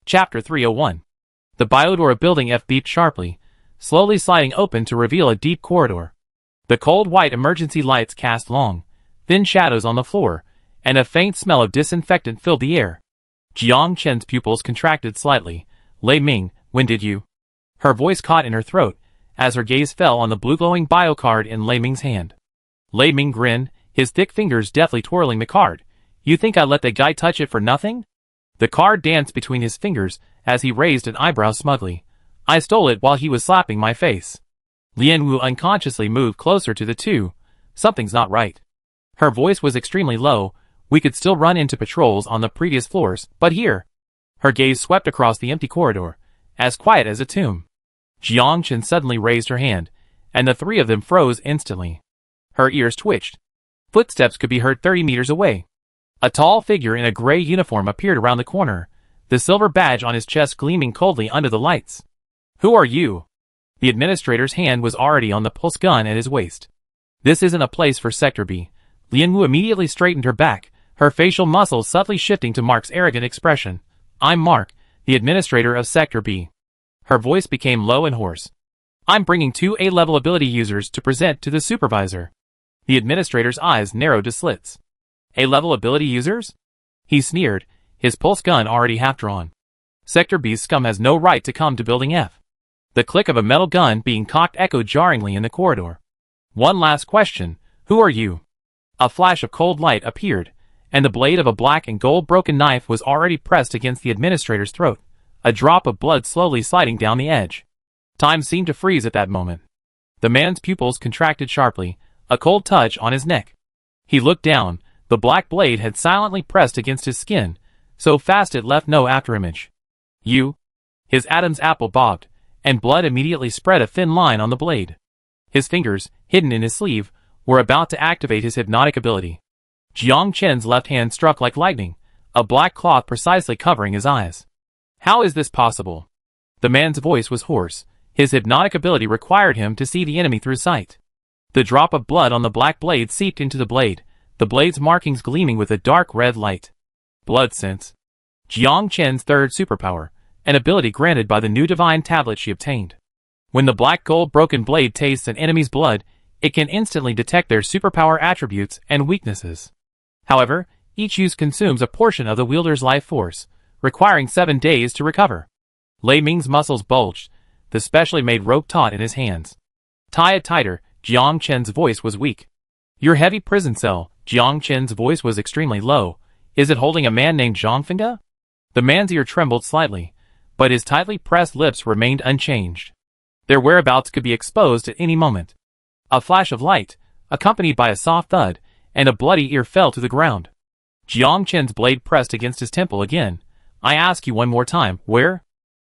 Chapter 301. The Biodora building F beeped sharply, slowly sliding open to reveal a deep corridor. The cold white emergency lights cast long, thin shadows on the floor, and a faint smell of disinfectant filled the air. Jiang Chen's pupils contracted slightly. Lei Ming, when did you? Her voice caught in her throat, as her gaze fell on the blue-glowing bio card in Lei Ming's hand. Lei Ming grinned, his thick fingers deftly twirling the card. You think I let the guy touch it for nothing? The card danced between his fingers as he raised an eyebrow smugly. I stole it while he was slapping my face. Lian Wu unconsciously moved closer to the two. Something's not right. Her voice was extremely low. We could still run into patrols on the previous floors, but here. Her gaze swept across the empty corridor, as quiet as a tomb. Jiang Chen suddenly raised her hand, and the three of them froze instantly. Her ears twitched. Footsteps could be heard 30 meters away. A tall figure in a gray uniform appeared around the corner, the silver badge on his chest gleaming coldly under the lights. Who are you? The administrator's hand was already on the pulse gun at his waist. This isn't a place for Sector B. Lian Wu immediately straightened her back, her facial muscles subtly shifting to Mark's arrogant expression. I'm Mark, the administrator of Sector B. Her voice became low and hoarse. I'm bringing 2 A-level ability users to present to the supervisor. The administrator's eyes narrowed to slits. A-level ability users? He sneered, his pulse gun already half drawn. Sector B's scum has no right to come to Building F. The click of a metal gun being cocked echoed jarringly in the corridor. One last question, who are you? A flash of cold light appeared, and the blade of a black and gold broken knife was already pressed against the administrator's throat, a drop of blood slowly sliding down the edge. Time seemed to freeze at that moment. The man's pupils contracted sharply, a cold touch on his neck. He looked down. The black blade had silently pressed against his skin, so fast it left no afterimage. You? His Adam's apple bobbed, and blood immediately spread a thin line on the blade. His fingers, hidden in his sleeve, were about to activate his hypnotic ability. Jiang Chen's left hand struck like lightning, a black cloth precisely covering his eyes. How is this possible? The man's voice was hoarse. His hypnotic ability required him to see the enemy through sight. The drop of blood on the black blade seeped into the blade, the blade's markings gleaming with a dark red light. Blood sense. Jiang Chen's third superpower, an ability granted by the new divine tablet she obtained. When the black gold broken blade tastes an enemy's blood, it can instantly detect their superpower attributes and weaknesses. However, each use consumes a portion of the wielder's life force, requiring 7 days to recover. Lei Ming's muscles bulged, the specially made rope taut in his hands. Tie it tighter. Jiang Chen's voice was weak. Your heavy prison cell. Jiang Chen's voice was extremely low. Is it holding a man named Zhang Fenga? The man's ear trembled slightly, but his tightly pressed lips remained unchanged. Their whereabouts could be exposed at any moment. A flash of light, accompanied by a soft thud, and a bloody ear fell to the ground. Jiang Chen's blade pressed against his temple again. I ask you one more time, where?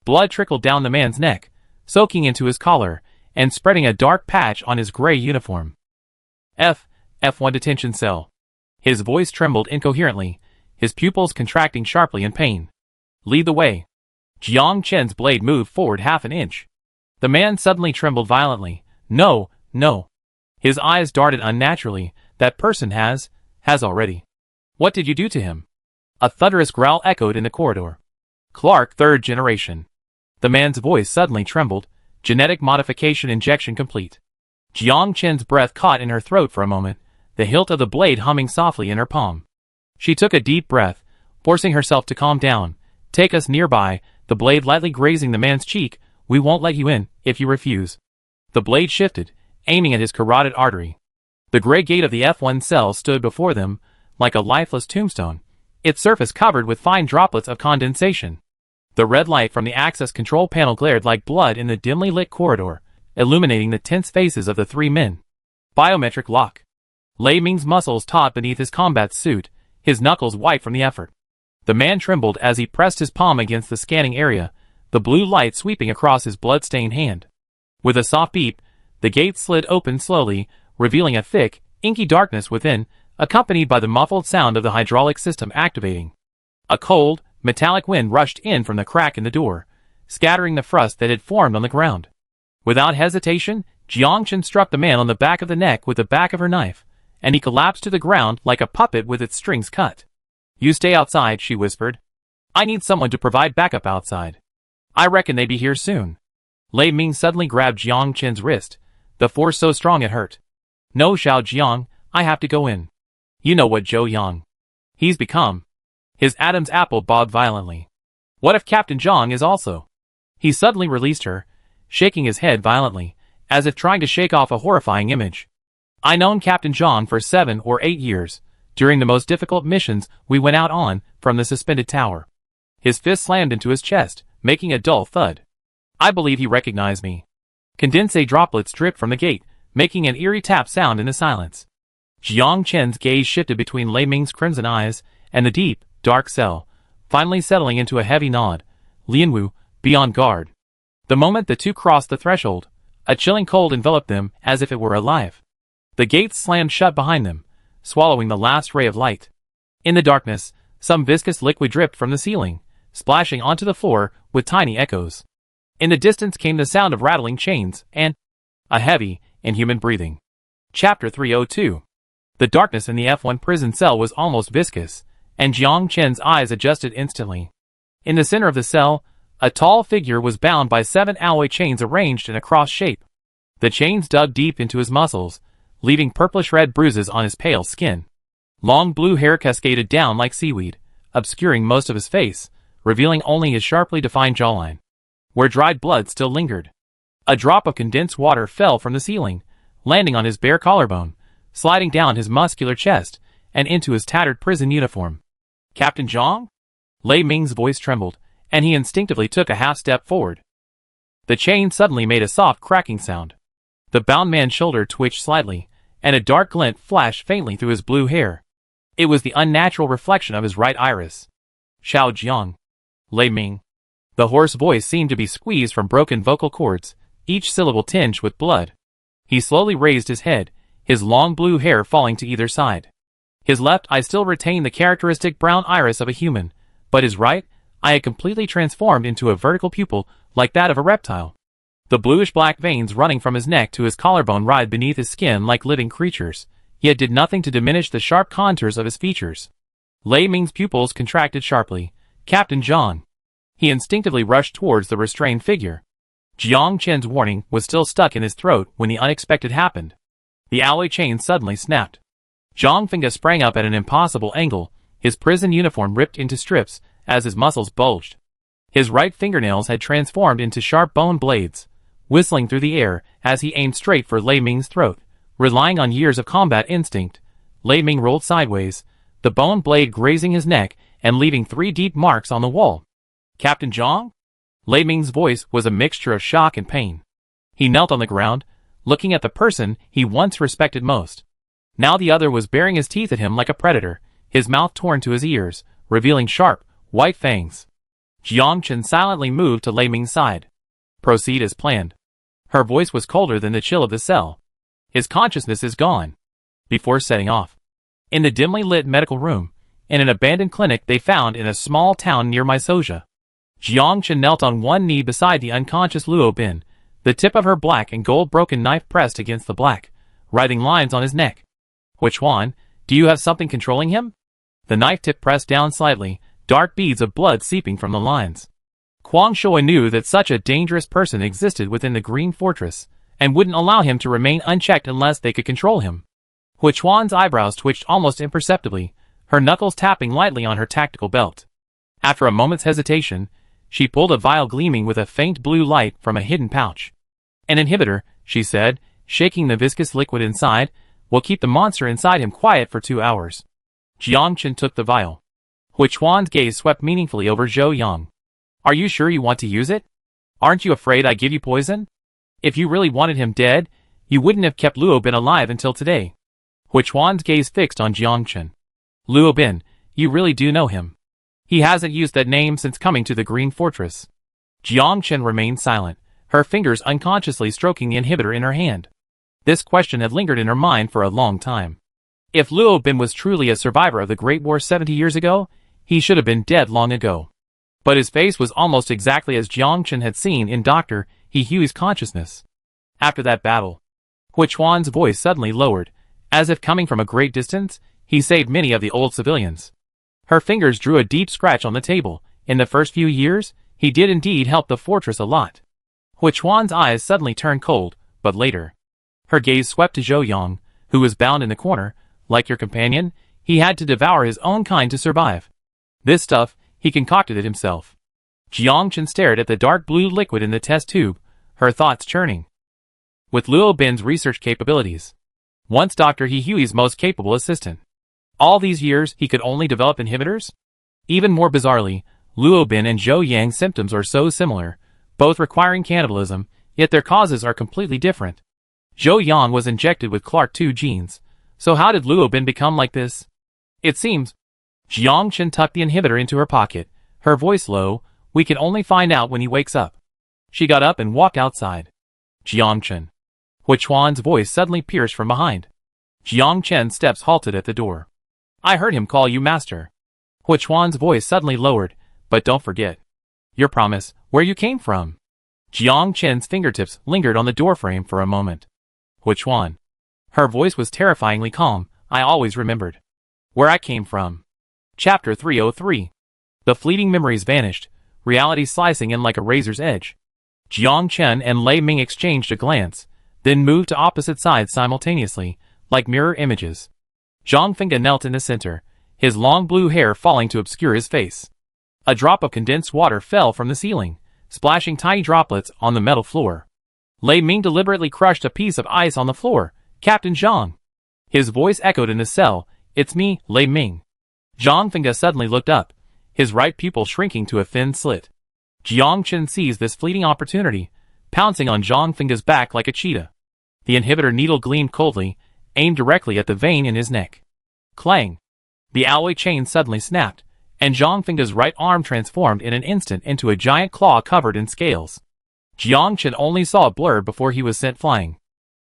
Blood trickled down the man's neck, soaking into his collar, and spreading a dark patch on his gray uniform. F1 detention cell. His voice trembled incoherently, his pupils contracting sharply in pain. Lead the way. Jiang Chen's blade moved forward half an inch. The man suddenly trembled violently. No. His eyes darted unnaturally. That person has already. What did you do to him? A thunderous growl echoed in the corridor. Clark, 3rd generation. The man's voice suddenly trembled. Genetic modification injection complete. Jiang Chen's breath caught in her throat for a moment, the hilt of the blade humming softly in her palm. She took a deep breath, forcing herself to calm down. Take us nearby, the blade lightly grazing the man's cheek. We won't let you in, if you refuse. The blade shifted, aiming at his carotid artery. The gray gate of the F1 cell stood before them, like a lifeless tombstone, its surface covered with fine droplets of condensation. The red light from the access control panel glared like blood in the dimly lit corridor, illuminating the tense faces of the 3 men. Biometric lock. Lei Ming's muscles taut beneath his combat suit, his knuckles white from the effort. The man trembled as he pressed his palm against the scanning area, the blue light sweeping across his blood-stained hand. With a soft beep, the gate slid open slowly, revealing a thick, inky darkness within, accompanied by the muffled sound of the hydraulic system activating. A cold, metallic wind rushed in from the crack in the door, scattering the frost that had formed on the ground. Without hesitation, Jiang Chen struck the man on the back of the neck with the back of her knife, and he collapsed to the ground like a puppet with its strings cut. You stay outside, she whispered. I need someone to provide backup outside. I reckon they'd be here soon. Lei Ming suddenly grabbed Jiang Chen's wrist, the force so strong it hurt. No, Xiao Jiang, I have to go in. You know what Zhou Yang he's become. His Adam's apple bobbed violently. What if Captain Zhang is also? He suddenly released her, shaking his head violently, as if trying to shake off a horrifying image. I known Captain Zhang for 7 or 8 years, during the most difficult missions we went out on from the suspended tower. His fist slammed into his chest, making a dull thud. I believe he recognized me. Condensate droplets dripped from the gate, making an eerie tap sound in the silence. Jiang Chen's gaze shifted between Lei Ming's crimson eyes and the deep, dark cell, finally settling into a heavy nod. Lianwu, be on guard. The moment the two crossed the threshold, a chilling cold enveloped them as if it were alive. The gates slammed shut behind them, swallowing the last ray of light. In the darkness, some viscous liquid dripped from the ceiling, splashing onto the floor with tiny echoes. In the distance came the sound of rattling chains and a heavy, inhuman breathing. Chapter 302. The darkness in the F1 prison cell was almost viscous, and Jiang Chen's eyes adjusted instantly. In the center of the cell, a tall figure was bound by 7 alloy chains arranged in a cross shape. The chains dug deep into his muscles, leaving purplish-red bruises on his pale skin. Long blue hair cascaded down like seaweed, obscuring most of his face, revealing only his sharply defined jawline, where dried blood still lingered. A drop of condensed water fell from the ceiling, landing on his bare collarbone, sliding down his muscular chest, and into his tattered prison uniform. Captain Zhang? Lei Ming's voice trembled, and he instinctively took a half-step forward. The chain suddenly made a soft cracking sound. The bound man's shoulder twitched slightly, and a dark glint flashed faintly through his blue hair. It was the unnatural reflection of his right iris. Xiao Jiang. Lei Ming. The hoarse voice seemed to be squeezed from broken vocal cords, each syllable tinged with blood. He slowly raised his head, his long blue hair falling to either side. His left eye still retained the characteristic brown iris of a human, but his right eye had completely transformed into a vertical pupil like that of a reptile. The bluish-black veins running from his neck to his collarbone writhed beneath his skin like living creatures, yet did nothing to diminish the sharp contours of his features. Lei Ming's pupils contracted sharply. Captain Zhang. He instinctively rushed towards the restrained figure. Jiang Chen's warning was still stuck in his throat when the unexpected happened. The alloy chain suddenly snapped. Zhang Fengge sprang up at an impossible angle, his prison uniform ripped into strips as his muscles bulged. His right fingernails had transformed into sharp bone blades, whistling through the air as he aimed straight for Lei Ming's throat. Relying on years of combat instinct, Lei Ming rolled sideways, the bone blade grazing his neck and leaving 3 deep marks on the wall. Captain Zhang? Lei Ming's voice was a mixture of shock and pain. He knelt on the ground, looking at the person he once respected most. Now the other was baring his teeth at him like a predator, his mouth torn to his ears, revealing sharp, white fangs. Jiang Chen silently moved to Lei Ming's side. Proceed as planned. Her voice was colder than the chill of the cell. His consciousness is gone. Before setting off. In the dimly lit medical room, in an abandoned clinic they found in a small town near Mysoja, Jiang Chen knelt on one knee beside the unconscious Luo Bin, the tip of her black and gold broken knife pressed against the black, writhing lines on his neck. Huichuan, do you have something controlling him? The knife tip pressed down slightly, dark beads of blood seeping from the lines. Huang Shui knew that such a dangerous person existed within the Green Fortress, and wouldn't allow him to remain unchecked unless they could control him. Huichuan's eyebrows twitched almost imperceptibly, her knuckles tapping lightly on her tactical belt. After a moment's hesitation, she pulled a vial gleaming with a faint blue light from a hidden pouch. An inhibitor, she said, shaking the viscous liquid inside, will keep the monster inside him quiet for 2 hours. Jiang Chen took the vial. Huichuan's gaze swept meaningfully over Zhou Yang. Are you sure you want to use it? Aren't you afraid I give you poison? If you really wanted him dead, you wouldn't have kept Luo Bin alive until today. Huichuan's gaze fixed on Jiang Chen. Luo Bin, you really do know him. He hasn't used that name since coming to the Green Fortress. Jiang Chen remained silent, her fingers unconsciously stroking the inhibitor in her hand. This question had lingered in her mind for a long time. If Luo Bin was truly a survivor of the Great War 70 years ago, he should have been dead long ago. But his face was almost exactly as Jiang Chen had seen in Dr. He Hui's consciousness. After that battle, Huichuan's voice suddenly lowered, as if coming from a great distance, he saved many of the old civilians. Her fingers drew a deep scratch on the table, In the first few years, he did indeed help the fortress a lot. Hui Chuan's eyes suddenly turned cold, but later. Her gaze swept to Zhou Yang, who was bound in the corner. Like your companion, he had to devour his own kind to survive. This stuff, he concocted it himself. Jiang Chen stared at the dark blue liquid in the test tube, her thoughts churning. With Luo Bin's research capabilities. Once Dr. He Hui's most capable assistant. All these years, he could only develop inhibitors? Even more bizarrely, Luo Bin and Zhou Yang's symptoms are so similar, both requiring cannibalism, yet their causes are completely different. Zhou Yang was injected with Clark 2 genes, so how did Luo Bin become like this? It seems. Jiang Chen tucked the inhibitor into her pocket, her voice low, we can only find out when he wakes up. She got up and walked outside. Jiang Chen. Hui Chuan's voice suddenly pierced from behind. Jiang Chen's steps halted at the door. I heard him call you master. Hui Chuan's voice suddenly lowered, but don't forget. Your promise, where you came from. Jiang Chen's fingertips lingered on the doorframe for a moment. Hui Chuan. Her voice was terrifyingly calm, I always remembered. Where I came from. Chapter 303. The fleeting memories vanished, reality slicing in like a razor's edge. Jiang Chen and Lei Ming exchanged a glance, then moved to opposite sides simultaneously, like mirror images. Zhang Fengge knelt in the center, his long blue hair falling to obscure his face. A drop of condensed water fell from the ceiling, splashing tiny droplets on the metal floor. Lei Ming deliberately crushed a piece of ice on the floor. Captain Zhang. His voice echoed in the cell, it's me, Lei Ming. Zhang Fengge suddenly looked up, his right pupil shrinking to a thin slit. Jiang Chen seized this fleeting opportunity, pouncing on Zhang Fengge's back like a cheetah. The inhibitor needle gleamed coldly, aimed directly at the vein in his neck. Clang! The alloy chain suddenly snapped, and Zhang Fengge's right arm transformed in an instant into a giant claw covered in scales. Jiang Chen only saw a blur before he was sent flying.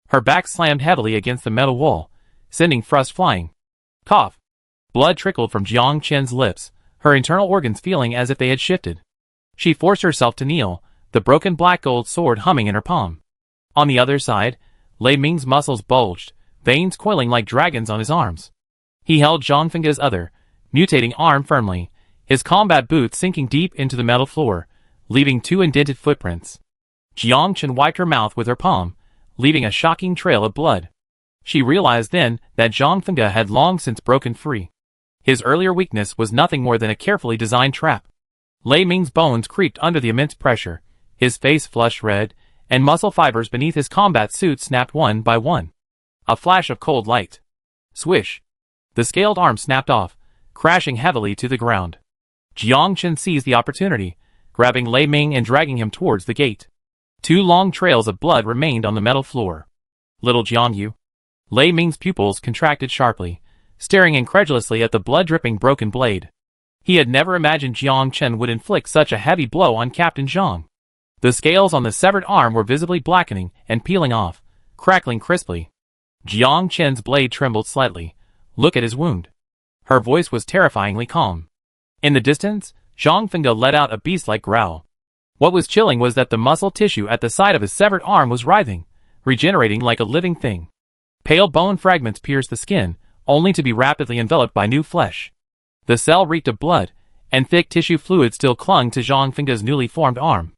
Her back slammed heavily against the metal wall, sending thrust flying. Cough! Blood trickled from Jiang Chen's lips, her internal organs feeling as if they had shifted. She forced herself to kneel, the broken black gold sword humming in her palm. On the other side, Lei Ming's muscles bulged, veins coiling like dragons on his arms. He held Zhang Fengge's other, mutating arm firmly, his combat boots sinking deep into the metal floor, leaving 2 indented footprints. Jiang Chen wiped her mouth with her palm, leaving a shocking trail of blood. She realized then that Zhang Fengge had long since broken free. His earlier weakness was nothing more than a carefully designed trap. Lei Ming's bones creaked under the immense pressure, his face flushed red, and muscle fibers beneath his combat suit snapped one by one. A flash of cold light. Swish! The scaled arm snapped off, crashing heavily to the ground. Jiang Chen seized the opportunity, grabbing Lei Ming and dragging him towards the gate. 2 long trails of blood remained on the metal floor. Little Jiangyu. Lei Ming's pupils contracted sharply, staring incredulously at the blood-dripping broken blade. He had never imagined Jiang Chen would inflict such a heavy blow on Captain Zhang. The scales on the severed arm were visibly blackening and peeling off, crackling crisply. Jiang Chen's blade trembled slightly. Look at his wound. Her voice was terrifyingly calm. In the distance, Zhang Fengge let out a beast-like growl. What was chilling was that the muscle tissue at the side of his severed arm was writhing, regenerating like a living thing. Pale bone fragments pierced the skin, only to be rapidly enveloped by new flesh. The cell reeked of blood, and thick tissue fluid still clung to Zhang Fengge's newly formed arm.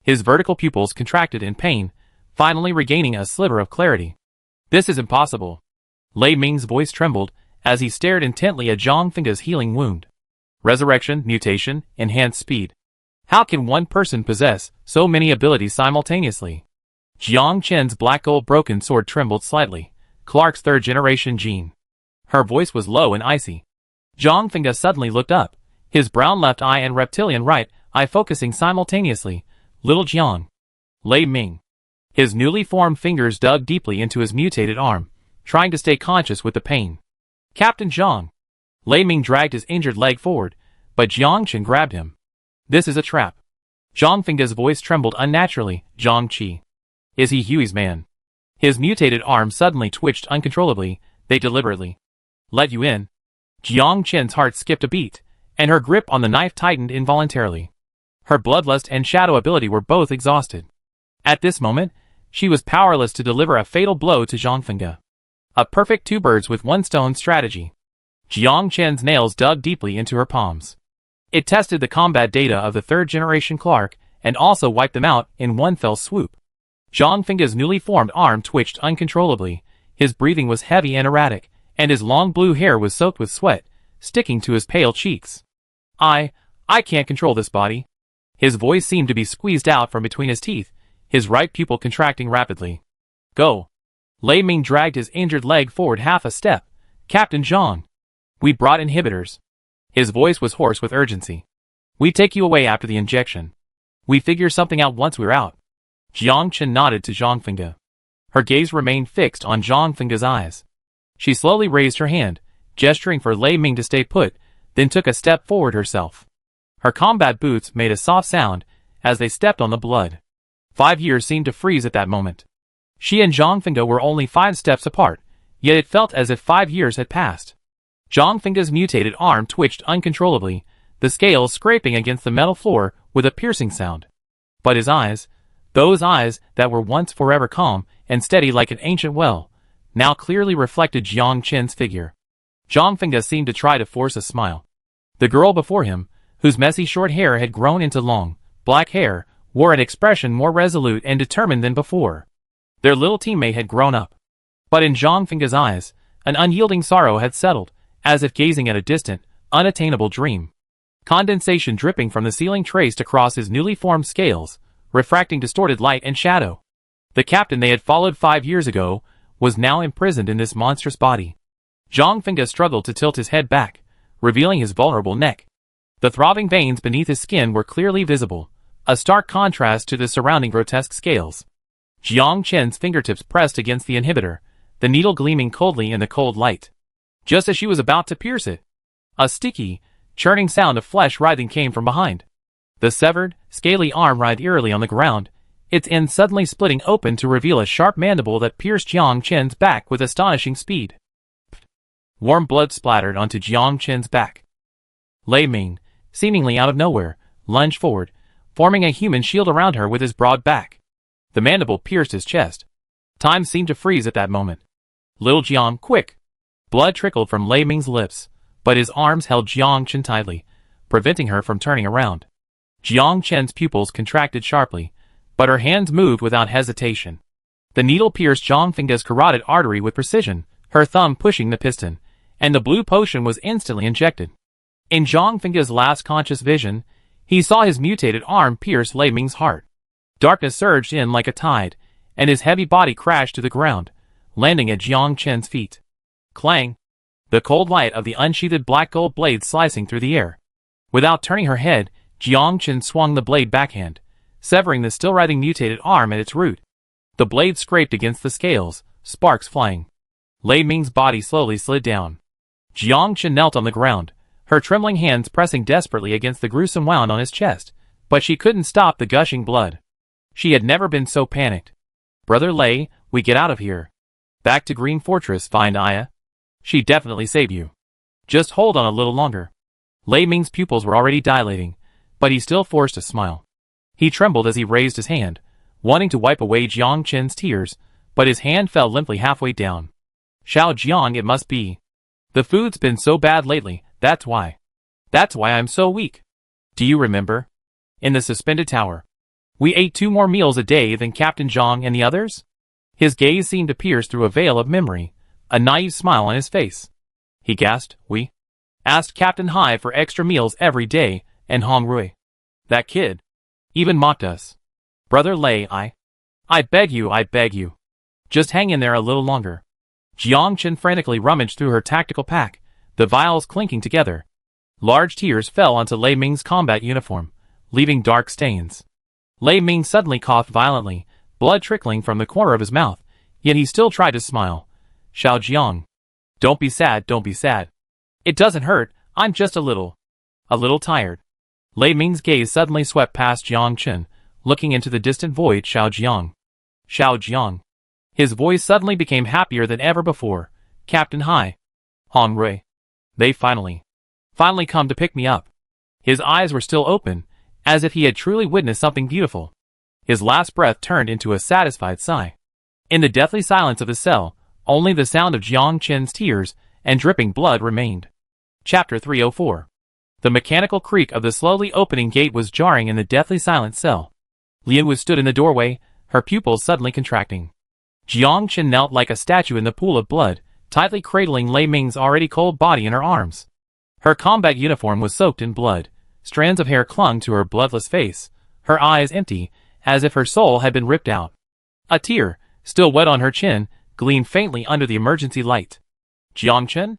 His vertical pupils contracted in pain, finally regaining a sliver of clarity. This is impossible. Lei Ming's voice trembled, as he stared intently at Zhang Fengge's healing wound. Resurrection, mutation, enhanced speed. How can one person possess so many abilities simultaneously? Jiang Chen's black gold broken sword trembled slightly. Clark's 3rd generation gene. Her voice was low and icy. Zhang Fengge suddenly looked up, his brown left eye and reptilian right eye focusing simultaneously. Little Jiang. Lei Ming. His newly formed fingers dug deeply into his mutated arm, trying to stay conscious with the pain. Captain Zhang. Lei Ming dragged his injured leg forward, but Jiang Chen grabbed him. This is a trap. Zhang Fengge's voice trembled unnaturally. Zhang Qi. Is he Hui's man? His mutated arm suddenly twitched uncontrollably. They deliberately let you in. Jiang Chen's heart skipped a beat, and her grip on the knife tightened involuntarily. Her bloodlust and shadow ability were both exhausted. At this moment, she was powerless to deliver a fatal blow to Zhang Fengge. A perfect 2 birds with 1 stone strategy. Jiang Chen's nails dug deeply into her palms. It tested the combat data of the third-generation Clark and also wiped them out in one fell swoop. Jiang Fengge's newly formed arm twitched uncontrollably, his breathing was heavy and erratic, and his long blue hair was soaked with sweat, sticking to his pale cheeks. I can't control this body. His voice seemed to be squeezed out from between his teeth, his right pupil contracting rapidly. Go. Lei Ming dragged his injured leg forward half a step. Captain Zhang. We brought inhibitors. His voice was hoarse with urgency. We take you away after the injection. We figure something out once we're out. Jiang Chen nodded to Jiang Fengge. Her gaze remained fixed on Jiang Fengge's eyes. She slowly raised her hand, gesturing for Lei Ming to stay put, then took a step forward herself. Her combat boots made a soft sound as they stepped on the blood. 5 years seemed to freeze at that moment. She and Jiang Fengge were only 5 steps apart, yet it felt as if 5 years had passed. Jiang Fengge's mutated arm twitched uncontrollably, the scales scraping against the metal floor with a piercing sound. But his eyes, those eyes that were once forever calm and steady like an ancient well, now clearly reflected Jiang Chen's figure. Jiang Fengge seemed to try to force a smile. The girl before him, whose messy short hair had grown into long, black hair, wore an expression more resolute and determined than before. Their little teammate had grown up. But in Jiang Fengge's eyes, an unyielding sorrow had settled, as if gazing at a distant, unattainable dream. Condensation dripping from the ceiling traced across his newly formed scales, refracting distorted light and shadow. The captain they had followed 5 years ago was now imprisoned in this monstrous body. Jiang Fengge struggled to tilt his head back, revealing his vulnerable neck. The throbbing veins beneath his skin were clearly visible, a stark contrast to the surrounding grotesque scales. Jiang Chen's fingertips pressed against the inhibitor, the needle gleaming coldly in the cold light. Just as she was about to pierce it, a sticky, churning sound of flesh writhing came from behind. The severed, scaly arm writhed eerily on the ground, its end suddenly splitting open to reveal a sharp mandible that pierced Jiang Chen's back with astonishing speed. Warm blood splattered onto Jiang Chen's back. Lei Ming, seemingly out of nowhere, lunged forward, forming a human shield around her with his broad back. The mandible pierced his chest. Time seemed to freeze at that moment. Little Jiang, quick! Blood trickled from Lei Ming's lips, but his arms held Jiang Chen tightly, preventing her from turning around. Jiang Chen's pupils contracted sharply, but her hands moved without hesitation. The needle pierced Jiang Fengge's carotid artery with precision, her thumb pushing the piston, and the blue potion was instantly injected. In Jiang Fengge's last conscious vision, he saw his mutated arm pierce Lei Ming's heart. Darkness surged in like a tide, and his heavy body crashed to the ground, landing at Jiang Chen's feet. Clang! The cold light of the unsheathed black gold blade slicing through the air. Without turning her head, Jiang Chen swung the blade backhand, severing the still writhing mutated arm at its root. The blade scraped against the scales, sparks flying. Lei Ming's body slowly slid down. Jiang Chen knelt on the ground, her trembling hands pressing desperately against the gruesome wound on his chest, but she couldn't stop the gushing blood. She had never been so panicked. Brother Lei, we get out of here. Back to Green Fortress, find Aya. She definitely saved you. Just hold on a little longer. Lei Ming's pupils were already dilating, but he still forced a smile. He trembled as he raised his hand, wanting to wipe away Jiang Chen's tears, but his hand fell limply halfway down. Xiao Jiang, it must be. The food's been so bad lately, that's why. That's why I'm so weak. Do you remember? In the suspended tower. We ate 2 more meals a day than Captain Zhang and the others? His gaze seemed to pierce through a veil of memory, a naive smile on his face. He gasped, we asked Captain Hai for extra meals every day, and Hong Rui. That kid even mocked us. Brother Lei, I beg you. Just hang in there a little longer. Jiang Chen frantically rummaged through her tactical pack, the vials clinking together. Large tears fell onto Lei Ming's combat uniform, leaving dark stains. Lei Ming suddenly coughed violently, blood trickling from the corner of his mouth, yet he still tried to smile. Xiao Jiang. Don't be sad. It doesn't hurt, I'm just a little tired. Lei Ming's gaze suddenly swept past Jiang Chen, looking into the distant void. Xiao Jiang. His voice suddenly became happier than ever before. Captain Hai. Hong Rui. They finally come to pick me up. His eyes were still open, as if he had truly witnessed something beautiful. His last breath turned into a satisfied sigh. In the deathly silence of the cell, only the sound of Jiang Chen's tears and dripping blood remained. Chapter 304. The mechanical creak of the slowly opening gate was jarring in the deathly silent cell. Lianwu stood in the doorway, her pupils suddenly contracting. Jiang Chen knelt like a statue in the pool of blood, tightly cradling Lei Ming's already cold body in her arms. Her combat uniform was soaked in blood. Strands of hair clung to her bloodless face, her eyes empty, as if her soul had been ripped out. A tear, still wet on her chin, gleamed faintly under the emergency light. Jiang Chen?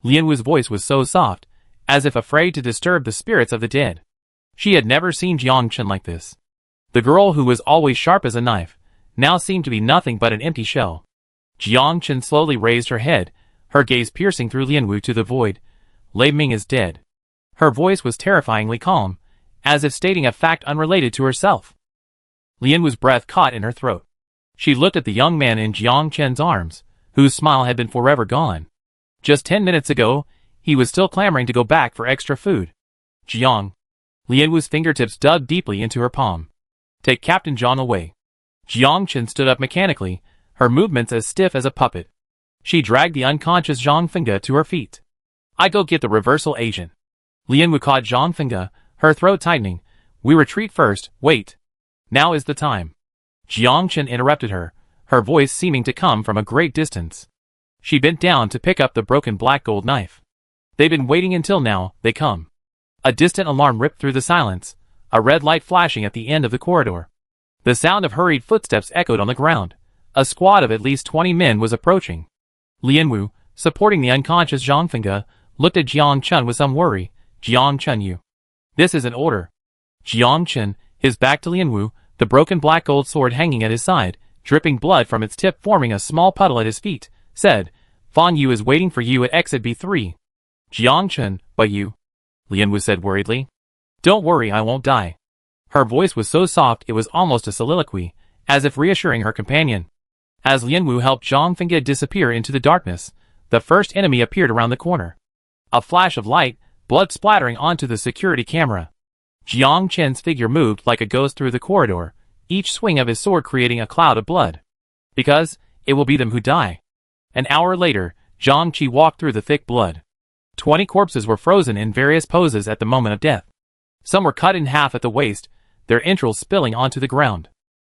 Lianwu's voice was so soft, as if afraid to disturb the spirits of the dead. She had never seen Jiang Chen like this. The girl who was always sharp as a knife, now seemed to be nothing but an empty shell. Jiang Chen slowly raised her head, her gaze piercing through Lianwu to the void. Lei Ming is dead. Her voice was terrifyingly calm, as if stating a fact unrelated to herself. Lianwu's breath caught in her throat. She looked at the young man in Jiang Chen's arms, whose smile had been forever gone. Just 10 minutes ago, he was still clamoring to go back for extra food. Jiang. Lianwu's fingertips dug deeply into her palm. Take Captain Zhang away. Jiang Chen stood up mechanically, her movements as stiff as a puppet. She dragged the unconscious Zhang Fengge to her feet. I go get the reversal agent. Lianwu caught Zhang Fengge, her throat tightening. We retreat first, wait. Now is the time. Jiang Chen interrupted her, her voice seeming to come from a great distance. She bent down to pick up the broken black gold knife. They've been waiting until now, they come. A distant alarm ripped through the silence, a red light flashing at the end of the corridor. The sound of hurried footsteps echoed on the ground. A squad of at least 20 men was approaching. Lianwu, supporting the unconscious Zhang Fengge, looked at Jiang Chen with some worry. Jiang Chen, you. This is an order. Jiang Chen, his back to Lianwu, the broken black gold sword hanging at his side, dripping blood from its tip forming a small puddle at his feet, said, Fan Yu is waiting for you at exit B3. Jiang Chen, but you? Lianwu said worriedly. Don't worry, I won't die. Her voice was so soft it was almost a soliloquy, as if reassuring her companion. As Lianwu helped Zhang Fengge disappear into the darkness, the first enemy appeared around the corner. A flash of light, blood splattering onto the security camera. Jiang Chen's figure moved like a ghost through the corridor, each swing of his sword creating a cloud of blood. Because, it will be them who die. An hour later, Zhang Qi walked through the thick blood. 20 corpses were frozen in various poses at the moment of death. Some were cut in half at the waist, their entrails spilling onto the ground.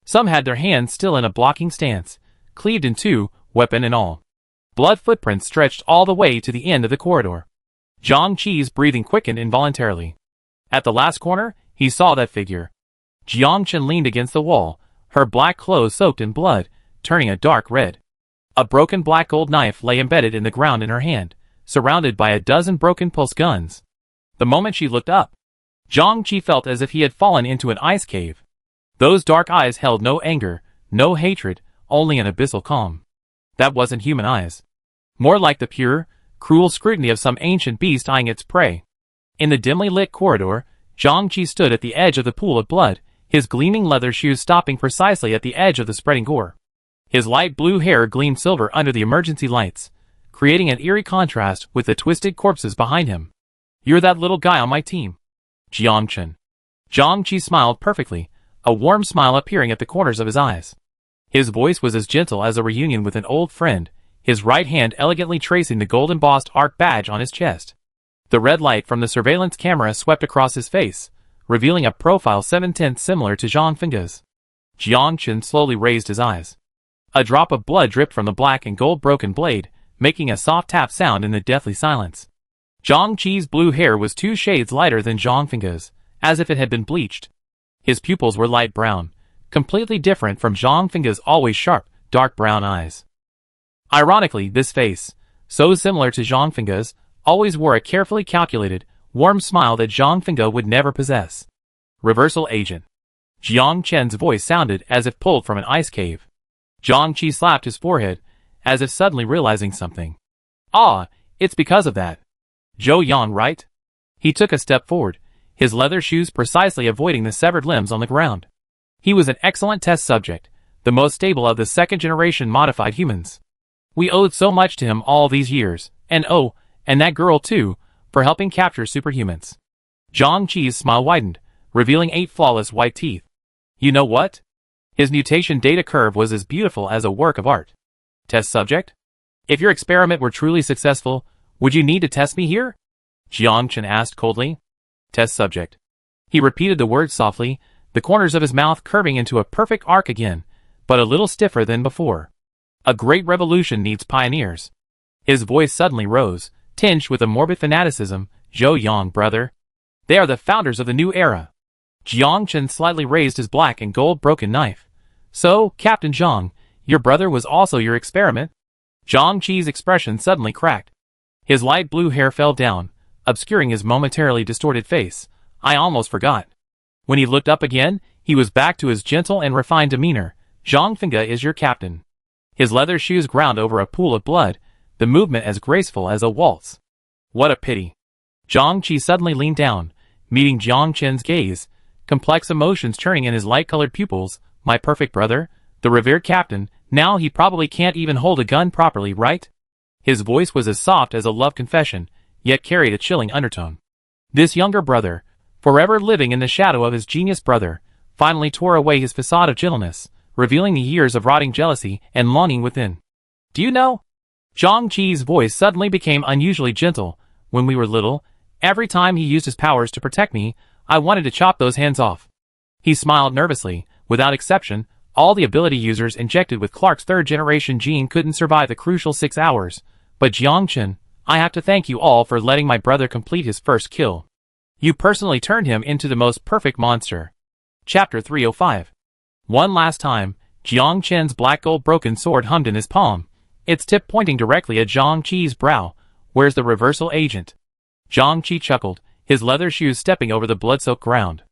Some had their hands still in a blocking stance, cleaved in two, weapon and all. Blood footprints stretched all the way to the end of the corridor. Zhang Qi's breathing quickened involuntarily. At the last corner, he saw that figure. Jiang Chen leaned against the wall, her black clothes soaked in blood, turning a dark red. A broken black gold knife lay embedded in the ground in her hand, surrounded by a dozen broken pulse guns. The moment she looked up, Zhang Qi felt as if he had fallen into an ice cave. Those dark eyes held no anger, no hatred, only an abyssal calm. That wasn't human eyes. More like the pure, cruel scrutiny of some ancient beast eyeing its prey. In the dimly lit corridor, Zhang Qi stood at the edge of the pool of blood, his gleaming leather shoes stopping precisely at the edge of the spreading gore. His light blue hair gleamed silver under the emergency lights, creating an eerie contrast with the twisted corpses behind him. You're that little guy on my team. Jiang Chen. Zhang Qi smiled perfectly, a warm smile appearing at the corners of his eyes. His voice was as gentle as a reunion with an old friend, his right hand elegantly tracing the gold-embossed ARC badge on his chest. The red light from the surveillance camera swept across his face, revealing a profile 7/10 similar to Zhang Fengge's. Jiang Chen slowly raised his eyes. A drop of blood dripped from the black and gold broken blade, making a soft tap sound in the deathly silence. Zhang Qi's blue hair was 2 shades lighter than Zhang Fengge's, as if it had been bleached. His pupils were light brown, completely different from Zhang Fengge's always sharp, dark brown eyes. Ironically, this face, so similar to Zhang Fengge's, always wore a carefully calculated, warm smile that Zhang Fengge would never possess. Reversal agent. Jiang Chen's voice sounded as if pulled from an ice cave. Zhang Qi slapped his forehead, as if suddenly realizing something. Ah, it's because of that. Zhou Yan, right? He took a step forward, his leather shoes precisely avoiding the severed limbs on the ground. He was an excellent test subject, the most stable of the second-generation modified humans. We owed so much to him all these years, and oh, and that girl too, for helping capture superhumans. Zhang Qi's smile widened, revealing 8 flawless white teeth. You know what? His mutation data curve was as beautiful as a work of art. Test subject? If your experiment were truly successful, would you need to test me here? Jiang Chen asked coldly. Test subject. He repeated the words softly, the corners of his mouth curving into a perfect arc again, but a little stiffer than before. A great revolution needs pioneers. His voice suddenly rose, tinged with a morbid fanaticism. Zhou Yang, brother. They are the founders of the new era. Jiang Chen slightly raised his black and gold broken knife. So, Captain Zhang, your brother was also your experiment? Zhang Qi's expression suddenly cracked. His light blue hair fell down, obscuring his momentarily distorted face. I almost forgot. When he looked up again, he was back to his gentle and refined demeanor. Zhang Fengge is your captain. His leather shoes ground over a pool of blood, the movement as graceful as a waltz. What a pity. Zhang Qi suddenly leaned down, meeting Jiang Chen's gaze, complex emotions churning in his light-colored pupils. My perfect brother, the revered captain, now he probably can't even hold a gun properly, right? His voice was as soft as a love confession, yet carried a chilling undertone. This younger brother, forever living in the shadow of his genius brother, finally tore away his facade of gentleness, revealing the years of rotting jealousy and longing within. Do you know? Zhang Qi's voice suddenly became unusually gentle. When we were little, every time he used his powers to protect me, I wanted to chop those hands off. He smiled nervously. Without exception, all the ability users injected with Clark's third-generation gene couldn't survive the crucial 6 hours. But Jiang Chen, I have to thank you all for letting my brother complete his first kill. You personally turned him into the most perfect monster. Chapter 305. One last time, Jiang Chen's black gold broken sword hummed in his palm, its tip pointing directly at Zhang Qi's brow. Where's the reversal agent? Zhang Qi chuckled, his leather shoes stepping over the blood-soaked ground.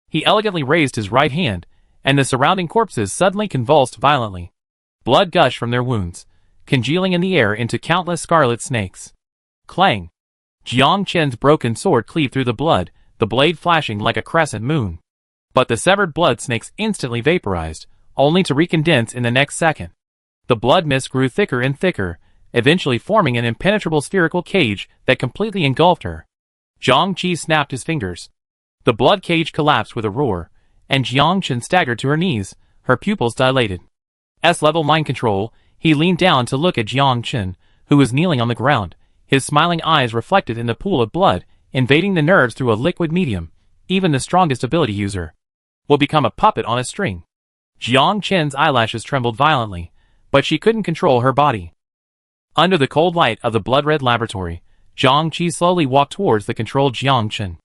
He elegantly raised his right hand, and the surrounding corpses suddenly convulsed violently. Blood gushed from their wounds, congealing in the air into countless scarlet snakes. Clang! Jiang Chen's broken sword cleaved through the blood, the blade flashing like a crescent moon. But the severed blood snakes instantly vaporized, only to recondense in the next second. The blood mist grew thicker and thicker, eventually forming an impenetrable spherical cage that completely engulfed her. Zhang Qi snapped his fingers. The blood cage collapsed with a roar, and Jiang Chen staggered to her knees, her pupils dilated. S-level mind control, he leaned down to look at Jiang Chen, who was kneeling on the ground, his smiling eyes reflected in the pool of blood, invading the nerves through a liquid medium. Even the strongest ability user will become a puppet on a string. Jiang Chen's eyelashes trembled violently, but she couldn't control her body. Under the cold light of the blood-red laboratory, Zhang Qi slowly walked towards the controlled Jiang Chen.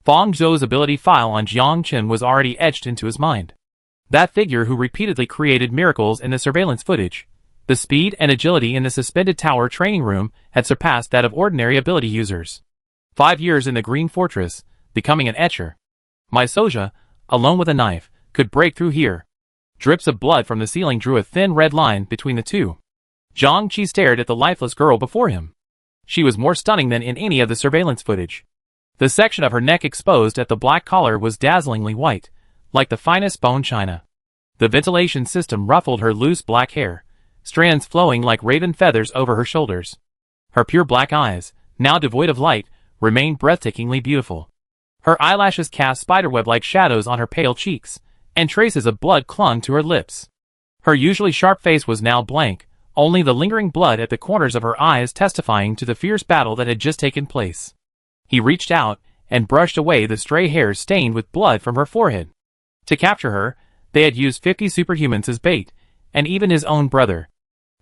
Fang Zhou's ability file on Jiang Chen was already etched into his mind. That figure who repeatedly created miracles in the surveillance footage. The speed and agility in the suspended tower training room had surpassed that of ordinary ability users. 5 years in the Green Fortress, becoming an etcher. My Soja, alone with a knife, could break through here. Drips of blood from the ceiling drew a thin red line between the two. Zhang Qi stared at the lifeless girl before him. She was more stunning than in any of the surveillance footage. The section of her neck exposed at the black collar was dazzlingly white, like the finest bone china. The ventilation system ruffled her loose black hair, strands flowing like raven feathers over her shoulders. Her pure black eyes, now devoid of light, remained breathtakingly beautiful. Her eyelashes cast spiderweb-like shadows on her pale cheeks, and traces of blood clung to her lips. Her usually sharp face was now blank, only the lingering blood at the corners of her eyes testifying to the fierce battle that had just taken place. He reached out and brushed away the stray hairs stained with blood from her forehead. To capture her, they had used 50 superhumans as bait, and even his own brother.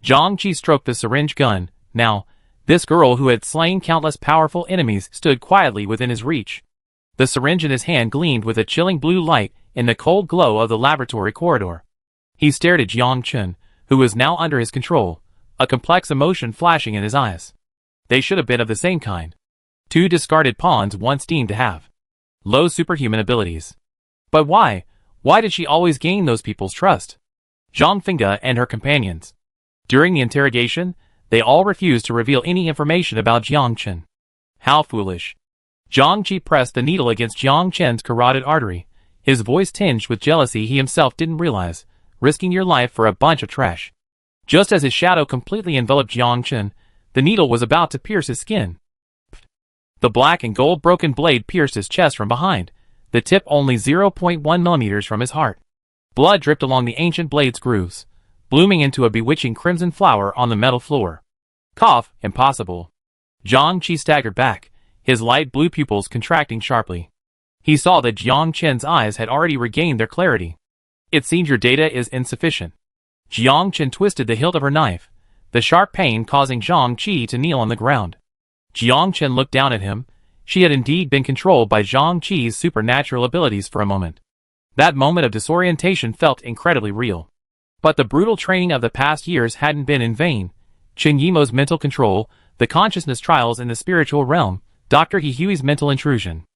Zhang Qi stroked the syringe gun. Now, this girl who had slain countless powerful enemies stood quietly within his reach. The syringe in his hand gleamed with a chilling blue light in the cold glow of the laboratory corridor. He stared at Jiang Chen, who was now under his control, a complex emotion flashing in his eyes. They should have been of the same kind. 2 discarded pawns once deemed to have low superhuman abilities. But why? Why did she always gain those people's trust? Zhang Fengge and her companions. During the interrogation, they all refused to reveal any information about Jiang Chen. How foolish. Zhang Qi pressed the needle against Jiang Chen's carotid artery, his voice tinged with jealousy he himself didn't realize, risking your life for a bunch of trash. Just as his shadow completely enveloped Jiang Chen, the needle was about to pierce his skin. The black and gold broken blade pierced his chest from behind, the tip only 0.1 millimeters from his heart. Blood dripped along the ancient blade's grooves, blooming into a bewitching crimson flower on the metal floor. Cough, impossible. Zhang Qi staggered back, his light blue pupils contracting sharply. He saw that Jiang Chen's eyes had already regained their clarity. "It seems your data is insufficient." Jiang Chen twisted the hilt of her knife, the sharp pain causing Zhang Qi to kneel on the ground. Jiang Chen looked down at him. She had indeed been controlled by Zhang Qi's supernatural abilities for a moment. That moment of disorientation felt incredibly real. But the brutal training of the past years hadn't been in vain. Chen Yimo's mental control, the consciousness trials in the spiritual realm, Dr. He Hui's mental intrusion.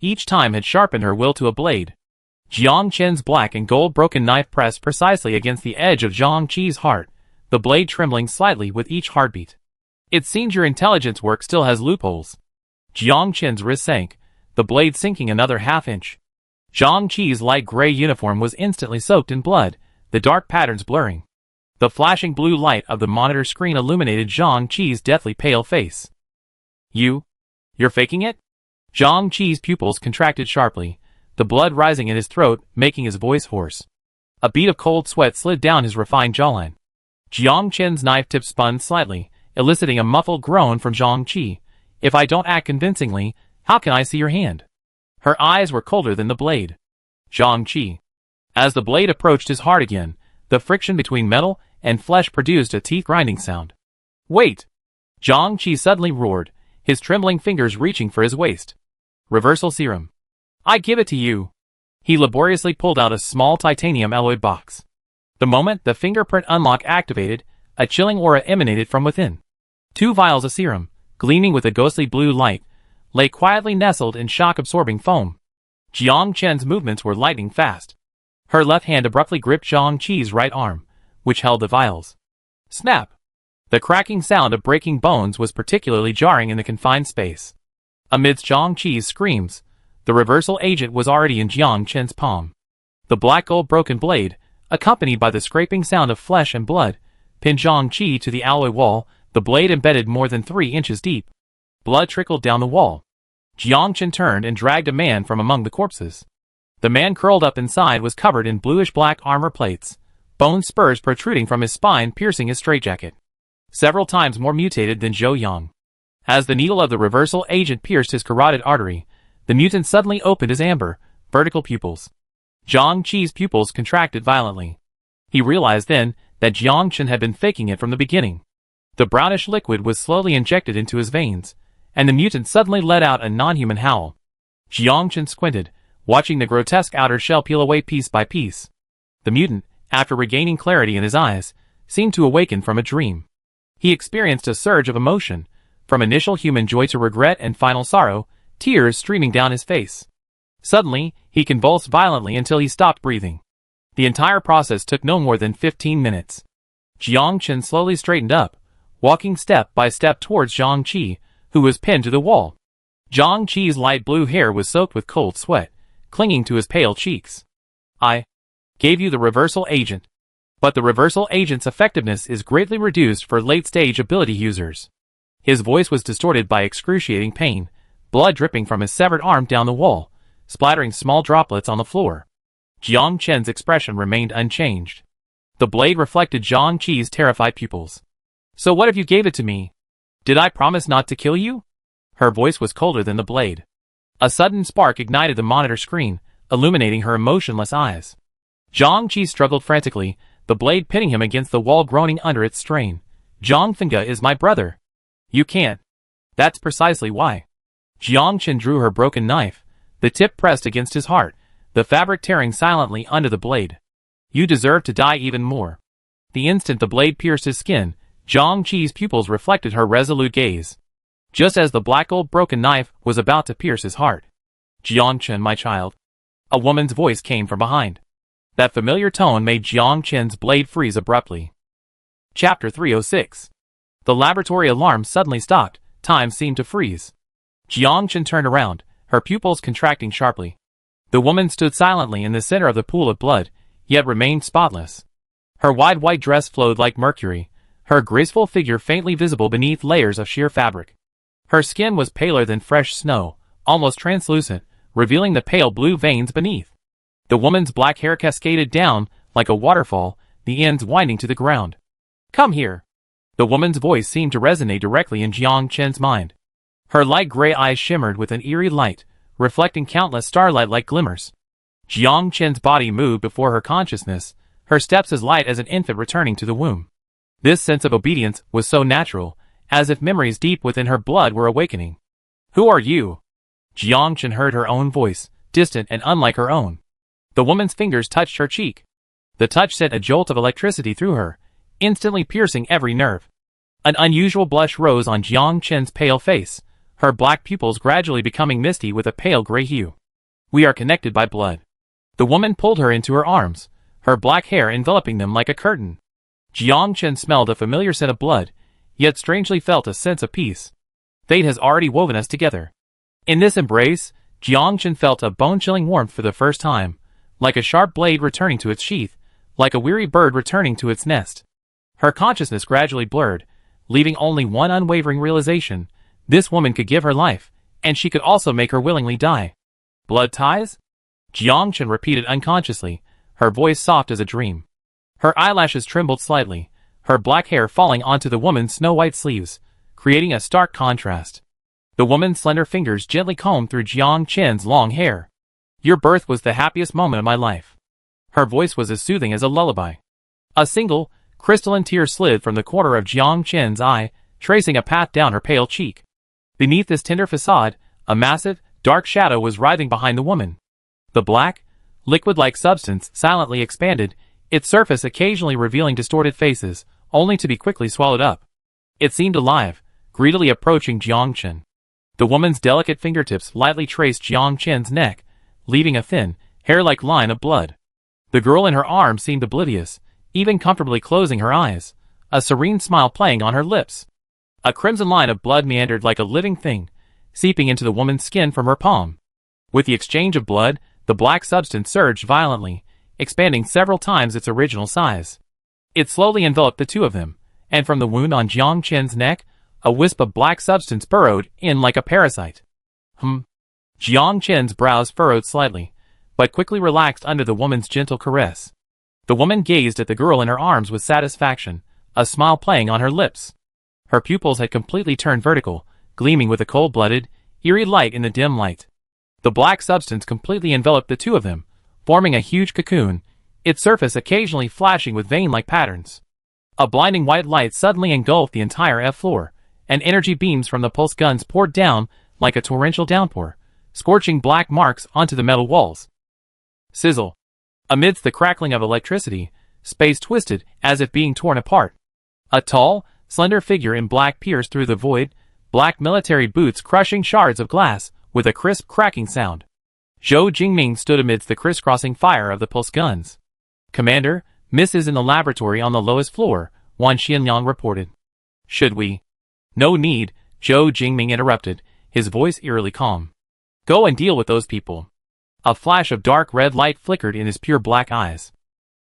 Each time had sharpened her will to a blade. Jiang Chen's black and gold broken knife pressed precisely against the edge of Zhang Qi's heart, the blade trembling slightly with each heartbeat. "It seems your intelligence work still has loopholes." Jiang Chen's wrist sank, the blade sinking another half-inch. Zhang Qi's light gray uniform was instantly soaked in blood, the dark patterns blurring. The flashing blue light of the monitor screen illuminated Zhang Qi's deathly pale face. You're faking it?" Zhang Qi's pupils contracted sharply, the blood rising in his throat, making his voice hoarse. A bead of cold sweat slid down his refined jawline. Jiang Chen's knife tip spun slightly, eliciting a muffled groan from Zhang Qi. "If I don't act convincingly, how can I see your hand?" Her eyes were colder than the blade. Zhang Qi. As the blade approached his heart again, the friction between metal and flesh produced a teeth-grinding sound. "Wait!" Zhang Qi suddenly roared, his trembling fingers reaching for his waist. "Reversal serum. I give it to you." He laboriously pulled out a small titanium alloyed box. The moment the fingerprint unlock activated, a chilling aura emanated from within. 2 vials of serum, gleaming with a ghostly blue light, lay quietly nestled in shock-absorbing foam. Jiang Chen's movements were lightning fast. Her left hand abruptly gripped Zhang Qi's right arm, which held the vials. Snap! The cracking sound of breaking bones was particularly jarring in the confined space. Amidst Zhang Qi's screams, the reversal agent was already in Jiang Chen's palm. The black gold broken blade, accompanied by the scraping sound of flesh and blood, pinned Zhang Qi to the alloy wall, the blade embedded more than 3 inches deep. Blood trickled down the wall. Jiang Chen turned and dragged a man from among the corpses. The man curled up inside was covered in bluish-black armor plates, bone spurs protruding from his spine piercing his straitjacket. Several times more mutated than Zhou Yang. As the needle of the reversal agent pierced his carotid artery, the mutant suddenly opened his amber, vertical pupils. Zhang Qi's pupils contracted violently. He realized then that Jiang Chen had been faking it from the beginning. The brownish liquid was slowly injected into his veins, and the mutant suddenly let out a non-human howl. Jiang Chen squinted, watching the grotesque outer shell peel away piece by piece. The mutant, after regaining clarity in his eyes, seemed to awaken from a dream. He experienced a surge of emotion, from initial human joy to regret and final sorrow, tears streaming down his face. Suddenly, he convulsed violently until he stopped breathing. The entire process took no more than 15 minutes. Jiang Chen slowly straightened up, walking step by step towards Zhang Qi, who was pinned to the wall. Zhang Qi's light blue hair was soaked with cold sweat, clinging to his pale cheeks. "I gave you the reversal agent. But the reversal agent's effectiveness is greatly reduced for late-stage ability users." His voice was distorted by excruciating pain, blood dripping from his severed arm down the wall, splattering small droplets on the floor. Jiang Chen's expression remained unchanged. The blade reflected Zhang Qi's terrified pupils. "So what if you gave it to me? Did I promise not to kill you?" Her voice was colder than the blade. A sudden spark ignited the monitor screen, illuminating her emotionless eyes. Zhang Qi struggled frantically, the blade pinning him against the wall, groaning under its strain. "Zhang Fengge is my brother. You can't." "That's precisely why." Jiang Chen drew her broken knife, the tip pressed against his heart, the fabric tearing silently under the blade. "You deserve to die even more." The instant the blade pierced his skin, Zhang Qi's pupils reflected her resolute gaze. Just as the black gold broken knife was about to pierce his heart. "Jiang Chen, my child." A woman's voice came from behind. That familiar tone made Jiang Chen's blade freeze abruptly. Chapter 306. The laboratory alarm suddenly stopped, time seemed to freeze. Jiang Chen turned around, her pupils contracting sharply. The woman stood silently in the center of the pool of blood, yet remained spotless. Her wide white dress flowed like mercury, her graceful figure faintly visible beneath layers of sheer fabric. Her skin was paler than fresh snow, almost translucent, revealing the pale blue veins beneath. The woman's black hair cascaded down, like a waterfall, the ends winding to the ground. "Come here." The woman's voice seemed to resonate directly in Jiang Chen's mind. Her light gray eyes shimmered with an eerie light, reflecting countless starlight-like glimmers. Jiang Chen's body moved before her consciousness, her steps as light as an infant returning to the womb. This sense of obedience was so natural, as if memories deep within her blood were awakening. "Who are you?" Jiang Chen heard her own voice, distant and unlike her own. The woman's fingers touched her cheek. The touch sent a jolt of electricity through her, instantly piercing every nerve. An unusual blush rose on Jiang Chen's pale face, her black pupils gradually becoming misty with a pale gray hue. "We are connected by blood." The woman pulled her into her arms, her black hair enveloping them like a curtain. Jiang Chen smelled a familiar scent of blood, yet strangely felt a sense of peace. Fate has already woven us together. In this embrace, Jiang Chen felt a bone-chilling warmth for the first time, like a sharp blade returning to its sheath, like a weary bird returning to its nest. Her consciousness gradually blurred, leaving only one unwavering realization: this woman could give her life, and she could also make her willingly die. "Blood ties?" Jiang Chen repeated unconsciously, her voice soft as a dream. Her eyelashes trembled slightly, her black hair falling onto the woman's snow-white sleeves, creating a stark contrast. The woman's slender fingers gently combed through Jiang Chen's long hair. "Your birth was the happiest moment of my life." Her voice was as soothing as a lullaby. A single, crystalline tear slid from the corner of Jiang Chen's eye, tracing a path down her pale cheek. Beneath this tender facade, a massive, dark shadow was writhing behind the woman. The black, liquid-like substance silently expanded, its surface occasionally revealing distorted faces, only to be quickly swallowed up. It seemed alive, greedily approaching Jiang Chen. The woman's delicate fingertips lightly traced Jiang Chen's neck, leaving a thin, hair-like line of blood. The girl in her arms seemed oblivious, even comfortably closing her eyes, a serene smile playing on her lips. A crimson line of blood meandered like a living thing, seeping into the woman's skin from her palm. With the exchange of blood, the black substance surged violently, expanding several times its original size. It slowly enveloped the two of them, and from the wound on Jiang Chen's neck, a wisp of black substance burrowed in like a parasite. Jiang Chen's brows furrowed slightly, but quickly relaxed under the woman's gentle caress. The woman gazed at the girl in her arms with satisfaction, a smile playing on her lips. Her pupils had completely turned vertical, gleaming with a cold-blooded, eerie light in the dim light. The black substance completely enveloped the two of them, forming a huge cocoon, its surface occasionally flashing with vein-like patterns. A blinding white light suddenly engulfed the entire floor, and energy beams from the pulse guns poured down like a torrential downpour, scorching black marks onto the metal walls. Sizzle. Amidst the crackling of electricity, space twisted as if being torn apart. A tall, slender figure in black pierced through the void, black military boots crushing shards of glass with a crisp cracking sound. Zhou Jingming stood amidst the crisscrossing fire of the pulse guns. "Commander, Miss is in the laboratory on the lowest floor," Wan Xianyang reported. "Should we?" "No need," Zhou Jingming interrupted, his voice eerily calm. "Go and deal with those people." A flash of dark red light flickered in his pure black eyes.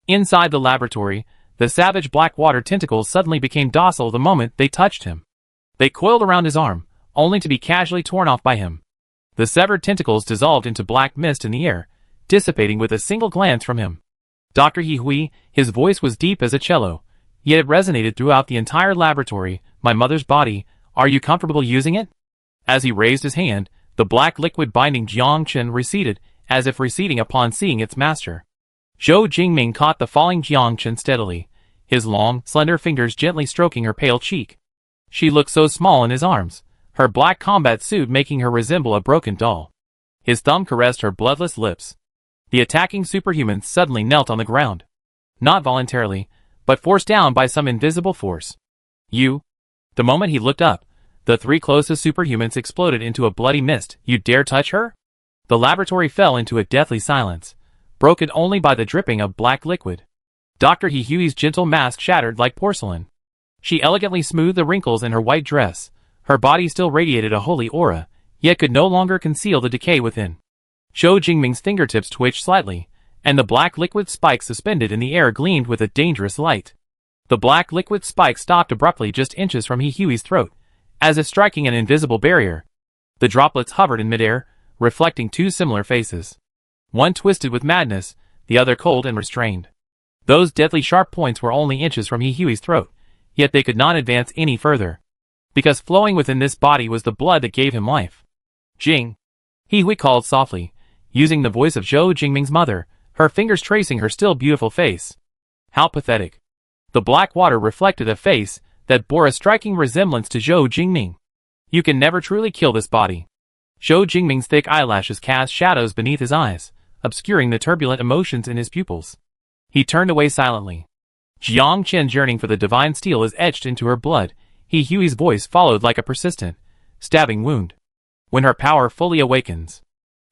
Inside the laboratory, the savage black water tentacles suddenly became docile the moment they touched him. They coiled around his arm, only to be casually torn off by him. The severed tentacles dissolved into black mist in the air, dissipating with a single glance from him. Dr. He Hui, his voice was deep as a cello, yet it resonated throughout the entire laboratory. "My mother's body, are you comfortable using it?" As he raised his hand, the black liquid binding Jiang Chen receded, as if receding upon seeing its master. Zhou Jingming caught the falling Jiang Chen steadily, his long, slender fingers gently stroking her pale cheek. She looked so small in his arms, her black combat suit making her resemble a broken doll. His thumb caressed her bloodless lips. The attacking superhumans suddenly knelt on the ground. Not voluntarily, but forced down by some invisible force. "You?" The moment he looked up, the three closest superhumans exploded into a bloody mist. "You dare touch her?" The laboratory fell into a deathly silence, broken only by the dripping of black liquid. Dr. He Hui's gentle mask shattered like porcelain. She elegantly smoothed the wrinkles in her white dress. Her body still radiated a holy aura, yet could no longer conceal the decay within. Zhou Jingming's fingertips twitched slightly, and the black liquid spike suspended in the air gleamed with a dangerous light. The black liquid spike stopped abruptly just inches from He Hui's throat, as if striking an invisible barrier. The droplets hovered in midair, reflecting two similar faces. One twisted with madness, the other cold and restrained. Those deadly sharp points were only inches from He Hui's throat, yet they could not advance any further. Because flowing within this body was the blood that gave him life. "Jing!" He Hui called softly, using the voice of Zhou Jingming's mother, her fingers tracing her still beautiful face. How pathetic. The black water reflected a face that bore a striking resemblance to Zhou Jingming. You can never truly kill this body. Zhou Jingming's thick eyelashes cast shadows beneath his eyes, obscuring the turbulent emotions in his pupils. He turned away silently. Jiang Qin's yearning for the divine steel is etched into her blood. He Hui's voice followed like a persistent, stabbing wound. When her power fully awakens,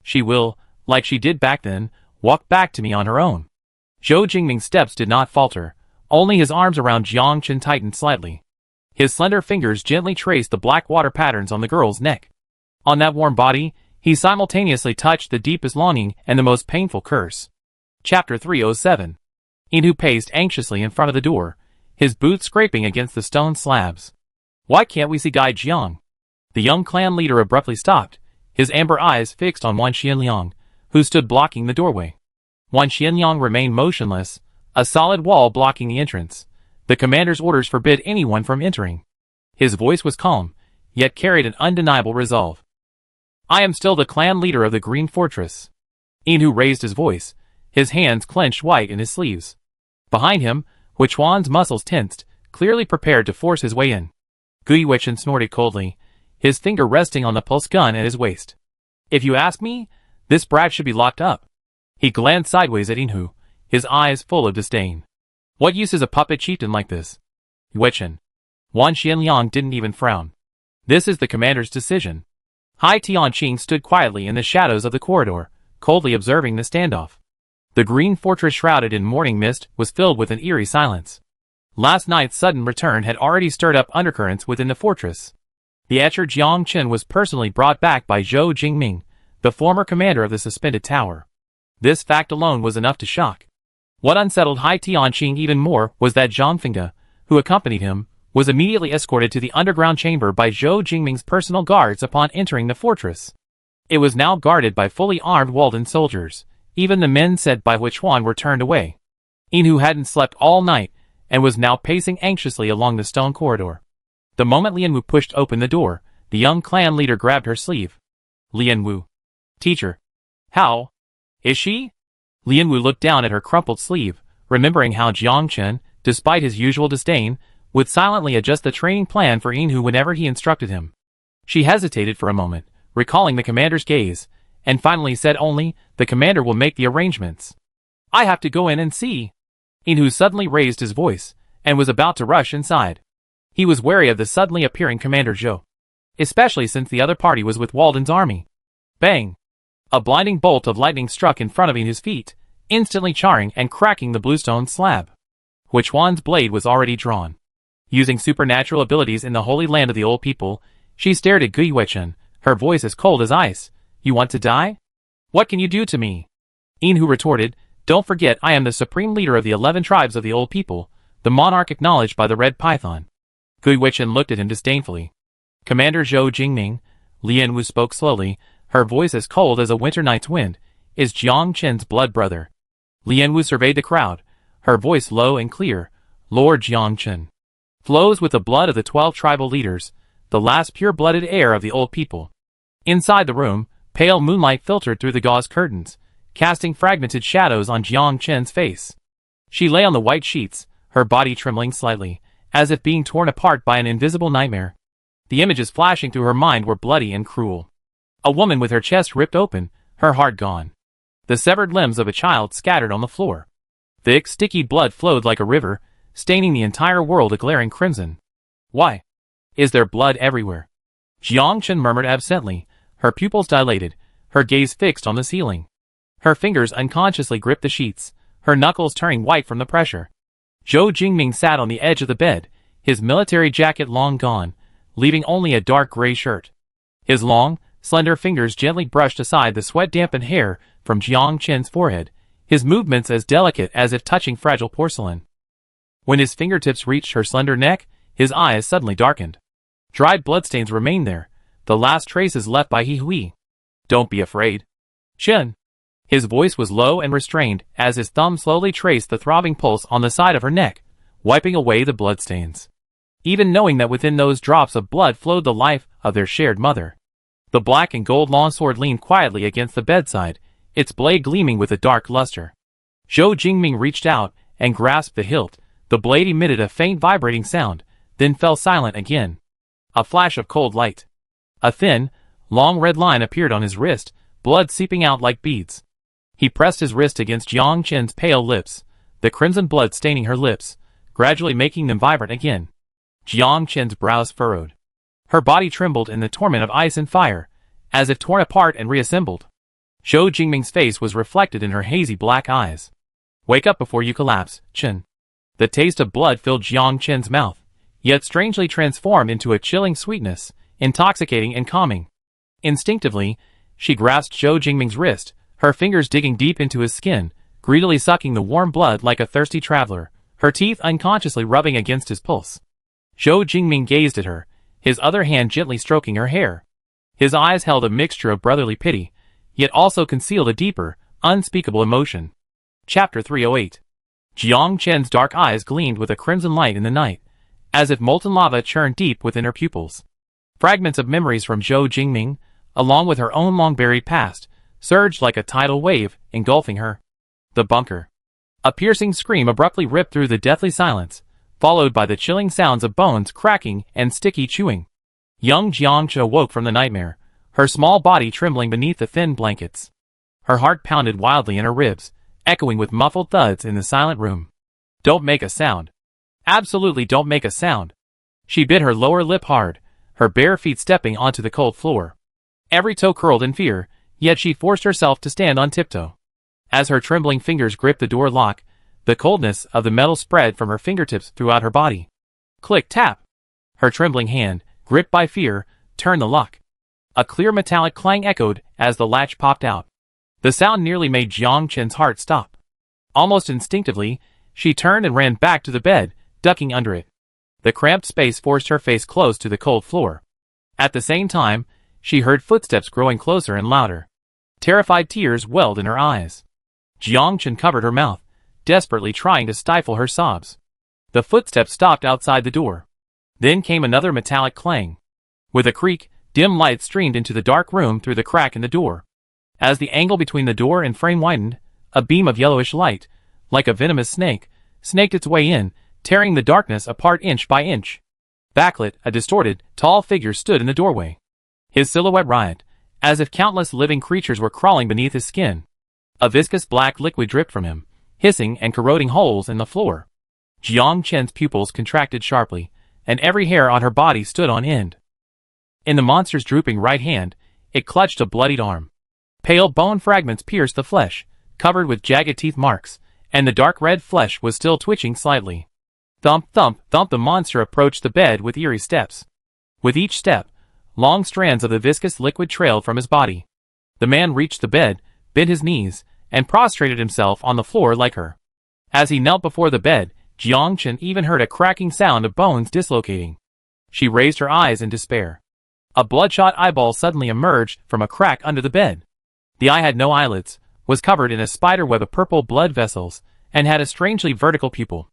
she will, like she did back then, walk back to me on her own. Zhou Jingming's steps did not falter, only his arms around Jiang Qin tightened slightly. His slender fingers gently traced the black water patterns on the girl's neck. On that warm body, he simultaneously touched the deepest longing and the most painful curse. Chapter 307. Inhu paced anxiously in front of the door, his boots scraping against the stone slabs. Why can't we see Gai Jiang? The young clan leader abruptly stopped, his amber eyes fixed on Wan Xianliang, who stood blocking the doorway. Wan Xianliang remained motionless, a solid wall blocking the entrance. The commander's orders forbid anyone from entering. His voice was calm, yet carried an undeniable resolve. I am still the clan leader of the Green Fortress. Inhu raised his voice, his hands clenched white in his sleeves. Behind him, Huichuan's muscles tensed, clearly prepared to force his way in. Gui Huichen snorted coldly, his finger resting on the pulse gun at his waist. If you ask me, this brat should be locked up. He glanced sideways at Inhu, his eyes full of disdain. What use is a puppet chieftain like this? Huichen. Wan Xianliang didn't even frown. This is the commander's decision. Hai Tianqing stood quietly in the shadows of the corridor, coldly observing the standoff. The green fortress shrouded in morning mist was filled with an eerie silence. Last night's sudden return had already stirred up undercurrents within the fortress. The etcher Jiang Qin was personally brought back by Zhou Jingming, the former commander of the suspended tower. This fact alone was enough to shock. What unsettled Hai Tianqing even more was that Zhang Fengde, who accompanied him, was immediately escorted to the underground chamber by Zhou Jingming's personal guards upon entering the fortress. It was now guarded by fully armed Walden soldiers. Even the men sent by Huichuan were turned away. Inhu hadn't slept all night, and was now pacing anxiously along the stone corridor. The moment Lianwu pushed open the door, the young clan leader grabbed her sleeve. Lianwu. Teacher. How? Is she? Lianwu looked down at her crumpled sleeve, remembering how Jiang Qin, despite his usual disdain, would silently adjust the training plan for Inhu whenever he instructed him. She hesitated for a moment, recalling the commander's gaze, and finally said only, the commander will make the arrangements. I have to go in and see. Inhu suddenly raised his voice, and was about to rush inside. He was wary of the suddenly appearing Commander Zhou, especially since the other party was with Walden's army. Bang! A blinding bolt of lightning struck in front of Inhu's feet, instantly charring and cracking the bluestone slab. Huichuan's blade was already drawn. Using supernatural abilities in the holy land of the old people, she stared at Gui Huichen, her voice as cold as ice. You want to die? What can you do to me? Inhu retorted, don't forget I am the supreme leader of the 11 tribes of the old people, the monarch acknowledged by the red python. Gui Huichen looked at him disdainfully. Commander Zhou Jingming, Lianwu spoke slowly, her voice as cold as a winter night's wind, is Jiang Qin's blood brother. Lianwu surveyed the crowd, her voice low and clear. Lord Jiang Qin flows with the blood of the 12 tribal leaders, the last pure-blooded heir of the old people. Inside the room, pale moonlight filtered through the gauze curtains, casting fragmented shadows on Jiang Qin's face. She lay on the white sheets, her body trembling slightly, as if being torn apart by an invisible nightmare. The images flashing through her mind were bloody and cruel. A woman with her chest ripped open, her heart gone. The severed limbs of a child scattered on the floor. Thick, sticky blood flowed like a river, staining the entire world a glaring crimson. Why? Is there blood everywhere? Jiang Qin murmured absently, her pupils dilated, her gaze fixed on the ceiling. Her fingers unconsciously gripped the sheets, her knuckles turning white from the pressure. Zhou Jingming sat on the edge of the bed, his military jacket long gone, leaving only a dark gray shirt. His long, slender fingers gently brushed aside the sweat-dampened hair from Jiang Qin's forehead, his movements as delicate as if touching fragile porcelain. When his fingertips reached her slender neck, his eyes suddenly darkened. Dried bloodstains remained there, the last traces left by He Hui. Don't be afraid. Qin. His voice was low and restrained as his thumb slowly traced the throbbing pulse on the side of her neck, wiping away the bloodstains. Even knowing that within those drops of blood flowed the life of their shared mother. The black and gold longsword leaned quietly against the bedside, its blade gleaming with a dark luster. Zhou Jingming reached out and grasped the hilt. The blade emitted a faint vibrating sound, then fell silent again. A flash of cold light. A thin, long red line appeared on his wrist, blood seeping out like beads. He pressed his wrist against Jiang Chen's pale lips, the crimson blood staining her lips, gradually making them vibrant again. Jiang Chen's brows furrowed. Her body trembled in the torment of ice and fire, as if torn apart and reassembled. Zhou Jingming's face was reflected in her hazy black eyes. "Wake up before you collapse, Chen." The taste of blood filled Jiang Chen's mouth, yet strangely transformed into a chilling sweetness, intoxicating and calming. Instinctively, she grasped Zhou Jingming's wrist, her fingers digging deep into his skin, greedily sucking the warm blood like a thirsty traveler, her teeth unconsciously rubbing against his pulse. Zhou Jingming gazed at her, his other hand gently stroking her hair. His eyes held a mixture of brotherly pity, yet also concealed a deeper, unspeakable emotion. Chapter 308. Jiang Chen's dark eyes gleamed with a crimson light in the night, as if molten lava churned deep within her pupils. Fragments of memories from Zhou Jingming, along with her own long-buried past, surged like a tidal wave, engulfing her. The bunker. A piercing scream abruptly ripped through the deathly silence, followed by the chilling sounds of bones cracking and sticky chewing. Young Jiangche awoke from the nightmare, her small body trembling beneath the thin blankets. Her heart pounded wildly in her ribs, echoing with muffled thuds in the silent room. "Don't make a sound. Absolutely don't make a sound." She bit her lower lip hard, her bare feet stepping onto the cold floor. Every toe curled in fear, yet she forced herself to stand on tiptoe. As her trembling fingers gripped the door lock, the coldness of the metal spread from her fingertips throughout her body. Click tap. Her trembling hand, gripped by fear, turned the lock. A clear metallic clang echoed as the latch popped out. The sound nearly made Jiang Chen's heart stop. Almost instinctively, she turned and ran back to the bed, ducking under it. The cramped space forced her face close to the cold floor. At the same time, she heard footsteps growing closer and louder. Terrified tears welled in her eyes. Jiang Chen covered her mouth, desperately trying to stifle her sobs. The footsteps stopped outside the door. Then came another metallic clang. With a creak, dim light streamed into the dark room through the crack in the door. As the angle between the door and frame widened, a beam of yellowish light, like a venomous snake, snaked its way in, tearing the darkness apart inch by inch. Backlit, a distorted, tall figure stood in the doorway. His silhouette writhed, as if countless living creatures were crawling beneath his skin. A viscous black liquid dripped from him, hissing and corroding holes in the floor. Jiang Chen's pupils contracted sharply, and every hair on her body stood on end. In the monster's drooping right hand, it clutched a bloodied arm. Pale bone fragments pierced the flesh, covered with jagged teeth marks, and the dark red flesh was still twitching slightly. Thump, thump, thump, the monster approached the bed with eerie steps. With each step, long strands of the viscous liquid trailed from his body. The man reached the bed, bent his knees, and prostrated himself on the floor like her. As he knelt before the bed, Jiang Chen even heard a cracking sound of bones dislocating. She raised her eyes in despair. A bloodshot eyeball suddenly emerged from a crack under the bed. The eye had no eyelids, was covered in a spiderweb of purple blood vessels, and had a strangely vertical pupil.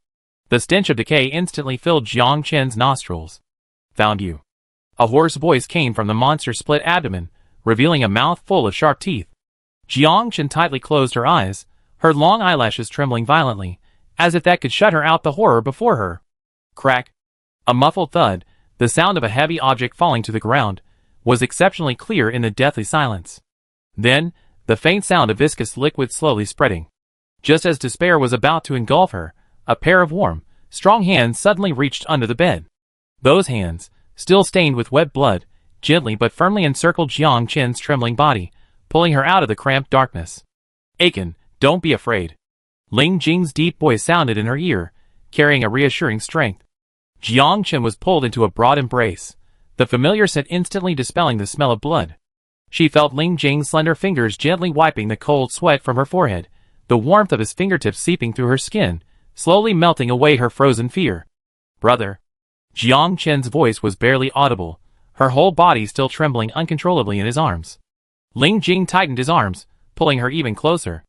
The stench of decay instantly filled Jiang Chen's nostrils. "Found you." A hoarse voice came from the monster's split abdomen, revealing a mouth full of sharp teeth. Jiang Chen tightly closed her eyes, her long eyelashes trembling violently, as if that could shut her out the horror before her. Crack. A muffled thud, the sound of a heavy object falling to the ground, was exceptionally clear in the deathly silence. Then, the faint sound of viscous liquid slowly spreading. Just as despair was about to engulf her, a pair of warm, strong hands suddenly reached under the bed. Those hands, still stained with wet blood, gently but firmly encircled Jiang Chen's trembling body, pulling her out of the cramped darkness. "Aiken, don't be afraid." Ling Jing's deep voice sounded in her ear, carrying a reassuring strength. Jiang Chen was pulled into a broad embrace, the familiar scent instantly dispelling the smell of blood. She felt Ling Jing's slender fingers gently wiping the cold sweat from her forehead, the warmth of his fingertips seeping through her skin, slowly melting away her frozen fear. "Brother." Jiang Chen's voice was barely audible, her whole body still trembling uncontrollably in his arms. Ling Jing tightened his arms, pulling her even closer.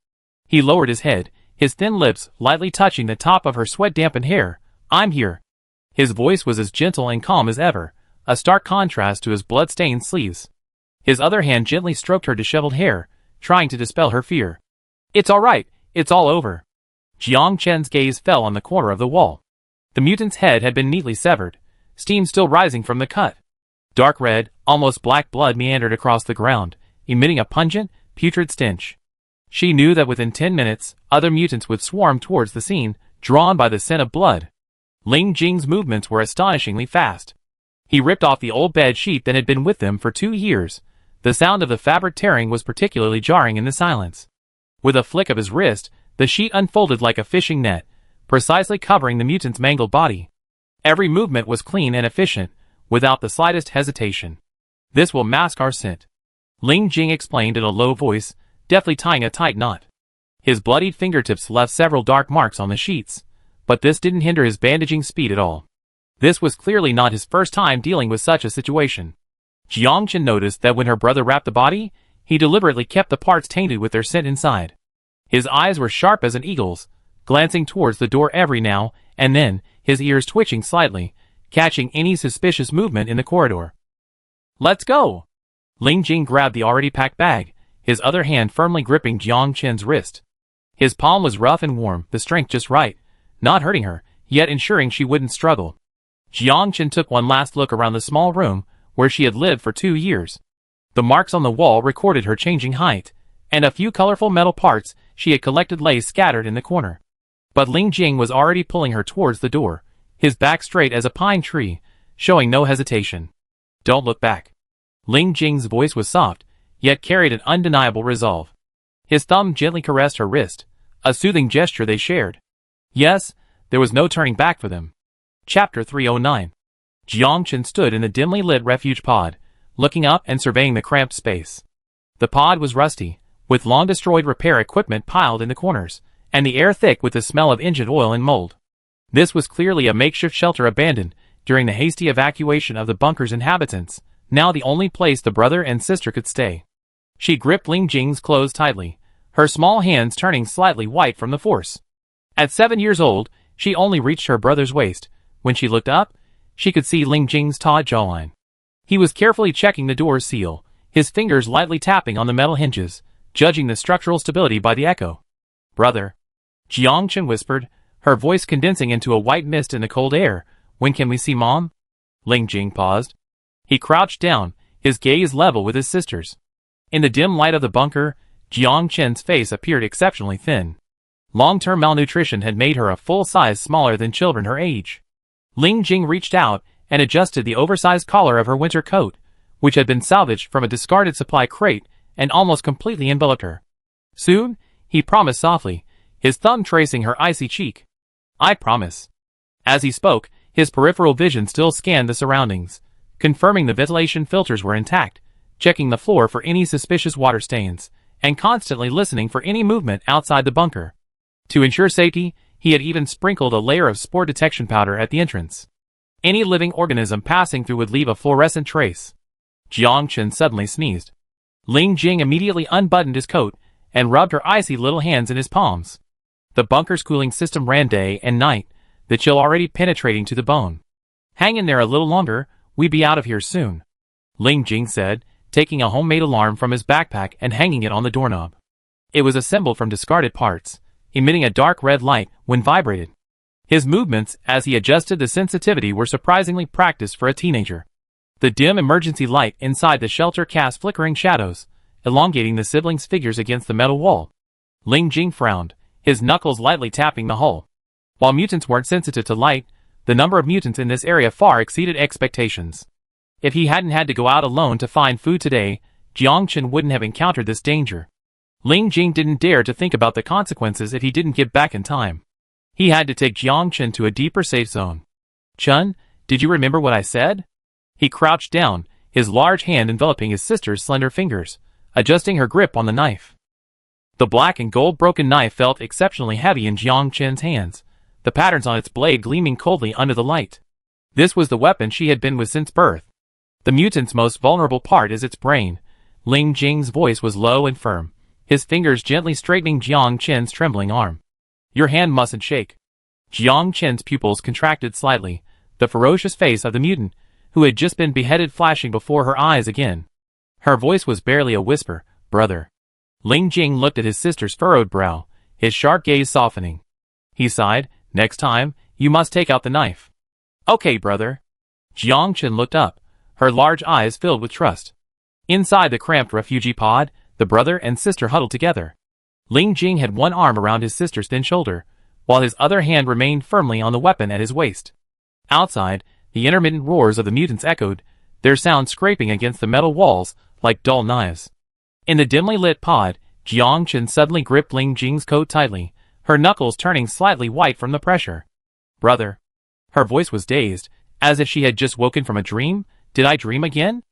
He lowered his head, his thin lips lightly touching the top of her sweat-dampened hair. "I'm here." His voice was as gentle and calm as ever, a stark contrast to his blood-stained sleeves. His other hand gently stroked her disheveled hair, trying to dispel her fear. "It's all right, it's all over." Jiang Chen's gaze fell on the corner of the wall. The mutant's head had been neatly severed, steam still rising from the cut. Dark red, almost black blood meandered across the ground, emitting a pungent, putrid stench. She knew that within 10 minutes, other mutants would swarm towards the scene, drawn by the scent of blood. Ling Jing's movements were astonishingly fast. He ripped off the old bed sheet that had been with them for 2 years. The sound of the fabric tearing was particularly jarring in the silence. With a flick of his wrist, the sheet unfolded like a fishing net, precisely covering the mutant's mangled body. Every movement was clean and efficient, without the slightest hesitation. "This will mask our scent," Ling Jing explained in a low voice, deftly tying a tight knot. His bloodied fingertips left several dark marks on the sheets, but this didn't hinder his bandaging speed at all. This was clearly not his first time dealing with such a situation. Jiang Chen noticed that when her brother wrapped the body, he deliberately kept the parts tainted with their scent inside. His eyes were sharp as an eagle's, glancing towards the door every now and then, his ears twitching slightly, catching any suspicious movement in the corridor. "Let's go!" Ling Jing grabbed the already packed bag, his other hand firmly gripping Jiang Chen's wrist. His palm was rough and warm, the strength just right, not hurting her, yet ensuring she wouldn't struggle. Jiang Chen took one last look around the small room where she had lived for 2 years. The marks on the wall recorded her changing height, and a few colorful metal parts she had collected lay scattered in the corner. But Ling Jing was already pulling her towards the door, his back straight as a pine tree, showing no hesitation. "Don't look back." Ling Jing's voice was soft, yet carried an undeniable resolve. His thumb gently caressed her wrist, a soothing gesture they shared. Yes, there was no turning back for them. Chapter 309. Jiang Chen stood in the dimly lit refuge pod, looking up and surveying the cramped space. The pod was rusty, with long-destroyed repair equipment piled in the corners, and the air thick with the smell of engine oil and mold. This was clearly a makeshift shelter abandoned during the hasty evacuation of the bunker's inhabitants, now the only place the brother and sister could stay. She gripped Ling Jing's clothes tightly, her small hands turning slightly white from the force. At 7 years old, she only reached her brother's waist. When she looked up, she could see Ling Jing's taut jawline. He was carefully checking the door's seal, his fingers lightly tapping on the metal hinges, judging the structural stability by the echo. "Brother," Jiang Chen whispered, her voice condensing into a white mist in the cold air. "When can we see Mom?" Ling Jing paused. He crouched down, his gaze level with his sister's. In the dim light of the bunker, Jiang Chen's face appeared exceptionally thin. Long-term malnutrition had made her a full size smaller than children her age. Ling Jing reached out and adjusted the oversized collar of her winter coat, which had been salvaged from a discarded supply crate and almost completely enveloped her. "Soon," he promised softly, his thumb tracing her icy cheek. "I promise." As he spoke, his peripheral vision still scanned the surroundings, confirming the ventilation filters were intact, checking the floor for any suspicious water stains, and constantly listening for any movement outside the bunker. To ensure safety, he had even sprinkled a layer of spore detection powder at the entrance. Any living organism passing through would leave a fluorescent trace. Jiang Chen suddenly sneezed. Ling Jing immediately unbuttoned his coat and rubbed her icy little hands in his palms. The bunker's cooling system ran day and night, the chill already penetrating to the bone. "Hang in there a little longer, we'll be out of here soon," Ling Jing said, taking a homemade alarm from his backpack and hanging it on the doorknob. It was assembled from discarded parts, emitting a dark red light when vibrated. His movements, as he adjusted the sensitivity, were surprisingly practiced for a teenager. The dim emergency light inside the shelter cast flickering shadows, elongating the siblings' figures against the metal wall. Ling Jing frowned, his knuckles lightly tapping the hull. While mutants weren't sensitive to light, the number of mutants in this area far exceeded expectations. If he hadn't had to go out alone to find food today, Jiang Chen wouldn't have encountered this danger. Ling Jing didn't dare to think about the consequences if he didn't get back in time. He had to take Jiang Chen to a deeper safe zone. "Chun, did you remember what I said?" He crouched down, his large hand enveloping his sister's slender fingers, adjusting her grip on the knife. The black and gold broken knife felt exceptionally heavy in Jiang Chen's hands, the patterns on its blade gleaming coldly under the light. This was the weapon she had been with since birth. The mutant's most vulnerable part is its brain. Ling Jing's voice was low and firm, his fingers gently straightening Jiang Chen's trembling arm. "Your hand mustn't shake." Jiang Chen's pupils contracted slightly, the ferocious face of the mutant, who had just been beheaded, flashing before her eyes again. Her voice was barely a whisper. Brother. Ling Jing looked at his sister's furrowed brow, his sharp gaze softening. He sighed. Next time, you must take out the knife. Okay, brother. Jiang Chen looked up, her large eyes filled with trust. Inside the cramped refugee pod, the brother and sister huddled together. Ling Jing had one arm around his sister's thin shoulder, while his other hand remained firmly on the weapon at his waist. Outside, the intermittent roars of the mutants echoed, their sound scraping against the metal walls like dull knives. In the dimly lit pod, Jiang Chen suddenly gripped Ling Jing's coat tightly, her knuckles turning slightly white from the pressure. Brother. Her voice was dazed, as if she had just woken from a dream. Did I dream again?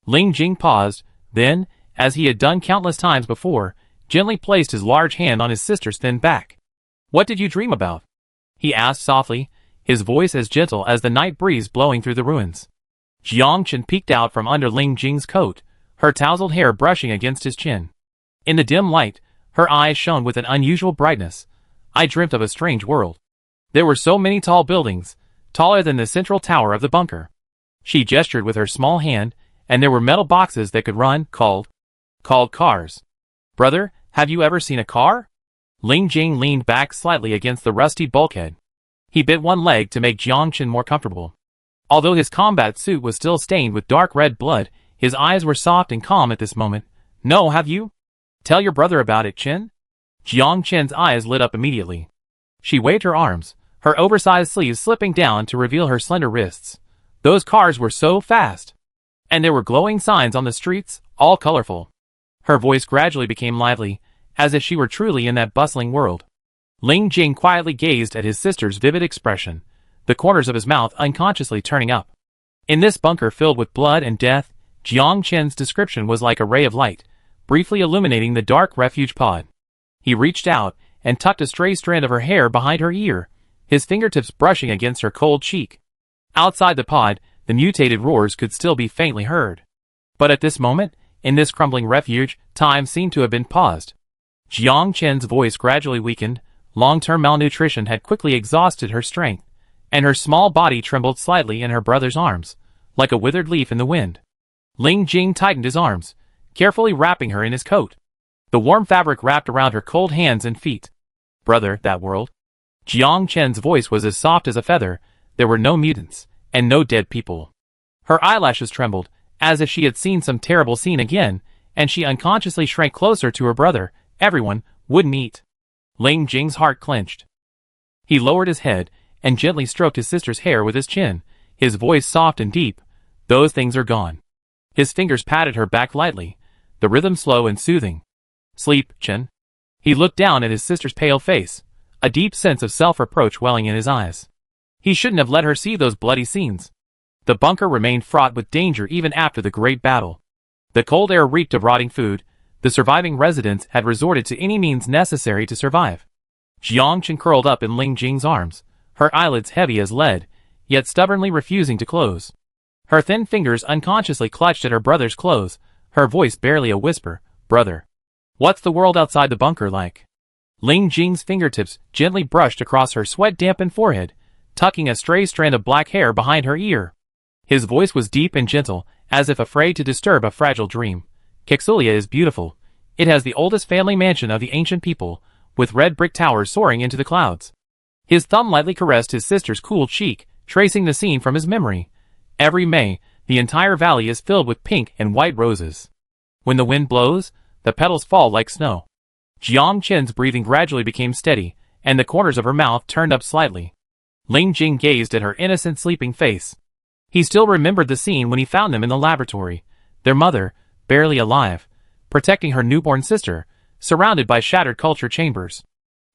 Ling Jing paused, then, as he had done countless times before, gently placed his large hand on his sister's thin back. What did you dream about? He asked softly, his voice as gentle as the night breeze blowing through the ruins. Jiang Chen peeked out from under Ling Jing's coat, her tousled hair brushing against his chin. In the dim light, her eyes shone with an unusual brightness. I dreamt of a strange world. There were so many tall buildings, taller than the central tower of the bunker. She gestured with her small hand, and there were metal boxes that could run, called cars. Brother, have you ever seen a car? Ling Jing leaned back slightly against the rusty bulkhead. He bit one leg to make Jiang Chen more comfortable. Although his combat suit was still stained with dark red blood, his eyes were soft and calm at this moment. No, have you? Tell your brother about it, Chen. Jiang Chen's eyes lit up immediately. She waved her arms, her oversized sleeves slipping down to reveal her slender wrists. Those cars were so fast. And there were glowing signs on the streets, all colorful. Her voice gradually became lively, as if she were truly in that bustling world. Ling Jing quietly gazed at his sister's vivid expression, the corners of his mouth unconsciously turning up. In this bunker filled with blood and death, Jiang Chen's description was like a ray of light, briefly illuminating the dark refuge pod. He reached out and tucked a stray strand of her hair behind her ear, his fingertips brushing against her cold cheek. Outside the pod, the mutated roars could still be faintly heard. But at this moment, in this crumbling refuge, time seemed to have been paused. Jiang Chen's voice gradually weakened, long-term malnutrition had quickly exhausted her strength, and her small body trembled slightly in her brother's arms, like a withered leaf in the wind. Ling Jing tightened his arms, carefully wrapping her in his coat. The warm fabric wrapped around her cold hands and feet. Brother, that world. Jiang Chen's voice was as soft as a feather. There were no mutants, and no dead people. Her eyelashes trembled, as if she had seen some terrible scene again, and she unconsciously shrank closer to her brother. Everyone wouldn't eat. Ling Jing's heart clenched. He lowered his head and gently stroked his sister's hair with his chin, his voice soft and deep. Those things are gone. His fingers patted her back lightly, the rhythm slow and soothing. Sleep, Chen. He looked down at his sister's pale face, a deep sense of self-reproach welling in his eyes. He shouldn't have let her see those bloody scenes. The bunker remained fraught with danger even after the great battle. The cold air reeked of rotting food. The surviving residents had resorted to any means necessary to survive. Jiang Chen curled up in Ling Jing's arms, her eyelids heavy as lead, yet stubbornly refusing to close. Her thin fingers unconsciously clutched at her brother's clothes, her voice barely a whisper. Brother. What's the world outside the bunker like? Ling Jing's fingertips gently brushed across her sweat-dampened forehead, tucking a stray strand of black hair behind her ear. His voice was deep and gentle, as if afraid to disturb a fragile dream. Kexulia is beautiful. It has the oldest family mansion of the ancient people, with red brick towers soaring into the clouds. His thumb lightly caressed his sister's cool cheek, tracing the scene from his memory. Every May, the entire valley is filled with pink and white roses. When the wind blows, the petals fall like snow. Jiang Chen's breathing gradually became steady, and the corners of her mouth turned up slightly. Ling Jing gazed at her innocent sleeping face. He still remembered the scene when he found them in the laboratory, their mother, barely alive, protecting her newborn sister, surrounded by shattered culture chambers.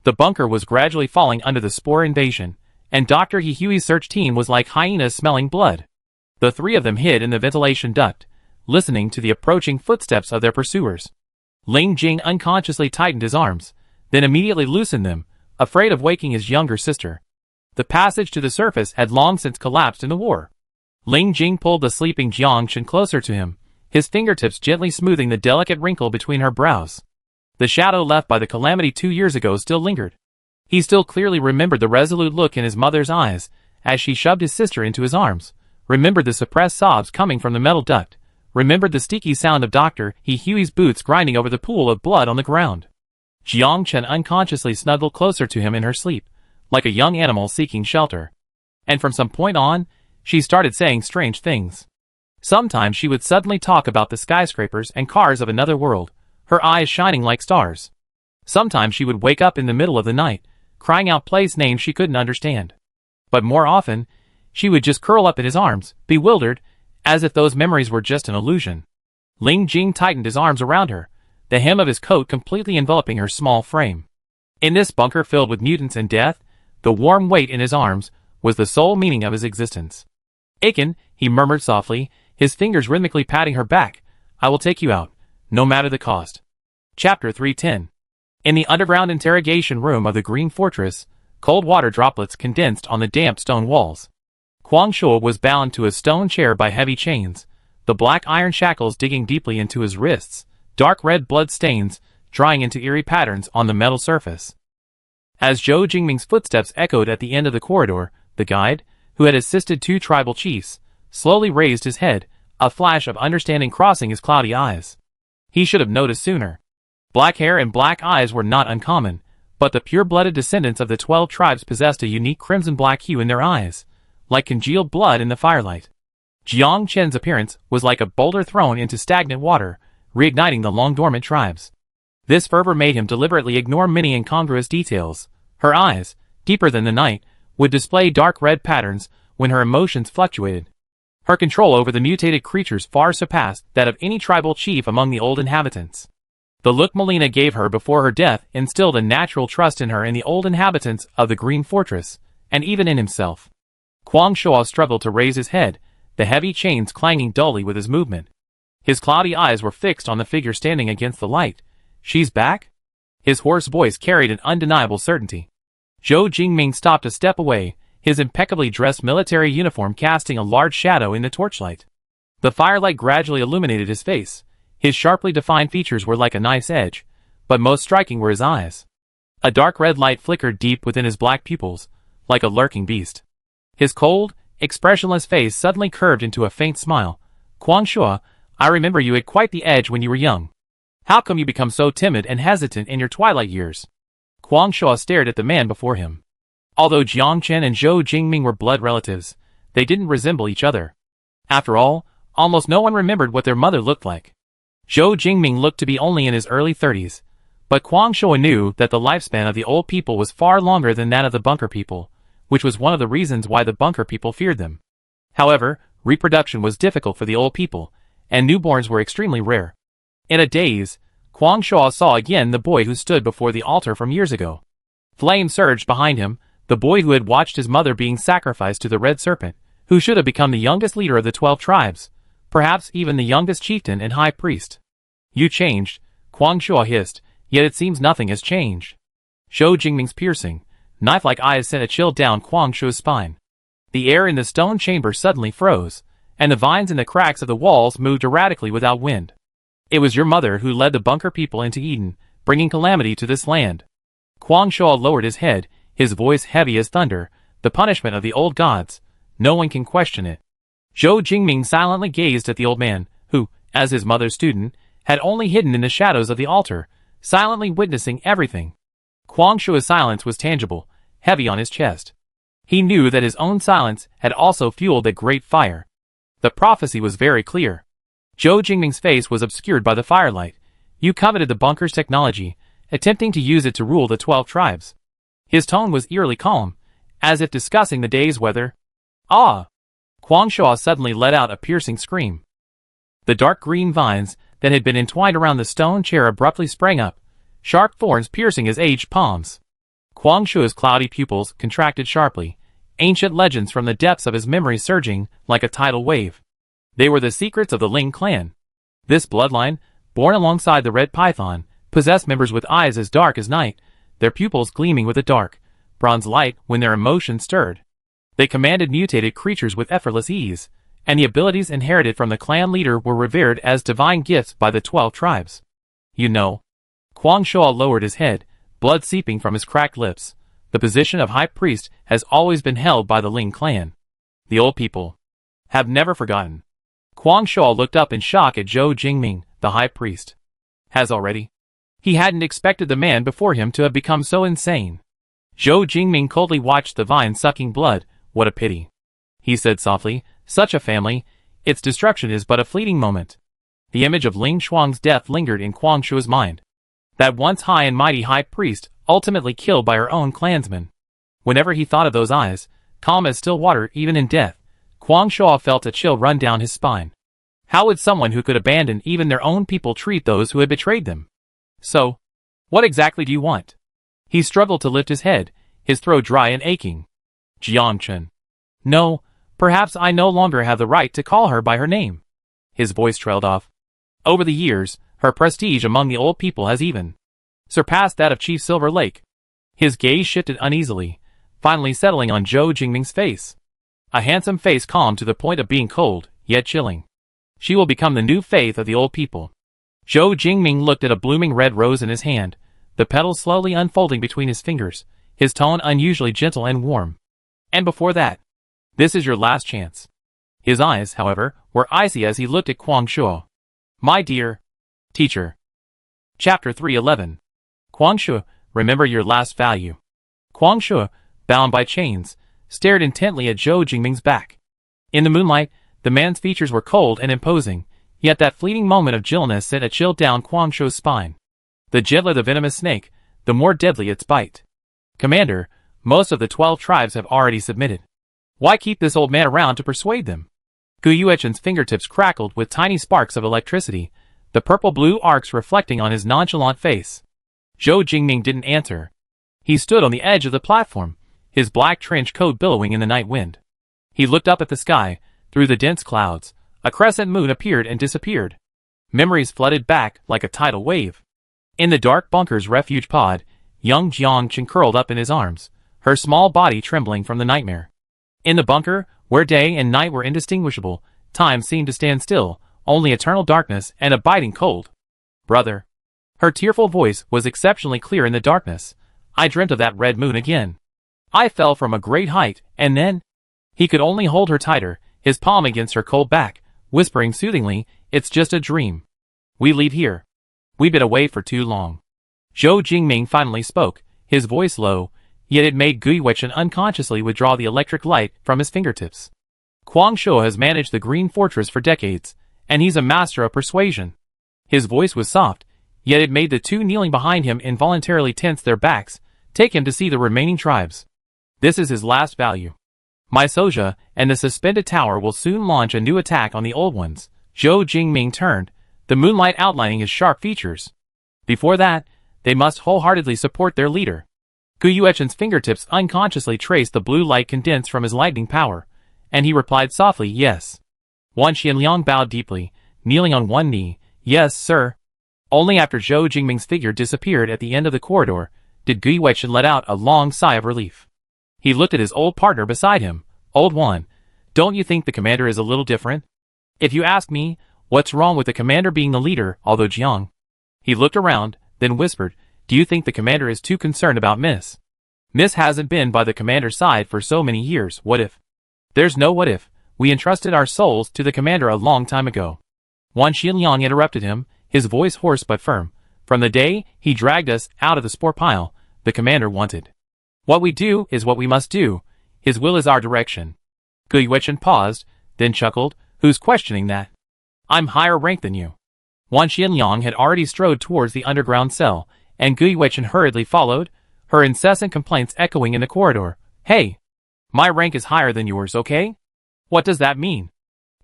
The bunker was gradually falling under the spore invasion, and Dr. He Hui's search team was like hyenas smelling blood. The three of them hid in the ventilation duct, listening to the approaching footsteps of their pursuers. Ling Jing unconsciously tightened his arms, then immediately loosened them, afraid of waking his younger sister. The passage to the surface had long since collapsed in the war. Ling Jing pulled the sleeping Jiang Chen closer to him, his fingertips gently smoothing the delicate wrinkle between her brows. The shadow left by the calamity 2 years ago still lingered. He still clearly remembered the resolute look in his mother's eyes as she shoved his sister into his arms, remembered the suppressed sobs coming from the metal duct, remembered the stinky sound of Dr. Huey's boots grinding over the pool of blood on the ground. Jiang Chen unconsciously snuggled closer to him in her sleep, like a young animal seeking shelter. And from some point on, she started saying strange things. Sometimes she would suddenly talk about the skyscrapers and cars of another world, her eyes shining like stars. Sometimes she would wake up in the middle of the night, crying out place names she couldn't understand. But more often, she would just curl up in his arms, bewildered, as if those memories were just an illusion. Ling Jing tightened his arms around her, the hem of his coat completely enveloping her small frame. In this bunker filled with mutants and death, the warm weight in his arms was the sole meaning of his existence. "Aiken," he murmured softly, his fingers rhythmically patting her back, "I will take you out, no matter the cost." Chapter 310. In the underground interrogation room of the Green Fortress, cold water droplets condensed on the damp stone walls. Kuang Shuo was bound to a stone chair by heavy chains, the black iron shackles digging deeply into his wrists, dark red blood stains drying into eerie patterns on the metal surface. As Zhou Jingming's footsteps echoed at the end of the corridor, the guide, who had assisted two tribal chiefs, slowly raised his head, a flash of understanding crossing his cloudy eyes. He should have noticed sooner. Black hair and black eyes were not uncommon, but the pure-blooded descendants of the 12 tribes possessed a unique crimson-black hue in their eyes, like congealed blood in the firelight. Jiang Chen's appearance was like a boulder thrown into stagnant water, reigniting the long-dormant tribes. This fervor made him deliberately ignore many incongruous details. Her eyes, deeper than the night, would display dark red patterns when her emotions fluctuated. Her control over the mutated creatures far surpassed that of any tribal chief among the old inhabitants. The look Melina gave her before her death instilled a natural trust in her and the old inhabitants of the Green Fortress, and even in himself. Kuang Shuo struggled to raise his head, the heavy chains clanging dully with his movement. His cloudy eyes were fixed on the figure standing against the light. "She's back?" His hoarse voice carried an undeniable certainty. Zhou Jingming stopped a step away, his impeccably dressed military uniform casting a large shadow in the torchlight. The firelight gradually illuminated his face. His sharply defined features were like a knife's edge, but most striking were his eyes. A dark red light flickered deep within his black pupils, like a lurking beast. His cold, expressionless face suddenly curved into a faint smile. "Kuang Shuo, I remember you had quite the edge when you were young. How come you become so timid and hesitant in your twilight years?" Kuang Shuo stared at the man before him. Although Jiang Chen and Zhou Jingming were blood relatives, they didn't resemble each other. After all, almost no one remembered what their mother looked like. Zhou Jingming looked to be only in his early 30s, but Kuang Shuo knew that the lifespan of the old people was far longer than that of the bunker people, which was one of the reasons why the bunker people feared them. However, reproduction was difficult for the old people, and newborns were extremely rare. In a daze, Kuang Shuo saw again the boy who stood before the altar from years ago. Flame surged behind him, the boy who had watched his mother being sacrificed to the red serpent, who should have become the youngest leader of the 12 tribes, perhaps even the youngest chieftain and high priest. "You changed," Kuang Shuo hissed, "yet it seems nothing has changed." Zhou Jingming's piercing, knife-like eyes sent a chill down Kuang Shuo's spine. The air in the stone chamber suddenly froze, and the vines in the cracks of the walls moved erratically without wind. "It was your mother who led the bunker people into Eden, bringing calamity to this land." Kuang Shuo lowered his head, his voice heavy as thunder. "The punishment of the old gods. No one can question it." Zhou Jingming silently gazed at the old man, who, as his mother's student, had only hidden in the shadows of the altar, silently witnessing everything. Kuang Shuo's silence was tangible, heavy on his chest. He knew that his own silence had also fueled a great fire. The prophecy was very clear. Zhou Jingming's face was obscured by the firelight. "You coveted the bunker's technology, attempting to use it to rule the 12 tribes." His tone was eerily calm, as if discussing the day's weather. "Ah!" Kuang Shuo suddenly let out a piercing scream. The dark green vines that had been entwined around the stone chair abruptly sprang up, sharp thorns piercing his aged palms. Kuang Shuo's cloudy pupils contracted sharply, ancient legends from the depths of his memory surging like a tidal wave. They were the secrets of the Ling clan. This bloodline, born alongside the Red Python, possessed members with eyes as dark as night, their pupils gleaming with a dark, bronze light when their emotions stirred. They commanded mutated creatures with effortless ease, and the abilities inherited from the clan leader were revered as divine gifts by the 12 tribes. "You know." Kuang Shuo lowered his head, blood seeping from his cracked lips. "The position of high priest has always been held by the Ling clan. The old people have never forgotten." Kwang Shou looked up in shock at Zhou Jingming, the high priest. Has already? He hadn't expected the man before him to have become so insane. Zhou Jingming coldly watched the vine sucking blood. What a pity. He said softly, such a family, its destruction is but a fleeting moment. The image of Ling Shuang's death lingered in Kwang Shou's mind. That once high and mighty high priest, ultimately killed by her own clansmen. Whenever he thought of those eyes, calm as still water even in death, Kwang Shou felt a chill run down his spine. How would someone who could abandon even their own people treat those who had betrayed them? So, what exactly do you want? He struggled to lift his head, his throat dry and aching. Jiangchen. No, perhaps I no longer have the right to call her by her name. His voice trailed off. Over the years, her prestige among the old people has even surpassed that of Chief Silver Lake. His gaze shifted uneasily, finally settling on Zhou Jingming's face. A handsome face calm to the point of being cold, yet chilling. She will become the new faith of the old people. Zhou Jingming looked at a blooming red rose in his hand, the petals slowly unfolding between his fingers, his tone unusually gentle and warm. And before that, this is your last chance. His eyes, however, were icy as he looked at Kwang Shou. My dear teacher. Chapter 311. Kwang Shou, remember your last value. Kwang Shou, bound by chains, stared intently at Zhou Jingming's back. In the moonlight, the man's features were cold and imposing, yet that fleeting moment of gentleness sent a chill down Kwang Shou's spine. The gentler the venomous snake, the more deadly its bite. Commander, most of the 12 tribes have already submitted. Why keep this old man around to persuade them? Gu Yuechen's fingertips crackled with tiny sparks of electricity, the purple-blue arcs reflecting on his nonchalant face. Zhou Jingming didn't answer. He stood on the edge of the platform, his black trench coat billowing in the night wind. He looked up at the sky, through the dense clouds. A crescent moon appeared and disappeared. Memories flooded back like a tidal wave. In the dark bunker's refuge pod, young Jiangchen curled up in his arms, her small body trembling from the nightmare. In the bunker, where day and night were indistinguishable, time seemed to stand still, only eternal darkness and a biting cold. Brother. Her tearful voice was exceptionally clear in the darkness. I dreamt of that red moon again. I fell from a great height, and then... He could only hold her tighter, his palm against her cold back, whispering soothingly, it's just a dream. We leave here. We've been away for too long. Zhou Jingming finally spoke, his voice low, yet it made Gu Yuechen unconsciously withdraw the electric light from his fingertips. Kwang Shou has managed the Green Fortress for decades, and he's a master of persuasion. His voice was soft, yet it made the two kneeling behind him involuntarily tense their backs. Take him to see the remaining tribes. This is his last value. My Soja and the suspended tower will soon launch a new attack on the old ones. Zhou Jingming turned, the moonlight outlining his sharp features. Before that, they must wholeheartedly support their leader. Gu Yuechen's fingertips unconsciously traced the blue light condensed from his lightning power, and he replied softly, yes. Wan Xianliang bowed deeply, kneeling on one knee. Yes, sir. Only after Zhou Jingming's figure disappeared at the end of the corridor, did Gu Yuechen let out a long sigh of relief. He looked at his old partner beside him. Old one, don't you think the commander is a little different? If you ask me, what's wrong with the commander being the leader, although Jiang? He looked around, then whispered, do you think the commander is too concerned about Miss? Miss hasn't been by the commander's side for so many years, what if? There's no what if, we entrusted our souls to the commander a long time ago. Wan Xinliang interrupted him, his voice hoarse but firm. From the day he dragged us out of the spore pile, the commander wanted. What we do is what we must do. His will is our direction. Gu Yuechen paused, then chuckled. Who's questioning that? I'm higher ranked than you. Wan Xianliang had already strode towards the underground cell, and Gu Yuechen hurriedly followed, her incessant complaints echoing in the corridor. Hey! My rank is higher than yours, okay? What does that mean?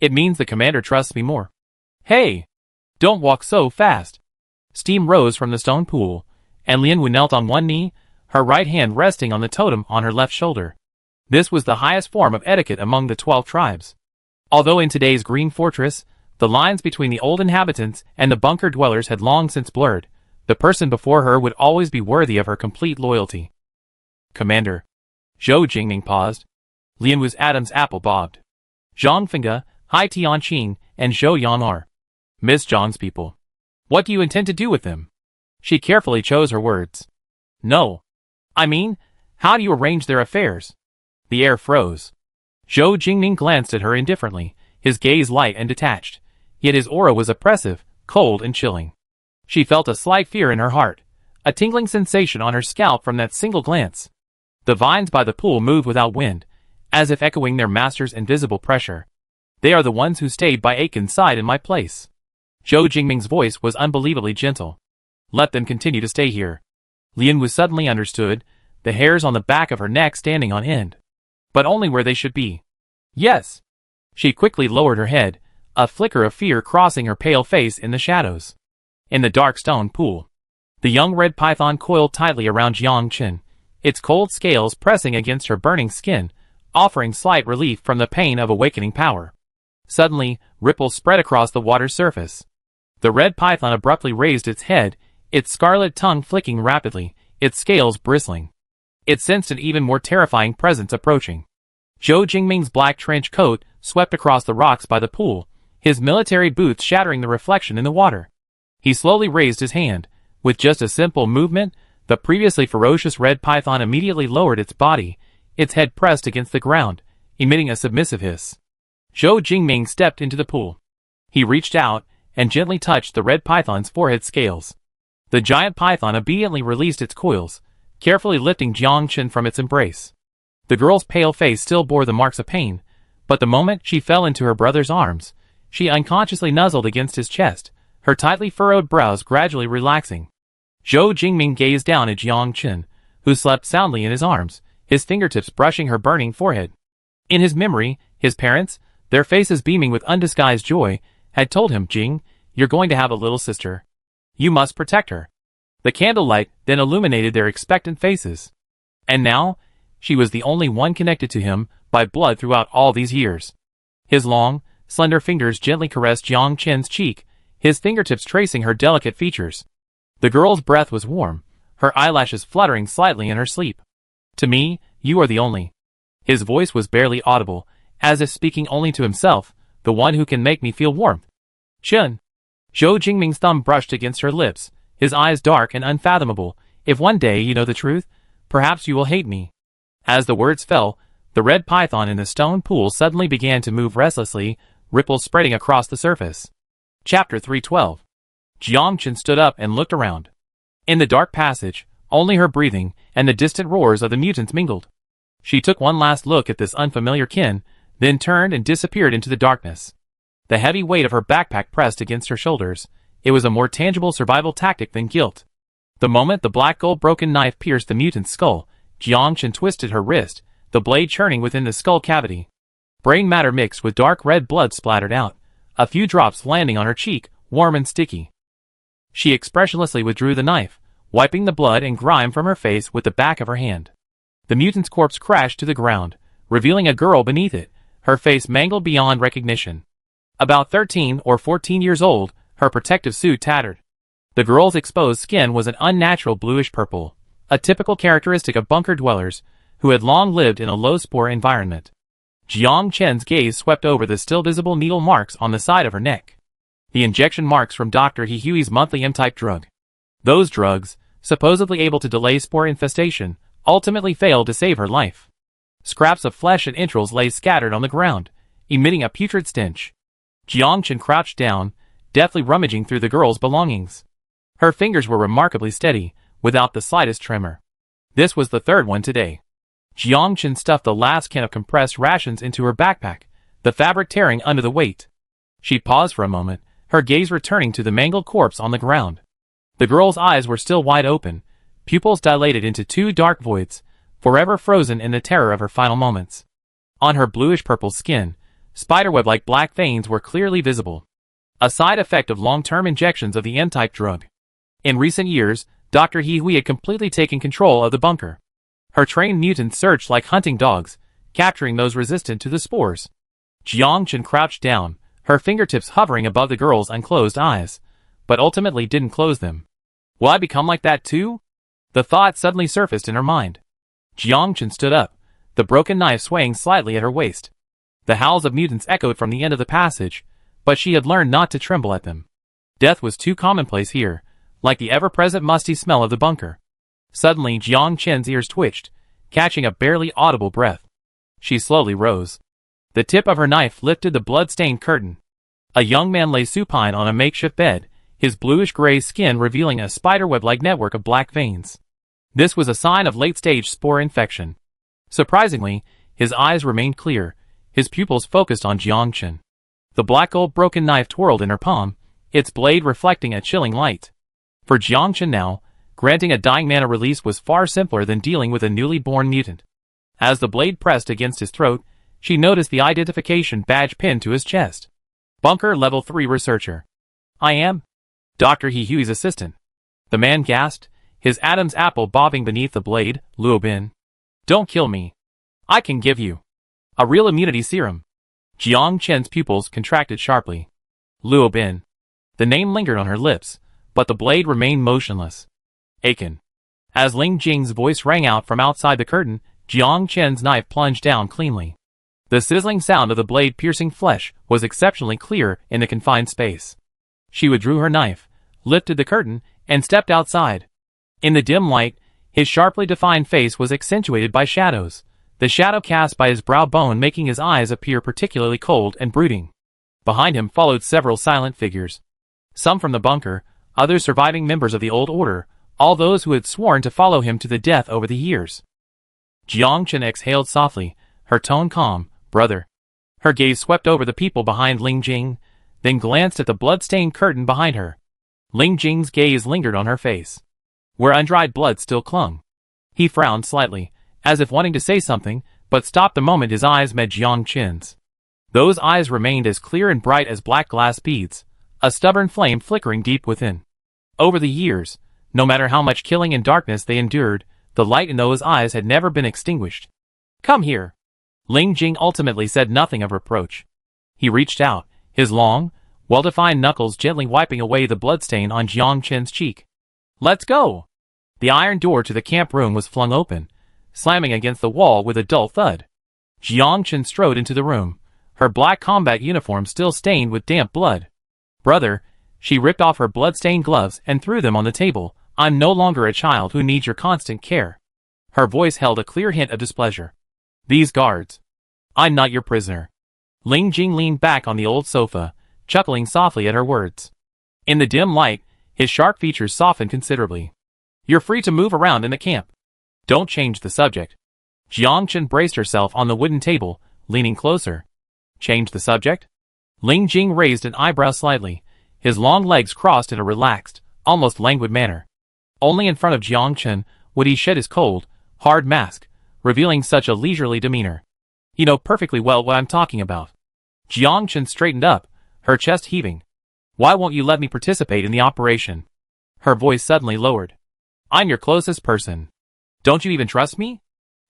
It means the commander trusts me more. Hey! Don't walk so fast. Steam rose from the stone pool, and Lian Wu knelt on one knee, her right hand resting on the totem on her left shoulder. This was the highest form of etiquette among the 12 tribes. Although in today's Green Fortress, the lines between the old inhabitants and the bunker dwellers had long since blurred, the person before her would always be worthy of her complete loyalty. Commander. Zhou Jingming paused. Lian Wu's Adam's apple bobbed. Zhang Fengge, Hai Tianqing, and Zhou Yan are Miss Zhang's people. What do you intend to do with them? She carefully chose her words. No. I mean, how do you arrange their affairs? The air froze. Zhou Jingming glanced at her indifferently, his gaze light and detached. Yet his aura was oppressive, cold and chilling. She felt a slight fear in her heart, a tingling sensation on her scalp from that single glance. The vines by the pool moved without wind, as if echoing their master's invisible pressure. They are the ones who stayed by Aiken's side in my place. Zhou Jingming's voice was unbelievably gentle. Let them continue to stay here. Lian Wu suddenly understood, the hairs on the back of her neck standing on end. But only where they should be. Yes. She quickly lowered her head, a flicker of fear crossing her pale face in the shadows. In the dark stone pool, the young red python coiled tightly around Jiang Chen, its cold scales pressing against her burning skin, offering slight relief from the pain of awakening power. Suddenly, ripples spread across the water's surface. The red python abruptly raised its head, its scarlet tongue flicking rapidly, its scales bristling. It sensed an even more terrifying presence approaching. Zhou Jingming's black trench coat swept across the rocks by the pool, his military boots shattering the reflection in the water. He slowly raised his hand. With just a simple movement, the previously ferocious red python immediately lowered its body, its head pressed against the ground, emitting a submissive hiss. Zhou Jingming stepped into the pool. He reached out and gently touched the red python's forehead scales. The giant python obediently released its coils, carefully lifting Jiang Chen from its embrace. The girl's pale face still bore the marks of pain, but the moment she fell into her brother's arms, she unconsciously nuzzled against his chest, her tightly furrowed brows gradually relaxing. Zhou Jingming gazed down at Jiang Chen, who slept soundly in his arms, his fingertips brushing her burning forehead. In his memory, his parents, their faces beaming with undisguised joy, had told him, "Jing, you're going to have a little sister. You must protect her." The candlelight then illuminated their expectant faces. And now, she was the only one connected to him by blood throughout all these years. His long, slender fingers gently caressed Jiang Chen's cheek, his fingertips tracing her delicate features. The girl's breath was warm, her eyelashes fluttering slightly in her sleep. "To me, you are the only." His voice was barely audible, as if speaking only to himself, the one who can make me feel warmth. "Chen." Zhou Jingming's thumb brushed against her lips, his eyes dark and unfathomable. "If one day you know the truth, perhaps you will hate me." As the words fell, the red python in the stone pool suddenly began to move restlessly, ripples spreading across the surface. Chapter 312. Jiang Chen stood up and looked around. In the dark passage, only her breathing and the distant roars of the mutants mingled. She took one last look at this unfamiliar kin, then turned and disappeared into the darkness. The heavy weight of her backpack pressed against her shoulders. It was a more tangible survival tactic than guilt. The moment the black gold broken knife pierced the mutant's skull, Jiang Chen twisted her wrist, the blade churning within the skull cavity. Brain matter mixed with dark red blood splattered out, a few drops landing on her cheek, warm and sticky. She expressionlessly withdrew the knife, wiping the blood and grime from her face with the back of her hand. The mutant's corpse crashed to the ground, revealing a girl beneath it, her face mangled beyond recognition. About 13 or 14 years old, her protective suit tattered. The girl's exposed skin was an unnatural bluish purple, a typical characteristic of bunker dwellers, who had long lived in a low-spore environment. Jiang Chen's gaze swept over the still visible needle marks on the side of her neck. The injection marks from Dr. He Hui's monthly M-type drug. Those drugs, supposedly able to delay spore infestation, ultimately failed to save her life. Scraps of flesh and entrails lay scattered on the ground, emitting a putrid stench. Jiang Chen crouched down, deftly rummaging through the girl's belongings. Her fingers were remarkably steady, without the slightest tremor. This was the third one today. Jiang Chen stuffed the last can of compressed rations into her backpack, the fabric tearing under the weight. She paused for a moment, her gaze returning to the mangled corpse on the ground. The girl's eyes were still wide open, pupils dilated into two dark voids, forever frozen in the terror of her final moments. On her bluish-purple skin, spiderweb-like black veins were clearly visible, a side effect of long-term injections of the M-type drug. In recent years, Dr. He Hui had completely taken control of the bunker. Her trained mutants searched like hunting dogs, capturing those resistant to the spores. Jiang Chen crouched down, her fingertips hovering above the girl's unclosed eyes, but ultimately didn't close them. Will I become like that too? The thought suddenly surfaced in her mind. Jiang Chen stood up, the broken knife swaying slightly at her waist. The howls of mutants echoed from the end of the passage, but she had learned not to tremble at them. Death was too commonplace here, like the ever-present musty smell of the bunker. Suddenly Jiang Chen's ears twitched, catching a barely audible breath. She slowly rose. The tip of her knife lifted the blood-stained curtain. A young man lay supine on a makeshift bed, his bluish-gray skin revealing a spiderweb-like network of black veins. This was a sign of late-stage spore infection. Surprisingly, his eyes remained clear, his pupils focused on Jiangchen. The black gold broken knife twirled in her palm, its blade reflecting a chilling light. For Jiangchen now, granting a dying man a release was far simpler than dealing with a newly born mutant. As the blade pressed against his throat, she noticed the identification badge pinned to his chest. Bunker Level 3 Researcher. I am Dr. He Hui's assistant. The man gasped, his Adam's apple bobbing beneath the blade. Luo Bin. Don't kill me. I can give you a real immunity serum. Jiang Chen's pupils contracted sharply. Luo Bin. The name lingered on her lips, but the blade remained motionless. Aiken. As Ling Jing's voice rang out from outside the curtain, Jiang Chen's knife plunged down cleanly. The sizzling sound of the blade piercing flesh was exceptionally clear in the confined space. She withdrew her knife, lifted the curtain, and stepped outside. In the dim light, his sharply defined face was accentuated by shadows, the shadow cast by his brow bone making his eyes appear particularly cold and brooding. Behind him followed several silent figures. Some from the bunker, others surviving members of the old order, all those who had sworn to follow him to the death over the years. Jiang Chen exhaled softly, her tone calm. Brother. Her gaze swept over the people behind Ling Jing, then glanced at the blood-stained curtain behind her. Ling Jing's gaze lingered on her face, where undried blood still clung. He frowned slightly, as if wanting to say something, but stopped the moment his eyes met Jiang Chen's. Those eyes remained as clear and bright as black glass beads, a stubborn flame flickering deep within. Over the years, no matter how much killing and darkness they endured, the light in those eyes had never been extinguished. Come here. Ling Jing ultimately said nothing of reproach. He reached out, his long, well-defined knuckles gently wiping away the bloodstain on Jiang Chen's cheek. Let's go! The iron door to the camp room was flung open, slamming against the wall with a dull thud. Jiang Chen strode into the room, her black combat uniform still stained with damp blood. Brother, she ripped off her blood-stained gloves and threw them on the table. I'm no longer a child who needs your constant care. Her voice held a clear hint of displeasure. These guards. I'm not your prisoner. Ling Jing leaned back on the old sofa, chuckling softly at her words. In the dim light, his sharp features softened considerably. You're free to move around in the camp. Don't change the subject. Jiang Chen braced herself on the wooden table, leaning closer. Change the subject? Ling Jing raised an eyebrow slightly, his long legs crossed in a relaxed, almost languid manner. Only in front of Jiang Chen would he shed his cold, hard mask, revealing such a leisurely demeanor. You know perfectly well what I'm talking about. Jiang Chen straightened up, her chest heaving. Why won't you let me participate in the operation? Her voice suddenly lowered. I'm your closest person. Don't you even trust me?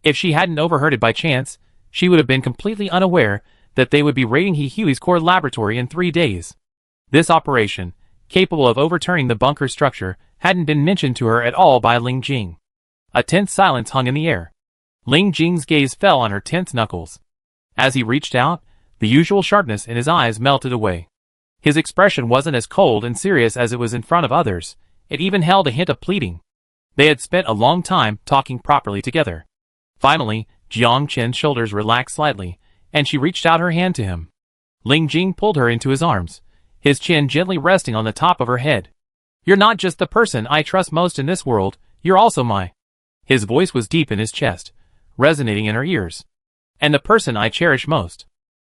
If she hadn't overheard it by chance, she would have been completely unaware that they would be raiding He Hui's core laboratory in 3 days. This operation, capable of overturning the bunker structure, hadn't been mentioned to her at all by Ling Jing. A tense silence hung in the air. Ling Jing's gaze fell on her tense knuckles. As he reached out, the usual sharpness in his eyes melted away. His expression wasn't as cold and serious as it was in front of others, it even held a hint of pleading. They had spent a long time talking properly together. Finally, Jiang Chen's shoulders relaxed slightly, and she reached out her hand to him. Ling Jing pulled her into his arms, his chin gently resting on the top of her head. You're not just the person I trust most in this world, you're also my... His voice was deep in his chest, resonating in her ears. And the person I cherish most.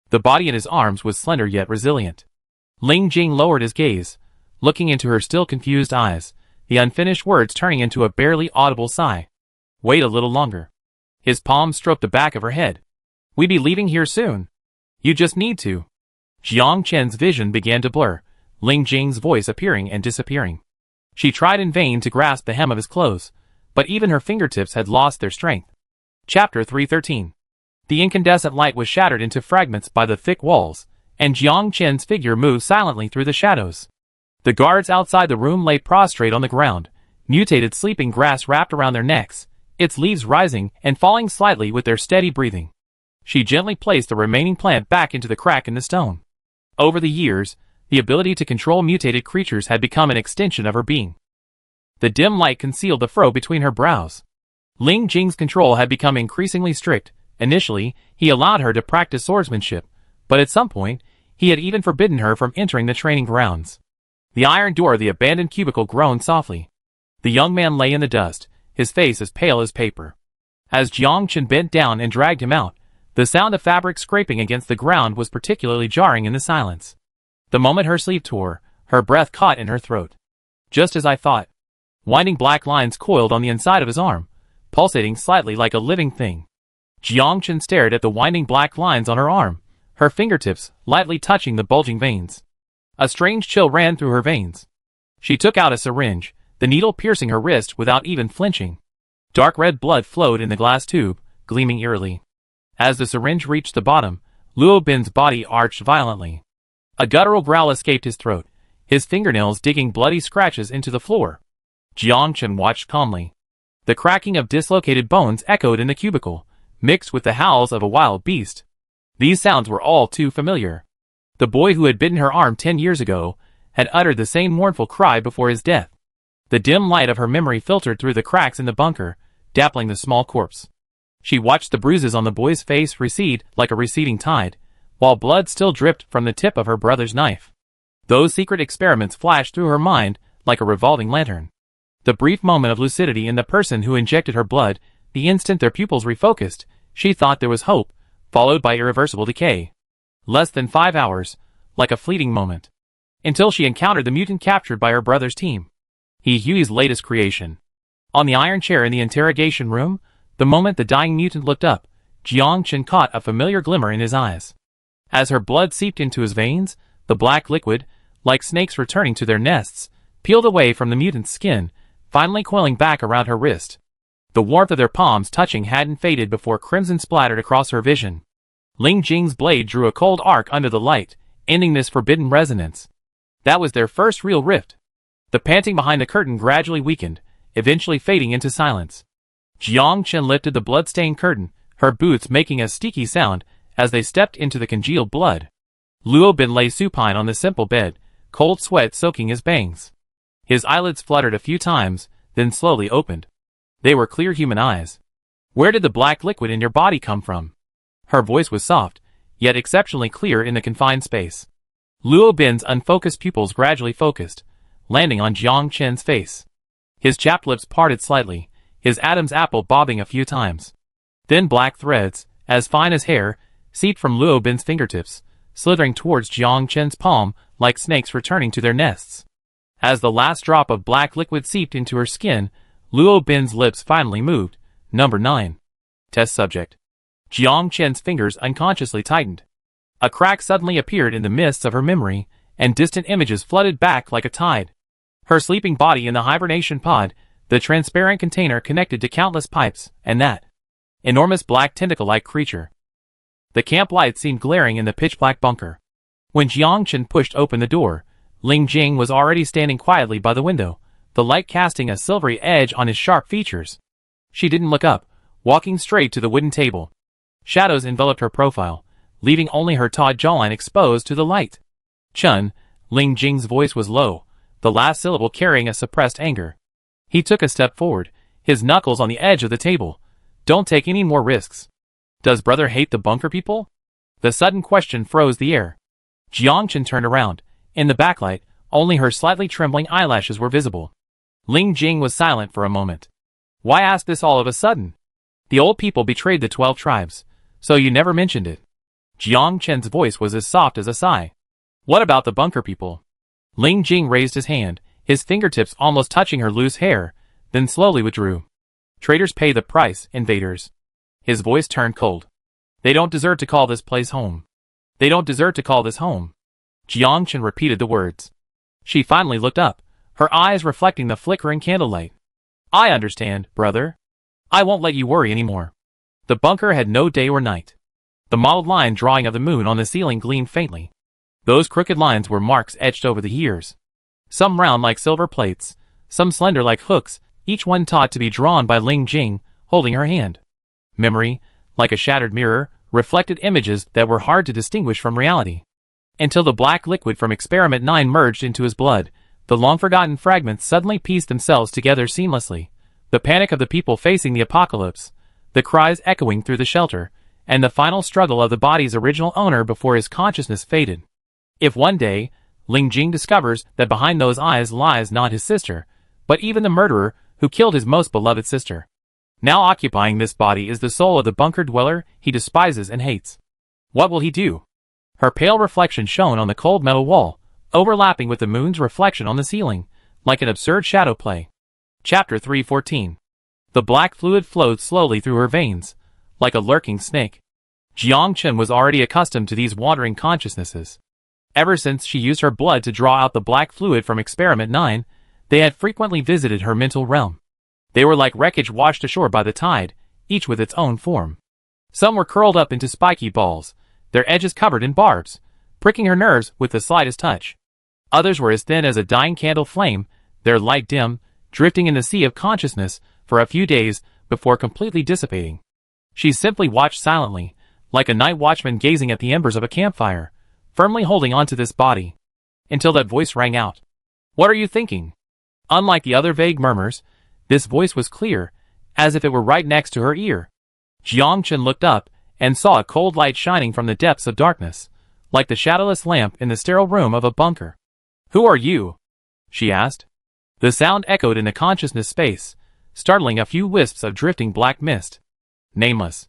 The body in his arms was slender yet resilient. Ling Jing lowered his gaze, looking into her still confused eyes, the unfinished words turning into a barely audible sigh. Wait a little longer. His palm stroked the back of her head. We be leaving here soon. You just need to. Jiang Chen's vision began to blur, Ling Jing's voice appearing and disappearing. She tried in vain to grasp the hem of his clothes, but even her fingertips had lost their strength. Chapter 313. The incandescent light was shattered into fragments by the thick walls, and Jiang Chen's figure moved silently through the shadows. The guards outside the room lay prostrate on the ground, mutated sleeping grass wrapped around their necks, its leaves rising and falling slightly with their steady breathing. She gently placed the remaining plant back into the crack in the stone. Over the years, the ability to control mutated creatures had become an extension of her being. The dim light concealed the furrow between her brows. Ling Jing's control had become increasingly strict, Initially, he allowed her to practice swordsmanship, but at some point, he had even forbidden her from entering the training grounds. The iron door of the abandoned cubicle groaned softly. The young man lay in the dust, his face as pale as paper. As Jiang Chen bent down and dragged him out, the sound of fabric scraping against the ground was particularly jarring in the silence. The moment her sleeve tore, her breath caught in her throat. Just as I thought. Winding black lines coiled on the inside of his arm, pulsating slightly like a living thing. Jiang Chen stared at the winding black lines on her arm, her fingertips lightly touching the bulging veins. A strange chill ran through her veins. She took out a syringe, the needle piercing her wrist without even flinching. Dark red blood flowed in the glass tube, gleaming eerily. As the syringe reached the bottom, Luo Bin's body arched violently. A guttural growl escaped his throat, his fingernails digging bloody scratches into the floor. Jiang Chen watched calmly. The cracking of dislocated bones echoed in the cubicle, mixed with the howls of a wild beast. These sounds were all too familiar. The boy who had bitten her arm 10 years ago had uttered the same mournful cry before his death. The dim light of her memory filtered through the cracks in the bunker, dappling the small corpse. She watched the bruises on the boy's face recede like a receding tide, while blood still dripped from the tip of her brother's knife. Those secret experiments flashed through her mind like a revolving lantern. The brief moment of lucidity in the person who injected her blood, the instant their pupils refocused, she thought there was hope, followed by irreversible decay. Less than 5 hours, like a fleeting moment. Until she encountered the mutant captured by her brother's team. He Huey's latest creation. On the iron chair in the interrogation room, the moment the dying mutant looked up, Jiang Chen caught a familiar glimmer in his eyes. As her blood seeped into his veins, the black liquid, like snakes returning to their nests, peeled away from the mutant's skin, finally coiling back around her wrist. The warmth of their palms touching hadn't faded before crimson splattered across her vision. Ling Jing's blade drew a cold arc under the light, ending this forbidden resonance. That was their first real rift. The panting behind the curtain gradually weakened, eventually fading into silence. Jiang Chen lifted the blood-stained curtain, her boots making a sticky sound as they stepped into the congealed blood. Luo Bin lay supine on the simple bed, cold sweat soaking his bangs. His eyelids fluttered a few times, then slowly opened. They were clear human eyes. Where did the black liquid in your body come from? Her voice was soft, yet exceptionally clear in the confined space. Luo Bin's unfocused pupils gradually focused, landing on Jiang Chen's face. His chapped lips parted slightly, his Adam's apple bobbing a few times. Then black threads, as fine as hair, seeped from Luo Bin's fingertips, slithering towards Jiang Chen's palm like snakes returning to their nests. As the last drop of black liquid seeped into her skin, Luo Bin's lips finally moved. Number 9. Test subject. Jiang Chen's fingers unconsciously tightened. A crack suddenly appeared in the mists of her memory, and distant images flooded back like a tide. Her sleeping body in the hibernation pod, the transparent container connected to countless pipes, and that enormous black tentacle-like creature. The camp lights seemed glaring in the pitch-black bunker. When Jiang Chen pushed open the door, Ling Jing was already standing quietly by the window, the light casting a silvery edge on his sharp features. She didn't look up, walking straight to the wooden table. Shadows enveloped her profile, leaving only her taut jawline exposed to the light. Chun, Ling Jing's voice was low, the last syllable carrying a suppressed anger. He took a step forward, his knuckles on the edge of the table. Don't take any more risks. Does brother hate the bunker people? The sudden question froze the air. Jiang Chen turned around. In the backlight, only her slightly trembling eyelashes were visible. Ling Jing was silent for a moment. Why ask this all of a sudden? The old people betrayed the 12 tribes, so you never mentioned it. Jiang Chen's voice was as soft as a sigh. What about the bunker people? Ling Jing raised his hand, his fingertips almost touching her loose hair, then slowly withdrew. Traitors pay the price, invaders. His voice turned cold. They don't deserve to call this place home. They don't deserve to call this home. Jiang Chen repeated the words. She finally looked up, her eyes reflecting the flickering candlelight. I understand, brother. I won't let you worry anymore. The bunker had no day or night. The mottled line drawing of the moon on the ceiling gleamed faintly. Those crooked lines were marks etched over the years. Some round like silver plates, some slender like hooks, each one taught to be drawn by Ling Jing, holding her hand. Memory, like a shattered mirror, reflected images that were hard to distinguish from reality. Until the black liquid from Experiment 9 merged into his blood, the long-forgotten fragments suddenly pieced themselves together seamlessly. The panic of the people facing the apocalypse, the cries echoing through the shelter, and the final struggle of the body's original owner before his consciousness faded. If one day, Ling Jing discovers that behind those eyes lies not his sister, but even the murderer who killed his most beloved sister. Now occupying this body is the soul of the bunker dweller he despises and hates. What will he do? Her pale reflection shone on the cold metal wall, overlapping with the moon's reflection on the ceiling, like an absurd shadow play. Chapter 314. The black fluid flowed slowly through her veins, like a lurking snake. Jiang Chen was already accustomed to these wandering consciousnesses. Ever since she used her blood to draw out the black fluid from Experiment 9, they had frequently visited her mental realm. They were like wreckage washed ashore by the tide, each with its own form. Some were curled up into spiky balls, their edges covered in barbs, pricking her nerves with the slightest touch. Others were as thin as a dying candle flame, their light dim, drifting in the sea of consciousness for a few days before completely dissipating. She simply watched silently, like a night watchman gazing at the embers of a campfire, firmly holding onto this body, until that voice rang out. "What are you thinking?" Unlike the other vague murmurs, this voice was clear, as if it were right next to her ear. Jiang Chen looked up and saw a cold light shining from the depths of darkness, like the shadowless lamp in the sterile room of a bunker. "Who are you?" she asked. The sound echoed in the consciousness space, startling a few wisps of drifting black mist. "Nameless."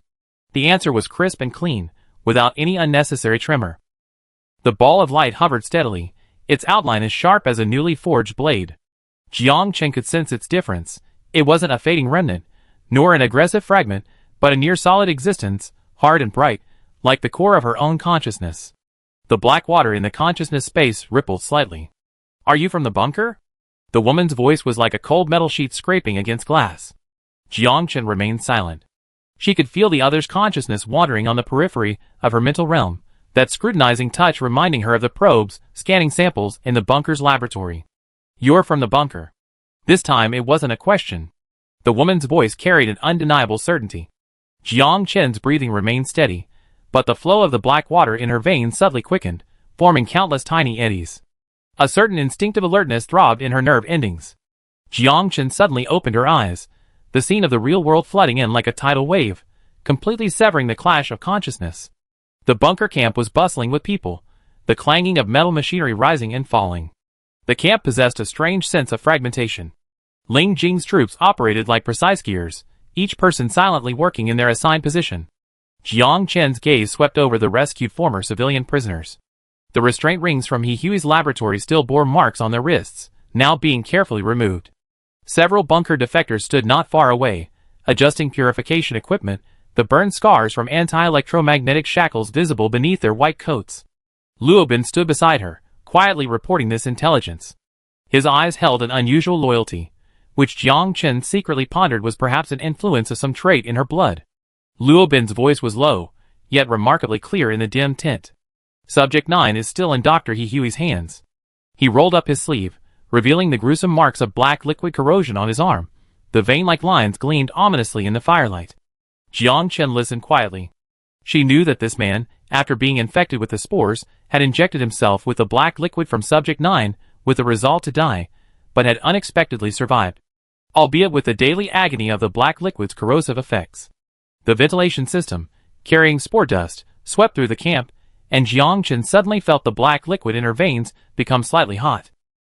The answer was crisp and clean, without any unnecessary tremor. The ball of light hovered steadily, its outline as sharp as a newly forged blade. Jiang Chen could sense its difference. It wasn't a fading remnant, nor an aggressive fragment, but a near-solid existence, hard and bright, like the core of her own consciousness. The black water in the consciousness space rippled slightly. "Are you from the bunker?" The woman's voice was like a cold metal sheet scraping against glass. Jiang Chen remained silent. She could feel the other's consciousness wandering on the periphery of her mental realm, that scrutinizing touch reminding her of the probes scanning samples in the bunker's laboratory. "You're from the bunker." This time it wasn't a question. The woman's voice carried an undeniable certainty. Jiang Chen's breathing remained steady, but the flow of the black water in her veins suddenly quickened, forming countless tiny eddies. A certain instinctive alertness throbbed in her nerve endings. Jiang Chen suddenly opened her eyes, the scene of the real world flooding in like a tidal wave, completely severing the clash of consciousness. The bunker camp was bustling with people, the clanging of metal machinery rising and falling. The camp possessed a strange sense of fragmentation. Ling Jing's troops operated like precise gears, each person silently working in their assigned position. Jiang Chen's gaze swept over the rescued former civilian prisoners. The restraint rings from He Hui's laboratory still bore marks on their wrists, now being carefully removed. Several bunker defectors stood not far away, adjusting purification equipment, the burned scars from anti-electromagnetic shackles visible beneath their white coats. Luobin stood beside her, quietly reporting this intelligence. His eyes held an unusual loyalty, which Jiang Chen secretly pondered was perhaps an influence of some trait in her blood. Luobin's voice was low, yet remarkably clear in the dim tint. Subject 9 is still in Dr. He Hui's hands. He rolled up his sleeve, revealing the gruesome marks of black liquid corrosion on his arm. The vein-like lines gleamed ominously in the firelight. Jiang Chen listened quietly. She knew that this man, after being infected with the spores, had injected himself with the black liquid from Subject 9, with the result to die, but had unexpectedly survived, albeit with the daily agony of the black liquid's corrosive effects. The ventilation system, carrying spore dust, swept through the camp, and Jiang Chen suddenly felt the black liquid in her veins become slightly hot.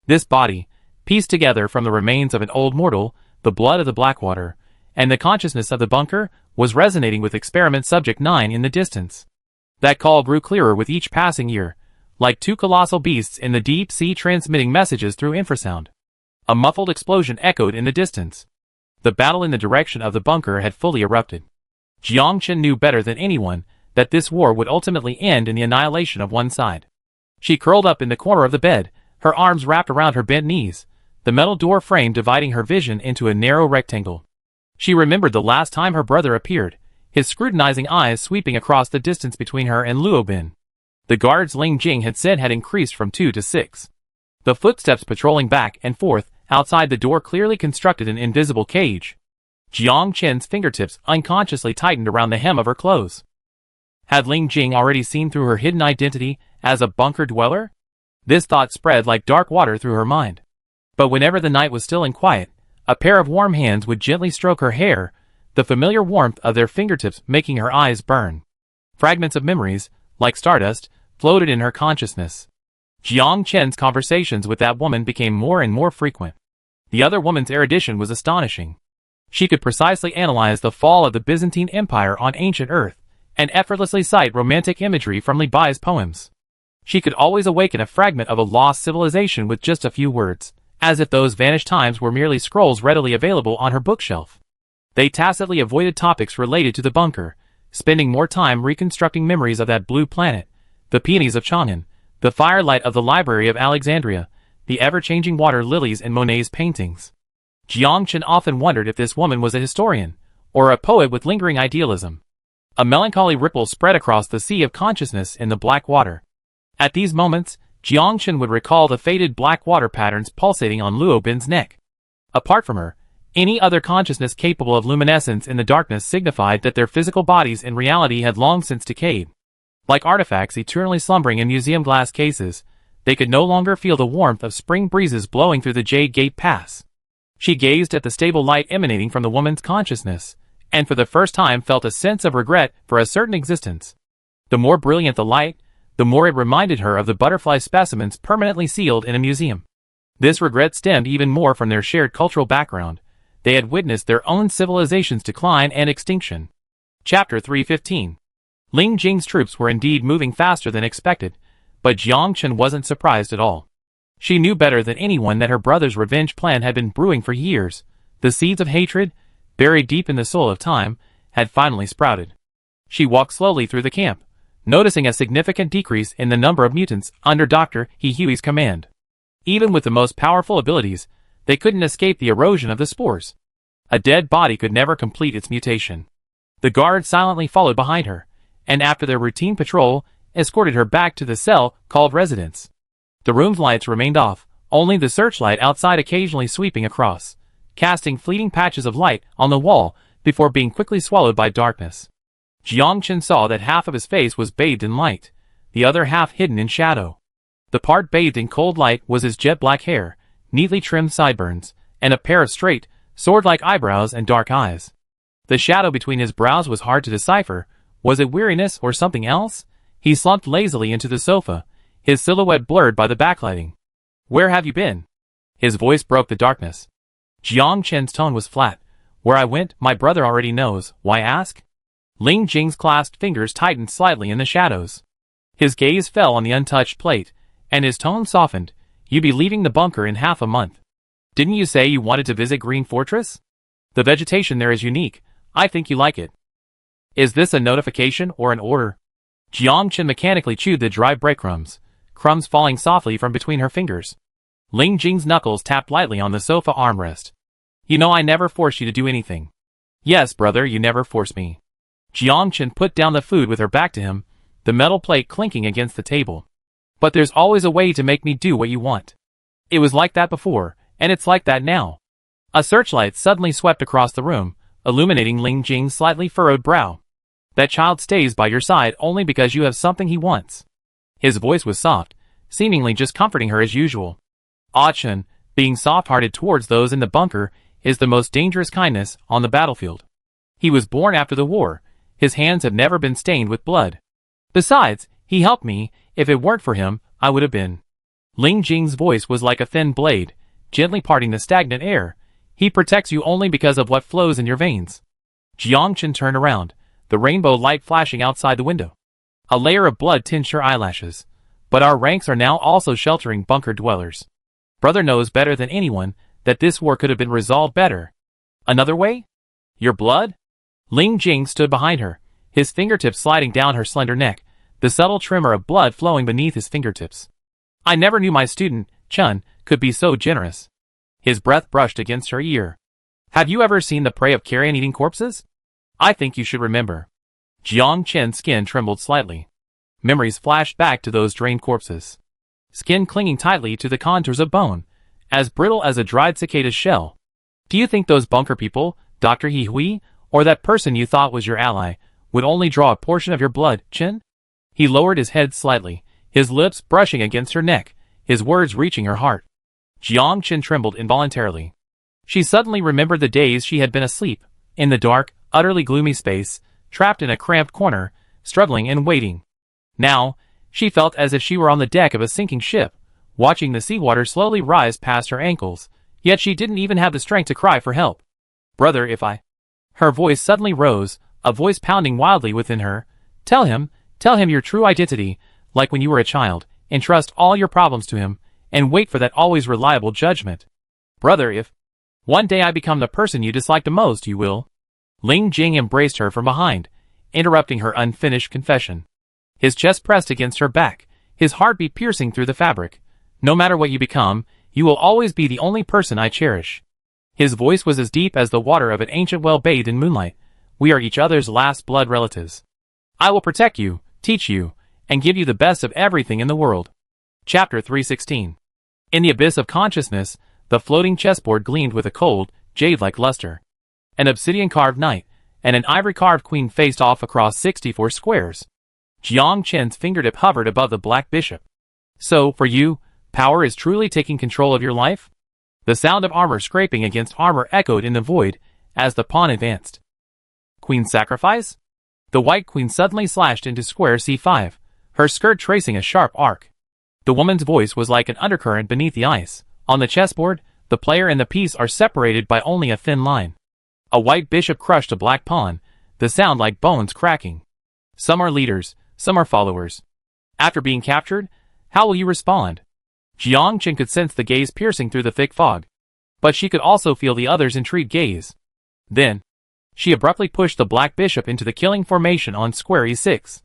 This body, pieced together from the remains of an old mortal, the blood of the Blackwater, and the consciousness of the bunker, was resonating with Experiment Subject 9 in the distance. That call grew clearer with each passing year, like two colossal beasts in the deep sea transmitting messages through infrasound. A muffled explosion echoed in the distance. The battle in the direction of the bunker had fully erupted. Jiang Chen knew better than anyone that this war would ultimately end in the annihilation of one side. She curled up in the corner of the bed, her arms wrapped around her bent knees, the metal door frame dividing her vision into a narrow rectangle. She remembered the last time her brother appeared, his scrutinizing eyes sweeping across the distance between her and Luobin. The guards Ling Jing had said had increased from 2 to 6. The footsteps patrolling back and forth outside the door clearly constructed an invisible cage. Jiang Chen's fingertips unconsciously tightened around the hem of her clothes. Had Ling Jing already seen through her hidden identity as a bunker dweller? This thought spread like dark water through her mind. But whenever the night was still and quiet, a pair of warm hands would gently stroke her hair, the familiar warmth of their fingertips making her eyes burn. Fragments of memories, like stardust, floated in her consciousness. Jiang Chen's conversations with that woman became more and more frequent. The other woman's erudition was astonishing. She could precisely analyze the fall of the Byzantine Empire on ancient Earth, and effortlessly cite romantic imagery from Li Bai's poems. She could always awaken a fragment of a lost civilization with just a few words, as if those vanished times were merely scrolls readily available on her bookshelf. They tacitly avoided topics related to the bunker, spending more time reconstructing memories of that blue planet, the peonies of Chang'an, the firelight of the Library of Alexandria, the ever-changing water lilies in Monet's paintings. Jiang Chen often wondered if this woman was a historian, or a poet with lingering idealism. A melancholy ripple spread across the sea of consciousness in the black water. At these moments, Jiang Chen would recall the faded black water patterns pulsating on Luo Bin's neck. Apart from her, any other consciousness capable of luminescence in the darkness signified that their physical bodies in reality had long since decayed. Like artifacts eternally slumbering in museum glass cases, they could no longer feel the warmth of spring breezes blowing through the Jade Gate Pass. She gazed at the stable light emanating from the woman's consciousness, and for the first time felt a sense of regret for a certain existence. The more brilliant the light, the more it reminded her of the butterfly specimens permanently sealed in a museum. This regret stemmed even more from their shared cultural background. They had witnessed their own civilization's decline and extinction. Chapter 315. Ling Jing's troops were indeed moving faster than expected, but Jiang Chen wasn't surprised at all. She knew better than anyone that her brother's revenge plan had been brewing for years. The seeds of hatred, buried deep in the soul of time, had finally sprouted. She walked slowly through the camp, noticing a significant decrease in the number of mutants under Dr. He Hui's command. Even with the most powerful abilities, they couldn't escape the erosion of the spores. A dead body could never complete its mutation. The guard silently followed behind her, and after their routine patrol, escorted her back to the cell called residence. The room's lights remained off, only the searchlight outside occasionally sweeping across, casting fleeting patches of light on the wall before being quickly swallowed by darkness. Jiang Chen saw that half of his face was bathed in light, the other half hidden in shadow. The part bathed in cold light was his jet-black hair, neatly trimmed sideburns, and a pair of straight, sword-like eyebrows and dark eyes. The shadow between his brows was hard to decipher. Was it weariness or something else? He slumped lazily into the sofa, his silhouette blurred by the backlighting. "Where have you been?" His voice broke the darkness. Jiang Chen's tone was flat. "Where I went, my brother already knows. Why ask?" Ling Jing's clasped fingers tightened slightly in the shadows. His gaze fell on the untouched plate, and his tone softened. "You'd be leaving the bunker in half a month. Didn't you say you wanted to visit Green Fortress? The vegetation there is unique. I think you like it." "Is this a notification or an order?" Jiang Chen mechanically chewed the dry breadcrumbs, crumbs falling softly from between her fingers. Ling Jing's knuckles tapped lightly on the sofa armrest. "You know I never force you to do anything." "Yes, brother, you never force me." Jiang Chen put down the food with her back to him, the metal plate clinking against the table. "But there's always a way to make me do what you want. It was like that before, and it's like that now." A searchlight suddenly swept across the room, illuminating Ling Jing's slightly furrowed brow. "That child stays by your side only because you have something he wants." His voice was soft, seemingly just comforting her as usual. "Ah Chen, being soft-hearted towards those in the bunker is the most dangerous kindness on the battlefield. He was born after the war. His hands have never been stained with blood. Besides, he helped me. If it weren't for him, I would have been." Ling Jing's voice was like a thin blade, gently parting the stagnant air. "He protects you only because of what flows in your veins." Jiang Chen turned around, the rainbow light flashing outside the window. A layer of blood tinged her eyelashes. "But our ranks are now also sheltering bunker dwellers. Brother knows better than anyone that this war could have been resolved better." "Another way? Your blood?" Ling Jing stood behind her, his fingertips sliding down her slender neck, the subtle tremor of blood flowing beneath his fingertips. "I never knew my student, Chun, could be so generous." His breath brushed against her ear. "Have you ever seen the prey of carrion-eating corpses? I think you should remember." Jiang Chen's skin trembled slightly. Memories flashed back to those drained corpses. Skin clinging tightly to the contours of bone, as brittle as a dried cicada's shell. "Do you think those bunker people, Dr. He Hui, or that person you thought was your ally, would only draw a portion of your blood, Chen?" He lowered his head slightly, his lips brushing against her neck, his words reaching her heart. Jiang Chen trembled involuntarily. She suddenly remembered the days she had been asleep, in the dark, utterly gloomy space, trapped in a cramped corner, struggling and waiting. Now, she felt as if she were on the deck of a sinking ship, watching the seawater slowly rise past her ankles, yet she didn't even have the strength to cry for help. Brother, if I... Her voice suddenly rose, a voice pounding wildly within her. Tell him your true identity, like when you were a child, entrust all your problems to him, and wait for that always reliable judgment. Brother, if one day I become the person you dislike the most, you will. Ling Jing embraced her from behind, interrupting her unfinished confession. His chest pressed against her back, his heartbeat piercing through the fabric. No matter what you become, you will always be the only person I cherish. His voice was as deep as the water of an ancient well bathed in moonlight. We are each other's last blood relatives. I will protect you, teach you, and give you the best of everything in the world. Chapter 316. In the abyss of consciousness, the floating chessboard gleamed with a cold, jade-like luster. An obsidian-carved knight and an ivory-carved queen faced off across 64 squares. Jiang Chen's fingertip hovered above the black bishop. So, for you, power is truly taking control of your life? The sound of armor scraping against armor echoed in the void as the pawn advanced. Queen sacrifice? The white queen suddenly slashed into square c5, her skirt tracing a sharp arc. The woman's voice was like an undercurrent beneath the ice. On the chessboard, the player and the piece are separated by only a thin line. A white bishop crushed a black pawn, the sound like bones cracking. Some are leaders, some are followers. After being captured, how will you respond? Jiang Chen could sense the gaze piercing through the thick fog, but she could also feel the other's intrigued gaze. Then, she abruptly pushed the black bishop into the killing formation on square e6.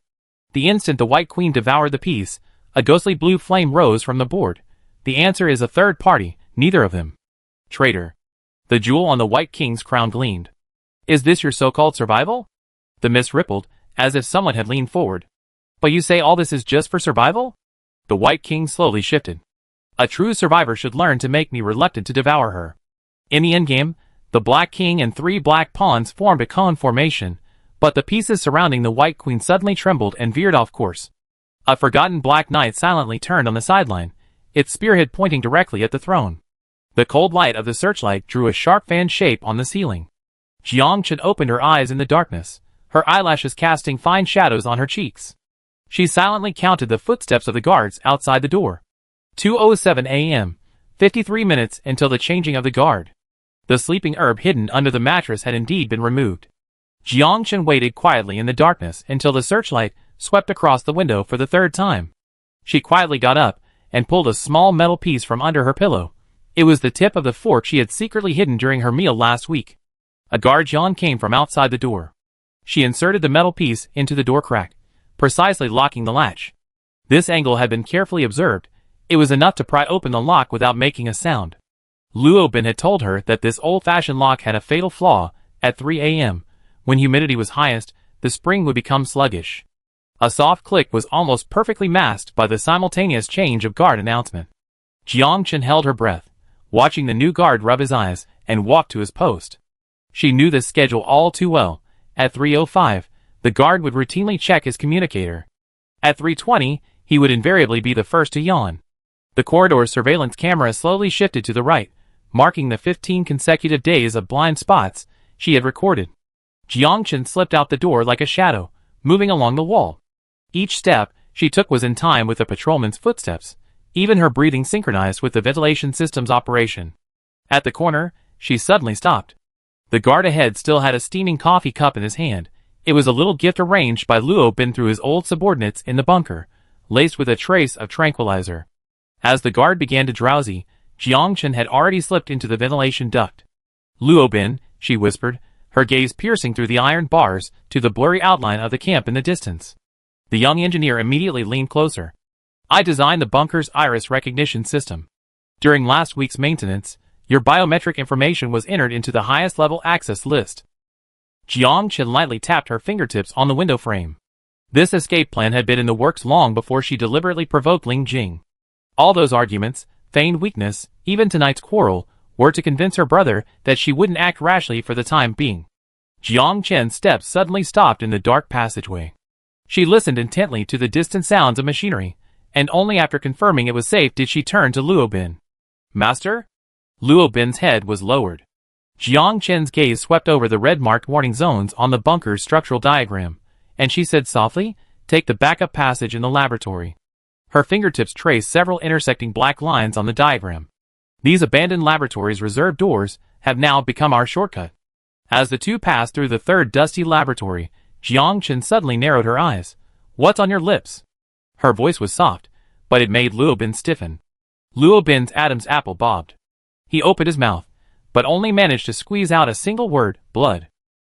The instant the white queen devoured the piece, a ghostly blue flame rose from the board. The answer is a third party, neither of them. Traitor. The jewel on the white king's crown gleamed. Is this your so-called survival? The mist rippled, as if someone had leaned forward. But you say all this is just for survival? The white king slowly shifted. A true survivor should learn to make me reluctant to devour her. In the endgame, the black king and 3 black pawns formed a cone formation, but the pieces surrounding the white queen suddenly trembled and veered off course. A forgotten black knight silently turned on the sideline, its spearhead pointing directly at the throne. The cold light of the searchlight drew a sharp fan shape on the ceiling. Jiang Chen opened her eyes in the darkness, her eyelashes casting fine shadows on her cheeks. She silently counted the footsteps of the guards outside the door. 2:07 a.m., 53 minutes until the changing of the guard. The sleeping herb hidden under the mattress had indeed been removed. Jiang Chen waited quietly in the darkness until the searchlight swept across the window for the third time. She quietly got up and pulled a small metal piece from under her pillow. It was the tip of the fork she had secretly hidden during her meal last week. A guard yawn came from outside the door. She inserted the metal piece into the door crack, precisely locking the latch. This angle had been carefully observed. It was enough to pry open the lock without making a sound. Luo Bin had told her that this old-fashioned lock had a fatal flaw. At 3 a.m., when humidity was highest, the spring would become sluggish. A soft click was almost perfectly masked by the simultaneous change of guard announcement. Jiang Chen held her breath, watching the new guard rub his eyes and walk to his post. She knew this schedule all too well. At 3:05, the guard would routinely check his communicator. At 3:20, he would invariably be the first to yawn. The corridor's surveillance camera slowly shifted to the right, marking the 15 consecutive days of blind spots she had recorded. Jiang Chen slipped out the door like a shadow, moving along the wall. Each step she took was in time with the patrolman's footsteps, even her breathing synchronized with the ventilation system's operation. At the corner, she suddenly stopped. The guard ahead still had a steaming coffee cup in his hand. It was a little gift arranged by Luo Bin through his old subordinates in the bunker, laced with a trace of tranquilizer. As the guard began to drowsy, Jiang Chen had already slipped into the ventilation duct. Luo Bin, she whispered, her gaze piercing through the iron bars to the blurry outline of the camp in the distance. The young engineer immediately leaned closer. I designed the bunker's iris recognition system. During last week's maintenance, your biometric information was entered into the highest level access list. Jiang Chen lightly tapped her fingertips on the window frame. This escape plan had been in the works long before she deliberately provoked Ling Jing. All those arguments, feigned weakness, even tonight's quarrel, were to convince her brother that she wouldn't act rashly for the time being. Jiang Chen's steps suddenly stopped in the dark passageway. She listened intently to the distant sounds of machinery, and only after confirming it was safe did she turn to Luo Bin. Master? Luo Bin's head was lowered. Jiang Chen's gaze swept over the red-marked warning zones on the bunker's structural diagram, and she said softly, "Take the backup passage in the laboratory." Her fingertips traced several intersecting black lines on the diagram. "These abandoned laboratories' reserved doors have now become our shortcut." As the two passed through the third dusty laboratory, Jiang Chen suddenly narrowed her eyes. "What's on your lips?" Her voice was soft, but it made Luo Bin stiffen. Luo Bin's Adam's apple bobbed. He opened his mouth, but only managed to squeeze out a single word, "blood."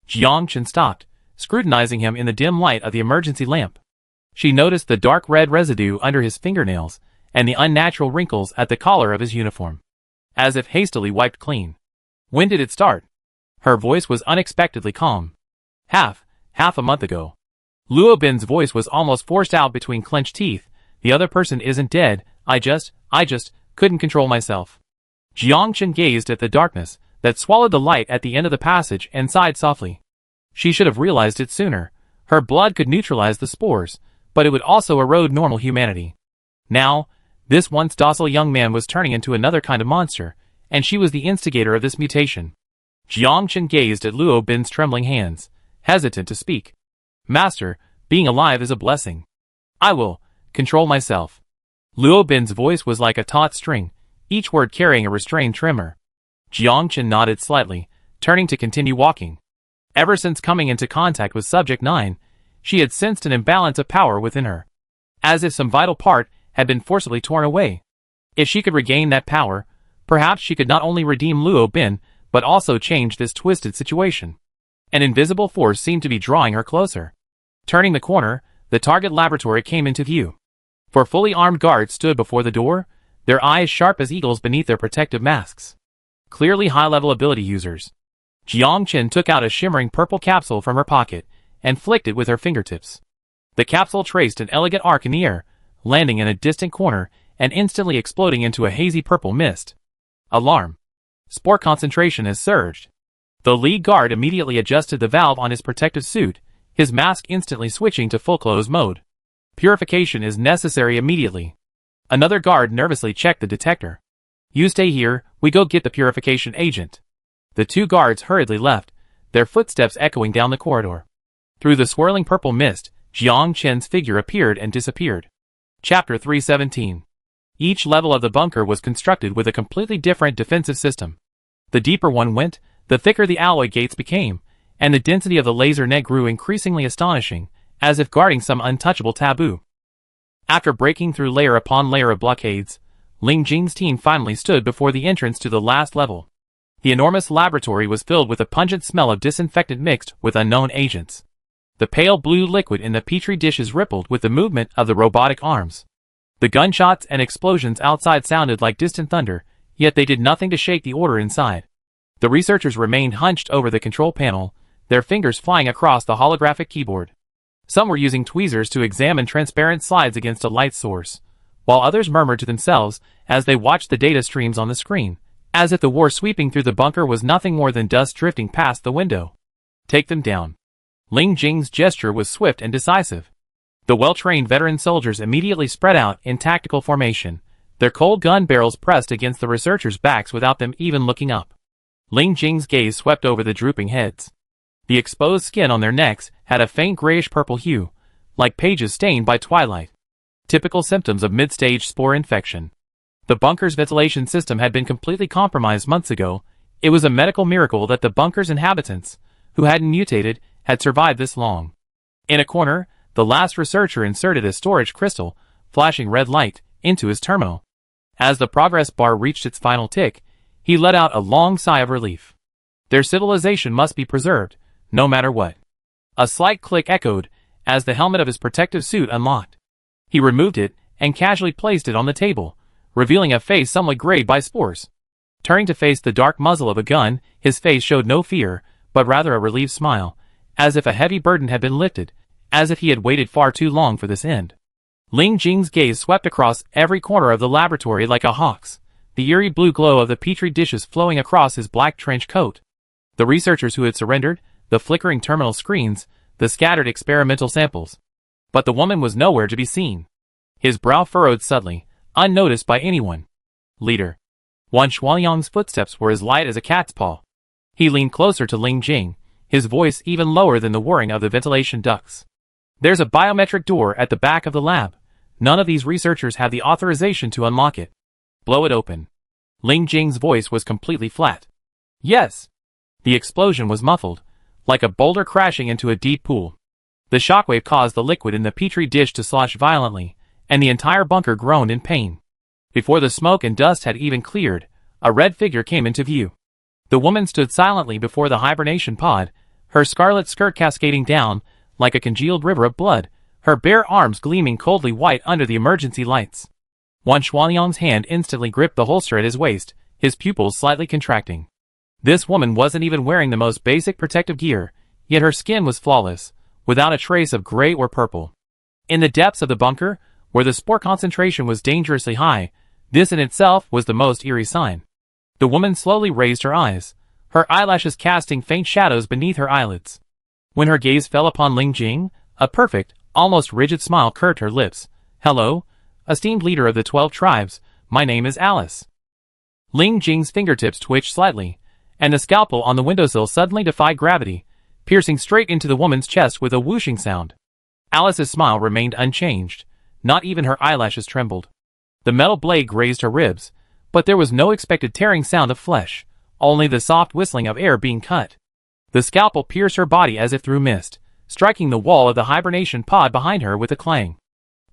Jiang Chen stopped, scrutinizing him in the dim light of the emergency lamp. She noticed the dark red residue under his fingernails, and the unnatural wrinkles at the collar of his uniform, as if hastily wiped clean. "When did it start?" Her voice was unexpectedly calm. Half a month ago." Luo Bin's voice was almost forced out between clenched teeth. "The other person isn't dead, I just couldn't control myself." Jiang Chen gazed at the darkness that swallowed the light at the end of the passage and sighed softly. She should have realized it sooner. Her blood could neutralize the spores, but it would also erode normal humanity. Now, this once docile young man was turning into another kind of monster, and she was the instigator of this mutation. Jiang Chen gazed at Luo Bin's trembling hands, hesitant to speak. "Master, being alive is a blessing. I will control myself." Luo Bin's voice was like a taut string, each word carrying a restrained tremor. Jiang Chen nodded slightly, turning to continue walking. Ever since coming into contact with Subject 9, she had sensed an imbalance of power within her, as if some vital part had been forcibly torn away. If she could regain that power, perhaps she could not only redeem Luo Bin, but also change this twisted situation. An invisible force seemed to be drawing her closer. Turning the corner, the target laboratory came into view. Four fully armed guards stood before the door, their eyes sharp as eagles beneath their protective masks. Clearly high-level ability users. Jiang Chen took out a shimmering purple capsule from her pocket and flicked it with her fingertips. The capsule traced an elegant arc in the air, landing in a distant corner and instantly exploding into a hazy purple mist. Alarm. Spore concentration has surged. The lead guard immediately adjusted the valve on his protective suit, his mask instantly switching to full close mode. Purification is necessary immediately. Another guard nervously checked the detector. "You stay here, we go get the purification agent." The two guards hurriedly left, their footsteps echoing down the corridor. Through the swirling purple mist, Jiang Chen's figure appeared and disappeared. Chapter 317. Each level of the bunker was constructed with a completely different defensive system. The deeper one went, the thicker the alloy gates became, and the density of the laser net grew increasingly astonishing, as if guarding some untouchable taboo. After breaking through layer upon layer of blockades, Ling Jing's team finally stood before the entrance to the last level. The enormous laboratory was filled with a pungent smell of disinfectant mixed with unknown agents. The pale blue liquid in the petri dishes rippled with the movement of the robotic arms. The gunshots and explosions outside sounded like distant thunder, yet they did nothing to shake the order inside. The researchers remained hunched over the control panel, their fingers flying across the holographic keyboard. Some were using tweezers to examine transparent slides against a light source, while others murmured to themselves as they watched the data streams on the screen, as if the war sweeping through the bunker was nothing more than dust drifting past the window. "Take them down." Ling Jing's gesture was swift and decisive. The well-trained veteran soldiers immediately spread out in tactical formation, their cold gun barrels pressed against the researchers' backs without them even looking up. Ling Jing's gaze swept over the drooping heads. The exposed skin on their necks had a faint grayish-purple hue, like pages stained by twilight. Typical symptoms of mid-stage spore infection. The bunker's ventilation system had been completely compromised months ago. It was a medical miracle that the bunker's inhabitants, who hadn't mutated, had survived this long. In a corner, the last researcher inserted a storage crystal, flashing red light, into his terminal. As the progress bar reached its final tick, he let out a long sigh of relief. Their civilization must be preserved, no matter what. A slight click echoed, as the helmet of his protective suit unlocked. He removed it, and casually placed it on the table, revealing a face somewhat grayed by spores. Turning to face the dark muzzle of a gun, his face showed no fear, but rather a relieved smile, as if a heavy burden had been lifted, as if he had waited far too long for this end. Ling Jing's gaze swept across every corner of the laboratory like a hawk's, the eerie blue glow of the petri dishes flowing across his black trench coat. The researchers who had surrendered, the flickering terminal screens, the scattered experimental samples. But the woman was nowhere to be seen. His brow furrowed suddenly, unnoticed by anyone. "Leader." Wan Shuanyang's footsteps were as light as a cat's paw. He leaned closer to Ling Jing, his voice even lower than the whirring of the ventilation ducts. There's a biometric door at the back of the lab. None of these researchers have the authorization to unlock it. Blow it open. Ling Jing's voice was completely flat. Yes. The explosion was muffled, like a boulder crashing into a deep pool. The shockwave caused the liquid in the petri dish to slosh violently, and the entire bunker groaned in pain. Before the smoke and dust had even cleared, a red figure came into view. The woman stood silently before the hibernation pod, her scarlet skirt cascading down like a congealed river of blood, her bare arms gleaming coldly white under the emergency lights. Wan Xuanyang's hand instantly gripped the holster at his waist, his pupils slightly contracting. This woman wasn't even wearing the most basic protective gear, yet her skin was flawless, without a trace of gray or purple. In the depths of the bunker, where the spore concentration was dangerously high, this in itself was the most eerie sign. The woman slowly raised her eyes, her eyelashes casting faint shadows beneath her eyelids. When her gaze fell upon Ling Jing, a perfect, almost rigid smile curved her lips. Hello, esteemed leader of the 12 tribes, my name is Alice. Ling Jing's fingertips twitched slightly, and the scalpel on the windowsill suddenly defied gravity, piercing straight into the woman's chest with a whooshing sound. Alice's smile remained unchanged, not even her eyelashes trembled. The metal blade grazed her ribs, but there was no expected tearing sound of flesh, only the soft whistling of air being cut. The scalpel pierced her body as if through mist, striking the wall of the hibernation pod behind her with a clang.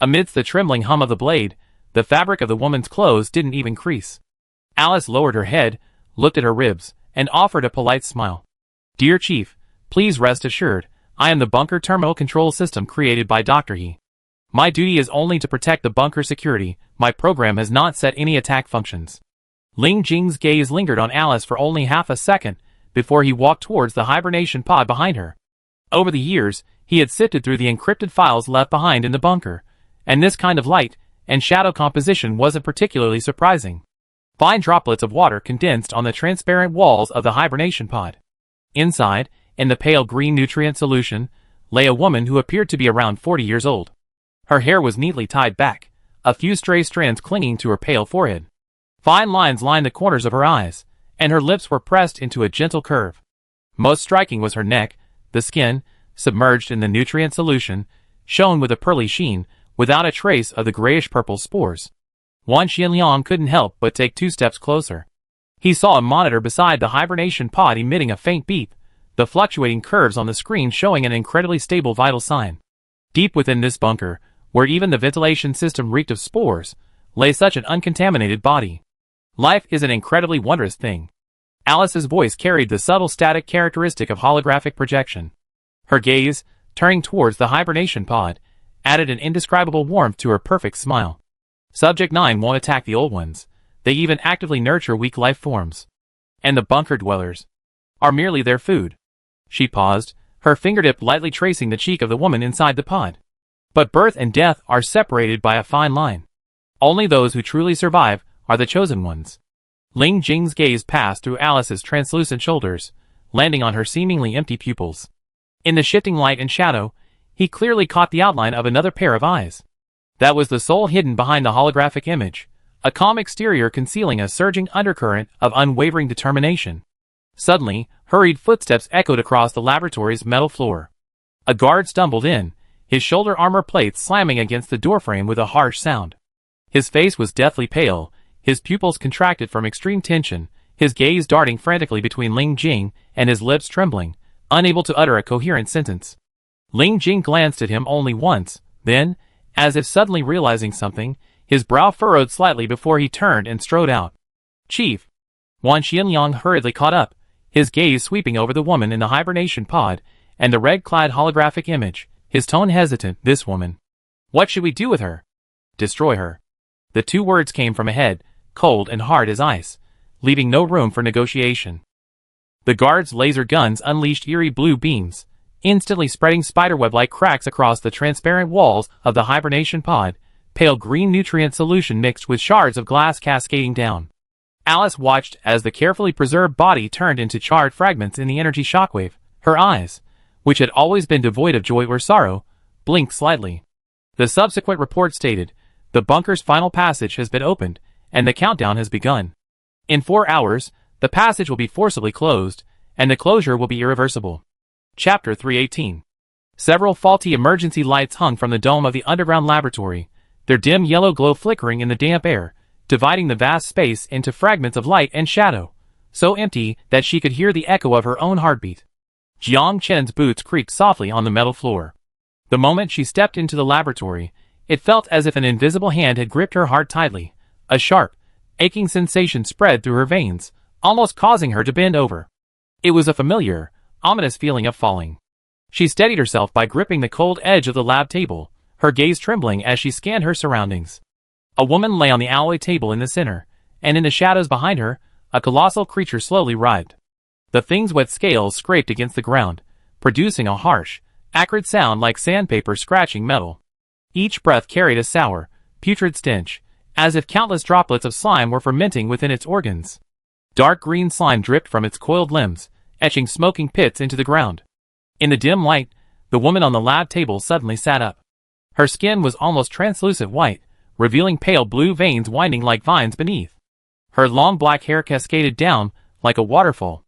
Amidst the trembling hum of the blade, the fabric of the woman's clothes didn't even crease. Alice lowered her head, looked at her ribs, and offered a polite smile. Dear Chief, please rest assured, I am the bunker terminal control system created by Dr. He. My duty is only to protect the bunker security, my program has not set any attack functions. Ling Jing's gaze lingered on Alice for only half a second, before he walked towards the hibernation pod behind her. Over the years, he had sifted through the encrypted files left behind in the bunker, and this kind of light and shadow composition wasn't particularly surprising. Fine droplets of water condensed on the transparent walls of the hibernation pod. Inside, in the pale green nutrient solution, lay a woman who appeared to be around 40 years old. Her hair was neatly tied back, a few stray strands clinging to her pale forehead. Fine lines lined the corners of her eyes, and her lips were pressed into a gentle curve. Most striking was her neck. The skin, submerged in the nutrient solution, shone with a pearly sheen, without a trace of the grayish-purple spores. Wan Xianliang couldn't help but take 2 steps closer. He saw a monitor beside the hibernation pod emitting a faint beep, the fluctuating curves on the screen showing an incredibly stable vital sign. Deep within this bunker, where even the ventilation system reeked of spores, lay such an uncontaminated body. Life is an incredibly wondrous thing. Alice's voice carried the subtle static characteristic of holographic projection. Her gaze, turning towards the hibernation pod, added an indescribable warmth to her perfect smile. Subject 9 won't attack the old ones. They even actively nurture weak life forms. And the bunker dwellers are merely their food. She paused, her fingertip lightly tracing the cheek of the woman inside the pod. But birth and death are separated by a fine line. Only those who truly survive are the chosen ones. Ling Jing's gaze passed through Alice's translucent shoulders, landing on her seemingly empty pupils. In the shifting light and shadow, he clearly caught the outline of another pair of eyes. That was the soul hidden behind the holographic image, a calm exterior concealing a surging undercurrent of unwavering determination. Suddenly, hurried footsteps echoed across the laboratory's metal floor. A guard stumbled in, his shoulder armor plates slamming against the doorframe with a harsh sound. His face was deathly pale, his pupils contracted from extreme tension, his gaze darting frantically between Ling Jing and his lips trembling, unable to utter a coherent sentence. Ling Jing glanced at him only once, then, as if suddenly realizing something, his brow furrowed slightly before he turned and strode out. Chief! Wan Xianliang hurriedly caught up, his gaze sweeping over the woman in the hibernation pod and the red-clad holographic image, his tone hesitant. This woman. What should we do with her? Destroy her. The 2 words came from ahead, cold and hard as ice, leaving no room for negotiation. The guards' laser guns unleashed eerie blue beams, instantly spreading spiderweb-like cracks across the transparent walls of the hibernation pod, pale green nutrient solution mixed with shards of glass cascading down. Alice watched as the carefully preserved body turned into charred fragments in the energy shockwave. Her eyes, which had always been devoid of joy or sorrow, blinked slightly. The subsequent report stated, the bunker's final passage has been opened, and the countdown has begun. In 4 hours, the passage will be forcibly closed, and the closure will be irreversible. Chapter 318. Several faulty emergency lights hung from the dome of the underground laboratory, their dim yellow glow flickering in the damp air, dividing the vast space into fragments of light and shadow, so empty that she could hear the echo of her own heartbeat. Jiang Chen's boots creaked softly on the metal floor. The moment she stepped into the laboratory, it felt as if an invisible hand had gripped her heart tightly. A sharp, aching sensation spread through her veins, almost causing her to bend over. It was a familiar, ominous feeling of falling. She steadied herself by gripping the cold edge of the lab table, her gaze trembling as she scanned her surroundings. A woman lay on the alloy table in the center, and in the shadows behind her, a colossal creature slowly writhed. The thing's wet scales scraped against the ground, producing a harsh, acrid sound like sandpaper scratching metal. Each breath carried a sour, putrid stench, as if countless droplets of slime were fermenting within its organs. Dark green slime dripped from its coiled limbs, etching smoking pits into the ground. In the dim light, the woman on the lab table suddenly sat up. Her skin was almost translucent white, revealing pale blue veins winding like vines beneath. Her long black hair cascaded down like a waterfall.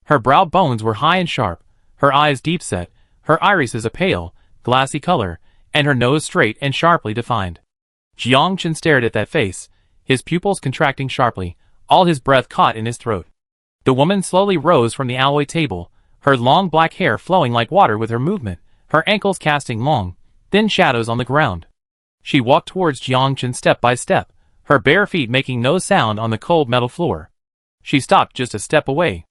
Her brow bones were high and sharp, her eyes deep-set, her irises a pale, glassy color, and her nose straight and sharply defined. Jiang Chen stared at that face, his pupils contracting sharply, all his breath caught in his throat. The woman slowly rose from the alloy table, her long black hair flowing like water with her movement, her ankles casting long, thin shadows on the ground. She walked towards Jiang Chen step by step, her bare feet making no sound on the cold metal floor. She stopped just a step away.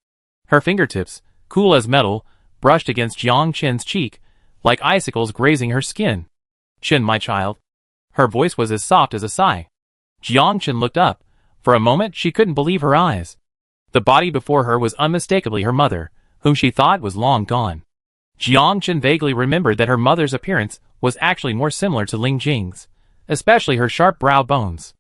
Her fingertips, cool as metal, brushed against Jiang Chen's cheek, like icicles grazing her skin. "Chen, my child." Her voice was as soft as a sigh. Jiang Chen looked up. For a moment she couldn't believe her eyes. The body before her was unmistakably her mother, whom she thought was long gone. Jiang Chen vaguely remembered that her mother's appearance was actually more similar to Ling Jing's, especially her sharp brow bones.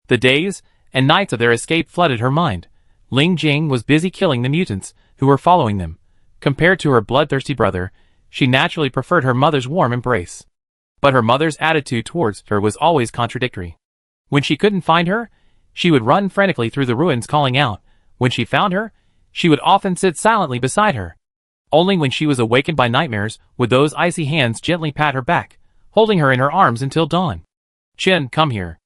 The days and nights of their escape flooded her mind. Ling Jing was busy killing the mutants who were following them. Compared to her bloodthirsty brother, she naturally preferred her mother's warm embrace. But her mother's attitude towards her was always contradictory. When she couldn't find her, she would run frantically through the ruins calling out. When she found her, she would often sit silently beside her. Only when she was awakened by nightmares would those icy hands gently pat her back, holding her in her arms until dawn. "Chen, come here."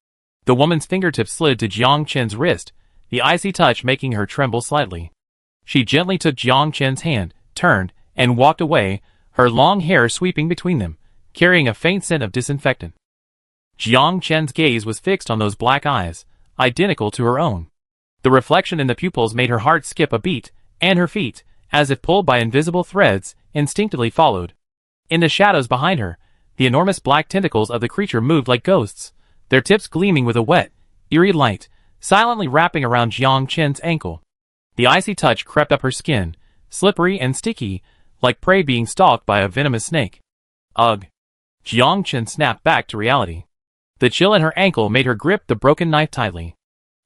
The woman's fingertips slid to Jiang Chen's wrist, the icy touch making her tremble slightly. She gently took Jiang Chen's hand, turned, and walked away, her long hair sweeping between them, carrying a faint scent of disinfectant. Jiang Chen's gaze was fixed on those black eyes, identical to her own. The reflection in the pupils made her heart skip a beat, and her feet, as if pulled by invisible threads, instinctively followed. In the shadows behind her, the enormous black tentacles of the creature moved like ghosts, their tips gleaming with a wet, eerie light, silently wrapping around Jiang Chen's ankle. The icy touch crept up her skin, slippery and sticky, like prey being stalked by a venomous snake. Ugh! Jiang Chen snapped back to reality. The chill in her ankle made her grip the broken knife tightly.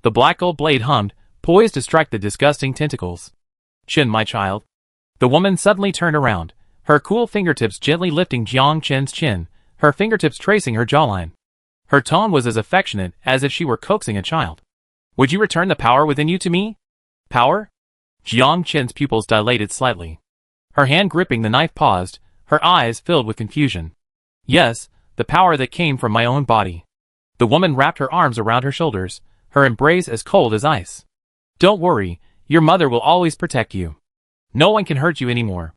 The black gold blade hummed, poised to strike the disgusting tentacles. "Chen, my child." The woman suddenly turned around, her cool fingertips gently lifting Jiang Chen's chin, her fingertips tracing her jawline. Her tone was as affectionate as if she were coaxing a child. "Would you return the power within you to me?" "Power?" Jiang Chen's pupils dilated slightly. Her hand gripping the knife paused, her eyes filled with confusion. "Yes, the power that came from my own body." The woman wrapped her arms around her shoulders, her embrace as cold as ice. "Don't worry, your mother will always protect you. No one can hurt you anymore."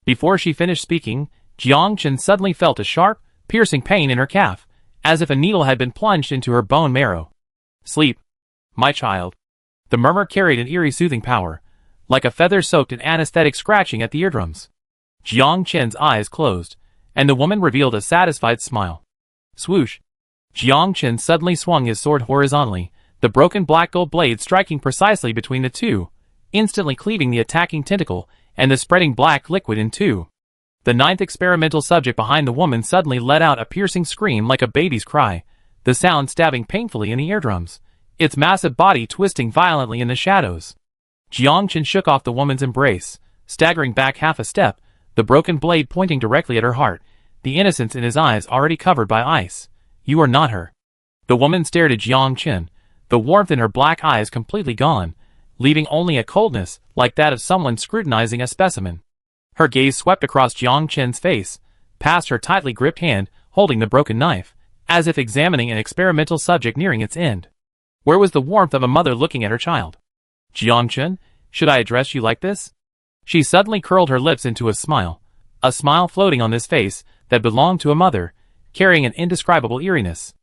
Before she finished speaking, Jiang Chen suddenly felt a sharp, piercing pain in her calf, as if a needle had been plunged into her bone marrow. "Sleep, my child." The murmur carried an eerie soothing power, like a feather soaked in anesthetic scratching at the eardrums. Jiang Chen's eyes closed, and the woman revealed a satisfied smile. Swoosh! Jiang Chen suddenly swung his sword horizontally, the broken black gold blade striking precisely between the two, instantly cleaving the attacking tentacle and the spreading black liquid in two. The ninth experimental subject behind the woman suddenly let out a piercing scream like a baby's cry, the sound stabbing painfully in the eardrums, its massive body twisting violently in the shadows. Jiang Chen shook off the woman's embrace, staggering back half a step, the broken blade pointing directly at her heart, the innocence in his eyes already covered by ice. "You are not her." The woman stared at Jiang Chen, the warmth in her black eyes completely gone, leaving only a coldness like that of someone scrutinizing a specimen. Her gaze swept across Jiang Chen's face, past her tightly gripped hand holding the broken knife, as if examining an experimental subject nearing its end. Where was the warmth of a mother looking at her child? Jiang Chen, should I address you like this? She suddenly curled her lips into a smile floating on this face that belonged to a mother, carrying an indescribable eeriness.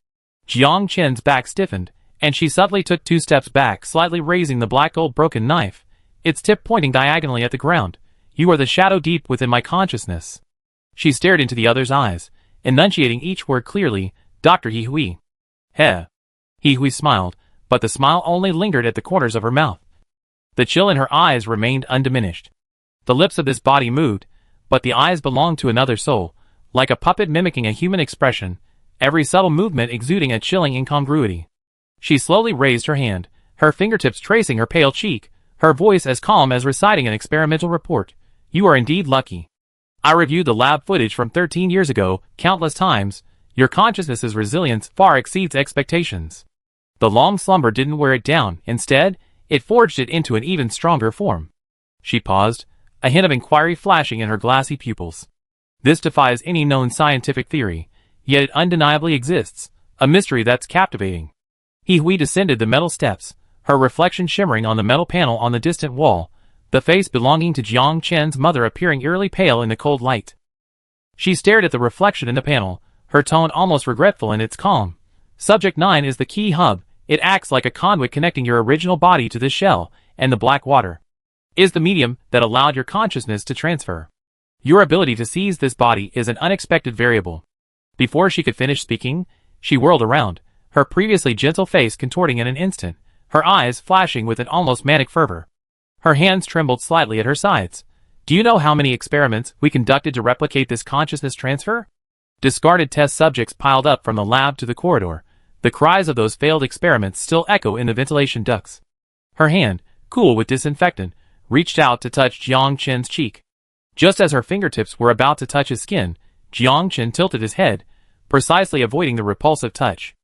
Jiang Chen's back stiffened, and she suddenly took 2 steps back, slightly raising the black gold broken knife, its tip pointing diagonally at the ground. You are the shadow deep within my consciousness. She stared into the other's eyes, enunciating each word clearly. Dr. He Hui. Heh. He Hui smiled, but the smile only lingered at the corners of her mouth. The chill in her eyes remained undiminished. The lips of this body moved, but the eyes belonged to another soul, like a puppet mimicking a human expression, every subtle movement exuding a chilling incongruity. She slowly raised her hand, her fingertips tracing her pale cheek, her voice as calm as reciting an experimental report. You are indeed lucky. I reviewed the lab footage from 13 years ago countless times. Your consciousness's resilience far exceeds expectations. The long slumber didn't wear it down. Instead, it forged it into an even stronger form. She paused, a hint of inquiry flashing in her glassy pupils. This defies any known scientific theory, yet it undeniably exists, a mystery that's captivating. He Hui descended the metal steps, her reflection shimmering on the metal panel on the distant wall, the face belonging to Jiang Chen's mother appearing eerily pale in the cold light. She stared at the reflection in the panel, her tone almost regretful in its calm. Subject 9 is the key hub. It acts like a conduit connecting your original body to this shell, and the black water is the medium that allowed your consciousness to transfer. Your ability to seize this body is an unexpected variable. Before she could finish speaking, she whirled around, her previously gentle face contorting in an instant, her eyes flashing with an almost manic fervor. Her hands trembled slightly at her sides. Do you know how many experiments we conducted to replicate this consciousness transfer? Discarded test subjects piled up from the lab to the corridor. The cries of those failed experiments still echo in the ventilation ducts. Her hand, cool with disinfectant, reached out to touch Jiang Chen's cheek. Just as her fingertips were about to touch his skin, Jiang Chen tilted his head, precisely avoiding the repulsive touch.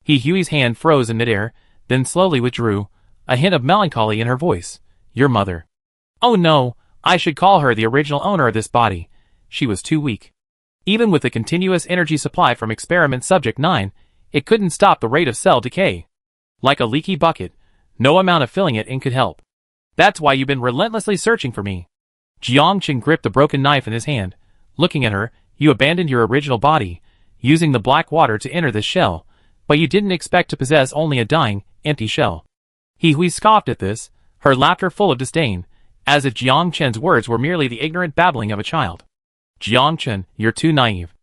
He Hui's hand froze in midair, then slowly withdrew, a hint of melancholy in her voice. Your mother. Oh no, I should call her the original owner of this body. She was too weak. Even with the continuous energy supply from experiment subject 9, it couldn't stop the rate of cell decay. Like a leaky bucket, no amount of filling it in could help. That's why you've been relentlessly searching for me. Jiang Chen gripped the broken knife in his hand. Looking at her, you abandoned your original body, using the black water to enter this shell, but you didn't expect to possess only a dying, empty shell. He Hui scoffed at this, her laughter full of disdain, as if Jiang Chen's words were merely the ignorant babbling of a child. Jiang Chen, you're too naive.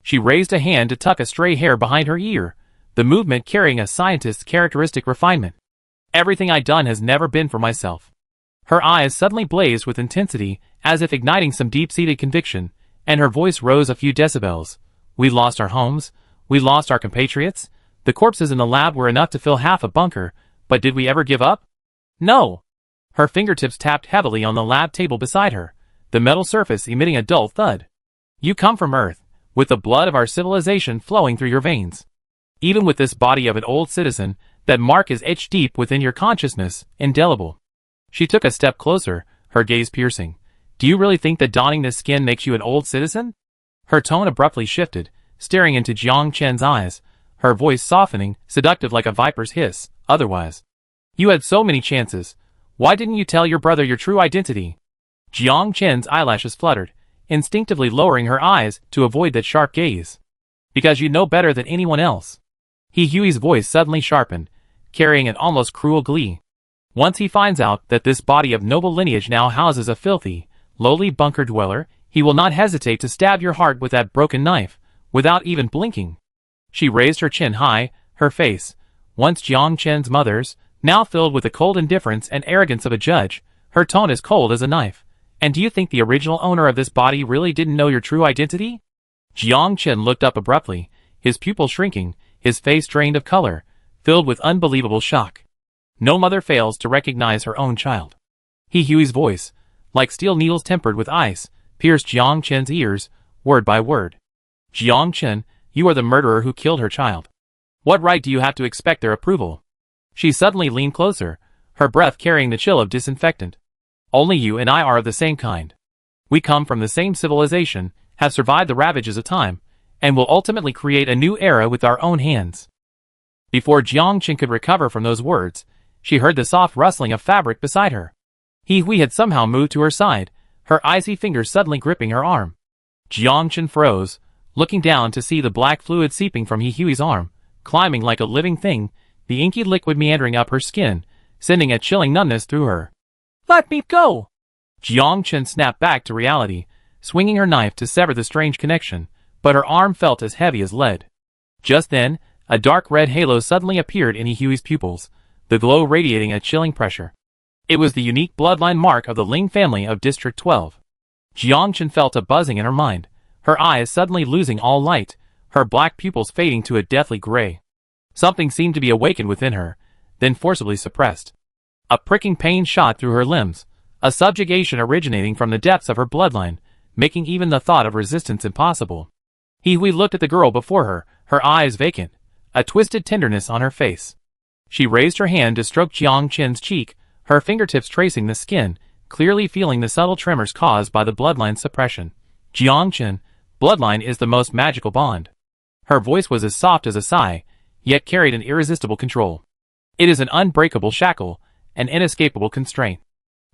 She raised a hand to tuck a stray hair behind her ear, the movement carrying a scientist's characteristic refinement. Everything I've done has never been for myself. Her eyes suddenly blazed with intensity, as if igniting some deep-seated conviction, and her voice rose a few decibels. We lost our homes, we lost our compatriots, the corpses in the lab were enough to fill half a bunker, but did we ever give up? No. Her fingertips tapped heavily on the lab table beside her, the metal surface emitting a dull thud. You come from Earth, with the blood of our civilization flowing through your veins. Even with this body of an old citizen, that mark is etched deep within your consciousness, indelible. She took a step closer, her gaze piercing. Do you really think that donning this skin makes you an old citizen? Her tone abruptly shifted, staring into Jiang Chen's eyes, her voice softening, seductive like a viper's hiss. Otherwise, you had so many chances. Why didn't you tell your brother your true identity? Jiang Chen's eyelashes fluttered, instinctively lowering her eyes to avoid that sharp gaze. Because you know better than anyone else. He Hui's voice suddenly sharpened, carrying an almost cruel glee. Once he finds out that this body of noble lineage now houses a filthy, lowly bunker dweller, he will not hesitate to stab your heart with that broken knife, without even blinking. She raised her chin high, her face, once Jiang Chen's mother's, now filled with the cold indifference and arrogance of a judge, her tone as cold as a knife. And do you think the original owner of this body really didn't know your true identity? Jiang Chen looked up abruptly, his pupils shrinking, his face drained of color, filled with unbelievable shock. No mother fails to recognize her own child. He Hui's voice, like steel needles tempered with ice, pierced Jiang Chen's ears, word by word. Jiang Chen, you are the murderer who killed her child. What right do you have to expect their approval? She suddenly leaned closer, her breath carrying the chill of disinfectant. Only you and I are of the same kind. We come from the same civilization, have survived the ravages of time, and will ultimately create a new era with our own hands. Before Jiang Chen could recover from those words, she heard the soft rustling of fabric beside her. He Hui had somehow moved to her side, her icy fingers suddenly gripping her arm. Jiang Chen froze, looking down to see the black fluid seeping from He Hui's arm, climbing like a living thing, the inky liquid meandering up her skin, sending a chilling numbness through her. "Let me go!" Jiang Chen snapped back to reality, swinging her knife to sever the strange connection, but her arm felt as heavy as lead. Just then, a dark red halo suddenly appeared in He Hui's pupils, the glow radiating a chilling pressure. It was the unique bloodline mark of the Ling family of District 12. Jiang Chen felt a buzzing in her mind, her eyes suddenly losing all light, her black pupils fading to a deathly gray. Something seemed to be awakened within her, then forcibly suppressed. A pricking pain shot through her limbs, a subjugation originating from the depths of her bloodline, making even the thought of resistance impossible. He Hui looked at the girl before her eyes vacant, a twisted tenderness on her face. She raised her hand to stroke Jiang Chen's cheek, her fingertips tracing the skin, clearly feeling the subtle tremors caused by the bloodline suppression. "Jiang Chen, bloodline is the most magical bond." Her voice was as soft as a sigh, yet carried an irresistible control. "It is an unbreakable shackle, an inescapable constraint.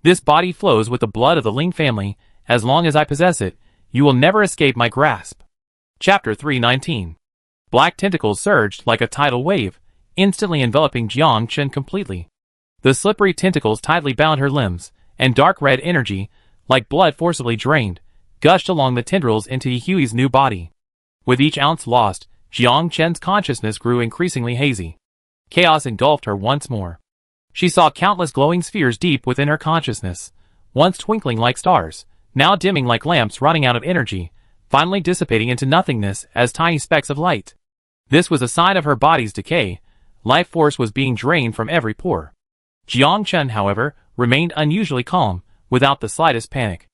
This body flows with the blood of the Ling family. As long as I possess it, you will never escape my grasp." Chapter 319. Black tentacles surged like a tidal wave, instantly enveloping Jiang Chen completely. The slippery tentacles tightly bound her limbs, and dark red energy, like blood forcibly drained, gushed along the tendrils into He Hui's new body. With each ounce lost, Jiang Chen's consciousness grew increasingly hazy. Chaos engulfed her once more. She saw countless glowing spheres deep within her consciousness, once twinkling like stars, now dimming like lamps running out of energy, finally dissipating into nothingness as tiny specks of light. This was a sign of her body's decay. Life force was being drained from every pore. Jiang Chen, however, remained unusually calm, without the slightest panic.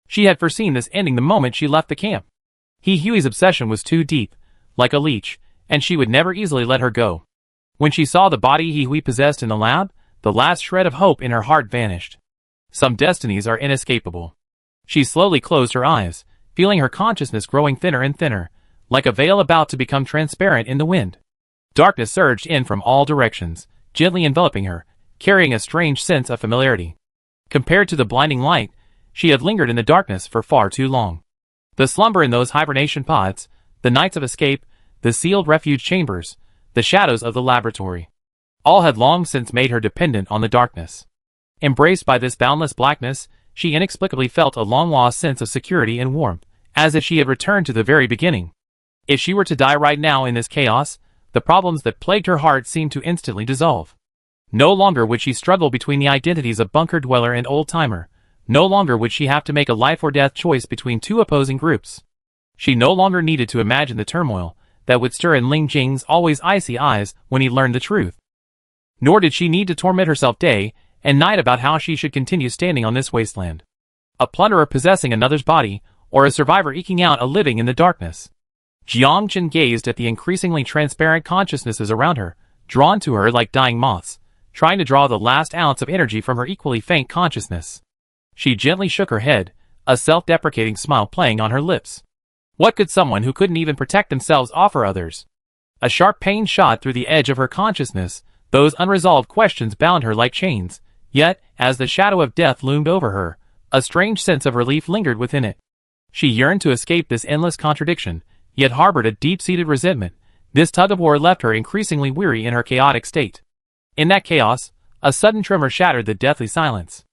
She had foreseen this ending the moment she left the camp. He Hui's obsession was too deep, like a leech, and she would never easily let her go. When she saw the body He Hui possessed in the lab, the last shred of hope in her heart vanished. Some destinies are inescapable. She slowly closed her eyes, feeling her consciousness growing thinner and thinner, like a veil about to become transparent in the wind. Darkness surged in from all directions, gently enveloping her, carrying a strange sense of familiarity. Compared to the blinding light, she had lingered in the darkness for far too long. The slumber in those hibernation pods, the nights of escape, the sealed refuge chambers, the shadows of the laboratory. All had long since made her dependent on the darkness. Embraced by this boundless blackness, she inexplicably felt a long-lost sense of security and warmth, as if she had returned to the very beginning. If she were to die right now in this chaos, the problems that plagued her heart seemed to instantly dissolve. No longer would she struggle between the identities of bunker dweller and old-timer. No longer would she have to make a life-or-death choice between two opposing groups. She no longer needed to imagine the turmoil that would stir in Ling Jing's always icy eyes when he learned the truth. Nor did she need to torment herself day and night about how she should continue standing on this wasteland. A plunderer possessing another's body, or a survivor eking out a living in the darkness. Jiang Chen gazed at the increasingly transparent consciousnesses around her, drawn to her like dying moths, trying to draw the last ounce of energy from her equally faint consciousness. She gently shook her head, a self-deprecating smile playing on her lips. What could someone who couldn't even protect themselves offer others? A sharp pain shot through the edge of her consciousness. Those unresolved questions bound her like chains. Yet, as the shadow of death loomed over her, a strange sense of relief lingered within it. She yearned to escape this endless contradiction, yet harbored a deep-seated resentment. This tug-of-war left her increasingly weary in her chaotic state. In that chaos, a sudden tremor shattered the deathly silence.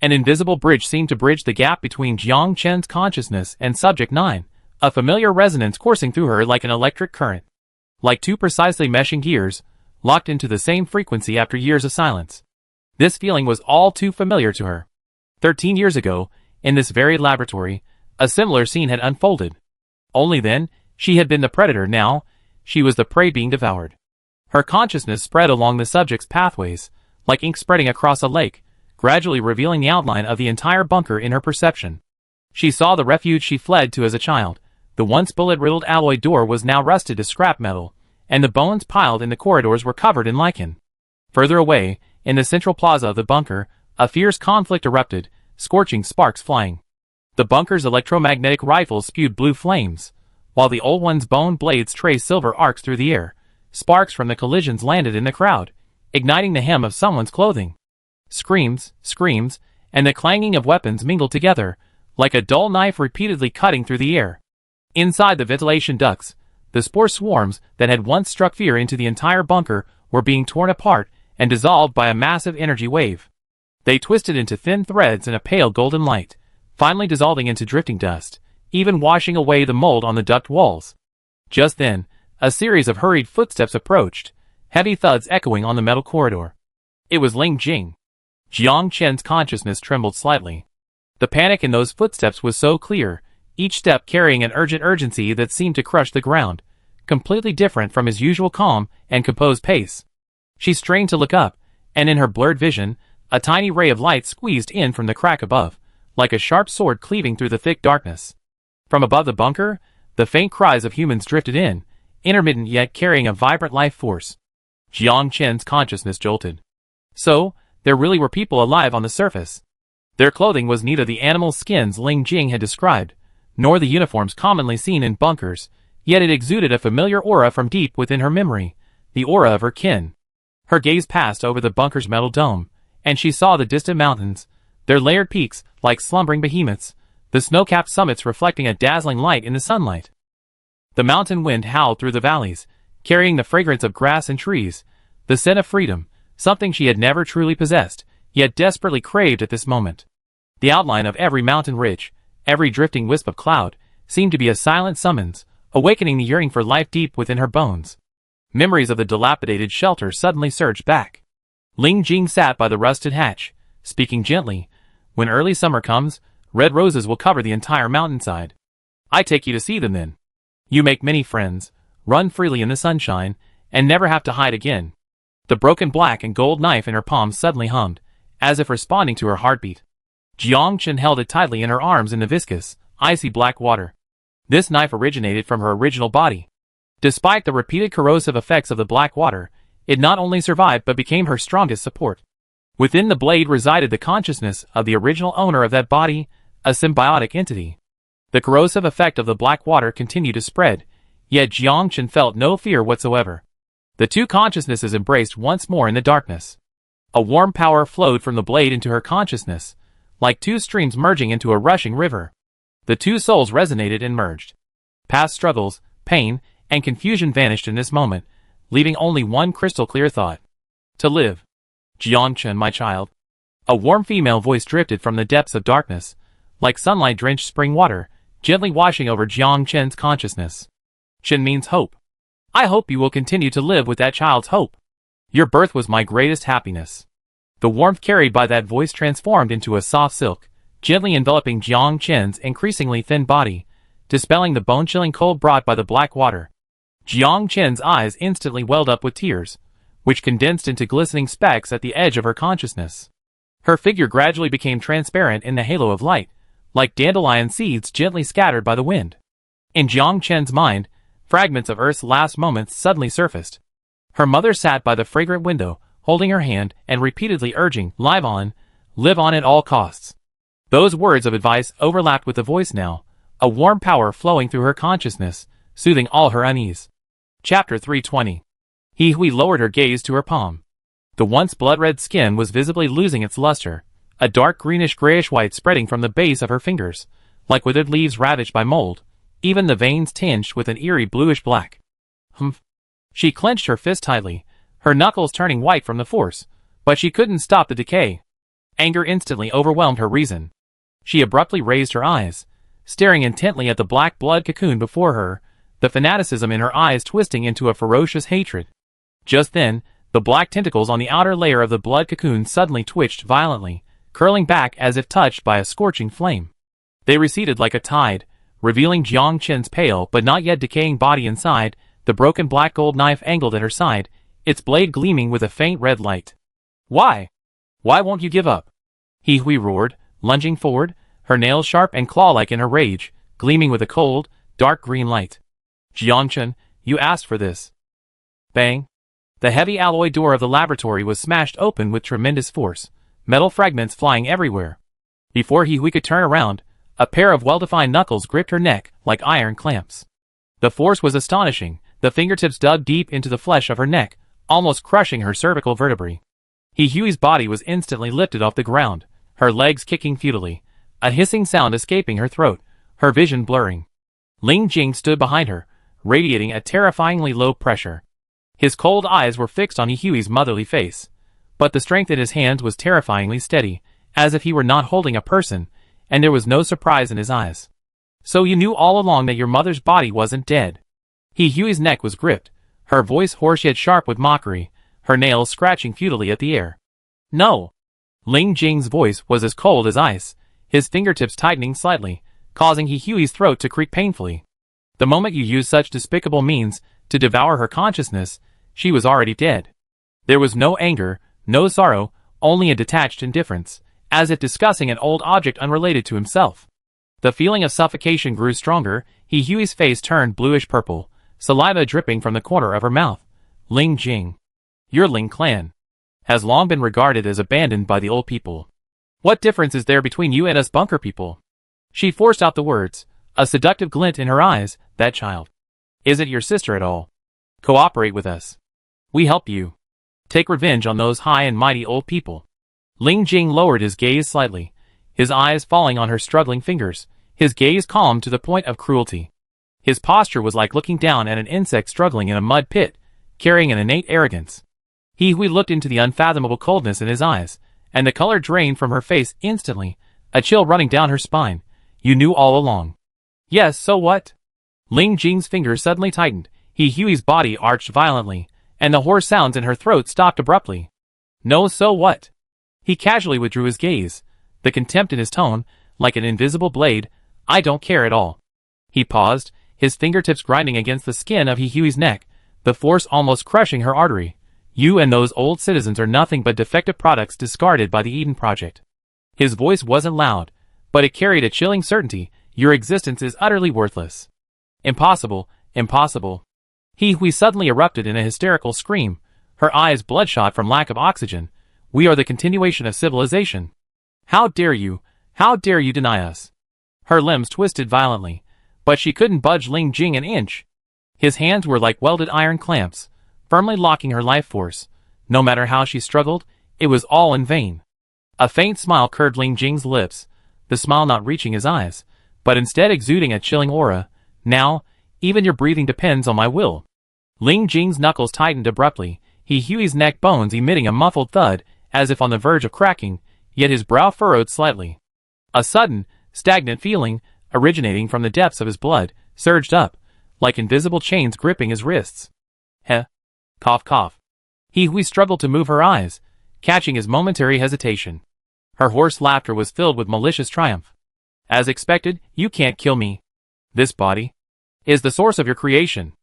An invisible bridge seemed to bridge the gap between Jiang Chen's consciousness and Subject 9, a familiar resonance coursing through her like an electric current. Like two precisely meshing gears, locked into the same frequency after years of silence. This feeling was all too familiar to her. 13 years ago, in this very laboratory, a similar scene had unfolded. Only then, she had been the predator. Now, she was the prey being devoured. Her consciousness spread along the subject's pathways, like ink spreading across a lake, gradually revealing the outline of the entire bunker in her perception. She saw the refuge she fled to as a child. The once bullet-riddled alloy door was now rusted to scrap metal, and the bones piled in the corridors were covered in lichen. Further away, In the central plaza of the bunker, a fierce conflict erupted, scorching sparks flying. The bunker's electromagnetic rifles spewed blue flames, while the old one's bone blades traced silver arcs through the air. Sparks from the collisions landed in the crowd, igniting the hem of someone's clothing. Screams, and the clanging of weapons mingled together, like a dull knife repeatedly cutting through the air. Inside the ventilation ducts, the spore swarms that had once struck fear into the entire bunker were being torn apart and dissolved by a massive energy wave. They twisted into thin threads in a pale golden light, finally dissolving into drifting dust, even washing away the mold on the duct walls. Just then, a series of hurried footsteps approached, heavy thuds echoing on the metal corridor. It was Ling Jing. Jiang Chen's consciousness trembled slightly. The panic in those footsteps was so clear, each step carrying an urgent urgency that seemed to crush the ground, completely different from his usual calm and composed pace. She strained to look up, and in her blurred vision, a tiny ray of light squeezed in from the crack above, like a sharp sword cleaving through the thick darkness. From above the bunker, the faint cries of humans drifted in, intermittent yet carrying a vibrant life force. Jiang Chen's consciousness jolted. So, there really were people alive on the surface. Their clothing was neither the animal skins Ling Jing had described, nor the uniforms commonly seen in bunkers, yet it exuded a familiar aura from deep within her memory, the aura of her kin. Her gaze passed over the bunker's metal dome, and she saw the distant mountains, their layered peaks like slumbering behemoths, the snow-capped summits reflecting a dazzling light in the sunlight. The mountain wind howled through the valleys, carrying the fragrance of grass and trees, the scent of freedom, something she had never truly possessed, yet desperately craved at this moment. The outline of every mountain ridge, every drifting wisp of cloud, seemed to be a silent summons, awakening the yearning for life deep within her bones. Memories of the dilapidated shelter suddenly surged back. Ling Jing sat by the rusted hatch, speaking gently. When early summer comes, red roses will cover the entire mountainside. I take you to see them then. You make many friends, run freely in the sunshine, and never have to hide again. The broken black and gold knife in her palm suddenly hummed, as if responding to her heartbeat. Jiang Chen held it tightly in her arms in the viscous, icy black water. This knife originated from her original body. Despite the repeated corrosive effects of the black water, it not only survived but became her strongest support. Within the blade resided the consciousness of the original owner of that body, a symbiotic entity. The corrosive effect of the black water continued to spread, yet Jiang Chen felt no fear whatsoever. The two consciousnesses embraced once more in the darkness. A warm power flowed from the blade into her consciousness, like two streams merging into a rushing river. The two souls resonated and merged. Past struggles, pain, and confusion vanished in this moment, leaving only one crystal-clear thought. To live. Jiang Chen, my child. A warm female voice drifted from the depths of darkness, like sunlight-drenched spring water, gently washing over Jiang Chen's consciousness. Chen means hope. I hope you will continue to live with that child's hope. Your birth was my greatest happiness. The warmth carried by that voice transformed into a soft silk, gently enveloping Jiang Chen's increasingly thin body, dispelling the bone-chilling cold brought by the black water. Jiang Chen's eyes instantly welled up with tears, which condensed into glistening specks at the edge of her consciousness. Her figure gradually became transparent in the halo of light, like dandelion seeds gently scattered by the wind. In Jiang Chen's mind, fragments of Earth's last moments suddenly surfaced. Her mother sat by the fragrant window, holding her hand and repeatedly urging, live on at all costs. Those words of advice overlapped with the voice now, a warm power flowing through her consciousness, soothing all her unease. Chapter 320. He Hui lowered her gaze to her palm. The once blood-red skin was visibly losing its luster, a dark greenish-grayish white spreading from the base of her fingers, like withered leaves ravaged by mold, even the veins tinged with an eerie bluish black. Humph. She clenched her fist tightly, her knuckles turning white from the force, but she couldn't stop the decay. Anger instantly overwhelmed her reason. She abruptly raised her eyes, staring intently at the black blood cocoon before her, the fanaticism in her eyes twisting into a ferocious hatred. Just then, the black tentacles on the outer layer of the blood cocoon suddenly twitched violently, curling back as if touched by a scorching flame. They receded like a tide, revealing Jiang Chen's pale but not yet decaying body inside, the broken black gold knife angled at her side, its blade gleaming with a faint red light. Why? Why won't you give up? He Hui roared, lunging forward, her nails sharp and claw-like in her rage, gleaming with a cold, dark green light. Jiang Chen, you asked for this. Bang. The heavy alloy door of the laboratory was smashed open with tremendous force, metal fragments flying everywhere. Before He could turn around, a pair of well-defined knuckles gripped her neck like iron clamps. The force was astonishing. The fingertips dug deep into the flesh of her neck, almost crushing her cervical vertebrae. Huey's body was instantly lifted off the ground, her legs kicking futilely, a hissing sound escaping her throat, her vision blurring. Ling Jing stood behind her, radiating a terrifyingly low pressure. His cold eyes were fixed on Huey's motherly face, but the strength in his hands was terrifyingly steady, as if he were not holding a person, and there was no surprise in his eyes. So you knew all along that your mother's body wasn't dead. Huey's neck was gripped, her voice hoarse yet sharp with mockery, her nails scratching futilely at the air. No! Ling Jing's voice was as cold as ice, his fingertips tightening slightly, causing Huey's throat to creak painfully. The moment you used such despicable means to devour her consciousness, she was already dead. There was no anger, no sorrow, only a detached indifference, as if discussing an old object unrelated to himself. The feeling of suffocation grew stronger. Huey's face turned bluish-purple, saliva dripping from the corner of her mouth. Ling Jing, your Ling clan has long been regarded as abandoned by the old people. What difference is there between you and us bunker people? She forced out the words, a seductive glint in her eyes. That child isn't your sister at all. Cooperate with us. We help you. Take revenge on those high and mighty old people. Ling Jing lowered his gaze slightly, his eyes falling on her struggling fingers, his gaze calm to the point of cruelty. His posture was like looking down at an insect struggling in a mud pit, carrying an innate arrogance. Huey looked into the unfathomable coldness in his eyes, and the color drained from her face instantly, a chill running down her spine. You knew all along. Yes, so what? Ling Jing's fingers suddenly tightened, Huey's body arched violently, and the hoarse sounds in her throat stopped abruptly. No, so what? He casually withdrew his gaze, the contempt in his tone, like an invisible blade. I don't care at all. He paused, his fingertips grinding against the skin of Huey's neck, the force almost crushing her artery. You and those old citizens are nothing but defective products discarded by the Eden Project. His voice wasn't loud, but it carried a chilling certainty. Your existence is utterly worthless. Impossible, impossible. Huey suddenly erupted in a hysterical scream, her eyes bloodshot from lack of oxygen. We are the continuation of civilization. How dare you deny us? Her limbs twisted violently, but she couldn't budge Ling Jing an inch. His hands were like welded iron clamps, firmly locking her life force. No matter how she struggled, it was all in vain. A faint smile curved Ling Jing's lips, the smile not reaching his eyes, but instead exuding a chilling aura. Now, even your breathing depends on my will. Ling Jing's knuckles tightened abruptly, Huey's neck bones emitting a muffled thud, as if on the verge of cracking, yet his brow furrowed slightly. A sudden, stagnant feeling, originating from the depths of his blood, surged up, like invisible chains gripping his wrists. Heh. Cough cough. Huey struggled to move her eyes, catching his momentary hesitation. Her hoarse laughter was filled with malicious triumph. As expected, you can't kill me. This body is the source of your creation.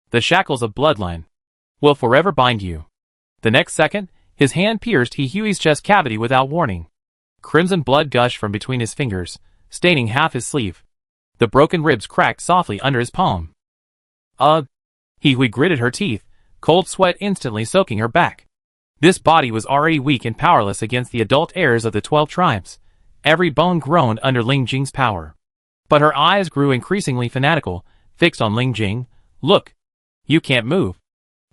The shackles of bloodline will forever bind you. The next second, his hand pierced Huey's chest cavity without warning. Crimson blood gushed from between his fingers, staining half his sleeve. The broken ribs cracked softly under his palm. Ugh! Huey gritted her teeth, cold sweat instantly soaking her back. This body was already weak and powerless against the adult heirs of the 12 tribes. Every bone groaned under Ling Jing's power. But her eyes grew increasingly fanatical, fixed on Ling Jing. Look! You can't move.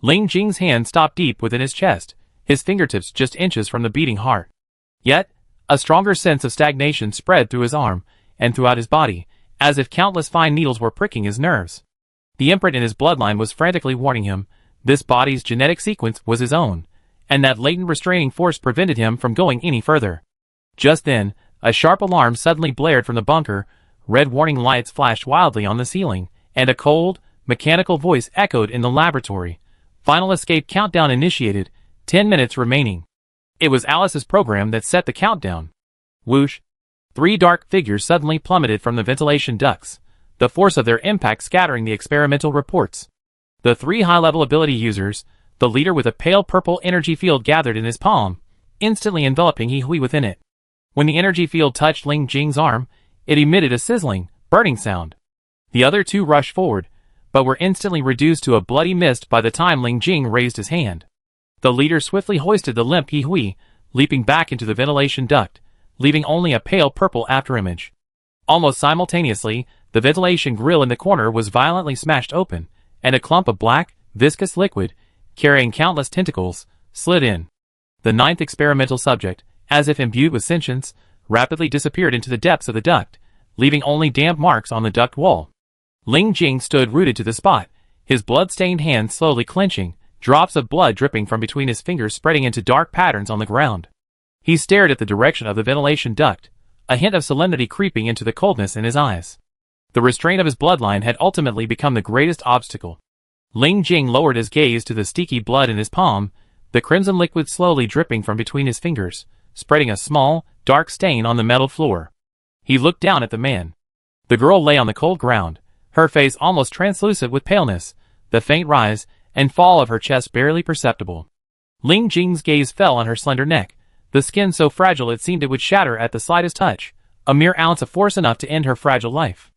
Ling Jing's hand stopped deep within his chest, his fingertips just inches from the beating heart. Yet, a stronger sense of stagnation spread through his arm, and throughout his body, as if countless fine needles were pricking his nerves. The imprint in his bloodline was frantically warning him, this body's genetic sequence was his own, and that latent restraining force prevented him from going any further. Just then, a sharp alarm suddenly blared from the bunker, red warning lights flashed wildly on the ceiling, and a cold, mechanical voice echoed in the laboratory. Final escape countdown initiated, 10 minutes remaining. It was Alice's program that set the countdown. Whoosh! 3 dark figures suddenly plummeted from the ventilation ducts, the force of their impact scattering the experimental reports. The 3 high-level ability users, the leader with a pale purple energy field gathered in his palm, instantly enveloping Huey within it. When the energy field touched Ling Jing's arm, it emitted a sizzling, burning sound. The other 2 rushed forward, but were instantly reduced to a bloody mist by the time Ling Jing raised his hand. The leader swiftly hoisted the limp Hui, leaping back into the ventilation duct, leaving only a pale purple afterimage. Almost simultaneously, the ventilation grill in the corner was violently smashed open, and a clump of black, viscous liquid, carrying countless tentacles, slid in. The ninth experimental subject, as if imbued with sentience, rapidly disappeared into the depths of the duct, leaving only damp marks on the duct wall. Ling Jing stood rooted to the spot, his blood-stained hands slowly clenching, drops of blood dripping from between his fingers spreading into dark patterns on the ground. He stared at the direction of the ventilation duct, a hint of solemnity creeping into the coldness in his eyes. The restraint of his bloodline had ultimately become the greatest obstacle. Ling Jing lowered his gaze to the sticky blood in his palm, the crimson liquid slowly dripping from between his fingers, spreading a small, dark stain on the metal floor. He looked down at the man. The girl lay on the cold ground, her face almost translucent with paleness, the faint rise and fall of her chest barely perceptible. Ling Jing's gaze fell on her slender neck, the skin so fragile it seemed it would shatter at the slightest touch, a mere ounce of force enough to end her fragile life.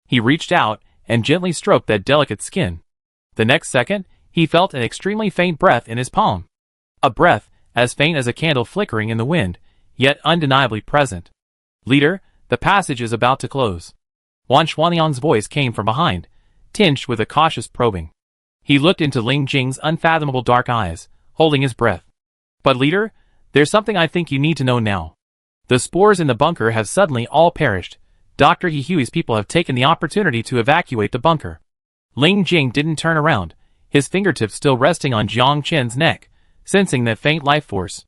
He reached out and gently stroked that delicate skin. The next second, he felt an extremely faint breath in his palm. A breath, as faint as a candle flickering in the wind, yet undeniably present. "Leader, the passage is about to close." Wan Xuanyang's voice came from behind, tinged with a cautious probing. He looked into Ling Jing's unfathomable dark eyes, holding his breath. "But leader, there's something I think you need to know now. The spores in the bunker have suddenly all perished. Dr. Hui's people have taken the opportunity to evacuate the bunker." Ling Jing didn't turn around, his fingertips still resting on Jiang Chen's neck, sensing that faint life force.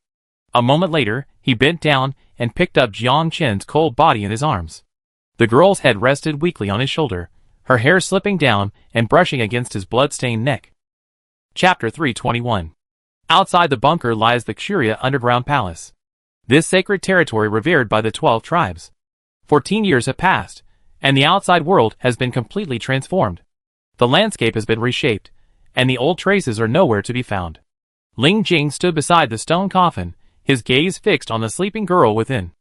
A moment later, he bent down and picked up Jiang Chen's cold body in his arms. The girl's head rested weakly on his shoulder, her hair slipping down and brushing against his blood-stained neck. Chapter 321. Outside the bunker lies the Xuria underground palace. This sacred territory revered by the 12 tribes. 14 years have passed, and the outside world has been completely transformed. The landscape has been reshaped, and the old traces are nowhere to be found. Ling Jing stood beside the stone coffin, his gaze fixed on the sleeping girl within.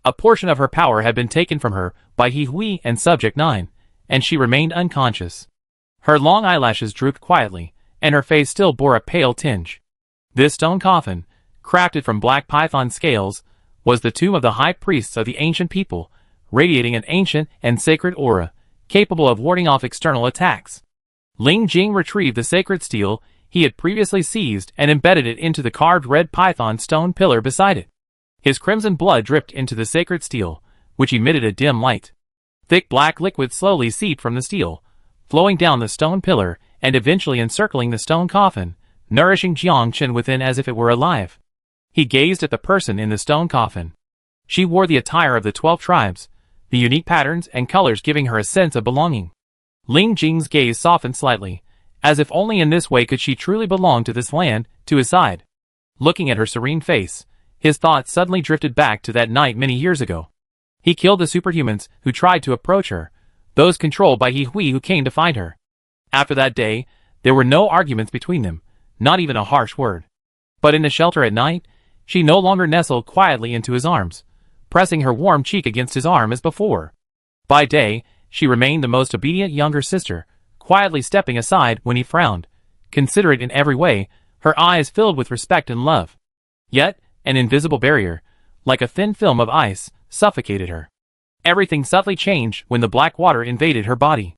A portion of her power had been taken from her by Hui and Subject 9, and she remained unconscious. Her long eyelashes drooped quietly, and her face still bore a pale tinge. This stone coffin, crafted from black python scales, was the tomb of the high priests of the ancient people, radiating an ancient and sacred aura, capable of warding off external attacks. Ling Jing retrieved the sacred steel he had previously seized and embedded it into the carved red python stone pillar beside it. His crimson blood dripped into the sacred steel, which emitted a dim light. Thick black liquid slowly seeped from the steel, flowing down the stone pillar and eventually encircling the stone coffin, nourishing Jiang Chen within as if it were alive. He gazed at the person in the stone coffin. She wore the attire of the 12 tribes, the unique patterns and colors giving her a sense of belonging. Ling Jing's gaze softened slightly, as if only in this way could she truly belong to this land, to his side. Looking at her serene face, his thoughts suddenly drifted back to that night many years ago. He killed the superhumans who tried to approach her, those controlled by Hui who came to find her. After that day, there were no arguments between them, not even a harsh word. But in the shelter at night, she no longer nestled quietly into his arms, pressing her warm cheek against his arm as before. By day, she remained the most obedient younger sister, quietly stepping aside when he frowned, considerate in every way, her eyes filled with respect and love. Yet, an invisible barrier, like a thin film of ice, suffocated her. Everything subtly changed when the black water invaded her body.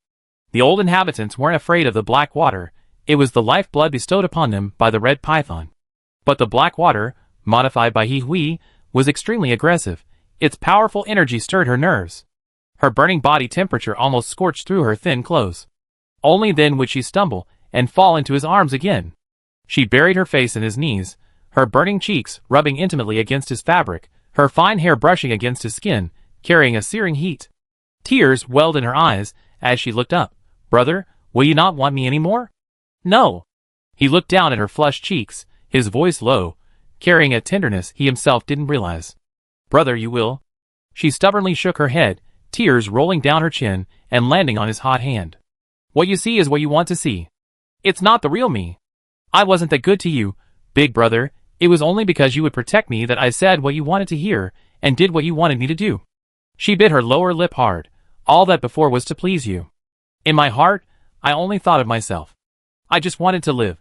The old inhabitants weren't afraid of the black water, it was the lifeblood bestowed upon them by the red python. But the black water, modified by Hui, was extremely aggressive. Its powerful energy stirred her nerves. Her burning body temperature almost scorched through her thin clothes. Only then would she stumble and fall into his arms again. She buried her face in his knees, her burning cheeks rubbing intimately against his fabric, her fine hair brushing against his skin, carrying a searing heat. Tears welled in her eyes as she looked up. "Brother, will you not want me any more?" "No." He looked down at her flushed cheeks, his voice low, carrying a tenderness he himself didn't realize. "Brother, you will." She stubbornly shook her head, tears rolling down her chin and landing on his hot hand. "What you see is what you want to see. It's not the real me. I wasn't that good to you, big brother. It was only because you would protect me that I said what you wanted to hear and did what you wanted me to do." She bit her lower lip hard. "All that before was to please you. In my heart, I only thought of myself. I just wanted to live."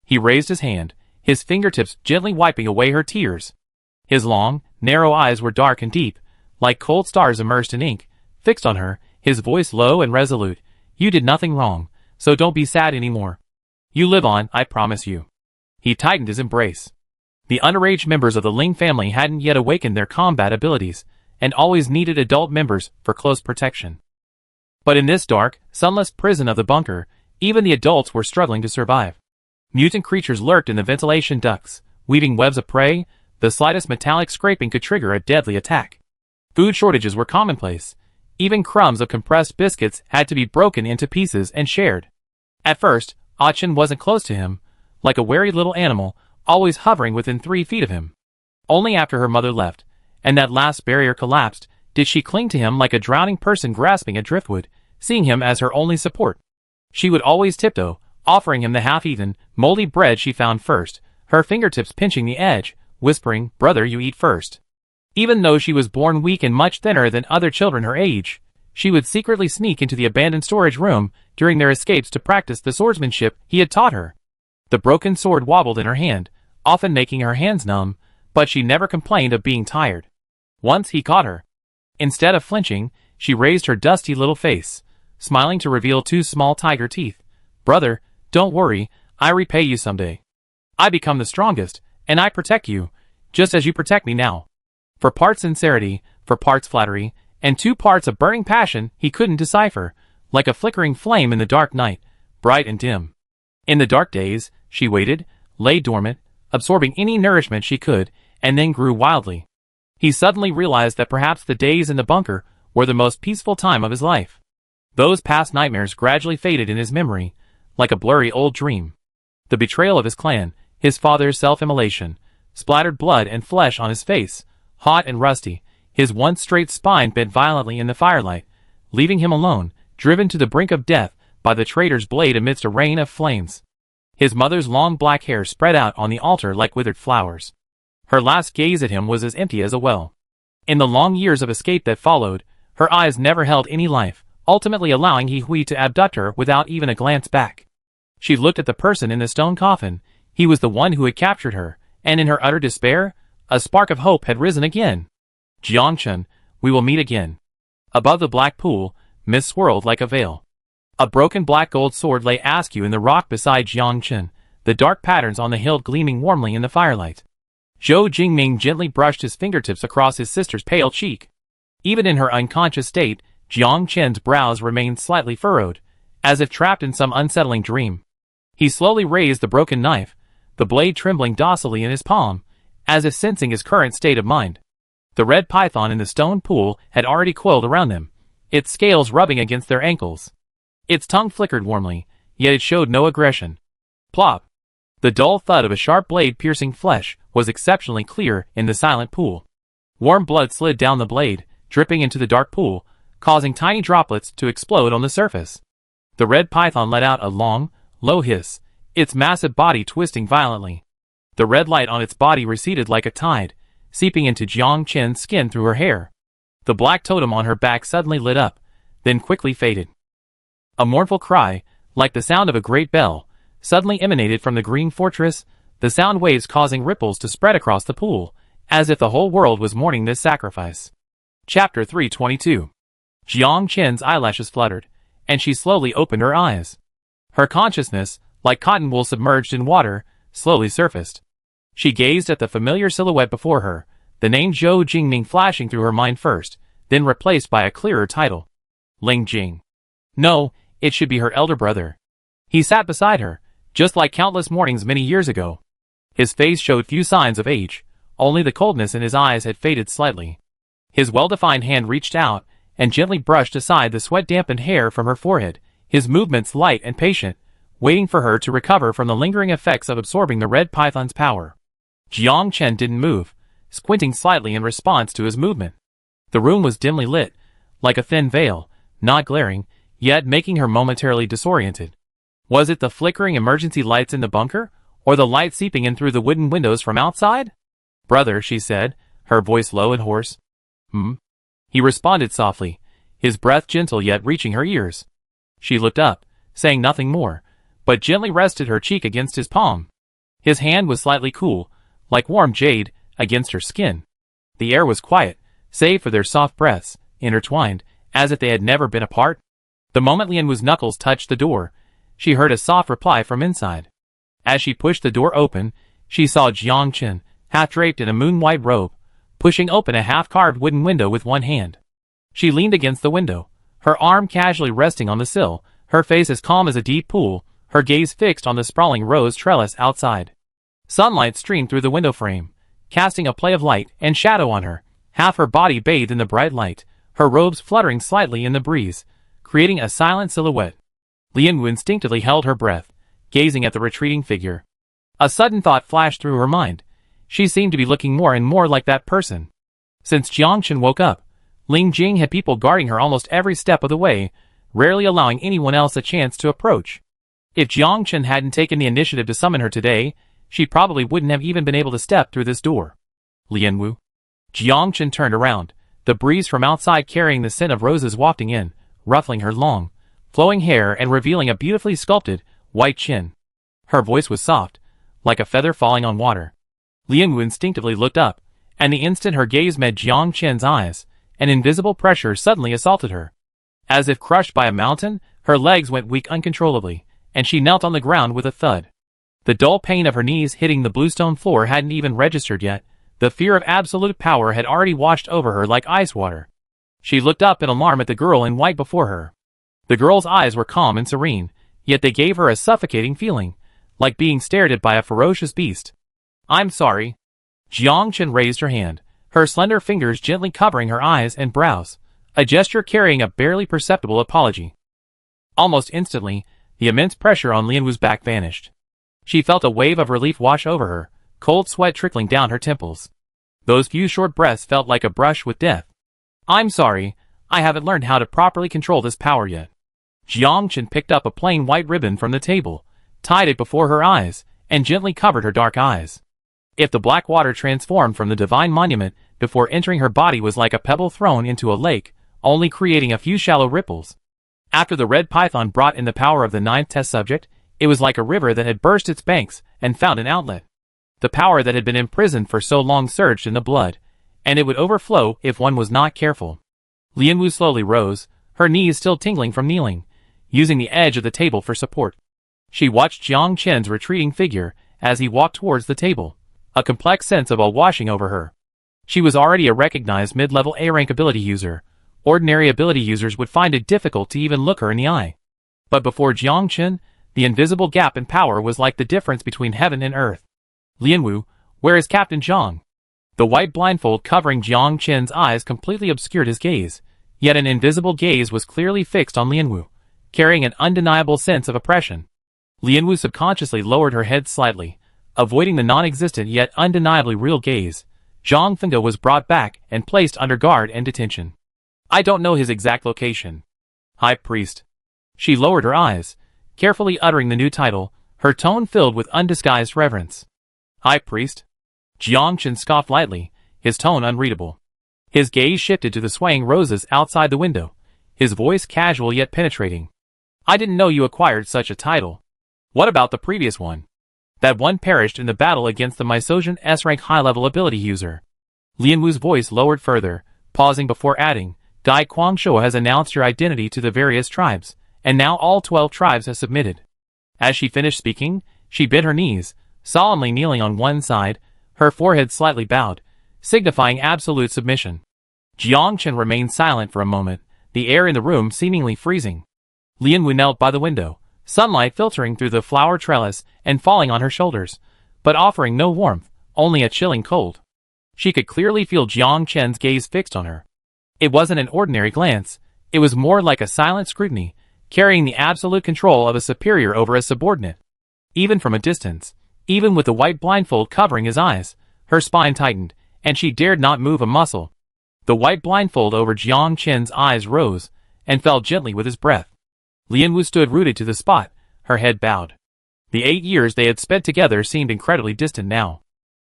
He raised his hand, his fingertips gently wiping away her tears. His long, narrow eyes were dark and deep, like cold stars immersed in ink, fixed on her, his voice low and resolute. You did nothing wrong, so don't be sad anymore. You live on, I promise you. He tightened his embrace. The underage members of the Ling family hadn't yet awakened their combat abilities, and always needed adult members for close protection. But in this dark, sunless prison of the bunker, even the adults were struggling to survive. Mutant creatures lurked in the ventilation ducts, weaving webs of prey. The slightest metallic scraping could trigger a deadly attack. Food shortages were commonplace. Even crumbs of compressed biscuits had to be broken into pieces and shared. At first, Ah-Chen wasn't close to him, like a wary little animal, always hovering within 3 feet of him. Only after her mother left, and that last barrier collapsed, did she cling to him like a drowning person grasping at driftwood, seeing him as her only support. She would always tiptoe, offering him the half-eaten, moldy bread she found first, her fingertips pinching the edge, whispering, "Brother, you eat first." Even though she was born weak and much thinner than other children her age, she would secretly sneak into the abandoned storage room during their escapes to practice the swordsmanship he had taught her. The broken sword wobbled in her hand, often making her hands numb, but she never complained of being tired. Once he caught her. Instead of flinching, she raised her dusty little face, smiling to reveal 2 small tiger teeth. "Brother, don't worry, I repay you someday. I become the strongest, and I protect you, just as you protect me now." For parts sincerity, for parts flattery, and 2 parts of burning passion he couldn't decipher, like a flickering flame in the dark night, bright and dim. In the dark days, she waited, lay dormant, absorbing any nourishment she could, and then grew wildly. He suddenly realized that perhaps the days in the bunker were the most peaceful time of his life. Those past nightmares gradually faded in his memory, like a blurry old dream. The betrayal of his clan, his father's self-immolation, splattered blood and flesh on his face, hot and rusty, his once straight spine bent violently in the firelight, leaving him alone, driven to the brink of death by the traitor's blade amidst a rain of flames. His mother's long black hair spread out on the altar like withered flowers. Her last gaze at him was as empty as a well. In the long years of escape that followed, her eyes never held any life, ultimately allowing He Hui to abduct her without even a glance back. She looked at the person in the stone coffin. He was the one who had captured her, and in her utter despair, a spark of hope had risen again. "Jiangchen, we will meet again." Above the black pool, mist swirled like a veil. A broken black gold sword lay askew in the rock beside Jiangchen, the dark patterns on the hilt gleaming warmly in the firelight. Zhou Jingming gently brushed his fingertips across his sister's pale cheek. Even in her unconscious state, Jiangchen's brows remained slightly furrowed, as if trapped in some unsettling dream. He slowly raised the broken knife, the blade trembling docilely in his palm, as if sensing his current state of mind. The red python in the stone pool had already coiled around them, its scales rubbing against their ankles. Its tongue flickered warmly, yet it showed no aggression. Plop! The dull thud of a sharp blade piercing flesh was exceptionally clear in the silent pool. Warm blood slid down the blade, dripping into the dark pool, causing tiny droplets to explode on the surface. The red python let out a long, low hiss, its massive body twisting violently. The red light on its body receded like a tide, seeping into Jiangchen's skin through her hair. The black totem on her back suddenly lit up, then quickly faded. A mournful cry, like the sound of a great bell, suddenly emanated from the green fortress, the sound waves causing ripples to spread across the pool, as if the whole world was mourning this sacrifice. Chapter 322. Jiangchen's eyelashes fluttered, and she slowly opened her eyes. Her consciousness, like cotton wool submerged in water, slowly surfaced. She gazed at the familiar silhouette before her, the name Zhou Jingming flashing through her mind first, then replaced by a clearer title. Ling Jing. No, it should be her elder brother. He sat beside her, just like countless mornings many years ago. His face showed few signs of age, only the coldness in his eyes had faded slightly. His well-defined hand reached out, and gently brushed aside the sweat-dampened hair from her forehead, his movements light and patient, waiting for her to recover from the lingering effects of absorbing the red python's power. Jiangchen didn't move, squinting slightly in response to his movement. The room was dimly lit, like a thin veil, not glaring, yet making her momentarily disoriented. Was it the flickering emergency lights in the bunker, or the light seeping in through the wooden windows from outside? "Brother," she said, her voice low and hoarse. "Hmm?" He responded softly, his breath gentle yet reaching her ears. She looked up, saying nothing more, but gently rested her cheek against his palm. His hand was slightly cool, like warm jade, against her skin. The air was quiet, save for their soft breaths, intertwined, as if they had never been apart. The moment Lianwu's knuckles touched the door, she heard a soft reply from inside. As she pushed the door open, she saw Jiang Chen, half draped in a moon-white robe, pushing open a half-carved wooden window with one hand. She leaned against the window, her arm casually resting on the sill, her face as calm as a deep pool, her gaze fixed on the sprawling rose trellis outside. Sunlight streamed through the window frame, casting a play of light and shadow on her, half her body bathed in the bright light, her robes fluttering slightly in the breeze, creating a silent silhouette. Lianwu instinctively held her breath, gazing at the retreating figure. A sudden thought flashed through her mind. She seemed to be looking more and more like that person. Since Jiang Chen woke up, Ling Jing had people guarding her almost every step of the way, rarely allowing anyone else a chance to approach. If Jiang Chen hadn't taken the initiative to summon her today, she probably wouldn't have even been able to step through this door. Lianwu. Jiang Chen turned around, the breeze from outside carrying the scent of roses wafting in, ruffling her long, flowing hair and revealing a beautifully sculpted, white chin. Her voice was soft, like a feather falling on water. Lianwu instinctively looked up, and the instant her gaze met Jiang Chen's eyes, an invisible pressure suddenly assaulted her. As if crushed by a mountain, her legs went weak uncontrollably, and she knelt on the ground with a thud. The dull pain of her knees hitting the bluestone floor hadn't even registered yet. The fear of absolute power had already washed over her like ice water. She looked up in alarm at the girl in white before her. The girl's eyes were calm and serene, yet they gave her a suffocating feeling, like being stared at by a ferocious beast. "I'm sorry." Jiang Chen raised her hand, her slender fingers gently covering her eyes and brows, a gesture carrying a barely perceptible apology. Almost instantly, the immense pressure on Lianwu's back vanished. She felt a wave of relief wash over her, cold sweat trickling down her temples. Those few short breaths felt like a brush with death. "I'm sorry, I haven't learned how to properly control this power yet." Jiang Chen picked up a plain white ribbon from the table, tied it before her eyes, and gently covered her dark eyes. If the black water transformed from the divine monument before entering her body was like a pebble thrown into a lake, only creating a few shallow ripples. After the red python brought in the power of the ninth test subject, it was like a river that had burst its banks and found an outlet. The power that had been imprisoned for so long surged in the blood, and it would overflow if one was not careful. Lianwu slowly rose, her knees still tingling from kneeling, using the edge of the table for support. She watched Jiang Chen's retreating figure as he walked towards the table, a complex sense of awe washing over her. She was already a recognized mid-level A-rank ability user. Ordinary ability users would find it difficult to even look her in the eye. But before Jiang Chen, the invisible gap in power was like the difference between heaven and earth. "Lianwu, where is Captain Zhang?" The white blindfold covering Jiang Chen's eyes completely obscured his gaze, yet an invisible gaze was clearly fixed on Lianwu, carrying an undeniable sense of oppression. Lianwu subconsciously lowered her head slightly, avoiding the non-existent yet undeniably real gaze. Zhang Fengde was brought back and placed under guard and detention. "I don't know his exact location." "High Priest." She lowered her eyes, carefully uttering the new title, her tone filled with undisguised reverence. "High Priest?" Jiang Chen scoffed lightly, his tone unreadable. His gaze shifted to the swaying roses outside the window, his voice casual yet penetrating. "I didn't know you acquired such a title. What about the previous one?" "That one perished in the battle against the Mysozian S-rank high-level ability user." Lianwu's voice lowered further, pausing before adding, "Dai Guangshou has announced your identity to the various tribes, and now all 12 tribes have submitted." As she finished speaking, she bent her knees, solemnly kneeling on one side, her forehead slightly bowed, signifying absolute submission. Jiang Chen remained silent for a moment, the air in the room seemingly freezing. Lianwu knelt by the window, sunlight filtering through the flower trellis and falling on her shoulders, but offering no warmth, only a chilling cold. She could clearly feel Jiang Chen's gaze fixed on her. It wasn't an ordinary glance, it was more like a silent scrutiny, carrying the absolute control of a superior over a subordinate. Even from a distance, even with the white blindfold covering his eyes, her spine tightened, and she dared not move a muscle. The white blindfold over Jiang Chen's eyes rose, and fell gently with his breath. Lianwu stood rooted to the spot, her head bowed. The 8 years they had spent together seemed incredibly distant now.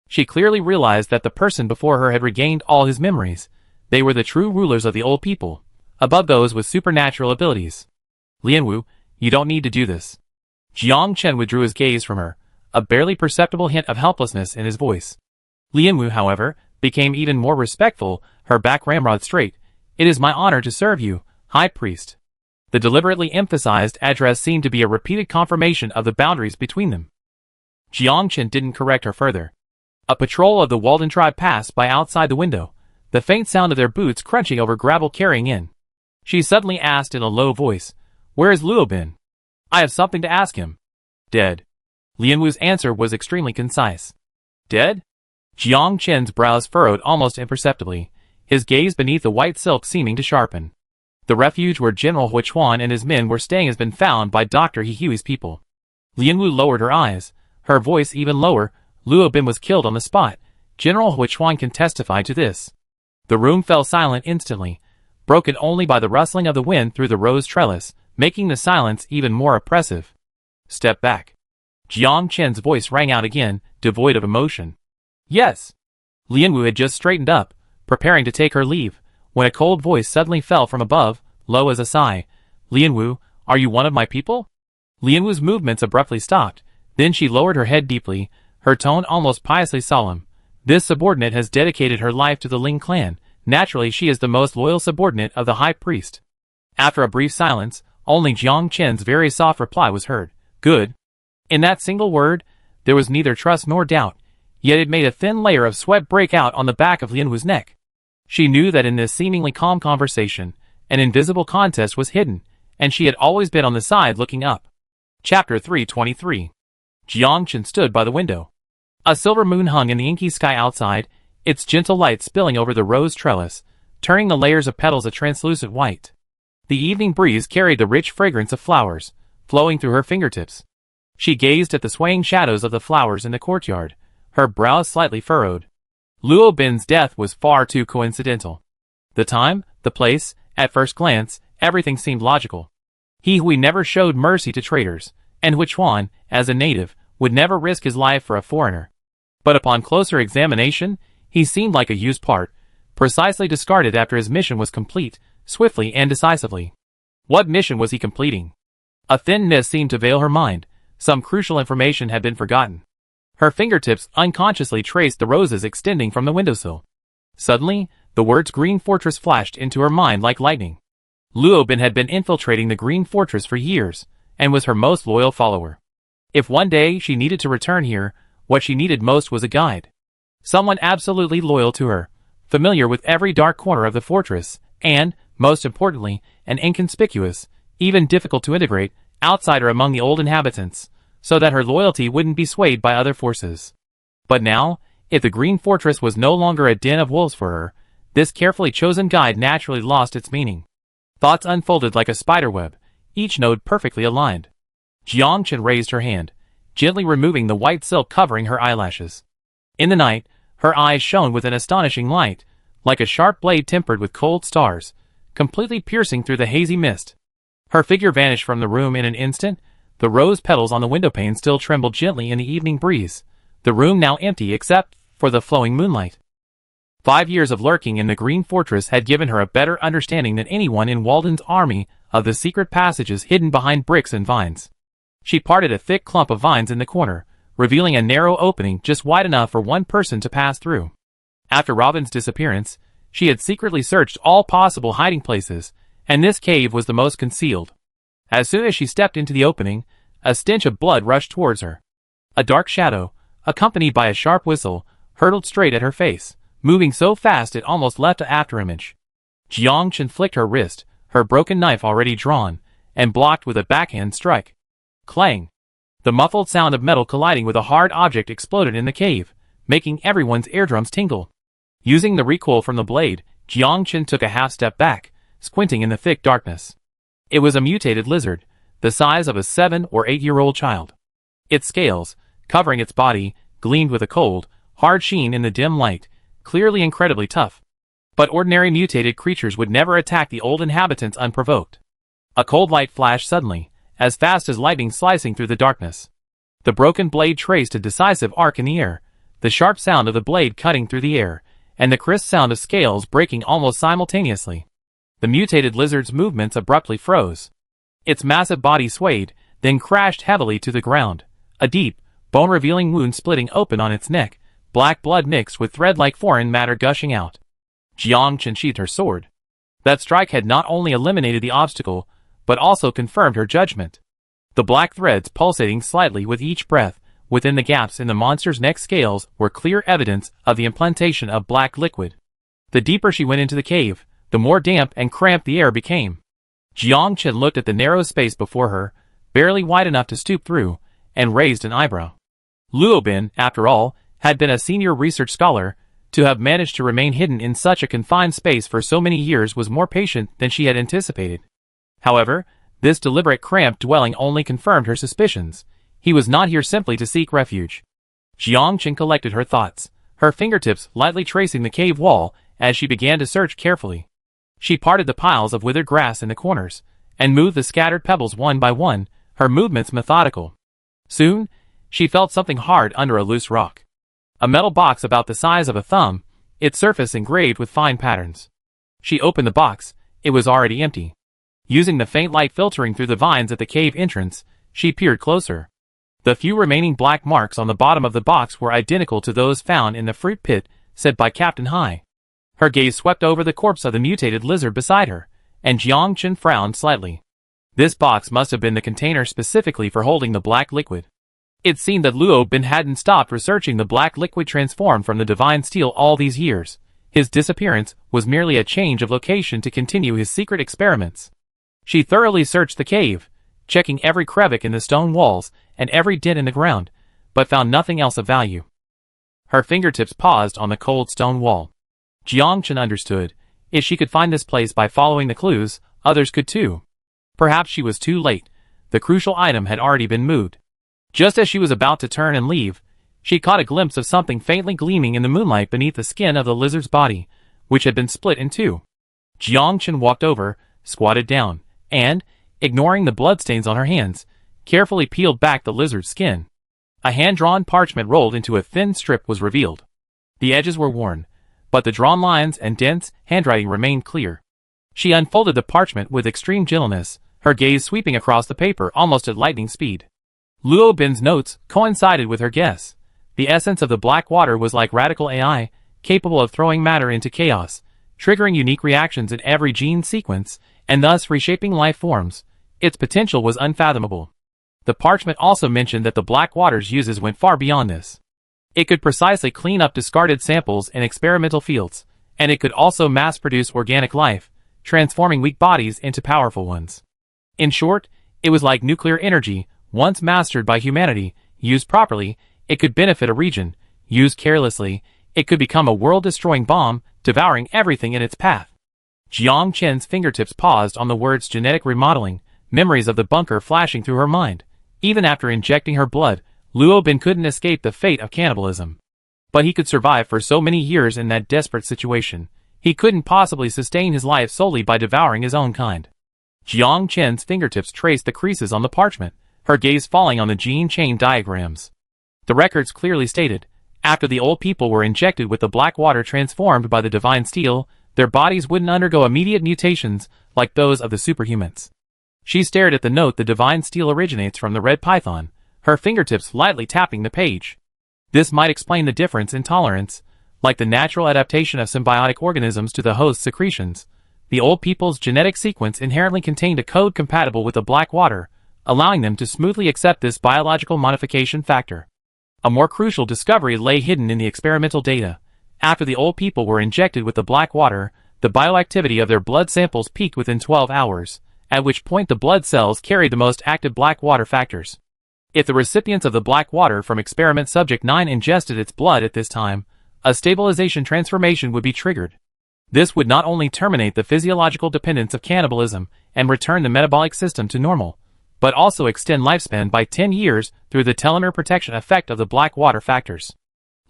She clearly realized that the person before her had regained all his memories. They were the true rulers of the old people, above those with supernatural abilities. "Lianwu, you don't need to do this." Jiang Chen withdrew his gaze from her, a barely perceptible hint of helplessness in his voice. Lianwu, however, became even more respectful, her back ramrod straight. "It is my honor to serve you, High Priest." The deliberately emphasized address seemed to be a repeated confirmation of the boundaries between them. Jiangchen didn't correct her further. A patrol of the Walden tribe passed by outside the window, the faint sound of their boots crunching over gravel carrying in. She suddenly asked in a low voice, "Where is Luo Bin? I have something to ask him." "Dead." Lianwu's answer was extremely concise. "Dead?" Jiang Chen's brows furrowed almost imperceptibly, his gaze beneath the white silk seeming to sharpen. The refuge where General Huichuan and his men were staying has been found by Dr. He Hui's people. Lianwu lowered her eyes, her voice even lower. "Luo Bin was killed on the spot. General Huichuan can testify to this." The room fell silent instantly, broken only by the rustling of the wind through the rose trellis, making the silence even more oppressive. "Step back." Jiang Chen's voice rang out again, devoid of emotion. "Yes." Lianwu had just straightened up, preparing to take her leave, when a cold voice suddenly fell from above, low as a sigh. "Lianwu, are you one of my people?" Lianwu's movements abruptly stopped, then she lowered her head deeply, her tone almost piously solemn. "This subordinate has dedicated her life to the Ling clan. Naturally she is the most loyal subordinate of the High Priest." After a brief silence, only Jiang Chen's very soft reply was heard. "Good." In that single word, there was neither trust nor doubt, yet it made a thin layer of sweat break out on the back of Lianwu's neck. She knew that in this seemingly calm conversation, an invisible contest was hidden, and she had always been on the side looking up. Chapter 323. Jiang Chen stood by the window. A silver moon hung in the inky sky outside, its gentle light spilling over the rose trellis, turning the layers of petals a translucent white. The evening breeze carried the rich fragrance of flowers, flowing through her fingertips. She gazed at the swaying shadows of the flowers in the courtyard, her brows slightly furrowed. Luo Bin's death was far too coincidental. The time, the place, at first glance, everything seemed logical. He Hui never showed mercy to traitors, and Huichuan, as a native, would never risk his life for a foreigner. But upon closer examination, he seemed like a used part, precisely discarded after his mission was complete, swiftly and decisively. What mission was he completing? A thin mist seemed to veil her mind. Some crucial information had been forgotten. Her fingertips unconsciously traced the roses extending from the windowsill. Suddenly, the words Green Fortress flashed into her mind like lightning. Luo Bin had been infiltrating the Green Fortress for years, and was her most loyal follower. If one day she needed to return here, what she needed most was a guide. Someone absolutely loyal to her, familiar with every dark corner of the fortress, and, most importantly, an inconspicuous, even difficult to integrate, outsider among the old inhabitants, so that her loyalty wouldn't be swayed by other forces. But now, if the Green Fortress was no longer a den of wolves for her, this carefully chosen guide naturally lost its meaning. Thoughts unfolded like a spiderweb, each node perfectly aligned. Jiang Chen raised her hand, gently removing the white silk covering her eyelashes. In the night, her eyes shone with an astonishing light, like a sharp blade tempered with cold stars, completely piercing through the hazy mist. Her figure vanished from the room in an instant. The rose petals on the windowpane still trembled gently in the evening breeze, the room now empty except for the flowing moonlight. 5 years of lurking in the Green Fortress had given her a better understanding than anyone in Walden's army of the secret passages hidden behind bricks and vines. She parted a thick clump of vines in the corner, revealing a narrow opening just wide enough for one person to pass through. After Robin's disappearance, she had secretly searched all possible hiding places, and this cave was the most concealed. As soon as she stepped into the opening, a stench of blood rushed towards her. A dark shadow, accompanied by a sharp whistle, hurtled straight at her face, moving so fast it almost left an afterimage. Jiang Chen flicked her wrist, her broken knife already drawn, and blocked with a backhand strike. Clang! The muffled sound of metal colliding with a hard object exploded in the cave, making everyone's eardrums tingle. Using the recoil from the blade, Jiang Chen took a half step back, squinting in the thick darkness. It was a mutated lizard, the size of a 7 or 8-year-old child. Its scales, covering its body, gleamed with a cold, hard sheen in the dim light, clearly incredibly tough. But ordinary mutated creatures would never attack the old inhabitants unprovoked. A cold light flashed suddenly, as fast as lightning slicing through the darkness. The broken blade traced a decisive arc in the air, the sharp sound of the blade cutting through the air, and the crisp sound of scales breaking almost simultaneously. The mutated lizard's movements abruptly froze. Its massive body swayed, then crashed heavily to the ground. A deep, bone-revealing wound splitting open on its neck, black blood mixed with thread-like foreign matter gushing out. Jiang Chen sheathed her sword. That strike had not only eliminated the obstacle, but also confirmed her judgment. The black threads pulsating slightly with each breath, within the gaps in the monster's neck scales, were clear evidence of the implantation of black liquid. The deeper she went into the cave, the more damp and cramped the air became. Jiang Chen looked at the narrow space before her, barely wide enough to stoop through, and raised an eyebrow. Luo Bin, after all, had been a senior research scholar. To have managed to remain hidden in such a confined space for so many years was more patient than she had anticipated. However, this deliberate cramped dwelling only confirmed her suspicions. He was not here simply to seek refuge. Jiang Chen collected her thoughts, her fingertips lightly tracing the cave wall as she began to search carefully. She parted the piles of withered grass in the corners, and moved the scattered pebbles one by one, her movements methodical. Soon, she felt something hard under a loose rock. A metal box about the size of a thumb, its surface engraved with fine patterns. She opened the box. It was already empty. Using the faint light filtering through the vines at the cave entrance, she peered closer. The few remaining black marks on the bottom of the box were identical to those found in the fruit pit, said by Captain Hai. Her gaze swept over the corpse of the mutated lizard beside her, and Jiang Chen frowned slightly. This box must have been the container specifically for holding the black liquid. It seemed that Luo Bin hadn't stopped researching the black liquid transformed from the divine steel all these years. His disappearance was merely a change of location to continue his secret experiments. She thoroughly searched the cave, checking every crevice in the stone walls and every dent in the ground, but found nothing else of value. Her fingertips paused on the cold stone wall. Jiang Chen understood. If she could find this place by following the clues, others could too. Perhaps she was too late. The crucial item had already been moved. Just as she was about to turn and leave, she caught a glimpse of something faintly gleaming in the moonlight beneath the skin of the lizard's body, which had been split in two. Jiang Chen walked over, squatted down, and, ignoring the bloodstains on her hands, carefully peeled back the lizard's skin. A hand-drawn parchment rolled into a thin strip was revealed. The edges were worn, but the drawn lines and dense handwriting remained clear. She unfolded the parchment with extreme gentleness, her gaze sweeping across the paper almost at lightning speed. Luo Bin's notes coincided with her guess. The essence of the black water was like radical AI, capable of throwing matter into chaos, triggering unique reactions in every gene sequence, and thus reshaping life forms. Its potential was unfathomable. The parchment also mentioned that the black water's uses went far beyond this. It could precisely clean up discarded samples in experimental fields, and it could also mass-produce organic life, transforming weak bodies into powerful ones. In short, it was like nuclear energy. Once mastered by humanity, used properly, it could benefit a region. Used carelessly, it could become a world-destroying bomb, devouring everything in its path. Jiang Chen's fingertips paused on the words genetic remodeling, memories of the bunker flashing through her mind. Even after injecting her blood, Luo Bin couldn't escape the fate of cannibalism. But he could survive for so many years in that desperate situation. He couldn't possibly sustain his life solely by devouring his own kind. Jiang Chen's fingertips traced the creases on the parchment, her gaze falling on the gene chain diagrams. The records clearly stated, after the old people were injected with the black water transformed by the divine steel, their bodies wouldn't undergo immediate mutations like those of the superhumans. She stared at the note. The divine steel originates from the red python, her fingertips lightly tapping the page. This might explain the difference in tolerance, like the natural adaptation of symbiotic organisms to the host's secretions. The old people's genetic sequence inherently contained a code compatible with the black water, allowing them to smoothly accept this biological modification factor. A more crucial discovery lay hidden in the experimental data. After the old people were injected with the black water, the bioactivity of their blood samples peaked within 12 hours, at which point the blood cells carried the most active black water factors. If the recipients of the black water from experiment subject 9 ingested its blood at this time, a stabilization transformation would be triggered. This would not only terminate the physiological dependence of cannibalism and return the metabolic system to normal, but also extend lifespan by 10 years through the telomere protection effect of the black water factors.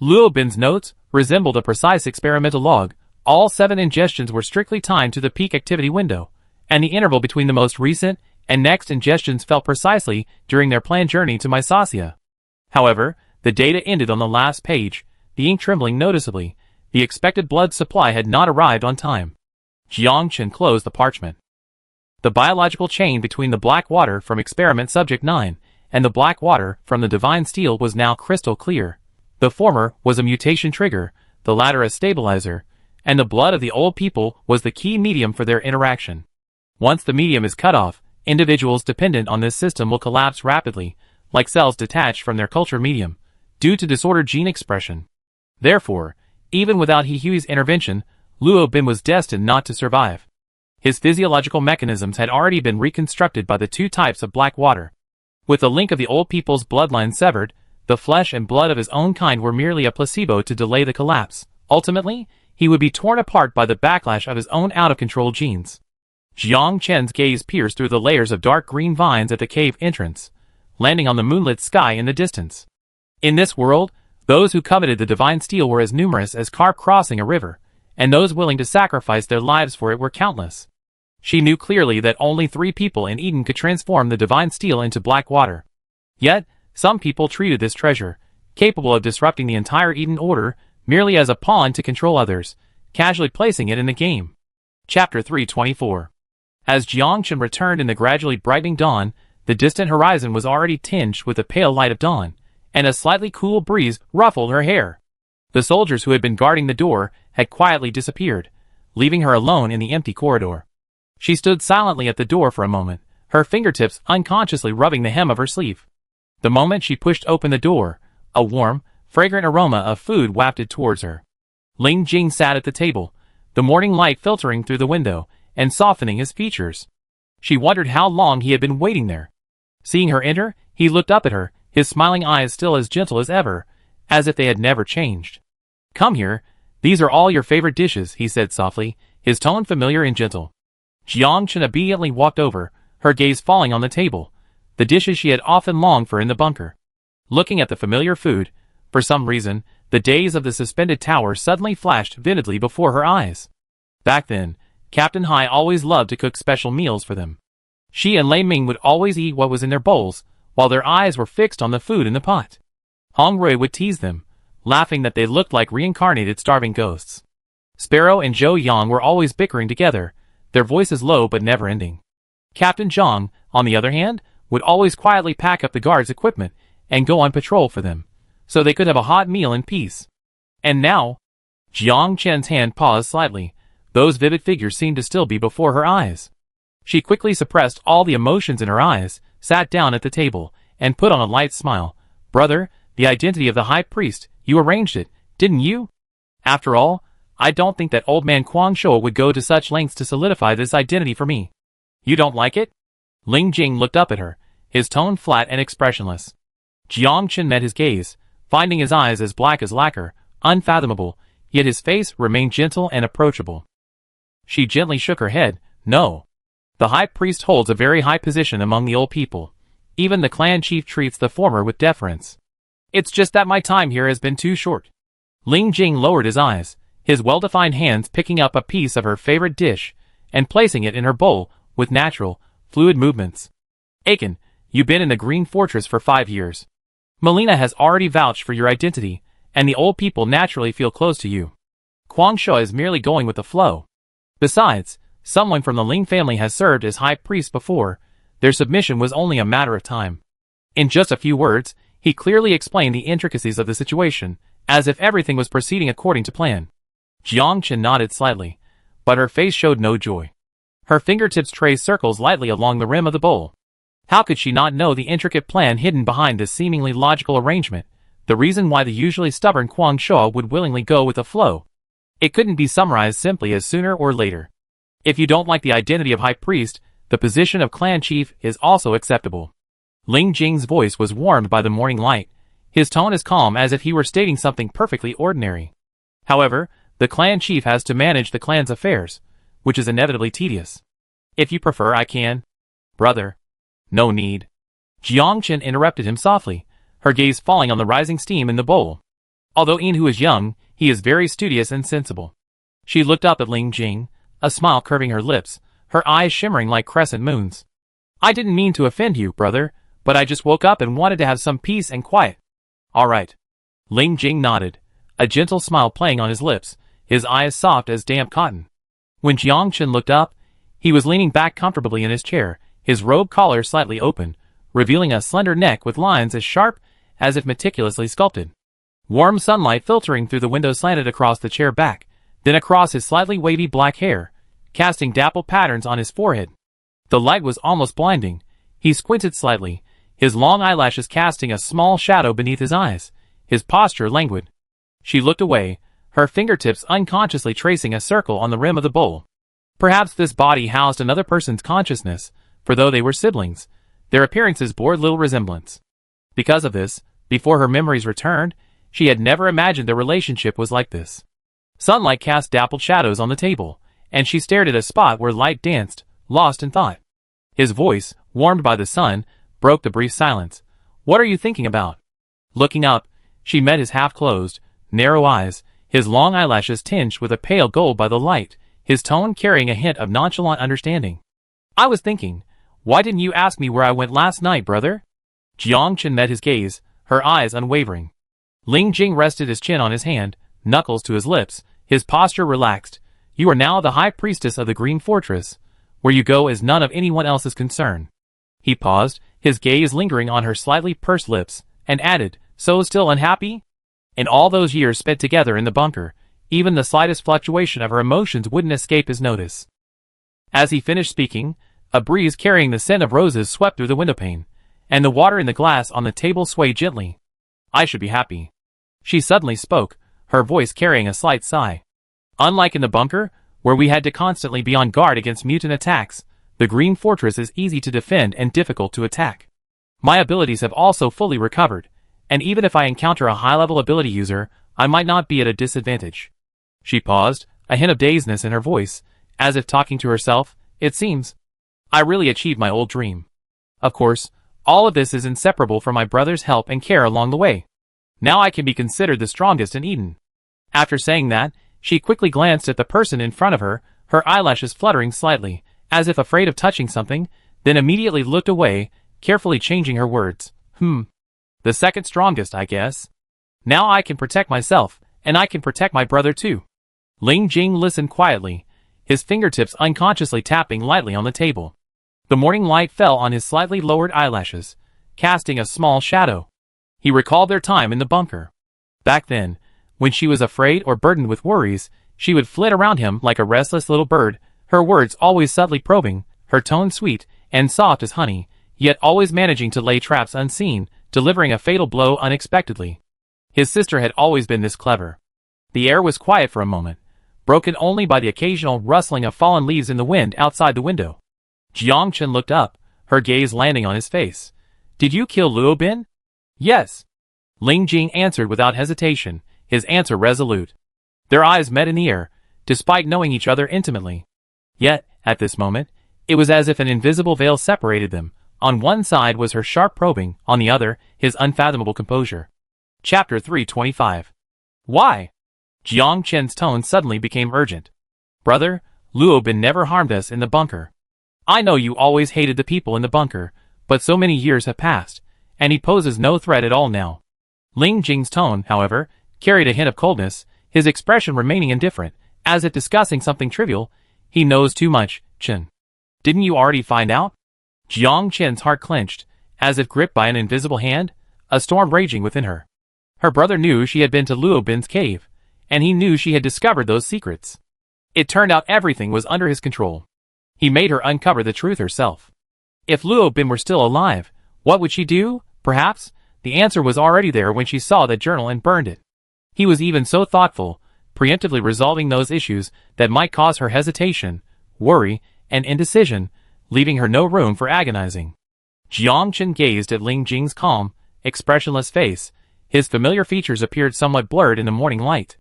Luo Bin's notes resembled a precise experimental log. All 7 ingestions were strictly timed to the peak activity window, and the interval between the most recent and next ingestions fell precisely during their planned journey to Mysacia. However, the data ended on the last page, the ink trembling noticeably. The expected blood supply had not arrived on time. Jiang Chen closed the parchment. The biological chain between the black water from experiment subject 9 and the black water from the divine steel was now crystal clear. The former was a mutation trigger, the latter a stabilizer, and the blood of the old people was the key medium for their interaction. Once the medium is cut off, individuals dependent on this system will collapse rapidly, like cells detached from their culture medium, due to disordered gene expression. Therefore, even without He-Hui's intervention, Luo Bin was destined not to survive. His physiological mechanisms had already been reconstructed by the two types of black water. With the link of the old people's bloodline severed, the flesh and blood of his own kind were merely a placebo to delay the collapse. Ultimately, he would be torn apart by the backlash of his own out-of-control genes. Jiang Chen's gaze pierced through the layers of dark green vines at the cave entrance, landing on the moonlit sky in the distance. In this world, those who coveted the divine steel were as numerous as carp crossing a river, and those willing to sacrifice their lives for it were countless. She knew clearly that only 3 people in Eden could transform the divine steel into black water. Yet, some people treated this treasure, capable of disrupting the entire Eden order, merely as a pawn to control others, casually placing it in the game. Chapter 324. As Jiangchen returned in the gradually brightening dawn, the distant horizon was already tinged with the pale light of dawn, and a slightly cool breeze ruffled her hair. The soldiers who had been guarding the door had quietly disappeared, leaving her alone in the empty corridor. She stood silently at the door for a moment, her fingertips unconsciously rubbing the hem of her sleeve. The moment she pushed open the door, a warm, fragrant aroma of food wafted towards her. Ling Jing sat at the table, the morning light filtering through the window and softening his features. She wondered how long he had been waiting there. Seeing her enter, he looked up at her, his smiling eyes still as gentle as ever, as if they had never changed. "Come here, these are all your favorite dishes," he said softly, his tone familiar and gentle. Jiang Chen obediently walked over, her gaze falling on the table, the dishes she had often longed for in the bunker. Looking at the familiar food, for some reason, the days of the suspended tower suddenly flashed vividly before her eyes. Back then, Captain Hai always loved to cook special meals for them. She and Lei Ming would always eat what was in their bowls, while their eyes were fixed on the food in the pot. Hong Rui would tease them, laughing that they looked like reincarnated starving ghosts. Sparrow and Zhou Yang were always bickering together, their voices low but never ending. Captain Zhang, on the other hand, would always quietly pack up the guards' equipment and go on patrol for them, so they could have a hot meal in peace. And now, Jiang Chen's hand paused slightly. Those vivid figures seemed to still be before her eyes. She quickly suppressed all the emotions in her eyes, sat down at the table, and put on a light smile. "Brother, the identity of the high priest, you arranged it, didn't you? After all, I don't think that old man Kuang Shou would go to such lengths to solidify this identity for me. You don't like it?" Ling Jing looked up at her, his tone flat and expressionless. Jiang Chen met his gaze, finding his eyes as black as lacquer, unfathomable, yet his face remained gentle and approachable. She gently shook her head. "No. The high priest holds a very high position among the old people. Even the clan chief treats the former with deference. It's just that my time here has been too short." Ling Jing lowered his eyes, his well-defined hands picking up a piece of her favorite dish and placing it in her bowl with natural, fluid movements. "Aiken, you've been in the Green Fortress for 5 years. Melina has already vouched for your identity, and the old people naturally feel close to you. Kuang Shou is merely going with the flow. Besides, someone from the Ling family has served as high priest before. Their submission was only a matter of time." In just a few words, he clearly explained the intricacies of the situation, as if everything was proceeding according to plan. Jiang Chen nodded slightly, but her face showed no joy. Her fingertips traced circles lightly along the rim of the bowl. How could she not know the intricate plan hidden behind this seemingly logical arrangement, the reason why the usually stubborn Kuang Shou would willingly go with the flow? It couldn't be summarized simply as sooner or later. If you don't like the identity of high priest, the position of clan chief is also acceptable. Ling Jing's voice was warmed by the morning light, his tone as calm as if he were stating something perfectly ordinary. However, the clan chief has to manage the clan's affairs, which is inevitably tedious. If you prefer, I can. Brother. No need. Jiang Chen interrupted him softly, her gaze falling on the rising steam in the bowl. Although Yin-Hu is young, he is very studious and sensible. She looked up at Ling Jing, a smile curving her lips, her eyes shimmering like crescent moons. "I didn't mean to offend you, brother, but I just woke up and wanted to have some peace and quiet." "All right." Ling Jing nodded, a gentle smile playing on his lips, his eyes soft as damp cotton. When Jiang Chen looked up, he was leaning back comfortably in his chair, his robe collar slightly open, revealing a slender neck with lines as sharp as if meticulously sculpted. Warm sunlight filtering through the window slanted across the chair back, then across his slightly wavy black hair, casting dappled patterns on his forehead. The light was almost blinding. He squinted slightly, his long eyelashes casting a small shadow beneath his eyes, his posture languid. She looked away, her fingertips unconsciously tracing a circle on the rim of the bowl. Perhaps this body housed another person's consciousness, for though they were siblings, their appearances bore little resemblance. Because of this, before her memories returned, she had never imagined their relationship was like this. Sunlight cast dappled shadows on the table, and she stared at a spot where light danced, lost in thought. His voice, warmed by the sun, broke the brief silence. "What are you thinking about?" Looking up, she met his half-closed, narrow eyes, his long eyelashes tinged with a pale gold by the light, his tone carrying a hint of nonchalant understanding. "I was thinking, why didn't you ask me where I went last night, brother?" Jiang Chen met his gaze, her eyes unwavering. Ling Jing rested his chin on his hand, knuckles to his lips, his posture relaxed. "You are now the high priestess of the Green Fortress, where you go as none of anyone else's concern." He paused, his gaze lingering on her slightly pursed lips, and added, "So still unhappy?" In all those years spent together in the bunker, even the slightest fluctuation of her emotions wouldn't escape his notice. As he finished speaking, a breeze carrying the scent of roses swept through the windowpane, and the water in the glass on the table swayed gently. "I should be happy." She suddenly spoke, her voice carrying a slight sigh. "Unlike in the bunker, where we had to constantly be on guard against mutant attacks, the Green Fortress is easy to defend and difficult to attack. My abilities have also fully recovered, and even if I encounter a high-level ability user, I might not be at a disadvantage." She paused, a hint of dazedness in her voice, as if talking to herself. "It seems I really achieved my old dream. Of course, all of this is inseparable from my brother's help and care along the way. Now I can be considered the strongest in Eden." After saying that, she quickly glanced at the person in front of her, her eyelashes fluttering slightly, as if afraid of touching something, then immediately looked away, carefully changing her words. The second strongest, I guess. Now I can protect myself, and I can protect my brother too." Ling Jing listened quietly, his fingertips unconsciously tapping lightly on the table. The morning light fell on his slightly lowered eyelashes, casting a small shadow. He recalled their time in the bunker. Back then, when she was afraid or burdened with worries, she would flit around him like a restless little bird, her words always subtly probing, her tone sweet and soft as honey, yet always managing to lay traps unseen, delivering a fatal blow unexpectedly. His sister had always been this clever. The air was quiet for a moment, broken only by the occasional rustling of fallen leaves in the wind outside the window. Jiang Chen looked up, her gaze landing on his face. "Did you kill Luo Bin?" "Yes." Ling Jing answered without hesitation, his answer resolute. Their eyes met in the air, despite knowing each other intimately. Yet, at this moment, it was as if an invisible veil separated them. On one side was her sharp probing, on the other, his unfathomable composure. Chapter 325. Why? Jiang Chen's tone suddenly became urgent. "Brother, Luo Bin never harmed us in the bunker. I know you always hated the people in the bunker, but so many years have passed, and he poses no threat at all now." Ling Jing's tone, however, carried a hint of coldness, his expression remaining indifferent, as if discussing something trivial. "He knows too much, Chen. Didn't you already find out?" Jiang Chen's heart clenched, as if gripped by an invisible hand, a storm raging within her. Her brother knew she had been to Luo Bin's cave, and he knew she had discovered those secrets. It turned out everything was under his control. He made her uncover the truth herself. If Luo Bin were still alive, what would she do? Perhaps the answer was already there when she saw the journal and burned it. He was even so thoughtful, preemptively resolving those issues that might cause her hesitation, worry, and indecision, leaving her no room for agonizing. Jiang Chen gazed at Ling Jing's calm, expressionless face. His familiar features appeared somewhat blurred in the morning light.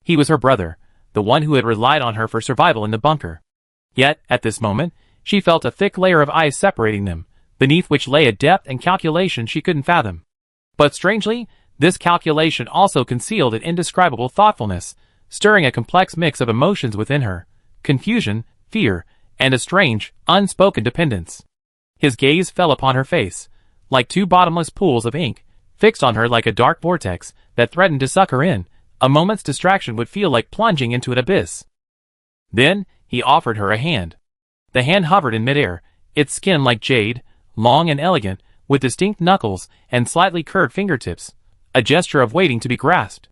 He was her brother, the one who had relied on her for survival in the bunker. Yet, at this moment, she felt a thick layer of ice separating them, beneath which lay a depth and calculation she couldn't fathom. But strangely, this calculation also concealed an indescribable thoughtfulness, stirring a complex mix of emotions within her: confusion, fear, and a strange, unspoken dependence. His gaze fell upon her face, like two bottomless pools of ink, fixed on her like a dark vortex that threatened to suck her in. A moment's distraction would feel like plunging into an abyss. Then, he offered her a hand. The hand hovered in midair, its skin like jade, long and elegant, with distinct knuckles and slightly curved fingertips, a gesture of waiting to be grasped.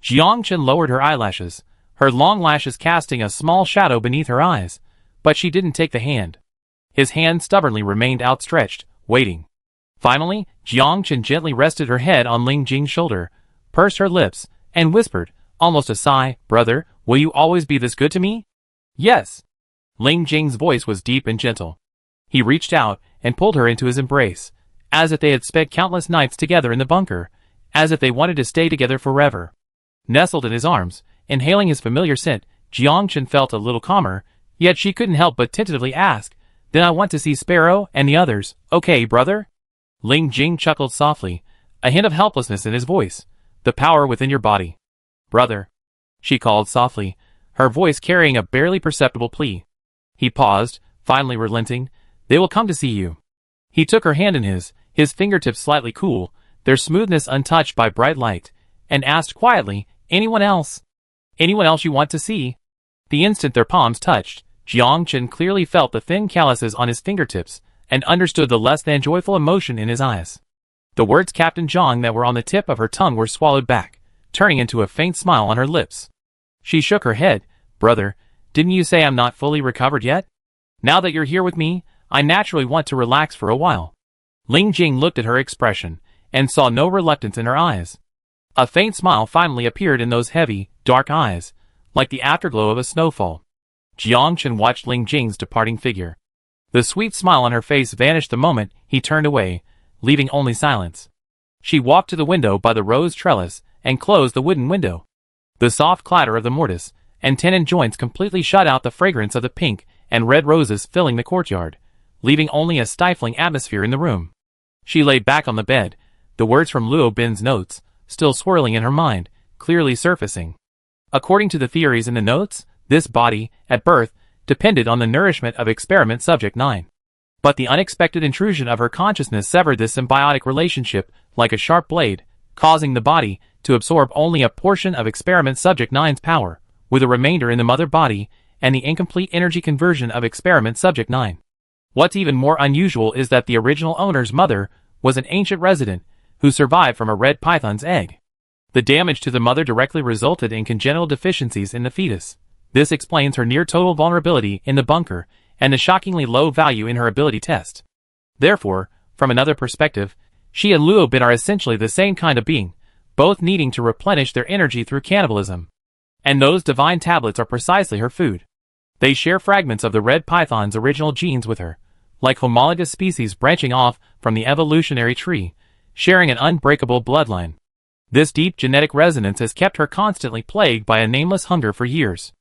Jiang Chen lowered her eyelashes, her long lashes casting a small shadow beneath her eyes, but she didn't take the hand. His hand stubbornly remained outstretched, waiting. Finally, Jiang Chen gently rested her head on Ling Jing's shoulder, pursed her lips, and whispered, almost a sigh, "Brother, will you always be this good to me?" "Yes." Ling Jing's voice was deep and gentle. He reached out and pulled her into his embrace, as if they had spent countless nights together in the bunker, as if they wanted to stay together forever. Nestled in his arms, inhaling his familiar scent, Jiang Chen felt a little calmer, yet she couldn't help but tentatively ask, "Then I want to see Sparrow and the others, okay, brother?" Ling Jing chuckled softly, a hint of helplessness in his voice. "The power within your body." "Brother," she called softly, her voice carrying a barely perceptible plea. He paused, finally relenting. "They will come to see you." He took her hand in his fingertips slightly cool, their smoothness untouched by bright light, and asked quietly, "Anyone else? Anyone else you want to see?" The instant their palms touched, Jiang Chen clearly felt the thin calluses on his fingertips, and understood the less than joyful emotion in his eyes. The words Captain Zhang that were on the tip of her tongue were swallowed back, turning into a faint smile on her lips. She shook her head. "Brother, didn't you say I'm not fully recovered yet? Now that you're here with me, I naturally want to relax for a while." Ling Jing looked at her expression, and saw no reluctance in her eyes. A faint smile finally appeared in those heavy, dark eyes, like the afterglow of a snowfall. Jiang Chen watched Ling Jing's departing figure. The sweet smile on her face vanished the moment he turned away, leaving only silence. She walked to the window by the rose trellis, and closed the wooden window. The soft clatter of the mortise and tenon joints completely shut out the fragrance of the pink and red roses filling the courtyard, leaving only a stifling atmosphere in the room. She lay back on the bed, the words from Luo Bin's notes, still swirling in her mind, clearly surfacing. According to the theories in the notes, this body, at birth, depended on the nourishment of experiment subject 9. But the unexpected intrusion of her consciousness severed this symbiotic relationship like a sharp blade, causing the body to absorb only a portion of experiment subject 9's power, with a remainder in the mother body and the incomplete energy conversion of experiment subject 9. What's even more unusual is that the original owner's mother was an ancient resident who survived from a red python's egg. The damage to the mother directly resulted in congenital deficiencies in the fetus. This explains her near-total vulnerability in the bunker and the shockingly low value in her ability test. Therefore, from another perspective, she and Luo Bin are essentially the same kind of being, both needing to replenish their energy through cannibalism. And those divine tablets are precisely her food. They share fragments of the red python's original genes with her, like homologous species branching off from the evolutionary tree, sharing an unbreakable bloodline. This deep genetic resonance has kept her constantly plagued by a nameless hunger for years.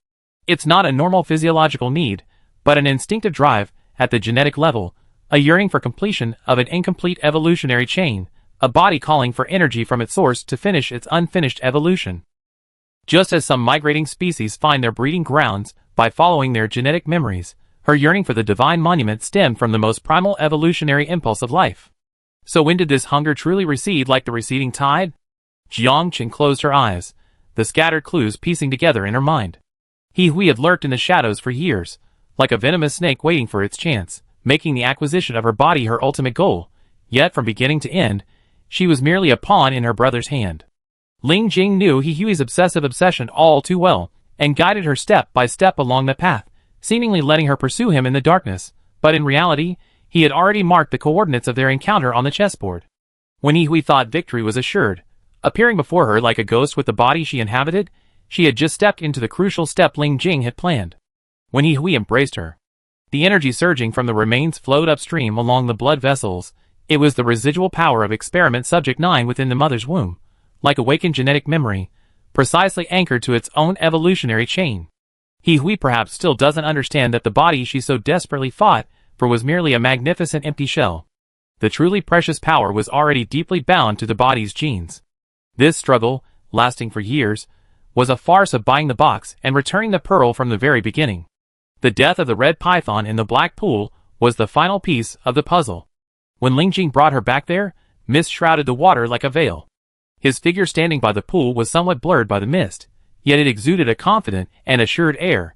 It's not a normal physiological need, but an instinctive drive at the genetic level, a yearning for completion of an incomplete evolutionary chain, a body calling for energy from its source to finish its unfinished evolution. Just as some migrating species find their breeding grounds by following their genetic memories, her yearning for the divine monument stemmed from the most primal evolutionary impulse of life. So when did this hunger truly recede like the receding tide? Jiang Chen closed her eyes, the scattered clues piecing together in her mind. He who had lurked in the shadows for years, like a venomous snake waiting for its chance, making the acquisition of her body her ultimate goal, yet from beginning to end, she was merely a pawn in her brother's hand. Ling Jing knew He Hui's obsessive obsession all too well, and guided her step by step along the path, seemingly letting her pursue him in the darkness, but in reality, he had already marked the coordinates of their encounter on the chessboard. When He Hui thought victory was assured, appearing before her like a ghost with the body she inhabited, she had just stepped into the crucial step Ling Jing had planned. When He Hui embraced her, the energy surging from the remains flowed upstream along the blood vessels. It was the residual power of experiment subject 9 within the mother's womb, like awakened genetic memory, precisely anchored to its own evolutionary chain. He Hui perhaps still doesn't understand that the body she so desperately fought for was merely a magnificent empty shell. The truly precious power was already deeply bound to the body's genes. This struggle, lasting for years, was a farce of buying the box and returning the pearl from the very beginning. The death of the red python in the black pool was the final piece of the puzzle. When Ling Jing brought her back there, mist shrouded the water like a veil. His figure standing by the pool was somewhat blurred by the mist, yet it exuded a confident and assured air.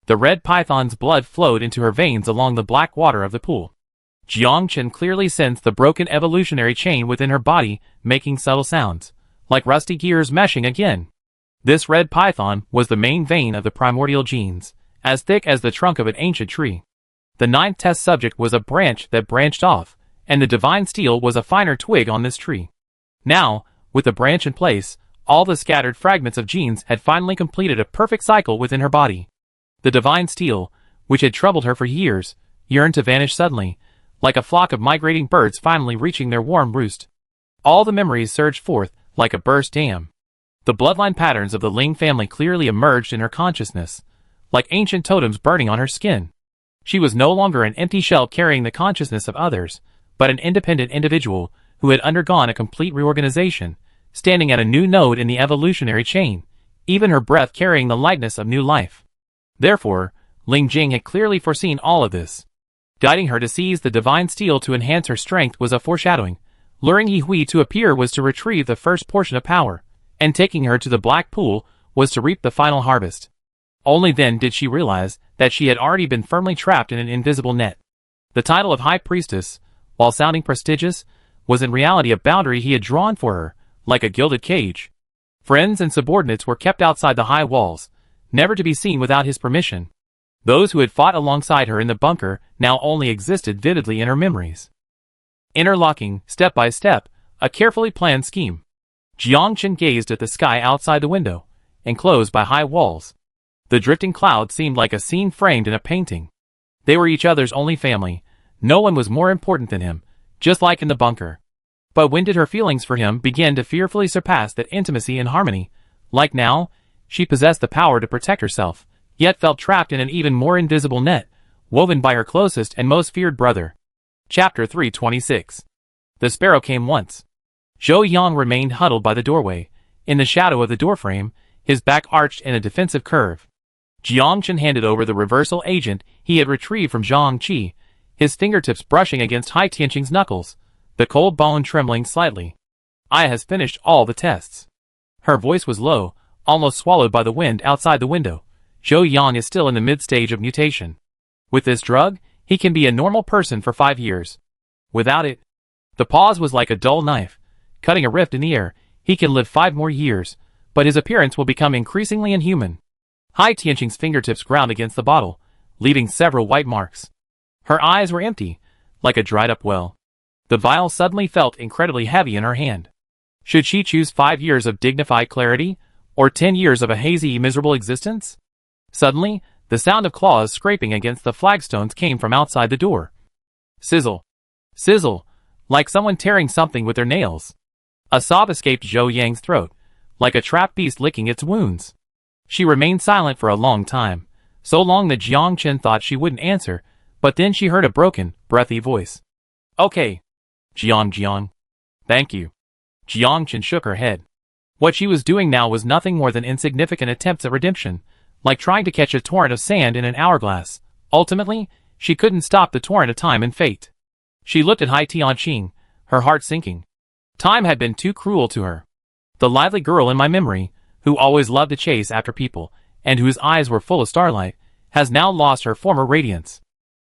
The red python's blood flowed into her veins along the black water of the pool. Jiang Chen clearly sensed the broken evolutionary chain within her body, making subtle sounds, like rusty gears meshing again. This red python was the main vein of the primordial genes, as thick as the trunk of an ancient tree. The ninth test subject was a branch that branched off, and the divine steel was a finer twig on this tree. Now, with the branch in place, all the scattered fragments of genes had finally completed a perfect cycle within her body. The divine steel, which had troubled her for years, yearned to vanish suddenly, like a flock of migrating birds finally reaching their warm roost. All the memories surged forth, like a burst dam. The bloodline patterns of the Ling family clearly emerged in her consciousness, like ancient totems burning on her skin. She was no longer an empty shell carrying the consciousness of others, but an independent individual who had undergone a complete reorganization, standing at a new node in the evolutionary chain, even her breath carrying the lightness of new life. Therefore, Ling Jing had clearly foreseen all of this. Guiding her to seize the divine steel to enhance her strength was a foreshadowing. Luring Yi Hui to appear was to retrieve the first portion of power, and taking her to the black pool was to reap the final harvest. Only then did she realize that she had already been firmly trapped in an invisible net. The title of High Priestess, while sounding prestigious, was in reality a boundary he had drawn for her, like a gilded cage. Friends and subordinates were kept outside the high walls, never to be seen without his permission. Those who had fought alongside her in the bunker now only existed vividly in her memories. Interlocking, step by step, a carefully planned scheme. Jiang Chen gazed at the sky outside the window, enclosed by high walls. The drifting clouds seemed like a scene framed in a painting. They were each other's only family. No one was more important than him, just like in the bunker. But when did her feelings for him begin to fearfully surpass that intimacy and harmony? Like now, she possessed the power to protect herself, yet felt trapped in an even more invisible net, woven by her closest and most feared brother. Chapter 326. The sparrow came once. Zhou Yang remained huddled by the doorway, in the shadow of the doorframe, his back arched in a defensive curve. Jiang Chen handed over the reversal agent he had retrieved from Zhang Qi, his fingertips brushing against Hai Tianqing's knuckles, the cold bone trembling slightly. "I has finished all the tests." Her voice was low, almost swallowed by the wind outside the window. Zhou Yang is still in the mid-stage of mutation. With this drug, he can be a normal person for 5 years. Without it, the pause was like a dull knife, cutting a rift in the air. He can live 5 more years, but his appearance will become increasingly inhuman. Hai Tianqing's fingertips ground against the bottle, leaving several white marks. Her eyes were empty, like a dried-up well. The vial suddenly felt incredibly heavy in her hand. Should she choose 5 years of dignified clarity, or 10 years of a hazy, miserable existence? Suddenly, the sound of claws scraping against the flagstones came from outside the door. Sizzle. Sizzle, like someone tearing something with their nails. A sob escaped Zhou Yang's throat, like a trapped beast licking its wounds. She remained silent for a long time, so long that Jiang Chen thought she wouldn't answer, but then she heard a broken, breathy voice. "Okay. Jiang. Thank you." Jiang Chen shook her head. What she was doing now was nothing more than insignificant attempts at redemption, like trying to catch a torrent of sand in an hourglass. Ultimately, she couldn't stop the torrent of time and fate. She looked at Hai Tianqing, her heart sinking. Time had been too cruel to her. The lively girl in my memory, who always loved to chase after people, and whose eyes were full of starlight, has now lost her former radiance.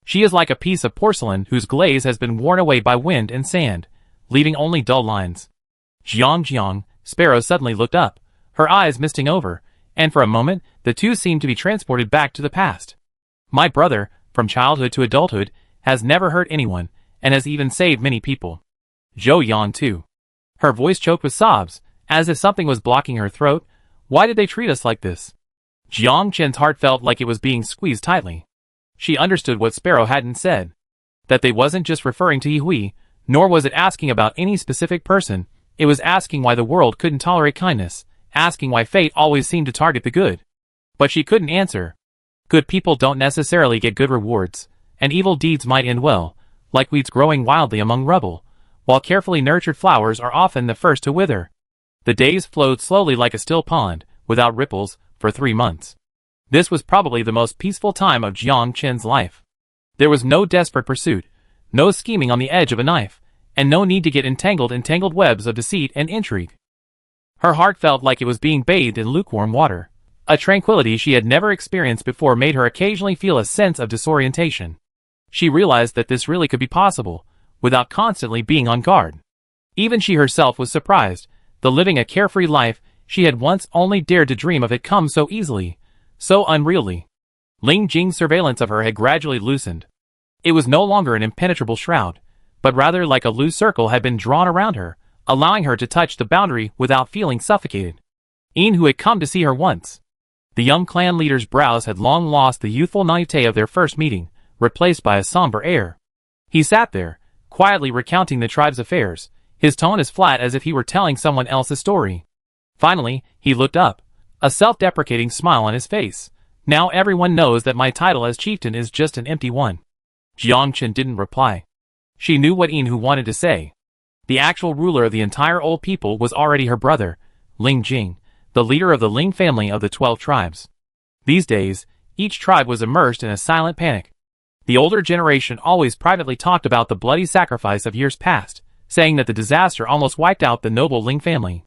She is like a piece of porcelain whose glaze has been worn away by wind and sand, leaving only dull lines. Jiang, Sparrow suddenly looked up, her eyes misting over, and for a moment, the two seemed to be transported back to the past. "My brother, from childhood to adulthood, has never hurt anyone, and has even saved many people. Zhou Yang too." Her voice choked with sobs, as if something was blocking her throat. Why did they treat us like this? Jiang Chen's heart felt like it was being squeezed tightly. She understood what Sparrow hadn't said. That they wasn't just referring to Yi Hui, nor was it asking about any specific person. It was asking why the world couldn't tolerate kindness, asking why fate always seemed to target the good. But she couldn't answer. Good people don't necessarily get good rewards, and evil deeds might end well, like weeds growing wildly among rubble, while carefully nurtured flowers are often the first to wither. The days flowed slowly like a still pond, without ripples, for 3 months. This was probably the most peaceful time of Jiang Chen's life. There was no desperate pursuit, no scheming on the edge of a knife, and no need to get entangled in tangled webs of deceit and intrigue. Her heart felt like it was being bathed in lukewarm water. A tranquility she had never experienced before made her occasionally feel a sense of disorientation. She realized that this really could be possible, without constantly being on guard. Even she herself was surprised, the living a carefree life she had once only dared to dream of had come so easily, so unreally. Ling Jing's surveillance of her had gradually loosened. It was no longer an impenetrable shroud, but rather like a loose circle had been drawn around her, allowing her to touch the boundary without feeling suffocated. Ian, who had come to see her once. The young clan leader's brows had long lost the youthful naivete of their first meeting, replaced by a somber air. He sat there, quietly recounting the tribe's affairs, his tone as flat as if he were telling someone else's story. Finally, he looked up, a self-deprecating smile on his face. Now everyone knows that my title as chieftain is just an empty one. Jiangchen didn't reply. She knew what Ian wanted to say. The actual ruler of the entire old people was already her brother, Ling Jing, the leader of the Ling family of the 12 tribes. These days, each tribe was immersed in a silent panic. The older generation always privately talked about the bloody sacrifice of years past, saying that the disaster almost wiped out the noble Ling family.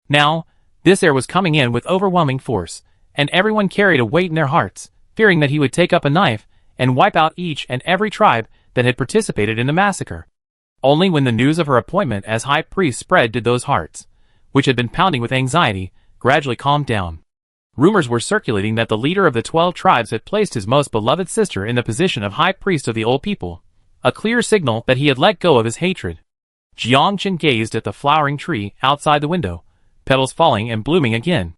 Now, this heir was coming in with overwhelming force, and everyone carried a weight in their hearts, fearing that he would take up a knife and wipe out each and every tribe that had participated in the massacre. Only when the news of her appointment as high priest spread did those hearts, which had been pounding with anxiety, gradually calmed down. Rumors were circulating that the leader of the 12 tribes had placed his most beloved sister in the position of high priest of the old people, a clear signal that he had let go of his hatred. Jiangchen gazed at the flowering tree outside the window, petals falling and blooming again.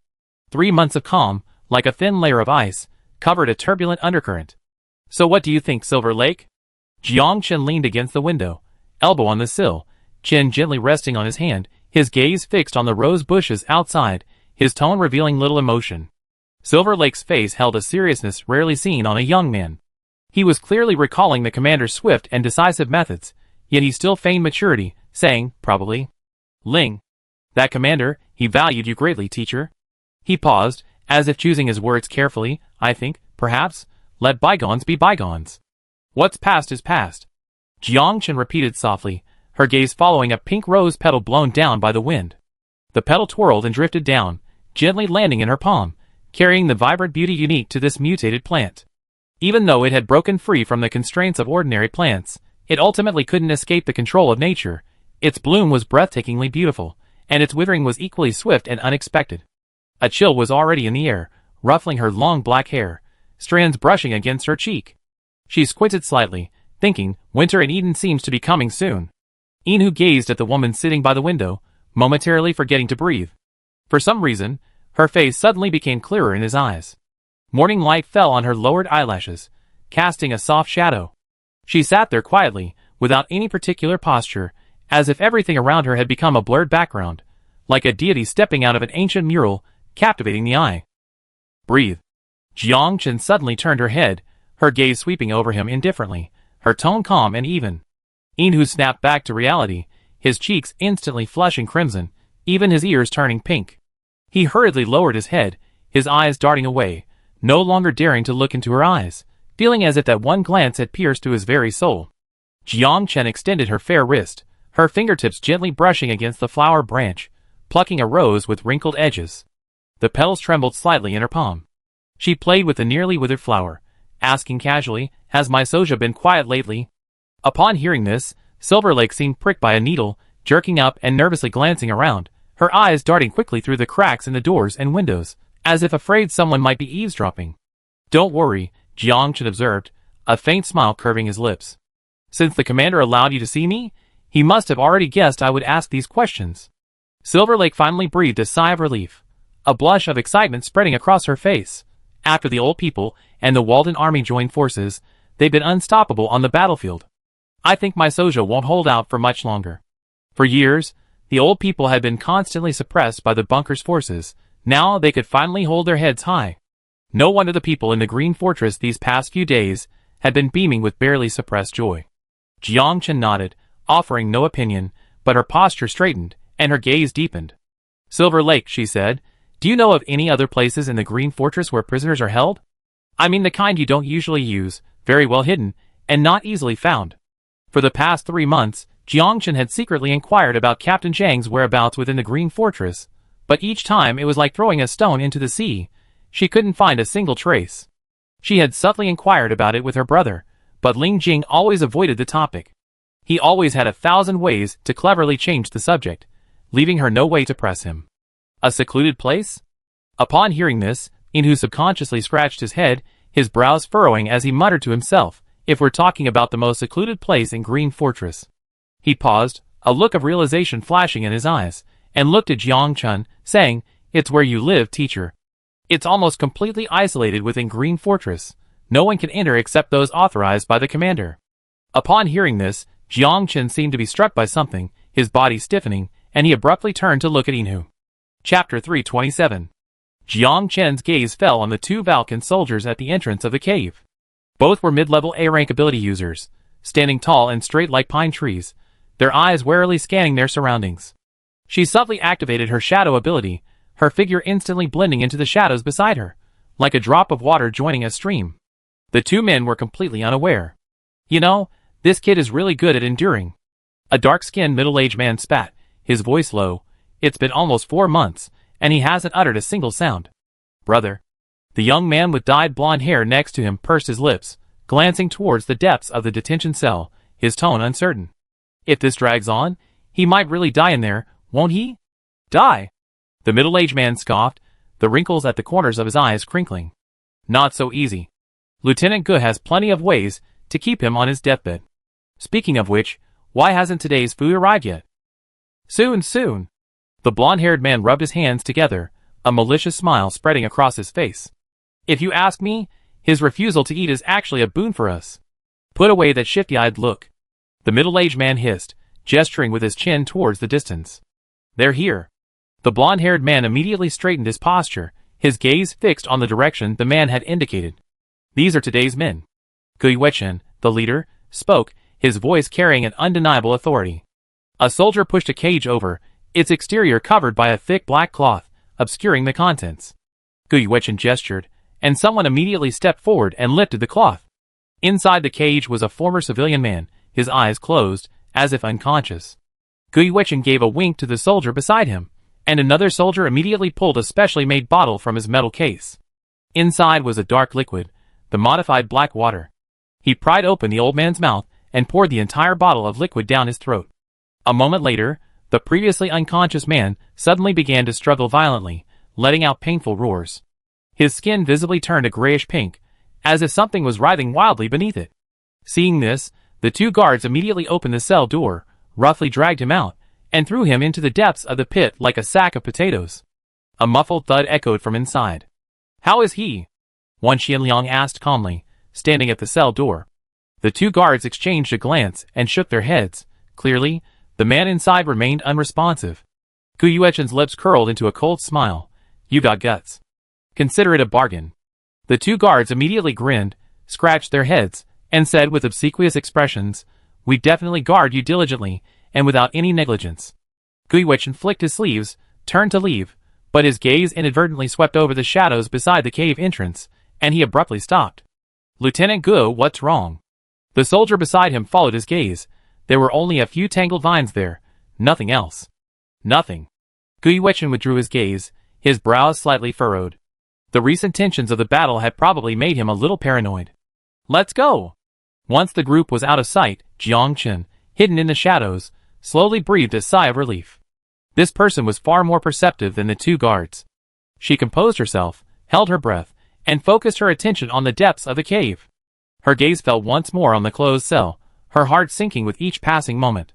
3 months of calm, like a thin layer of ice, covered a turbulent undercurrent. So what do you think, Silver Lake? Jiangchen leaned against the window, elbow on the sill, chin gently resting on his hand, his gaze fixed on the rose bushes outside, his tone revealing little emotion. Silver Lake's face held a seriousness rarely seen on a young man. He was clearly recalling the commander's swift and decisive methods, yet he still feigned maturity, saying, probably, Ling. That commander, he valued you greatly, teacher. He paused, as if choosing his words carefully. I think, perhaps, let bygones be bygones. What's past is past. Jiangchen repeated softly, her gaze following a pink rose petal blown down by the wind. The petal twirled and drifted down, gently landing in her palm, carrying the vibrant beauty unique to this mutated plant. Even though it had broken free from the constraints of ordinary plants, it ultimately couldn't escape the control of nature. Its bloom was breathtakingly beautiful, and its withering was equally swift and unexpected. A chill was already in the air, ruffling her long black hair, strands brushing against her cheek. She squinted slightly, thinking, winter in Eden seems to be coming soon. Ian gazed at the woman sitting by the window, momentarily forgetting to breathe. For some reason, her face suddenly became clearer in his eyes. Morning light fell on her lowered eyelashes, casting a soft shadow. She sat there quietly, without any particular posture, as if everything around her had become a blurred background, like a deity stepping out of an ancient mural, captivating the eye. Breathe. Jiangchen suddenly turned her head, her gaze sweeping over him indifferently, her tone calm and even. Ian snapped back to reality, his cheeks instantly flushing crimson, even his ears turning pink. He hurriedly lowered his head, his eyes darting away, no longer daring to look into her eyes, feeling as if that one glance had pierced to his very soul. Jiangchen extended her fair wrist, her fingertips gently brushing against the flower branch, plucking a rose with wrinkled edges. The petals trembled slightly in her palm. She played with the nearly withered flower, asking casually, has my Soja been quiet lately? Upon hearing this, Silver Lake seemed pricked by a needle, jerking up and nervously glancing around, her eyes darting quickly through the cracks in the doors and windows, as if afraid someone might be eavesdropping. Don't worry, Jiangchen observed, a faint smile curving his lips. Since the commander allowed you to see me, he must have already guessed I would ask these questions. Silver Lake finally breathed a sigh of relief, a blush of excitement spreading across her face. After the old people and the Walden army joined forces, they'd been unstoppable on the battlefield. I think my Soja won't hold out for much longer. For years, the old people had been constantly suppressed by the bunker's forces. Now they could finally hold their heads high. No wonder the people in the Green Fortress these past few days had been beaming with barely suppressed joy. Jiangchen nodded, offering no opinion, but her posture straightened, and her gaze deepened. Silver Lake, she said, do you know of any other places in the Green Fortress where prisoners are held? I mean the kind you don't usually use, very well hidden, and not easily found. For the past 3 months, Jiangchen had secretly inquired about Captain Zhang's whereabouts within the Green Fortress, but each time it was like throwing a stone into the sea. She couldn't find a single trace. She had subtly inquired about it with her brother, But Ling Jing always avoided the topic. He always had 1,000 ways to cleverly change the subject, leaving her no way to press him. A secluded place? Upon hearing this, Inhu subconsciously scratched his head, his brows furrowing as he muttered to himself, if we're talking about the most secluded place in Green Fortress. He paused, a look of realization flashing in his eyes, and looked at Jiang Chun, saying, "It's where you live, teacher. It's almost completely isolated within Green Fortress. No one can enter except those authorized by the commander." Upon hearing this, Jiang Chun seemed to be struck by something, his body stiffening, and he abruptly turned to look at Inhu. Chapter 327. Jiang Chen's gaze fell on the two Valkan soldiers at the entrance of the cave. Both were mid-level A-rank ability users, standing tall and straight like pine trees, their eyes warily scanning their surroundings. She subtly activated her shadow ability, her figure instantly blending into the shadows beside her, like a drop of water joining a stream. The two men were completely unaware. "You know, this kid is really good at enduring." A dark-skinned middle-aged man spat, his voice low. "It's been almost 4 months, and he hasn't uttered a single sound." "Brother." The young man with dyed blonde hair next to him pursed his lips, glancing towards the depths of the detention cell, his tone uncertain. "If this drags on, he might really die in there, won't he?" "Die?" The middle-aged man scoffed, the wrinkles at the corners of his eyes crinkling. "Not so easy. Lieutenant Gu has plenty of ways to keep him on his deathbed. Speaking of which, why hasn't today's food arrived yet?" Soon. The blonde-haired man rubbed his hands together, a malicious smile spreading across his face. "If you ask me, his refusal to eat is actually a boon for us." "Put away that shifty-eyed look," the middle-aged man hissed, gesturing with his chin towards the distance. "They're here." The blonde-haired man immediately straightened his posture, his gaze fixed on the direction the man had indicated. "These are today's men." Gui Wechen, the leader, spoke, his voice carrying an undeniable authority. A soldier pushed a cage over, its exterior covered by a thick black cloth, obscuring the contents. Gui Wechen gestured, and someone immediately stepped forward and lifted the cloth. Inside the cage was a former civilian man, his eyes closed, as if unconscious. Gui Wechen gave a wink to the soldier beside him, and another soldier immediately pulled a specially made bottle from his metal case. Inside was a dark liquid, the modified black water. He pried open the old man's mouth and poured the entire bottle of liquid down his throat. A moment later, the previously unconscious man suddenly began to struggle violently, letting out painful roars. His skin visibly turned a grayish pink, as if something was writhing wildly beneath it. Seeing this, the two guards immediately opened the cell door, roughly dragged him out, and threw him into the depths of the pit like a sack of potatoes. A muffled thud echoed from inside. "How is he?" Wan Xianliang asked calmly, standing at the cell door. The two guards exchanged a glance and shook their heads. Clearly, the man inside remained unresponsive. Gu Yuechen's lips curled into a cold smile. "You got guts. Consider it a bargain." The two guards immediately grinned, scratched their heads, and said with obsequious expressions, "We definitely guard you diligently, and without any negligence." Gu Yuechen flicked his sleeves, turned to leave, but his gaze inadvertently swept over the shadows beside the cave entrance, and he abruptly stopped. "Lieutenant Gu, what's wrong?" The soldier beside him followed his gaze. There were only a few tangled vines there, nothing else. "Nothing." Gu Yuechen withdrew his gaze, his brows slightly furrowed. The recent tensions of the battle had probably made him a little paranoid. "Let's go." Once the group was out of sight, Jiang Chen, hidden in the shadows, slowly breathed a sigh of relief. This person was far more perceptive than the two guards. She composed herself, held her breath, and focused her attention on the depths of the cave. Her gaze fell once more on the closed cell, her heart sinking with each passing moment.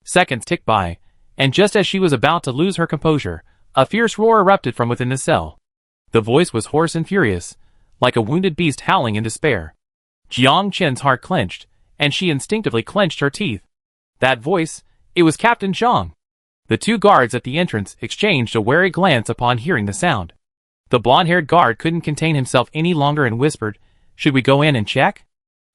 Seconds ticked by, and just as she was about to lose her composure, a fierce roar erupted from within the cell. The voice was hoarse and furious, like a wounded beast howling in despair. Jiang Chen's heart clenched, and she instinctively clenched her teeth. That voice, it was Captain Zhang. The two guards at the entrance exchanged a wary glance upon hearing the sound. The blonde-haired guard couldn't contain himself any longer and whispered, "Should we go in and check?"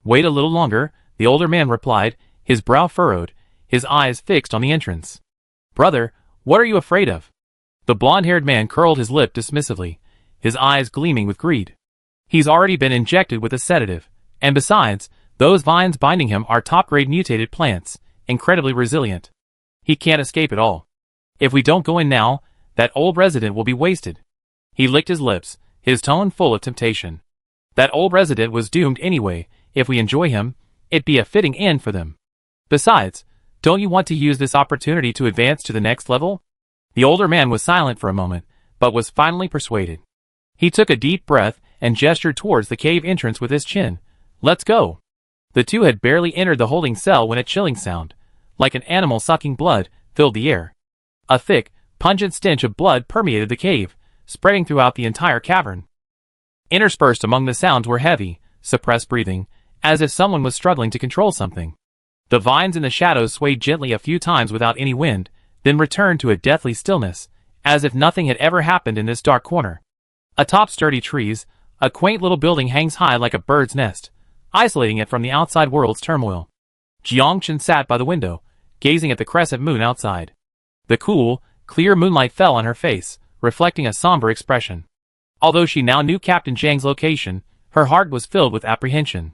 "Wait a little longer," the older man replied, his brow furrowed, his eyes fixed on the entrance. "Brother, what are you afraid of?" The blonde-haired man curled his lip dismissively, his eyes gleaming with greed. "He's already been injected with a sedative, and besides, those vines binding him are top-grade mutated plants, incredibly resilient. He can't escape at all. If we don't go in now, that old resident will be wasted." He licked his lips, his tone full of temptation. That old resident was doomed anyway. If we enjoy him, it'd be a fitting end for them. Besides, don't you want to use this opportunity to advance to the next level? The older man was silent for a moment, but was finally persuaded. He took a deep breath and gestured towards the cave entrance with his chin. Let's go. The two had barely entered the holding cell when a chilling sound, like an animal sucking blood, filled the air. A thick, pungent stench of blood permeated the cave, spreading throughout the entire cavern. Interspersed among the sounds were heavy, suppressed breathing, as if someone was struggling to control something. The vines in the shadows swayed gently a few times without any wind, then returned to a deathly stillness, as if nothing had ever happened in this dark corner. Atop sturdy trees, a quaint little building hangs high like a bird's nest, isolating it from the outside world's turmoil. Jiangchen sat by the window, gazing at the crescent moon outside. The cool, clear moonlight fell on her face, reflecting a somber expression. Although she now knew Captain Zhang's location, her heart was filled with apprehension.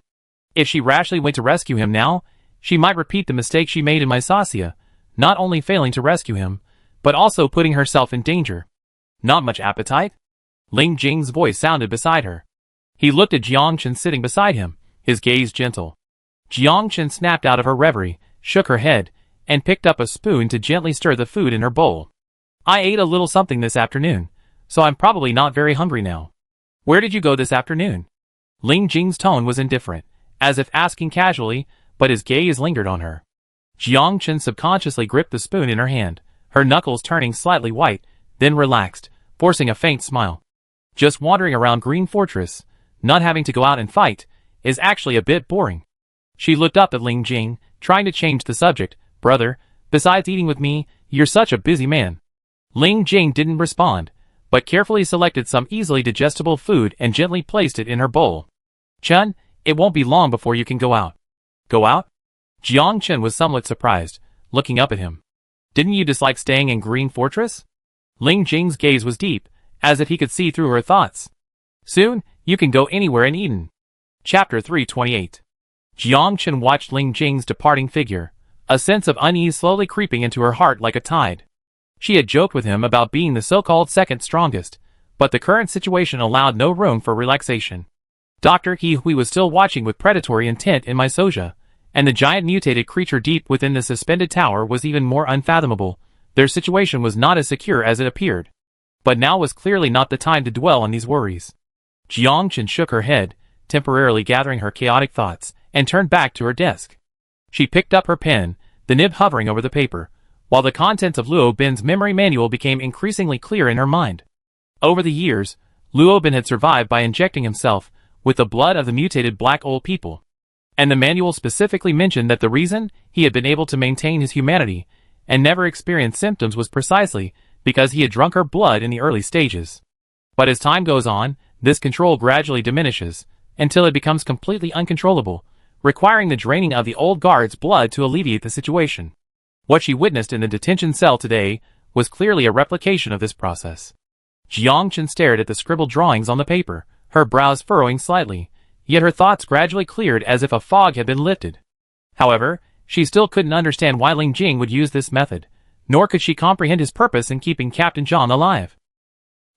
If she rashly went to rescue him now, she might repeat the mistake she made in Mysacia, not only failing to rescue him, but also putting herself in danger. Not much appetite? Ling Jing's voice sounded beside her. He looked at Jiangchen sitting beside him, his gaze gentle. Jiangchen snapped out of her reverie, shook her head, and picked up a spoon to gently stir the food in her bowl. I ate a little something this afternoon, so I'm probably not very hungry now. Where did you go this afternoon? Ling Jing's tone was indifferent, as if asking casually, but his gaze lingered on her. Jiangchen subconsciously gripped the spoon in her hand, her knuckles turning slightly white, then relaxed, forcing a faint smile. Just wandering around Green Fortress, not having to go out and fight, is actually a bit boring. She looked up at Ling Jing, trying to change the subject. Brother, besides eating with me, you're such a busy man. Ling Jing didn't respond, but carefully selected some easily digestible food and gently placed it in her bowl. Chun, it won't be long before you can go out. Go out? Jiangchen was somewhat surprised, looking up at him. Didn't you dislike staying in Green Fortress? Ling Jing's gaze was deep, as if he could see through her thoughts. Soon, you can go anywhere in Eden. Chapter 328. Jiangchen watched Ling Jing's departing figure, a sense of unease slowly creeping into her heart like a tide. She had joked with him about being the so-called second strongest, but the current situation allowed no room for relaxation. Dr. He Hui was still watching with predatory intent in Mysoja, and the giant mutated creature deep within the suspended tower was even more unfathomable. Their situation was not as secure as it appeared. But now was clearly not the time to dwell on these worries. Jiangchen shook her head, temporarily gathering her chaotic thoughts, and turned back to her desk. She picked up her pen, the nib hovering over the paper, while the contents of Luo Bin's memory manual became increasingly clear in her mind. Over the years, Luo Bin had survived by injecting himself with the blood of the mutated black old people. And the manual specifically mentioned that the reason he had been able to maintain his humanity and never experienced symptoms was precisely because he had drunk her blood in the early stages. But as time goes on, this control gradually diminishes, until it becomes completely uncontrollable, requiring the draining of the old guard's blood to alleviate the situation. What she witnessed in the detention cell today was clearly a replication of this process. Jiangchen stared at the scribbled drawings on the paper, her brows furrowing slightly, yet her thoughts gradually cleared as if a fog had been lifted. However, she still couldn't understand why Ling Jing would use this method, nor could she comprehend his purpose in keeping Captain Zhang alive.